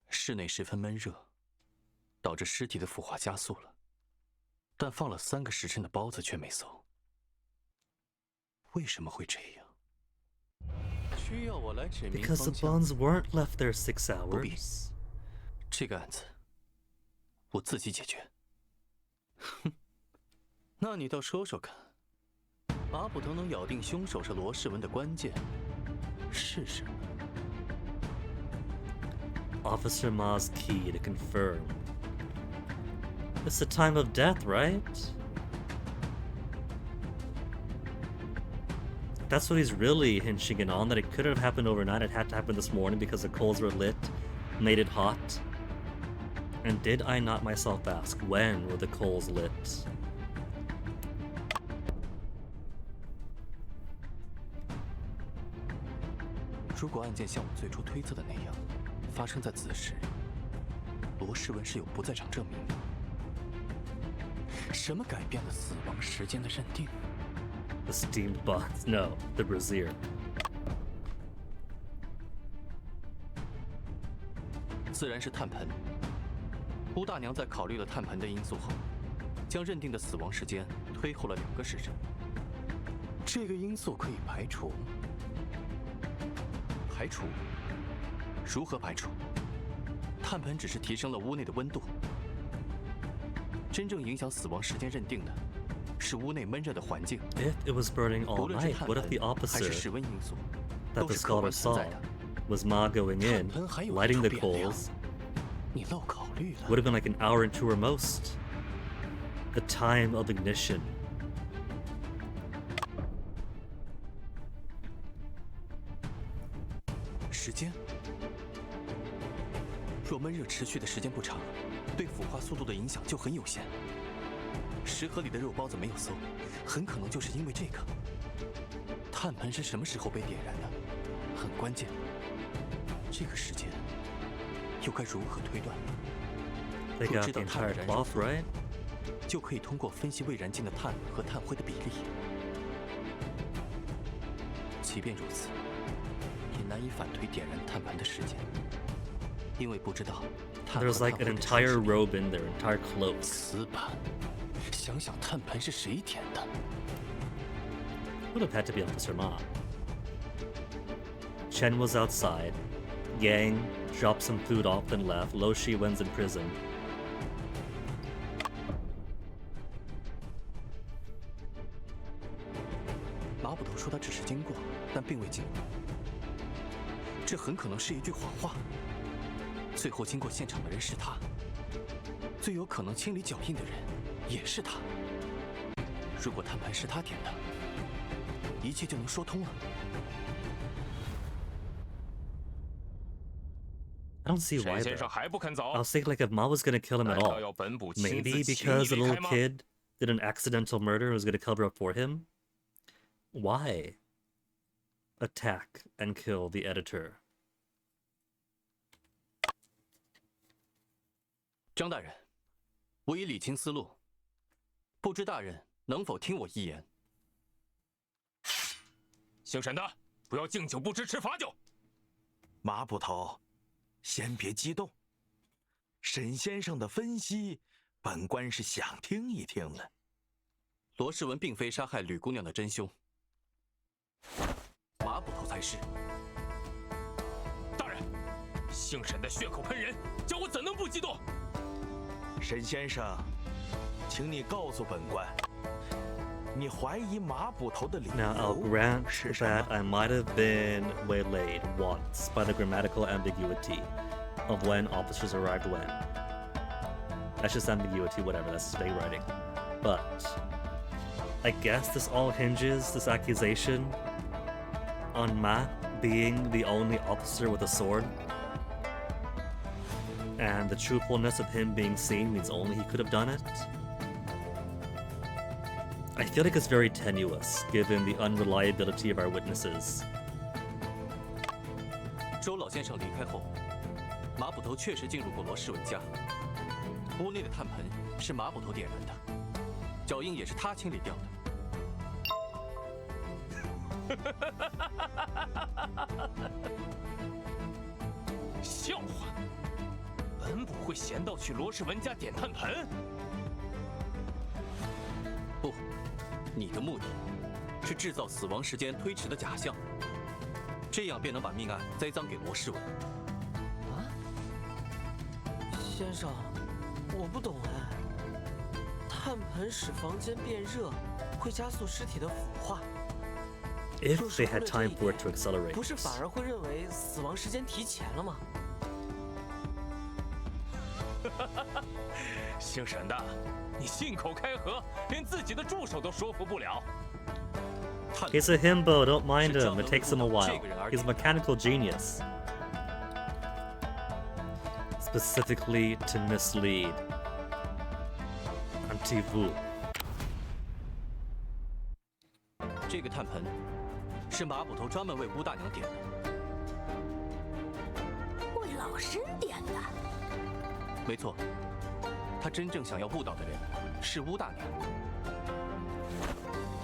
室内十分闷热，导致尸体的腐化加速了。但放了3个时辰的包子却没馊，为什么会这样？需要我来指明 Because the 方向？ bonds weren't left there 6不必， hours. 这个案子我自己解决。哼，那你倒说说看，马捕头能咬定凶手是罗世文的关键是什么？ Officer Ma's key to confirm. It's the time of death, right? That's what he's really hinging on, that it couldn't have happened overnight, it had to happen this morning because the coals were lit, made it hot. And did I not myself ask, when were the coals lit? 如果案件像我最初推测的那样，发生在子时，罗世文是有不在场证明的。什么改变了死亡时间的认定？ The steamed bonds. No, the brazier. 自然是炭盆。吴大娘在考虑了炭盆的因素后，将认定的死亡时间推后了2个时辰。这个因素可以排除吗？排除？如何排除？炭盆只是提升了屋内的温度，真正影响死亡时间认定的，是屋内闷热的环境。 If it was burning 无 all 论是 night, 炭 what if 盆 the 还是 opposite 室温因素， that 都 the 是客观 scholar 存 saw 在的。 was Ma going in, 炭盆还有 lighting 一 the 处变量 coals? 你漏考虑了。 Would have been like an hour into or most. The time of ignition. 时间，若闷热持续的时间不长，对腐化速度的影响就很有限。食盒里的肉包子没有馊，很可能就是因为这个。炭盆是什么时候被点燃的，很关键。这个时间又该如何推断？ They 若 got 知 the 道碳的 entire 燃烧 cloth, 速度， right? 就可以通过分析未燃尽的碳和碳灰的比例。即便如此，也难以反推点燃炭盆的时间，因为不知道碳和 There's 碳 like 灰 an 的成 entire 熟比 robe in there, entire cloak. 瓷盘，想想炭盆是谁点的？ Would have had to be Officer Ma. Chen was outside. Yang dropped some food off then left. Lo Shiwen's in prison. 马捕头说他只是经过，但并未进入，这很可能是一句谎话。最后经过现场的人是他，最有可能清理脚印的人也是他。如果炭盆是他点的，一切就能说通了。 I don't see 沈 why 先生 though. 还不肯走 I，was thinking like if Ma was gonna kill him 难 at 道 all. 要本部亲自 Maybe 起 because the 离 little 开吗？ kid did an accidental murder and was gonna cover up for him? Why attack and kill the editor? 张大人，我已理清思路，不知大人能否听我一言？姓沈的，不要敬酒不吃吃罚酒。马捕头，先别激动。沈先生的分析，本官是想听一听的。罗世文并非杀害吕姑娘的真凶，马捕头才是。大人，姓沈的血口喷人，叫我怎能不激动？沈先生，请你告诉本官，你怀疑马捕头的理 Now, I'll 由 grant 是什 that 么？ I might have been waylaid once by the grammatical ambiguity of when officers arrived when. That's just ambiguity, whatever, that's vague writing. But I guess this all hinges, this accusation, on Ma being the only officer with a sword. And the truthfulness of him being seen means only he could have done it. I feel like it's very tenuous, given the unreliability of our witnesses. 周老先生离开后，马捕头确实进入过罗氏文家。屋内的炭盆是马捕头点燃的，脚印也是他清理掉的。笑话！本部会闲到去罗氏文家点炭盆？不，你的目的是制造死亡时间推迟的假象，这样便能把命案栽赃给罗氏文。啊，先生，我不懂哎。炭盆使房间变热，会加速尸体的腐化。 If they had time for it to accelerate. 不是反而会认为死亡时间提前了吗？姓沈的，你信口开河，连自己的助手都说服不了。 He's a himbo, don't mind him, it takes him a while. He's a mechanical genius. Specifically to mislead. Anti-vous. 这个炭盆是马捕头专门为乌大娘点的。为老身点的？没错，他真正想要误导的人是乌大娘，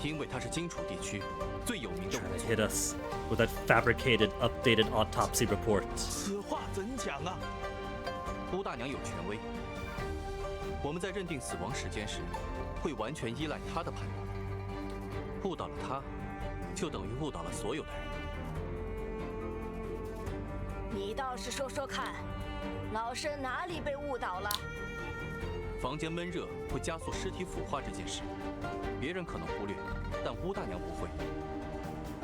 因为她是荆楚地区最有名的武卒。 Hit us with that fabricated, updated autopsy report. 此话怎讲啊？乌大娘有权威，我们在认定死亡时间时，会完全依赖她的判断。误导了她，就等于误导了所有的人。你倒是说说看，老身哪里被误导了？房间闷热会加速尸体腐化这件事，别人可能忽略，但乌大娘不会。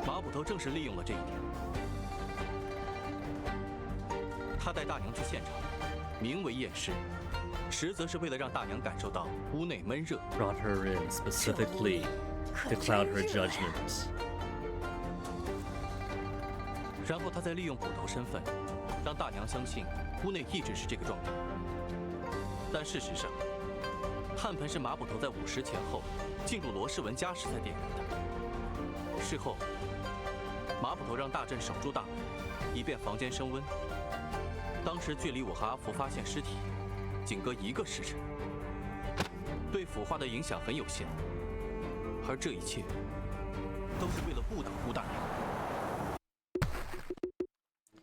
马捕头正是利用了这一点。他带大娘去现场，名为验尸，实则是为了让大娘感受到屋内闷热。 Brought her in specifically to cloud her judgment. 然后他再利用捕头身份，让大娘相信屋内一直是这个状态。但事实上，炭盆是马捕头在午时前后进入罗氏文家时才点燃的。事后，马捕头让大阵守住大门，以便房间升温。当时距离我和阿福发现尸体，仅隔1个时辰，对腐化的影响很有限。而这一切，都是为了误导乌大娘。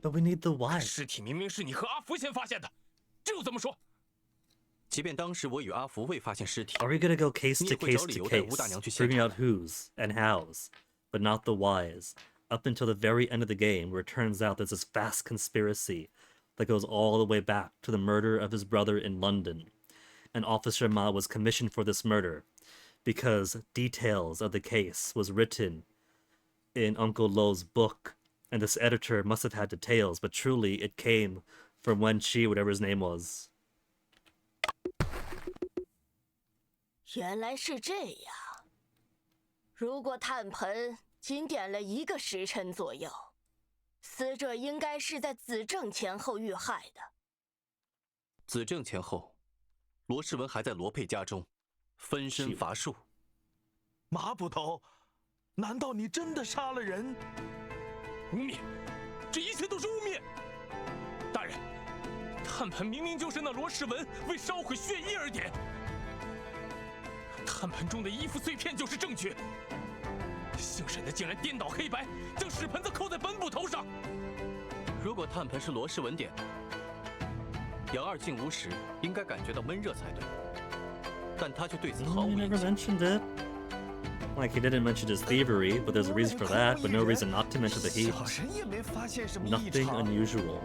But we need the why. 尸体明明是你和阿福先发现的，这又怎么说？即便当时我与阿福未发现尸体， Are we gonna go case 你 to 也会找 case 理 to 由带乌大娘 case, 去现 figuring 场 out who's and hows, but not the whys, up until the very end of the game where it turns out there's this vast conspiracy that goes all the way back to the murder of his brother in London. And Officer Ma was commissioned for this murder because details of the case was written in Uncle Lo's book, and this editor must have had details, but truly it came from Wen Chi, whatever his name was. 原来是这样。如果炭盆仅点了1个时辰左右，死者应该是在子正前后遇害的。子正前后，罗世文还在罗佩家中分身乏术。马捕头，难道你真的杀了人？污蔑！这一切都是污蔑！大人，炭盆明明就是那罗世文为烧毁血衣而点。 炭盆中的衣服碎片就是证据。姓沈的竟然颠倒黑白，将屎盆子扣在本捕头上。如果炭盆是罗世文点的，杨二进屋时应该感觉到闷热才对，但他却对此毫无 He 印 never 象。 mentioned it. Like, he didn't mention his thievery, but there's a reason for that, but no reason not to mention the heat. 小神也没发现什么异 Nothing 常。 unusual.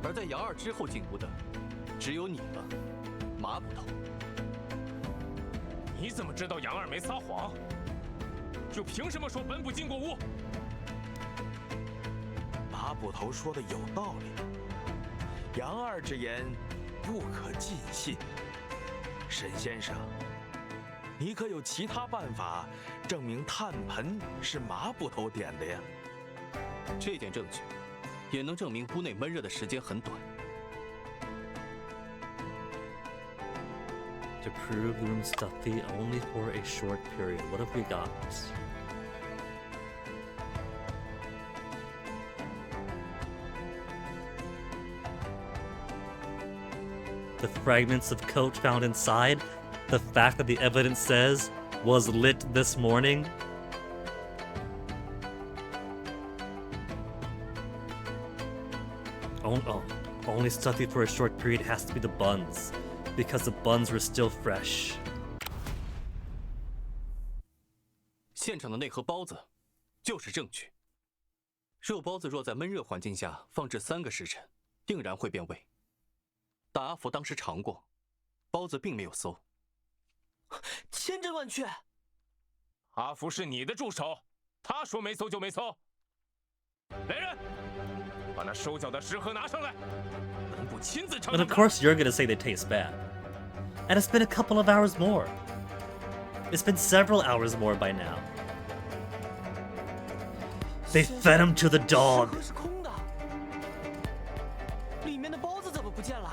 而在杨二之后进屋的，只有你了，马捕头。 你怎么知道杨二没撒谎？又凭什么说本捕进过屋？马捕头说的有道理，杨二之言不可尽信。沈先生，你可有其他办法证明炭盆是马捕头点的呀？这件证据也能证明屋内闷热的时间很短。To prove the room's stuffy only for a short period. What have we got? The fragments of coat found inside, the fact that the evidence says was lit this morning. Only stuffy for a short period has to be the buns, because the buns were still fresh. 现场的那盒包子就是证据。肉包子若在闷热环境下放置3个时辰，定然会变味。但阿福当时尝过，包子并没有馊。千真万确。阿福是你的助手，他说没馊就没馊。来人，把那收缴的食盒拿上来，本部亲自尝 And 尝 of course you're gonna say they taste bad. And it's been a couple of hours more. It's been several hours more by now. They fed him to the dog. 食盒是空的，里面的包子怎么不见了？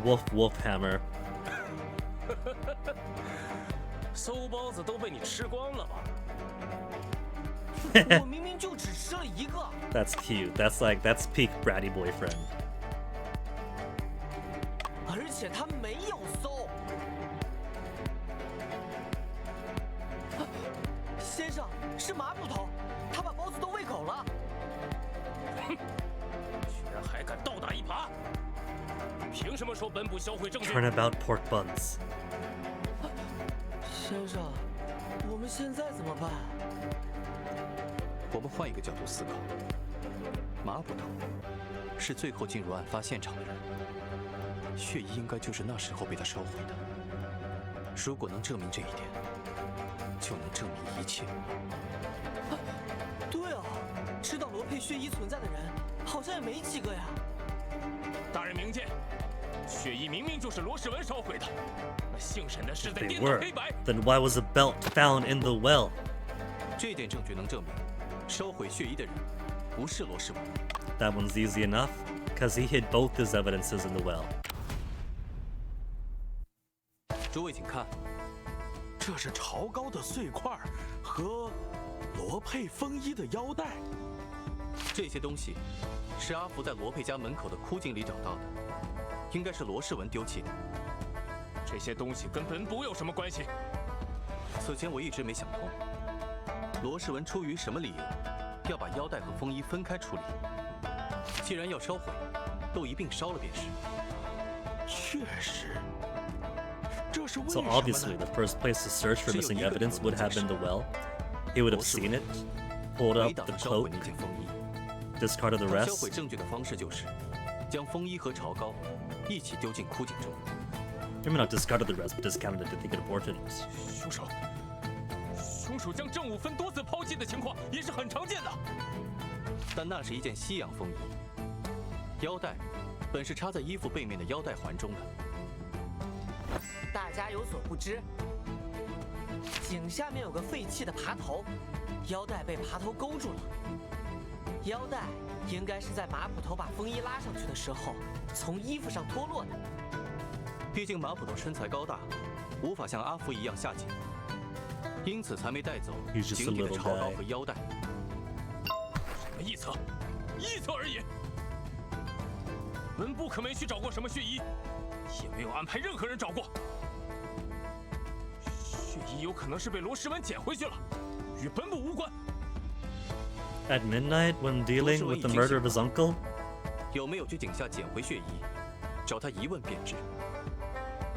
Wolf Wolf Hammer. 馊包子都被你吃光了吗？我明明就只吃了1个。That's cute. That's peak bratty boyfriend. 而且他没有馊。先生，是马捕头，他把包子都喂狗了。哼，居然还敢倒打一耙！凭什么说本部销毁证据？ Turnabout pork buns. 先生，我们现在怎么办？我们换一个角度思考，马捕头是最后进入案发现场的人，血衣应该就是那时候被他烧毁的。如果能证明这一点，就能证明一切。对啊，知道罗佩血衣存在的人好像也没几个呀。大人明鉴，血衣明明就是罗世文烧毁的，那姓沈的是在 They 颠倒 were. 黑白。 Then why was a belt found in the well? 这点证据能证明，烧毁血衣的人不是罗世文。That one's easy enough, because he hid both his evidences in the well. 诸位请看，这是朝高的碎块和罗佩风衣的腰带。这些东西是阿福在罗佩家门口的枯井里找到的，应该是罗世文丢弃的。这些东西跟本部有什么关系？此前我一直没想通，罗世文出于什么理由要把腰带和风衣分开处理？既然要烧毁，都一并烧了便是。确实，这是为 So 什么 obviously, 呢？ the first place to search for missing evidence would have been the well. He would have seen it, pulled 回 up 档 the 烧毁 cloak, 那件风衣。 discarded the 他销毁 rest. 证据的方式就是将风衣和朝高一起丢进枯井中。 Maybe not discarded the rest, but discounted it to think it important. 凶手将证物分多次抛弃的情况也是很常见的。但那是一件西洋风衣，腰带本是插在衣服背面的腰带环中的。大家有所不知，井下面有个废弃的爬头，腰带被爬头勾住了。腰带应该是在马捕头把风衣拉上去的时候从衣服上脱落的。毕竟马捕头身材高大，无法像阿福一样下井，因此才没带走 He's just a 井底的 little 朝高 guy. 和腰带。什么臆测？臆测而已。本部可没去找过什么血衣，也没有安排任何人找过。血衣有可能是被罗世文捡回去了，与本部无关。 At midnight, when dealing with the murder of his uncle, 有没有去井下捡回血衣？找他一问便知。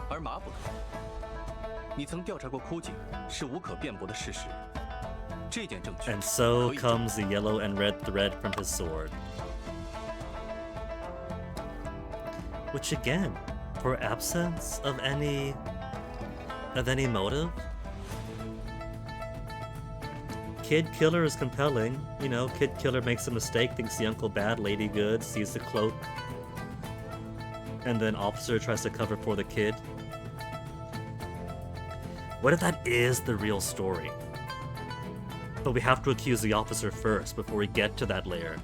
而马捕头，你曾调查过枯井，是无可辩驳的事实。这件证据 and so 可以证明 comes the yellow and red thread from his sword. Which again, for absence of any motive? Kid Killer is compelling. You know, Kid Killer makes a mistake, thinks the uncle bad, lady good, sees the cloak. And then officer tries to cover for the kid. What if that is the real story? But we have to accuse the officer first before we get to that layer.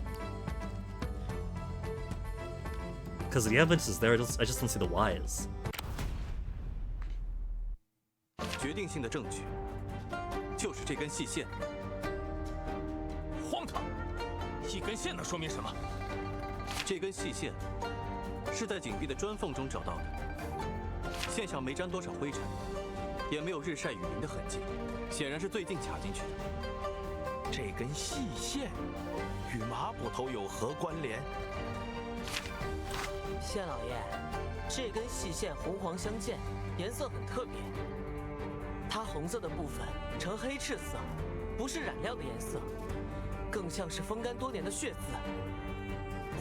Because the evidence is there, I just don't see the whys. 定性的证据，就是这根细线。荒唐！一根线能说明什么？这根细线是在井壁的砖缝中找到的，线上没沾多少灰尘，也没有日晒雨淋的痕迹，显然是最近卡进去的。这根细线与马捕头有何关联？县老爷，这根细线红黄相间，颜色很特别。它红色的部分呈黑赤色，不是染料的颜色，更像是风干多年的血渍。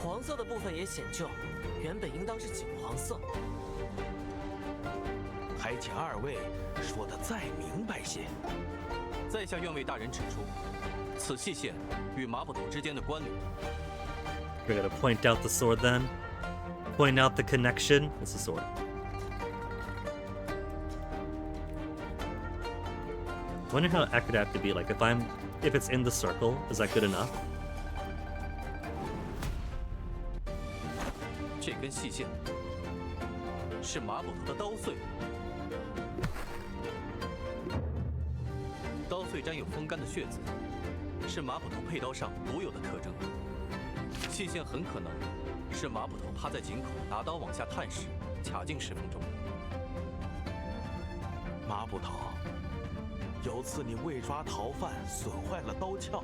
黄色的部分也显旧，原本应当是景黄色。还请二位说得再明白些。在下愿为大人指出，此细线与马捕头之间的关联。 We're gonna point out the sword then. Point out the connection. It's the sword. Wonder how accurate I have to be. Like if it's in the circle, is that good enough? 这根细线是马捕头的刀穗，刀穗沾有风干的血渍，是马捕头佩刀上独有的特征。细线很可能是马捕头趴在井口拿刀往下探时卡进石缝中的。马捕头，有次你为抓逃犯损坏了刀鞘，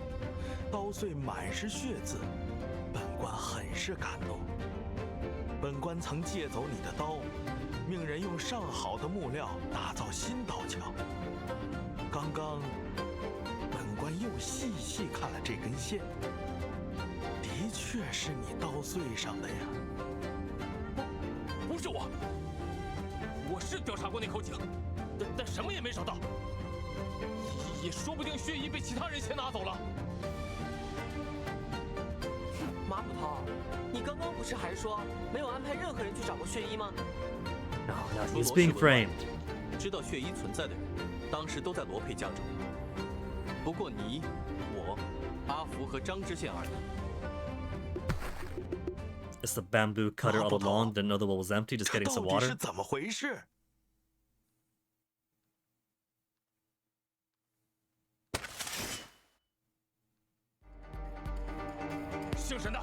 刀穗满是血渍，本官很是感动。本官曾借走你的刀，命人用上好的木料打造新刀鞘。刚刚，本官又细细看了这根线，的确是你刀穗上的呀。不是我是调查过那口井，但什么也没找到，也说不定血衣被其他人先拿走了。马捕头，你刚刚不是还说没有安排任何人去找过血衣吗？ No, no, he's being framed. 知道血衣存在的人，当时都在罗佩家中。不过你、我、阿福和张知县而已。 It's the bamboo cutter all along. Didn't know the well was empty. Just getting some 到底 water. 是怎么回事？姓沈的，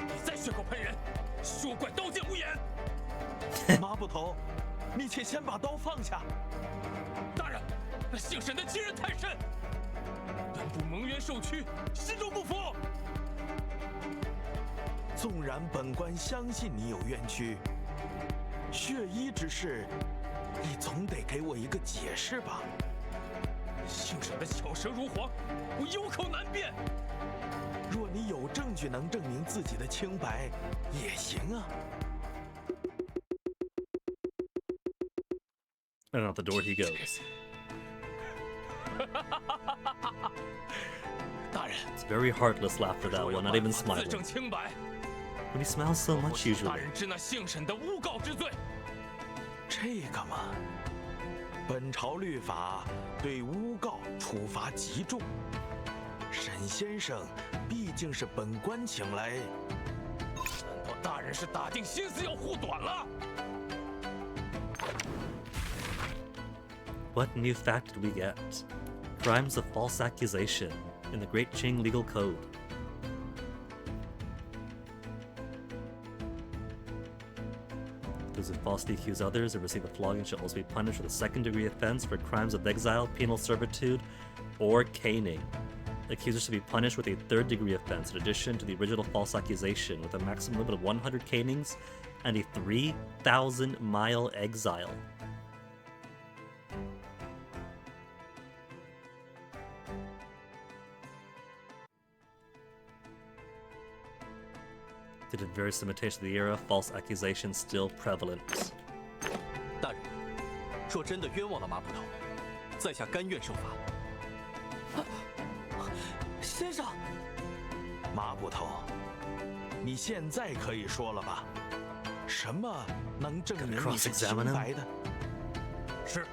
你再血口喷人，休怪刀剑无眼！马捕头，你且先把刀放下。大人，那姓沈的欺人太甚，本部蒙冤受屈，心中不服。纵然本官相信你有冤屈，血衣之事，你总得给我一个解释吧。姓沈的巧舌如簧，我有口难辩。若你有证据能证明自己的清白，也行啊。 And out the door he goes. 大人 It's very heartless laughter that one, not even 自 smiling. 证清白。 But he smiles so much 大 usually. 人知那姓沈的诬告之罪。这个嘛，本朝律法对诬告处罚极重。沈先生毕竟是本官请来，难道大人是打定心思要护短了？ What new fact did we get? Crimes of false accusation in the Great Qing Legal Code. Those who falsely accuse others or receive a flogging shall also be punished with a second-degree offense for crimes of exile, penal servitude, or caning. Accusers should be punished with a third-degree offense in addition to the original false accusation, with a maximum limit of 100 canings and a 3,000-mile exile. Did in various imitations of the era, false accusations still prevalent. 大人，若真的冤枉了马捕头，在下甘愿受罚。先生，马捕头，你现在可以说了吧？什么能证明你是清白的？是。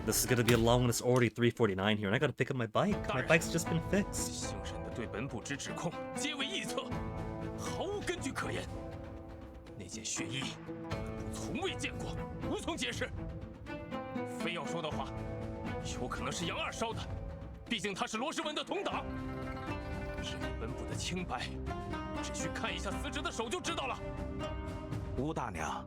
This is gonna be a long one. It's already 3:49 here, and I gotta pick up my bike. My bike's just been fixed. 姓沈的对本部之指控皆为臆测，毫无根据可言。那件血衣，本部从未见过，无从解释。非要说的话，有可能是杨二烧的，毕竟他是罗时文的同党。至于本部的清白，只需看一下死者的手就知道了。吴大娘，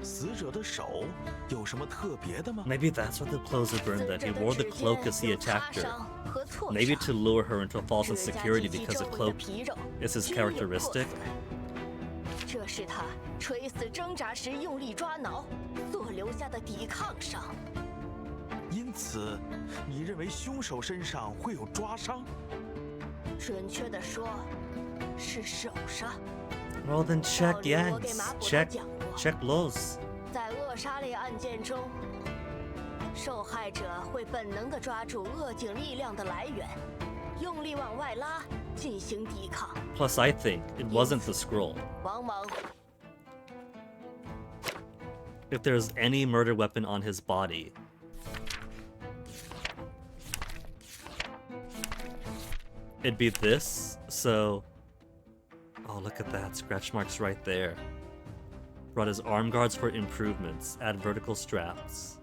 死者的手有什么特别的吗？ Maybe that's what the clothes had burned, that he wore the cloak as he attacked her. 和挫 Maybe 伤 to lure her into a false 指甲 insecurity 及其 because 周 a 围的 cloak 皮肉 is his 均有破 characteristic. 损这是他垂死挣扎时用力抓挠所留下的抵抗伤。因此，你认为凶手身上会有抓伤？准确的说，是手上。 Well then check 道理我给 Yangs. 马捕头 Check 讲过， check Los. 在扼杀类案件中，受害者会本能地抓住恶境力量的来源，用力往外拉，进行抵抗， Plus, I think it wasn't the scroll. 往往 If there's any murder weapon on his body, it'd be this. So, oh, look at that. Scratch marks right there. Brought his arm guards for improvements. Add vertical straps.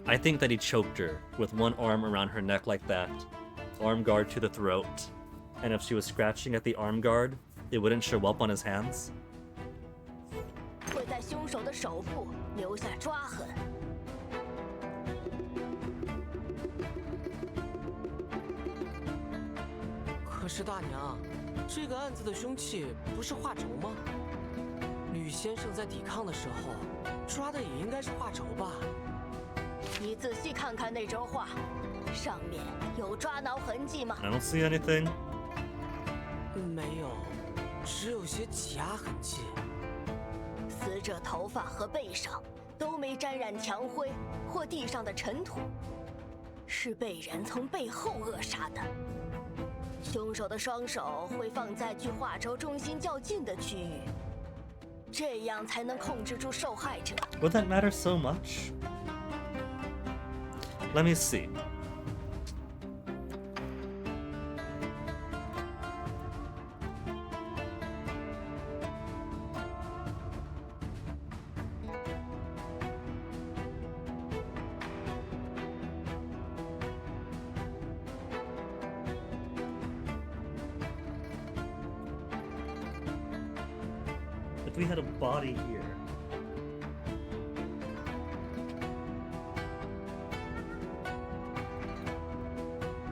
I think that he choked her with one arm around her neck like that. Arm guard to the throat. And if she was scratching at the arm guard, it wouldn't show up on his hands. 会在凶手的手部留下抓痕。可是大娘，这个案子的凶器不是画轴吗？吕先生在抵抗的时候抓的也应该是画轴吧？你仔细看看那轴画，上面有抓挠痕迹吗？ I don't see anything. 没有，只有些挤压痕迹。死者头发和背上都没沾染墙灰或地上的尘土，是被人从背后扼杀的。凶手的双手会放在距画轴中心较近的区域，这样才能控制住受害者。 Would that matter so much? Let me see. If we had a body here.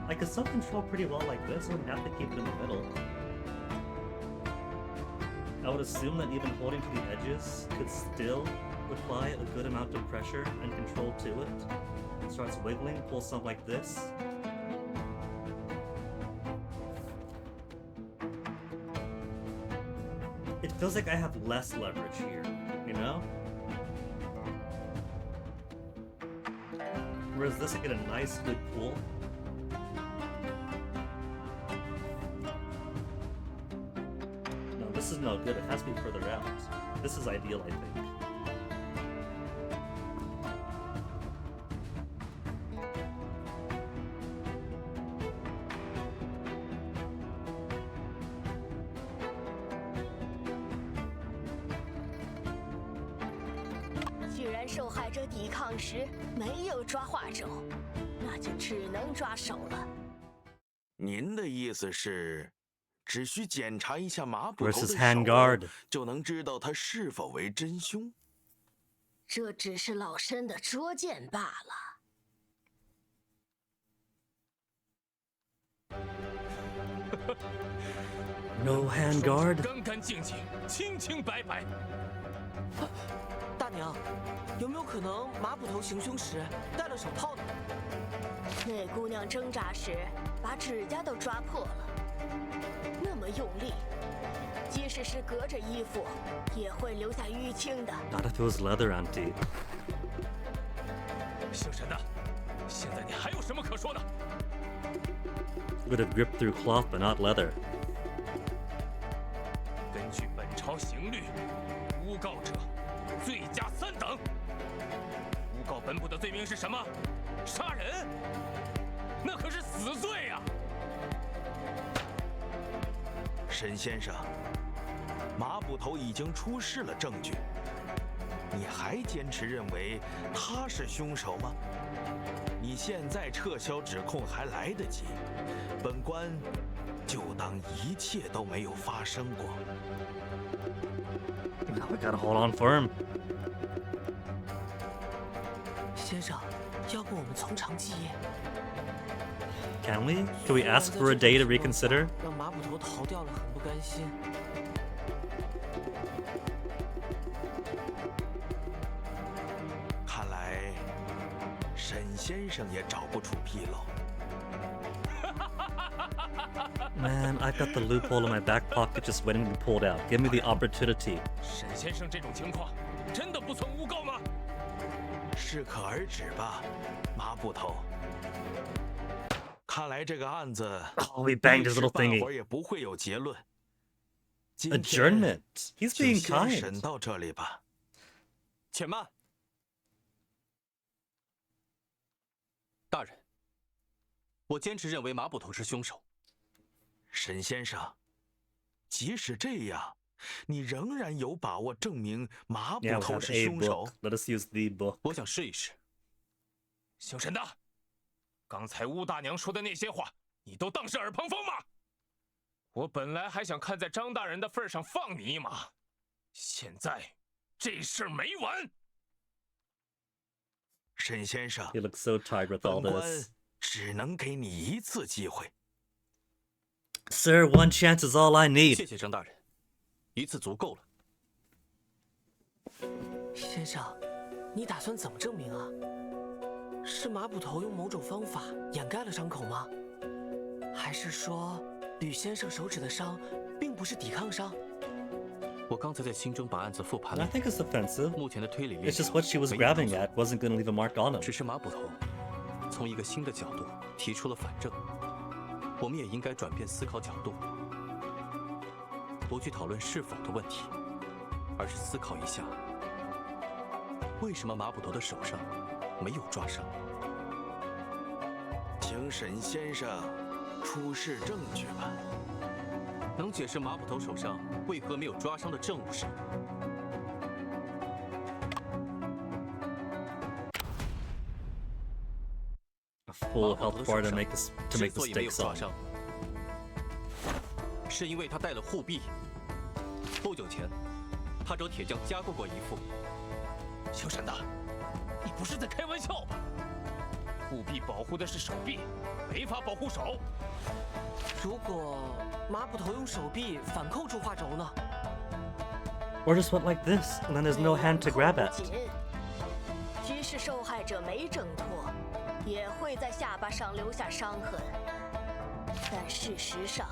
I could self-control pretty well like this, I wouldn't have to keep it in the middle. I would assume that even holding to the edges could still apply a good amount of pressure and control to it. It starts wiggling, pull something like this. It feels like I have less leverage here, you know? Whereas this, I get a nice good pull. No, this is no good. It has to be further out. This is ideal, I think. “既然受害者抵抗时没有抓画轴，那就只能抓手了。您的意思是，只需检查一下马捕头 Versus 的 handguard. 手，就能知道他是否为真凶？这只是老身的拙见罢了。” No handguard. 干干净净，清清白白。大娘，有没有可能马捕头行凶时戴了手套呢？那姑娘挣扎时把指甲都抓破了，那么用力，即使是隔着衣服，也会留下淤青的。 Not if it was leather, Auntie. 姓沈的，现在你还有什么可说的？ Would have gripped through cloth, but not leather. 根据本朝刑律，诬告者罪加3等。诬告本部的罪名是什么？杀人？那可是死罪啊！沈先生，马捕头已经出示了证据，你还坚持认为他是凶手吗？你现在撤销指控还来得及，本官就当一切都没有发生过。 Now we gotta hold on for him. 先生，要不我们从长计议？ Can we? Can we ask for a day to reconsider? 让马捕头逃掉了，很不甘心。看来沈先生也找不出纰漏。 Man, I've got the loophole in my back pocket just waiting to be pulled out. Give me the opportunity. 沈先生这种情况，真的不存诬告吗？适可而止吧，马捕头。看来这个案子 Oh, we banged his little 半会 thingy. 儿也不会有结论。 Adjournment. He's 就 being 先审 kind. 到这里吧。且慢，大人，我坚持认为马捕头是凶手。 沈先生，即使这样，你仍然有把握证明马捕 Yeah, we 头 have 是 a 凶手 book.？Let us use the book. 我想试一试。姓沈的，刚才乌大娘说的那些话，你都当是耳旁风吗？我本来还想看在张大人的份上放你一马，现在这事儿没完。沈先生， He looks so tired with all 本官 this. 只能给你一次机会。 Sir, one chance is all I 谢 need. 谢张大人，一次足够了。先生，你打算怎么证明啊？是马捕头用某种方法掩盖了伤口吗？还是说吕先生手指的伤并不是抵抗伤？我刚才在心中把案子复盘 I 了， think it's offensive. 目前的推理力 It's 量 just what she was 没有 grabbing 出错 at wasn't going to leave a mark on him. 只是马捕头从一个新的角度提出了反证，我们也应该转变思考角度，不去讨论是否的问题，而是思考一下，为什么马捕头的手上没有抓伤？请沈先生出示证据吧。能解释马捕头手上为何没有抓伤的证物是？ A full health bar to make this 之 the 所以没有 stakes 抓 on. 伤，是因为他带了护臂。不久前，他找铁匠加工过一副。姓沈的，你不是在开玩笑吧？护臂保护的是手臂，没法保护手。如果马捕头用手臂反扣住画轴呢？ Or just went like this, and then there's no hand to grab 扣 at. 不紧即使受害者没挣脱，也会在下巴上留下伤痕。但事实上，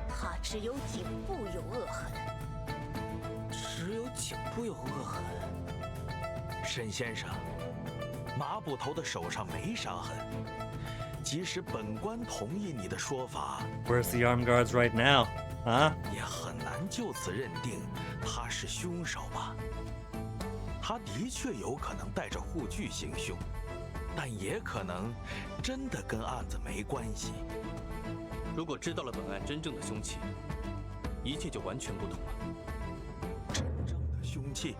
他只有颈部有恶痕。只有颈部有恶痕。沈先生，马捕头的手上没伤痕，即使本官同意你的说法， Where's the armed guards right now? Huh? 也很难就此认定他是凶手吧？他的确有可能带着护具行凶，但也可能真的跟案子没关系。如果知道了本案真正的凶器，一切就完全不同了。真正的凶器？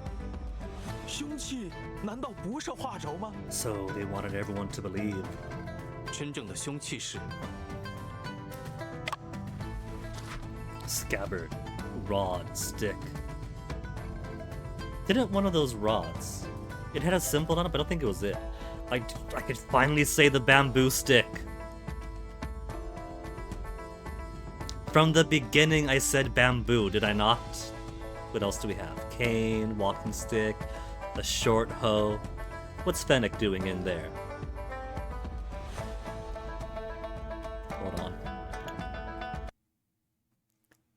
凶器难道不是画轴吗？ So they wanted everyone to believe. 真正的凶器是 Scabbard, rod, stick. Didn't one of those rods? It had a symbol on it, but I don't think it was it. I could finally say the bamboo stick. From the beginning, I said bamboo, did I not? What else do we have? Cane, walking stick, a short hoe. What's Fennec doing in there? Hold on.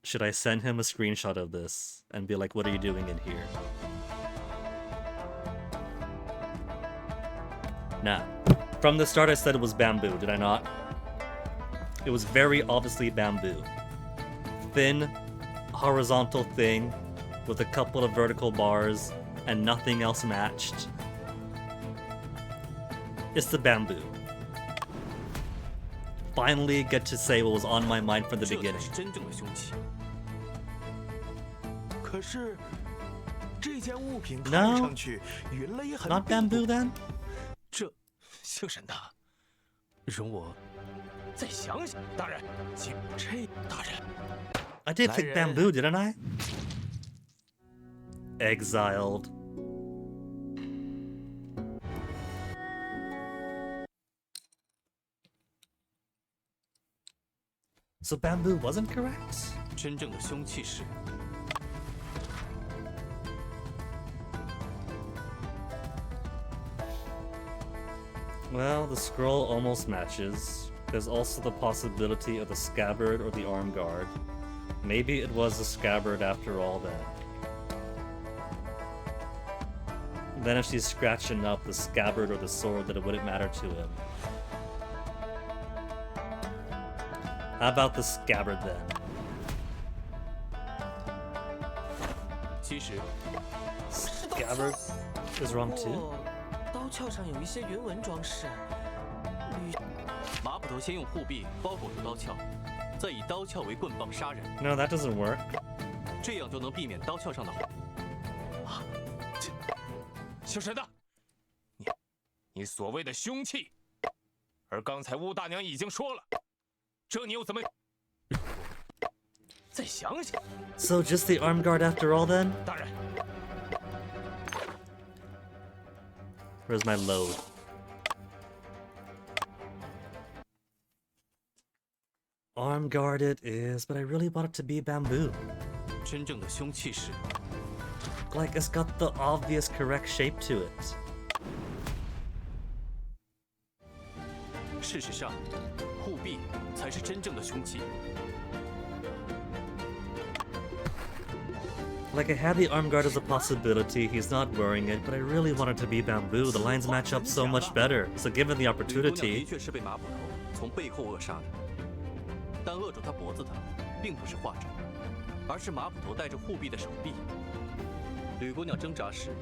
Should I send him a screenshot of this and be like, what are you doing in here? Nah. From the start I said it was bamboo, did I not? It was very obviously bamboo. Thin, horizontal thing with a couple of vertical bars and nothing else matched. It's the bamboo. Finally get to say what was on my mind from the 这才 beginning. 是真正的凶器。可是，这件物品 No 看上去与勒痕 Not 并不 bamboo then? 这，姓沈的，容我再想想。大人，请这大人。 I did 来 pick 人。 bamboo, didn't I? Exiled. So bamboo wasn't correct? 真正的凶器是 Well, the scroll almost matches. There's also the possibility of the scabbard or the arm guard. Maybe it was the scabbard after all then. Then if she's scratching up the scabbard or the sword, then it wouldn't matter to him. How about the scabbard then? 其实 Scabbard is wrong too? 不过刀鞘上有一些云纹装饰，马捕头先用护臂包裹住刀鞘，再以刀鞘为棍棒杀人， No, that doesn't work. 这样就能避免刀鞘上的划。姓沈的，你所谓的凶器，而刚才乌大娘已经说了，这你又怎么？再想想， So just the arm guard after all then? 大人， Where's my load? Arm guard it is, but I really want it to be bamboo. 真正的凶器是 Like, it's got the obvious correct shape to it. 事实上，护臂才是真正的凶器。 Like, I had the arm guard as a possibility, he's not wearing it, but I really want it to be bamboo. The lines match up so much better. So given the 吕姑娘的 opportunity, 确是被马捕头从背后扼杀的，但扼住她脖子的并不是画轴，而是马捕头带着护臂的手臂。吕姑娘挣扎时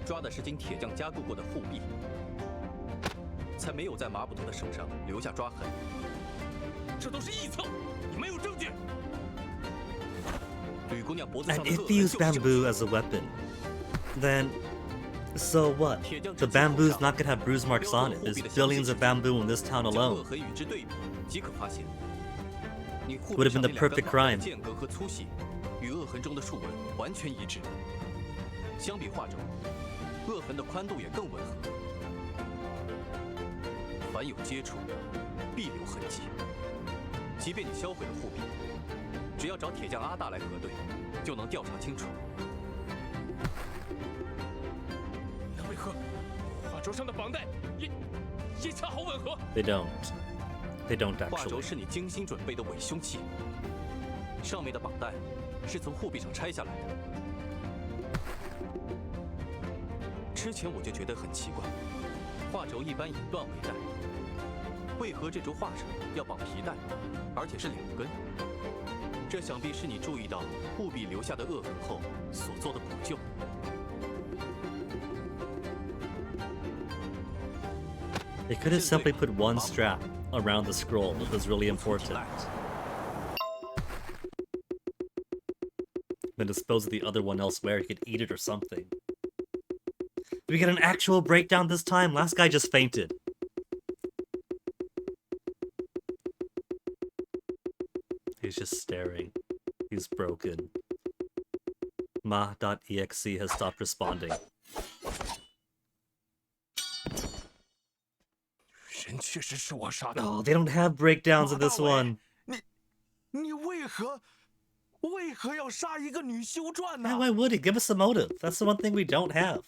抓的是经铁匠加固过的护臂，才没有在马捕头的手上留下抓痕。这都是臆测，你没有证据。吕姑娘脖子上 and 的 if 扼 they 痕 use 就是证 bamboo 据。 as a weapon, then so what? The bamboo's not gonna have bruise marks on it. There's billions of bamboo in this town 将 alone. 扼痕与之对比，即可发现，你护 Would 臂 have 上 been 那 the 两根 perfect 绑带 crime. 间隔和粗细，与扼痕中的竖纹完全一致。相比画轴，扼痕的宽度也更吻合。凡有接触，必留痕迹。即便你销毁了护臂，只要找铁匠阿大来核对，就能调查清楚。那为何画轴上的绑带也恰好吻合？ They don't. They don't 画轴 actually. 是你精心准备的伪凶器，上面的绑带是从护臂上拆下来的。之前我就觉得很奇怪，画轴一般以缎为带，为何这轴画上要绑皮带，而且是2根？这想必是你注意到护臂留下的扼痕后所做的补救。 They could have simply put one strap around the scroll if it was really important. Then dispose of the other one elsewhere, he could eat it or something. Do we get an actual breakdown this time? Last guy just fainted. He's just staring. He's broken. Ma.exe has stopped responding. 人确实是我杀的。 Oh, they don't have breakdowns in this one. 你为何要杀一个女修撰呢？ Why would he? Give us a motive. That's the one thing we don't have.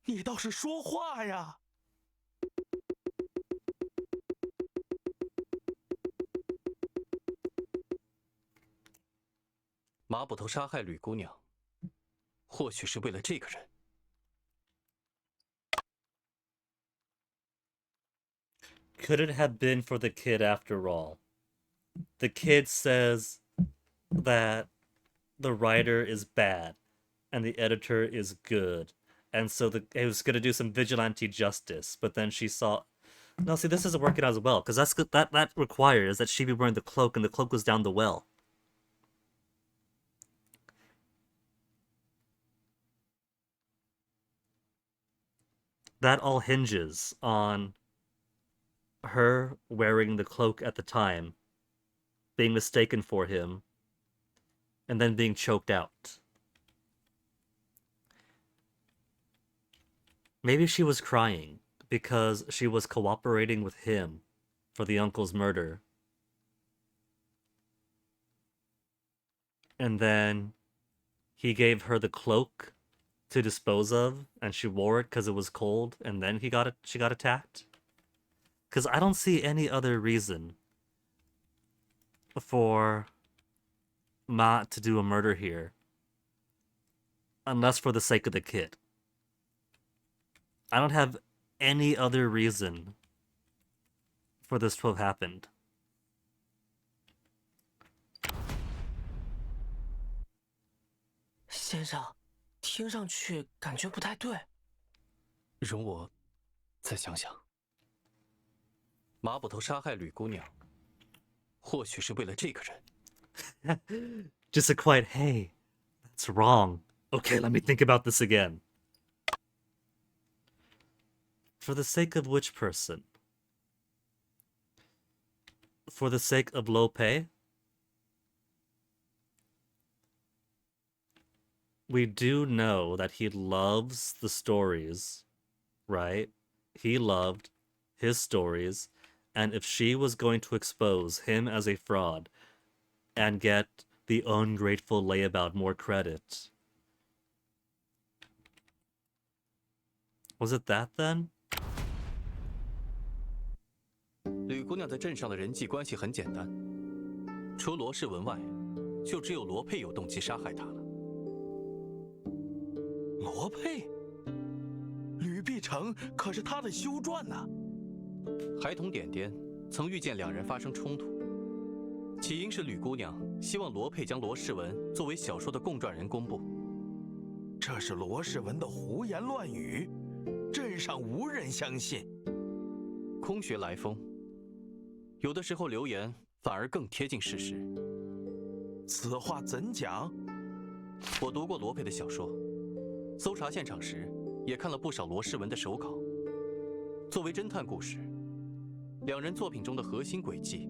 你倒是说话呀！ 马捕头杀害吕姑娘，或许是为了这个人。 Could it have been for the kid after all? The kid says that the writer is bad and the editor is good. And so it was going to do some vigilante justice, but then she saw... No, see, this isn't working as well, because that requires that she be wearing the cloak, and the cloak was down the well. that all hinges on her wearing the cloak at the time, being mistaken for him, and then being choked out. Maybe she was crying because she was cooperating with him for the uncle's murder. And then he gave her the cloak to dispose of, and she wore it because it was cold, and then she got attacked. Because I don't see any other reason for Ma to do a murder here, unless for the sake of the kid. I don't have any other reason for this to have happened. 先生，听上去感觉不太对。容我再想想。马捕头杀害吕姑娘，或许是为了这个人。Just a quiet, hey, that's wrong. Okay, let me think about this again. For the sake of which person? For the sake of Lo Pei? We do know that he loves the stories, right? He loved his stories, and if she was going to expose him as a fraud and get the ungrateful layabout more credit, was it that then? 吕姑娘在镇上的人际关系很简单，除罗世文外，就只有罗佩有动机杀害她了。罗佩，吕碧城可是他的修撰呐。孩童点点曾遇见两人发生冲突，起因是吕姑娘希望罗佩将罗世文作为小说的共撰人公布。这是罗世文的胡言乱语，镇上无人相信。空穴来风，有的时候流言反而更贴近事实。此话怎讲？我读过罗佩的小说。 搜查现场时，也看了不少罗世文的手稿。作为侦探故事，两人作品中的核心轨迹，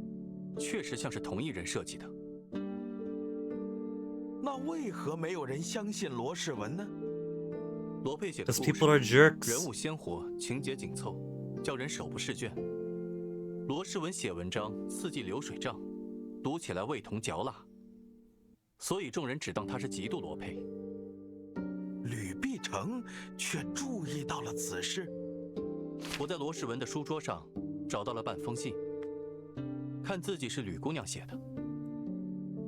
确实像是同一人设计的。那为何没有人相信罗世文呢？罗佩写的故 people are 事， jerks. 人物鲜活，情节紧凑，叫人手不释卷。罗世文写文章四季流水账，读起来味同嚼蜡，所以众人只当他是嫉妒罗佩。 吕碧城却注意到了此事。我在罗世文的书桌上找到了半封信，看字迹是吕姑娘写的。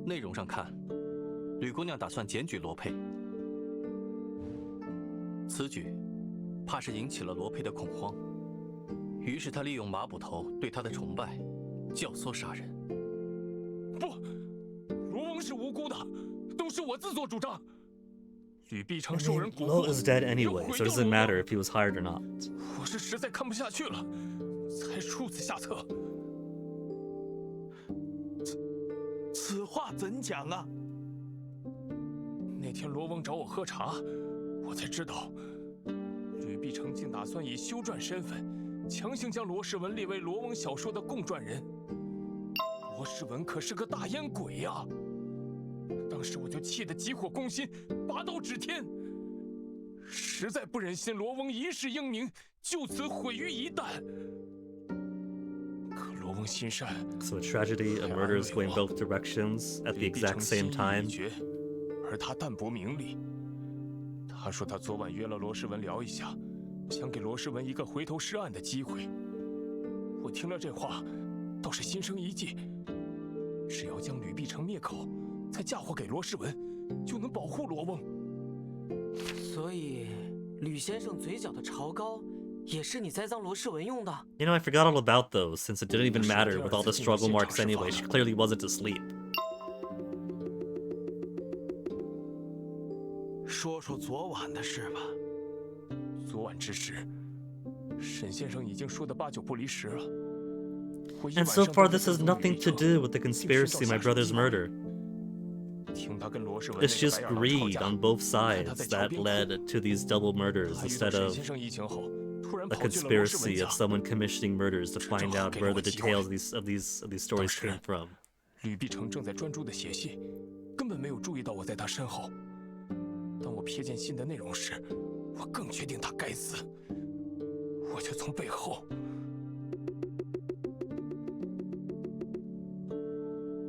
内容上看，吕姑娘打算检举罗佩，此举怕是引起了罗佩的恐慌，于是她利用马捕头对她的崇拜，教唆杀人。不，罗翁是无辜的，都是我自作主张。 吕碧城受人蛊惑， Lo is dead anyway, so it doesn't matter if he was hired or not. 我是实在看不下去了，才出此下策。此话怎讲啊？那天罗翁找我喝茶，我才知道，吕碧城竟打算以修撰身份，强行将罗世文列为罗翁小说的共撰人。罗世文可是个大烟鬼呀！ 当时我就气得急火攻心，拔刀指天，实在不忍心罗翁一世英名就此毁于一旦。可罗翁心善， So a tragedy of murders going both directions at the exact same time. 而他淡泊名利。他说他昨晚约了罗世文聊一下，想给罗世文一个回头是岸的机会。我听了这话，倒是心生一计，只要将吕碧城灭口。 再嫁祸给罗世文，就能保护罗翁。所以，吕先生嘴角的潮膏，也是你栽赃罗世文用的。You know, I forgot all about those, since it didn't even matter with all the struggle marks anyway. She clearly wasn't asleep. 说说昨晚的事吧。昨晚之事，沈先生已经说得八九不离十了。 And so far, this has nothing to do with the conspiracy, my brother's murder. It's just greed on both sides that led to these double murders instead of a conspiracy of someone commissioning murders to find out where the details of these stories came from. 吕碧城正在专注地写信，根本没有注意到我在他身后。当我瞥见信的内容时，我更确定他该死。我就从背后，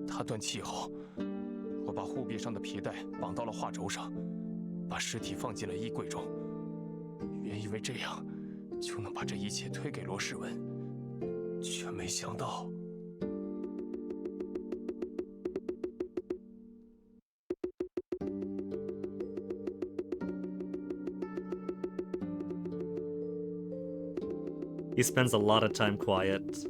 他断气后，我把护臂上的皮带绑到了画轴上，把尸体放进了衣柜中。原以为这样就能把这一切推给罗世文，却没想到。 He spends a lot of time quiet.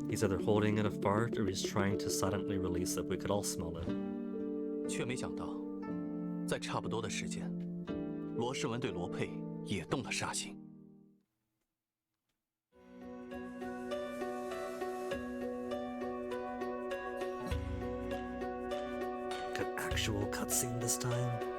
He's either holding in a fart or he's trying to silently release it. We could all smell it. 却没想到，在差不多的时间，罗世文对罗佩也动了杀心。 An actual cutscene this time.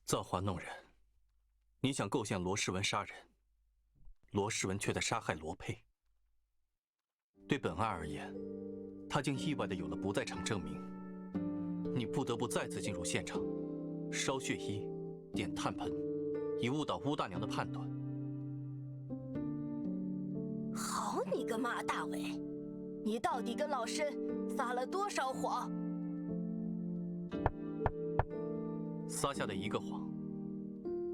造化弄人，你想构陷罗世文杀人，罗世文却在杀害罗佩。对本案而言，他竟意外地有了不在场证明，你不得不再次进入现场，烧血衣，点炭盆，以误导乌大娘的判断。好你个马大伟，你到底跟老申撒了多少谎？ 撒下的一个谎，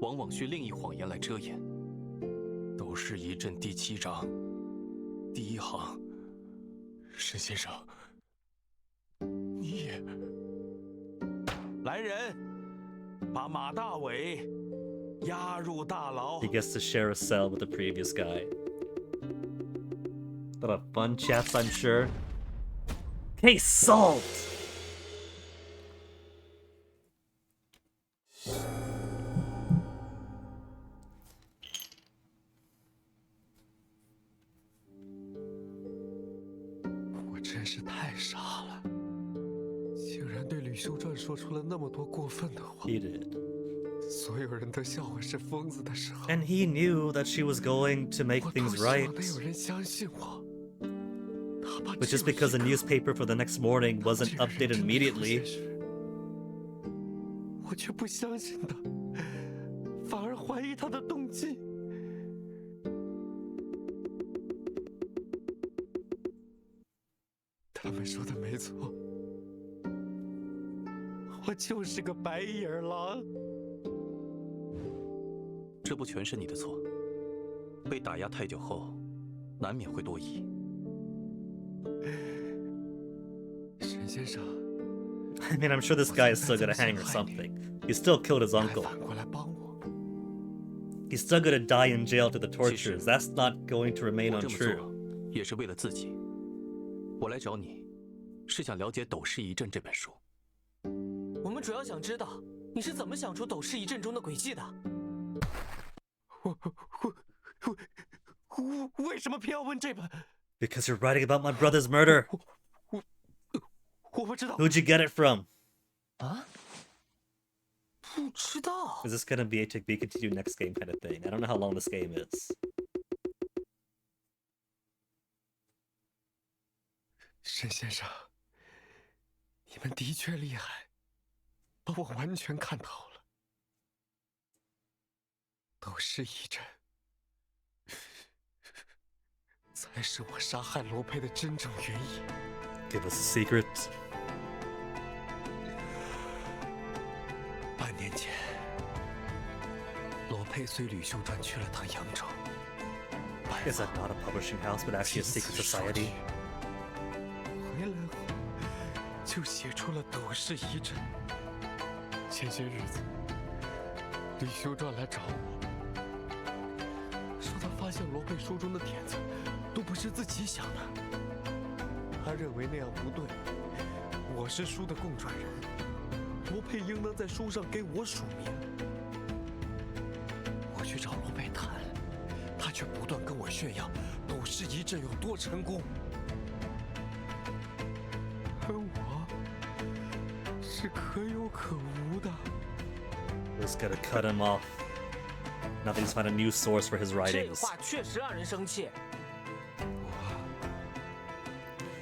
往往需另一谎言来遮掩。斗士一阵第7章，第1行，沈先生，你也来人，把马大伟押入大牢。 He gets to share a cell with the previous guy. What a fun chats, I'm sure. Case solved! 真是太傻了，竟然对吕修传说出了那么多过分的话。 He did. 所有人都笑我是疯子的时候 And he knew that she was going to make 我 things 多希望 right. 能有人相信我。But just because the newspaper for the next morning wasn't updated immediately, 我却不相信他，反而怀疑他的动机。他们说的没错，我就是个白眼狼。这不全是你的错，被打压太久后，难免会多疑。沈先生， I mean, I'm sure this guy is still gonna hang or something. He still killed his 还 uncle. 反过来帮我。 He's still gonna die in jail through the tortures. That's not going to remain 我这么 untrue. 做也是为了自己。我来找你，是想了解《斗士一阵》这本书。我们主要想知道你是怎么想出《斗士一阵》中的诡计的。我为什么偏要问这本？ Because you're writing about my brother's murder. 我不知道。 Who'd you get it from? 啊？不知道。 Is this gonna be a to be continued next game kind of thing? I don't know how long this game is. 沈先生，你们的确厉害，把我完全看透了。斗士一阵，才是我杀害罗佩的真正原因。 Give us a secret. 半年前，罗佩随吕秀传去了趟扬州， Is that not a publishing house, but actually a secret society? 回来后就写出了《斗士一阵》。前些日子，吕修传来找我，说他他发现罗佩书中的帖子都不是自己想的，他认为那样不对。我是书的共传人，罗佩应当在书上给我署名。我去找罗佩谈，他却不断跟我炫耀斗士一阵有多成功，而我是可有可无的。 Just gotta cut him off. Now that he's found a new source for his 这 writings. 话确实让人生气。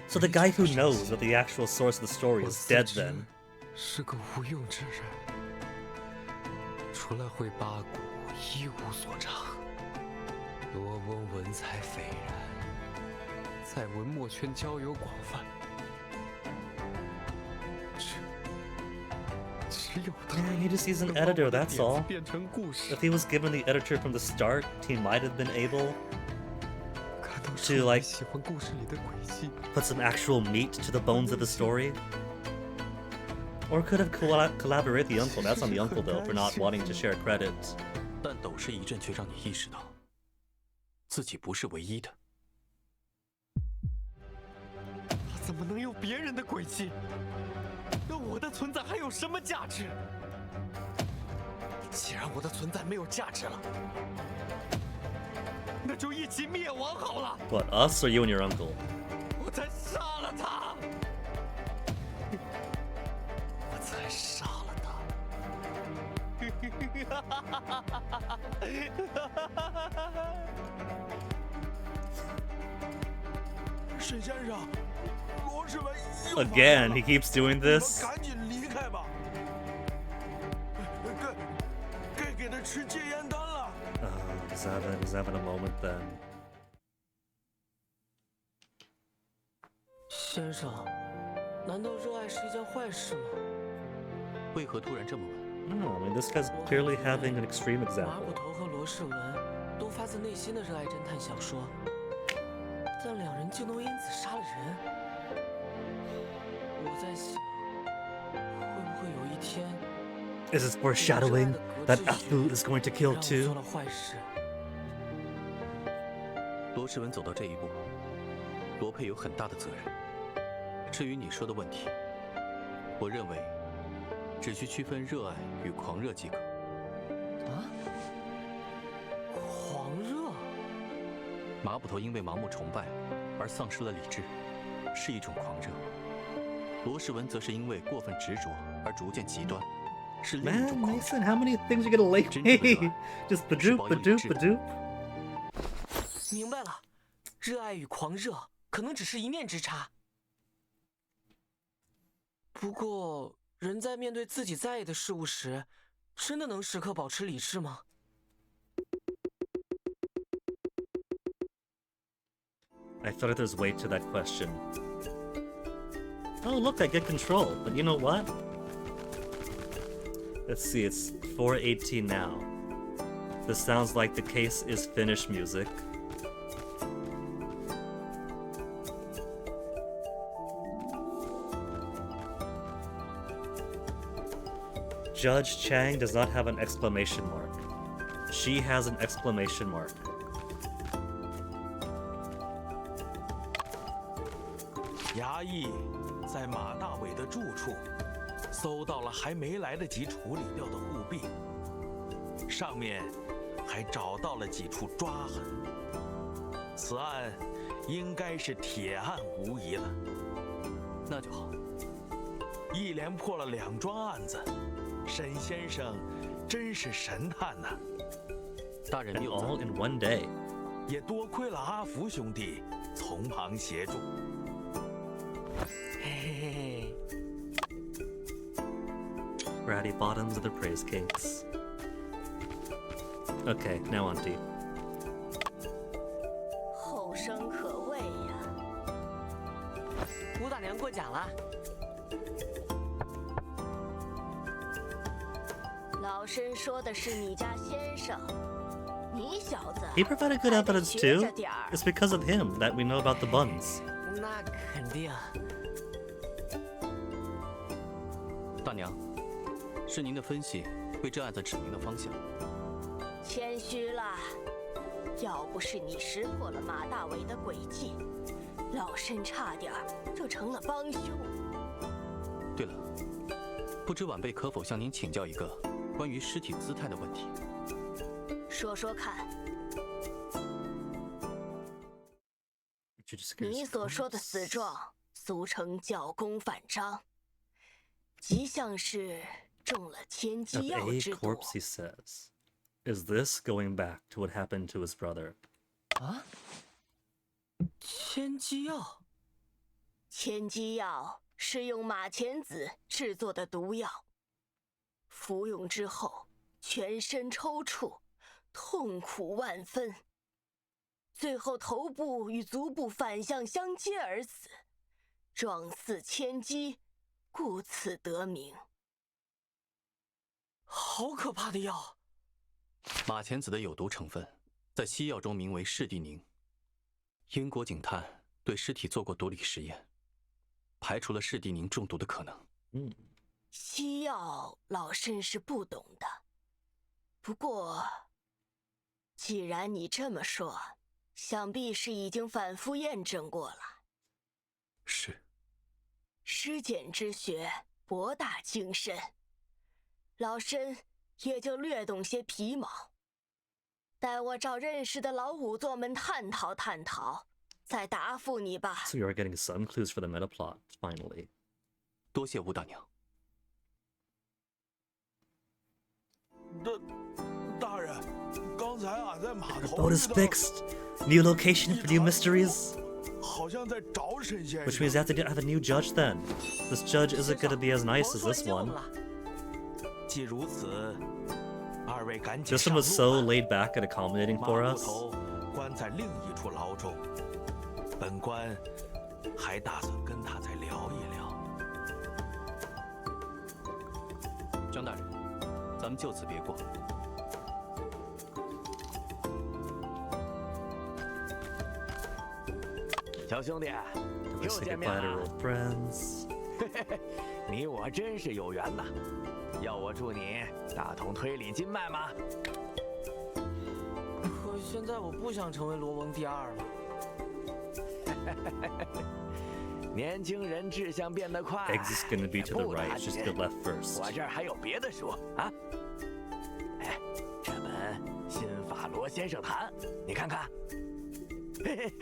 So the guy who knows that the actual source of the story is dead then. 是个无用之人，除了会八股一无所长。罗翁文采斐然，在文墨圈交友广泛，只有他 Yeah, he just sees an editor, that's all. 变成故事。 If he was given the editor from the start, he might have been able 看到 to like 喜欢故事里的轨迹， put some actual meat to the bones of the story. Or could have collaborated the uncle. That's on the uncle though for not wanting to share credit. 但斗士一阵却让你意识到，自己不是唯一的。他怎么能有别人的轨迹？那我的存在还有什么价值？既然我的存在没有价值了，那就一起灭亡好了。 What, us or you and your uncle? 我才杀了他！我才杀了他！沈先生，罗世文又 Again, he keeps doing 你们 this. 赶紧离开吧。该给他吃戒烟丹了。He's having a moment then. 先生，难道热爱是一件坏事吗？为何突然这么问？ No, I mean this guy's clearly having an extreme 马 example. 捕头和罗世文都发自内心的热爱侦探小说，但两人竟能因此杀了人。我在想，会不会有一天， Is this foreshadowing that Afu is going to kill 让我做 too? 了坏事？罗世文走到这一步，罗佩有很大的责任。至于你说的问题，我认为只需区分热爱与狂热即可。啊？狂热？马捕头因为盲目崇拜而丧失了理智，是一种狂热；罗世文则是因为过分执着而逐渐极端，是另一种 Man, 狂热。 Mason, how many things are you gonna lay 真正的热 me? 爱 Just 是 badoop, 保有理 badoop, 智的。 badoop. 明白了，热爱与狂热可能只是一念之差。不过，人在面对自己在意的事物时，真的能时刻保持理智吗？ I feel like there's weight to that question. Oh, look, I get control. But you know what? Let's see, it's 4:18 now. This sounds like the case is finished music. Judge Chang does not have an exclamation mark. She has an exclamation mark. 衙役在马大伟的住处搜到了还没来得及处理掉的护臂，上面还找到了几处抓痕。此案应该是铁案无疑了。那就好。一连破了2桩案子，沈先生真是神探呐！大人 And 谬 all 赞， in one day. 也多亏了阿福兄弟从旁协助。嘿嘿嘿嘿。 Ratty bottoms of the praise cakes. Okay, now on D. 后生可畏呀！吴大娘过奖了。老身说的是你家先生，你小子 He provided good 还得 evidence 学 too. 着点儿。 It's because of him that we know about the buns. 那肯定。大娘，是您的分析为这案子指明了方向。谦虚了，要不是你识破了马大伟的诡计，老身差点就成了帮凶。对了，不知晚辈可否向您请教一个关于尸体姿态的问题？说说看， You just get 你 his 所说的死 corpse. 状，俗称教功反章，极像是中了千机 Of 药 a 之毒。 corpse, he says. Is this going back to what happened to his brother? 啊？千机药？千机药是用马钱子制作的毒药，服用之后全身抽搐，痛苦万分，最后头部与足部反向相接而死，状似千机，故此得名。好可怕的药！马钱子的有毒成分在西药中名为士地宁。英国警探对尸体做过毒理实验，排除了士地宁中毒的可能。西药老身是不懂的，不过，既然你这么说，想必是已经反复验证过了。是。尸检之学博大精深，老身也就略懂些皮毛。待我找认识的老仵作们探讨探讨，再答复你吧。 So we are getting some clues for the meta plot, finally. 多谢吴大娘。大人，刚才俺在码 The 头 boat is 遇到 fixed. New location for new mysteries. 好像在找沈先 Which 生。 means they have to have a new judge then. This judge isn't gonna be as nice as 甭说 this 你我 one. 们了。既如此，二位赶紧 This 上 one 路 was so 吧。 laid back and accommodating 马 for 捕 us. 头关在另一处牢中，本官还打算跟他再聊一聊。张大人，咱们就此别过。小兄弟， We 又 say 见面 goodbye to 了。 old friends. 你我真是有缘呐！要我助你打通推理经脉吗？可现在我不想成为罗蒙第二了。年轻人志向变得快， Eggs is gonna be to the 不打 right, just 紧 go left first. 我这儿还有别的书啊！哎，这本《新法罗先生谈》，你看看。嘿嘿，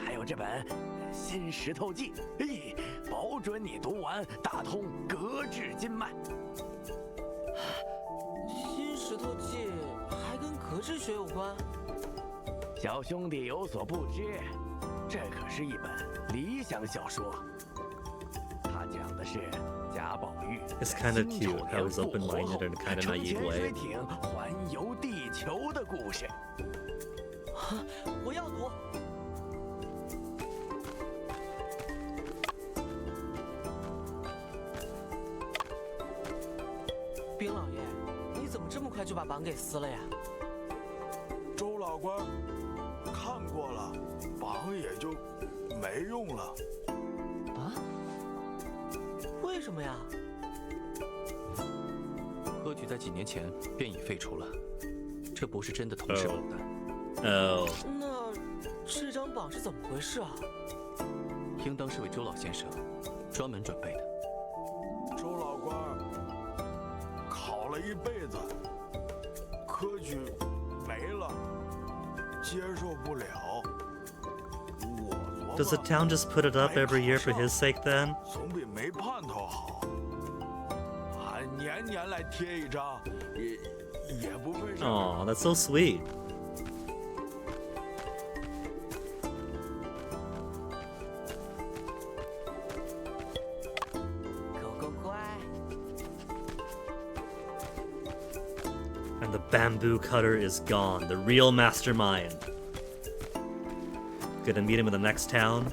还有这本《新石头记》，嘿，保准你读完打通格致经脉。新石头记还跟格致学有关？小兄弟有所不知，这可是一本理想小说。它讲的是贾宝玉 It's 在 kinda 辛丑 cute how 年 he's 复活 open-minded 后 and kinda 乘 naive 潜 way. 水艇环游地球的故事。我要读。兵老爷，你怎么这么快就把榜给撕了呀？周老官看过了，榜也就没用了。啊？为什么呀？科举在几年前便已废除了，这不是真的同时榜单。 Oh. 那这张榜是怎么回事啊？应当是为周老先生专门准备的。周老官考了一辈子，科举没了，接受不了。我 Does the town just put it up every year for his sake then? 总比没盼头好。俺年年来贴一张，也不费事。 Aw, that's so sweet. And the bamboo cutter is gone, the real mastermind. Gonna meet him in the next town.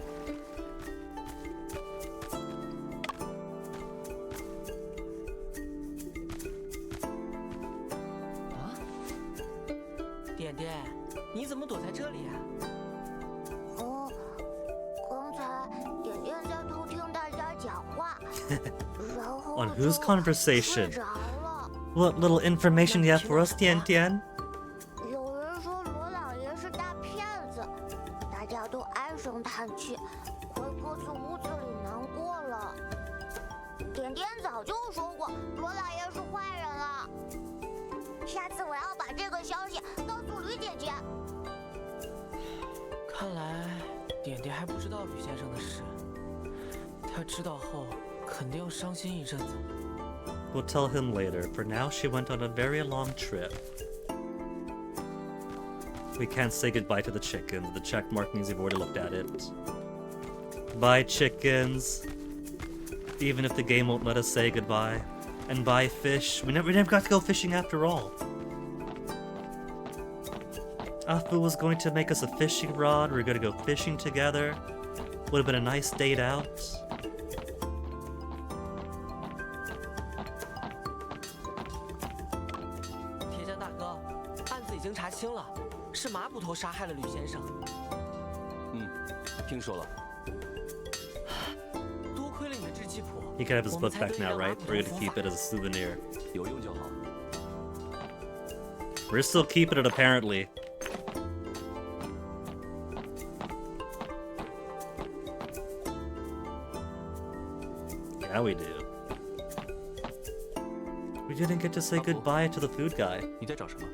啊？点点，你怎么躲在这里呀？哦，刚才点点在偷听大家讲话，然后 On whose conversation? 睡着了。 What little information do you have for us, Tian Tian? 有人说罗老爷是大看来点点还不知道吕先生的事，他知道后肯定伤心一阵子。We'll tell him later. For now, she went on a very long trip. We can't say goodbye to the chickens. The check mark means we've already looked at it. Bye, chickens. Even if the game won't let us say goodbye. And bye, fish. We never got to go fishing after all. Afu was going to make us a fishing rod. We were going to go fishing together. Would have been a nice date out. 铁匠大哥，案子已经查清了，是马捕头杀害了吕先生。听说了。多亏了你的日记谱， He can have his 我们 book 才 back 得以 now, 让马 right? 捕 We're 头 gonna 伏 keep 法 it as a souvenir. 有用就好。 We're still keeping it, apparently. Yeah, we do. We didn't get to say goodbye to the food guy. 你在找什么？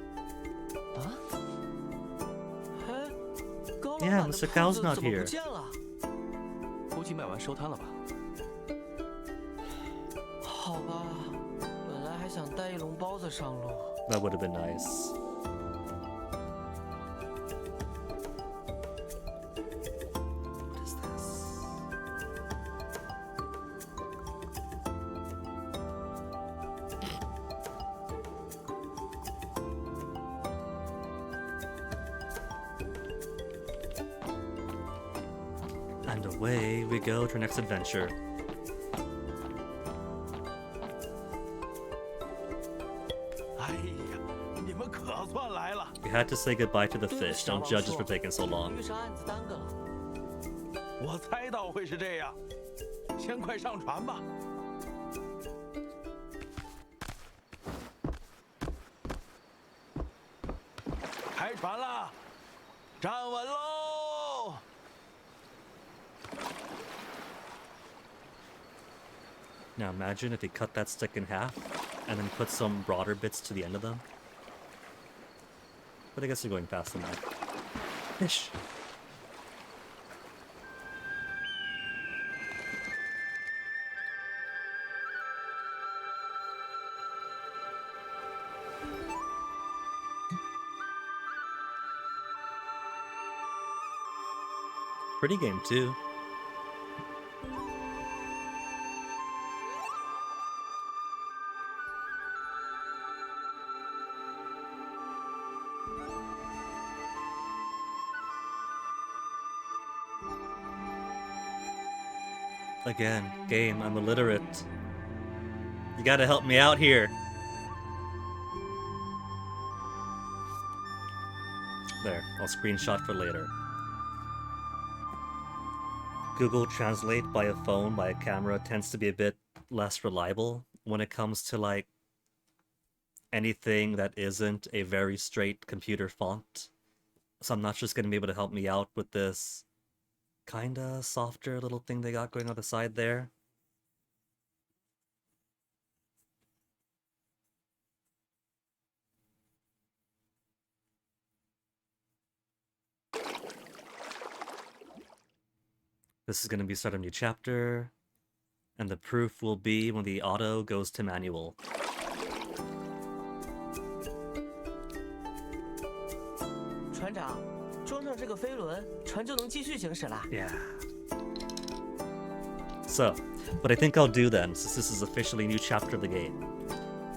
哎，高老 Yeah, 板的 Mr. 铺 Gao's 子 not 怎么 here. 不见了？估计卖完收摊了吧？好吧，本来还想带一笼包子上路。 That would have been nice. What is this? And away we go to our next adventure. 哎呀，你们可算来了！ We had to say goodbye to the 对不 fish. 起啊 Don't 王 judge us 叔 for taking so long. 遇上案子耽搁了。我猜到会是这样，先快上船吧。开船了，站稳喽！ Now imagine if he cut that stick in half and then put some broader bits to the end of them. But I guess you're going fast enough. Fish. Pretty game too. Again, game, I'm illiterate. You gotta help me out here. There, I'll screenshot for later. Google Translate by a phone, by a camera, tends to be a bit less reliable when it comes to, like, anything that isn't a very straight computer font. So I'm not just gonna be able to help me out with this kinda softer little thing they got going on the side there. This is going to be start a new chapter, and the proof will be when the auto goes to manual. 船长，装上这个飞轮，船就能继续行驶啦。 Yeah. So, what I think I'll do then, since this is officially a new chapter of the game,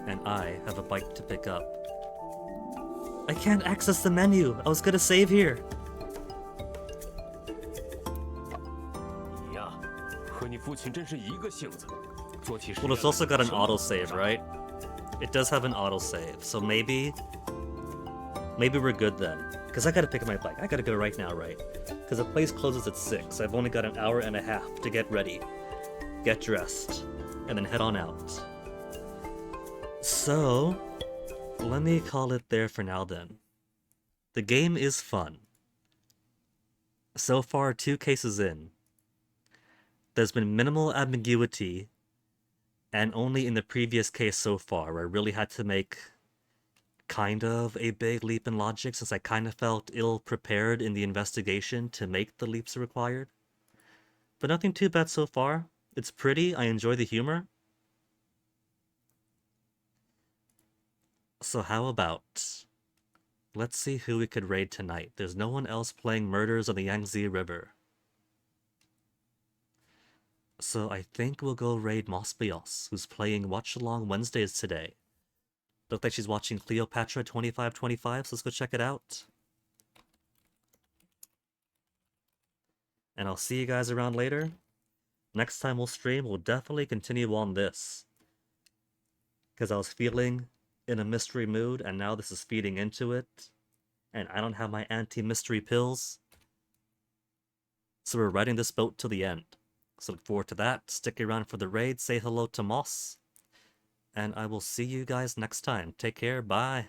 and I have a bike to pick up. I can't access the menu. I was gonna save here. 你呀，和你父亲真是一个性子，做起事 Well, it's also got an autosave, right? It does have an autosave, so maybe we're good then. Because I gotta pick up my bike. I gotta go right now, right? Because the place closes at 6. I've only got an hour and a half to get ready, get dressed, and then head on out. So, let me call it there for now then. The game is fun. So far, 2 cases in. There's been minimal ambiguity, and only in the previous case so far where I really had to make kind of a big leap in logic since I kind of felt ill-prepared in the investigation to make the leaps required. But nothing too bad so far. It's pretty, I enjoy the humor. So how about... let's see who we could raid tonight. There's no one else playing Murders on the Yangtze River. So I think we'll go raid Mospios, who's playing Watch Along Wednesdays today. Looks like she's watching Cleopatra 2525, so let's go check it out. And I'll see you guys around later. Next time we'll stream, we'll definitely continue on this. Because I was feeling in a mystery mood, and now this is feeding into it. And I don't have my anti-mystery pills. So we're riding this boat till the end. So look forward to that. Stick around for the raid. Say hello to Moss. And I will see you guys next time. Take care. Bye.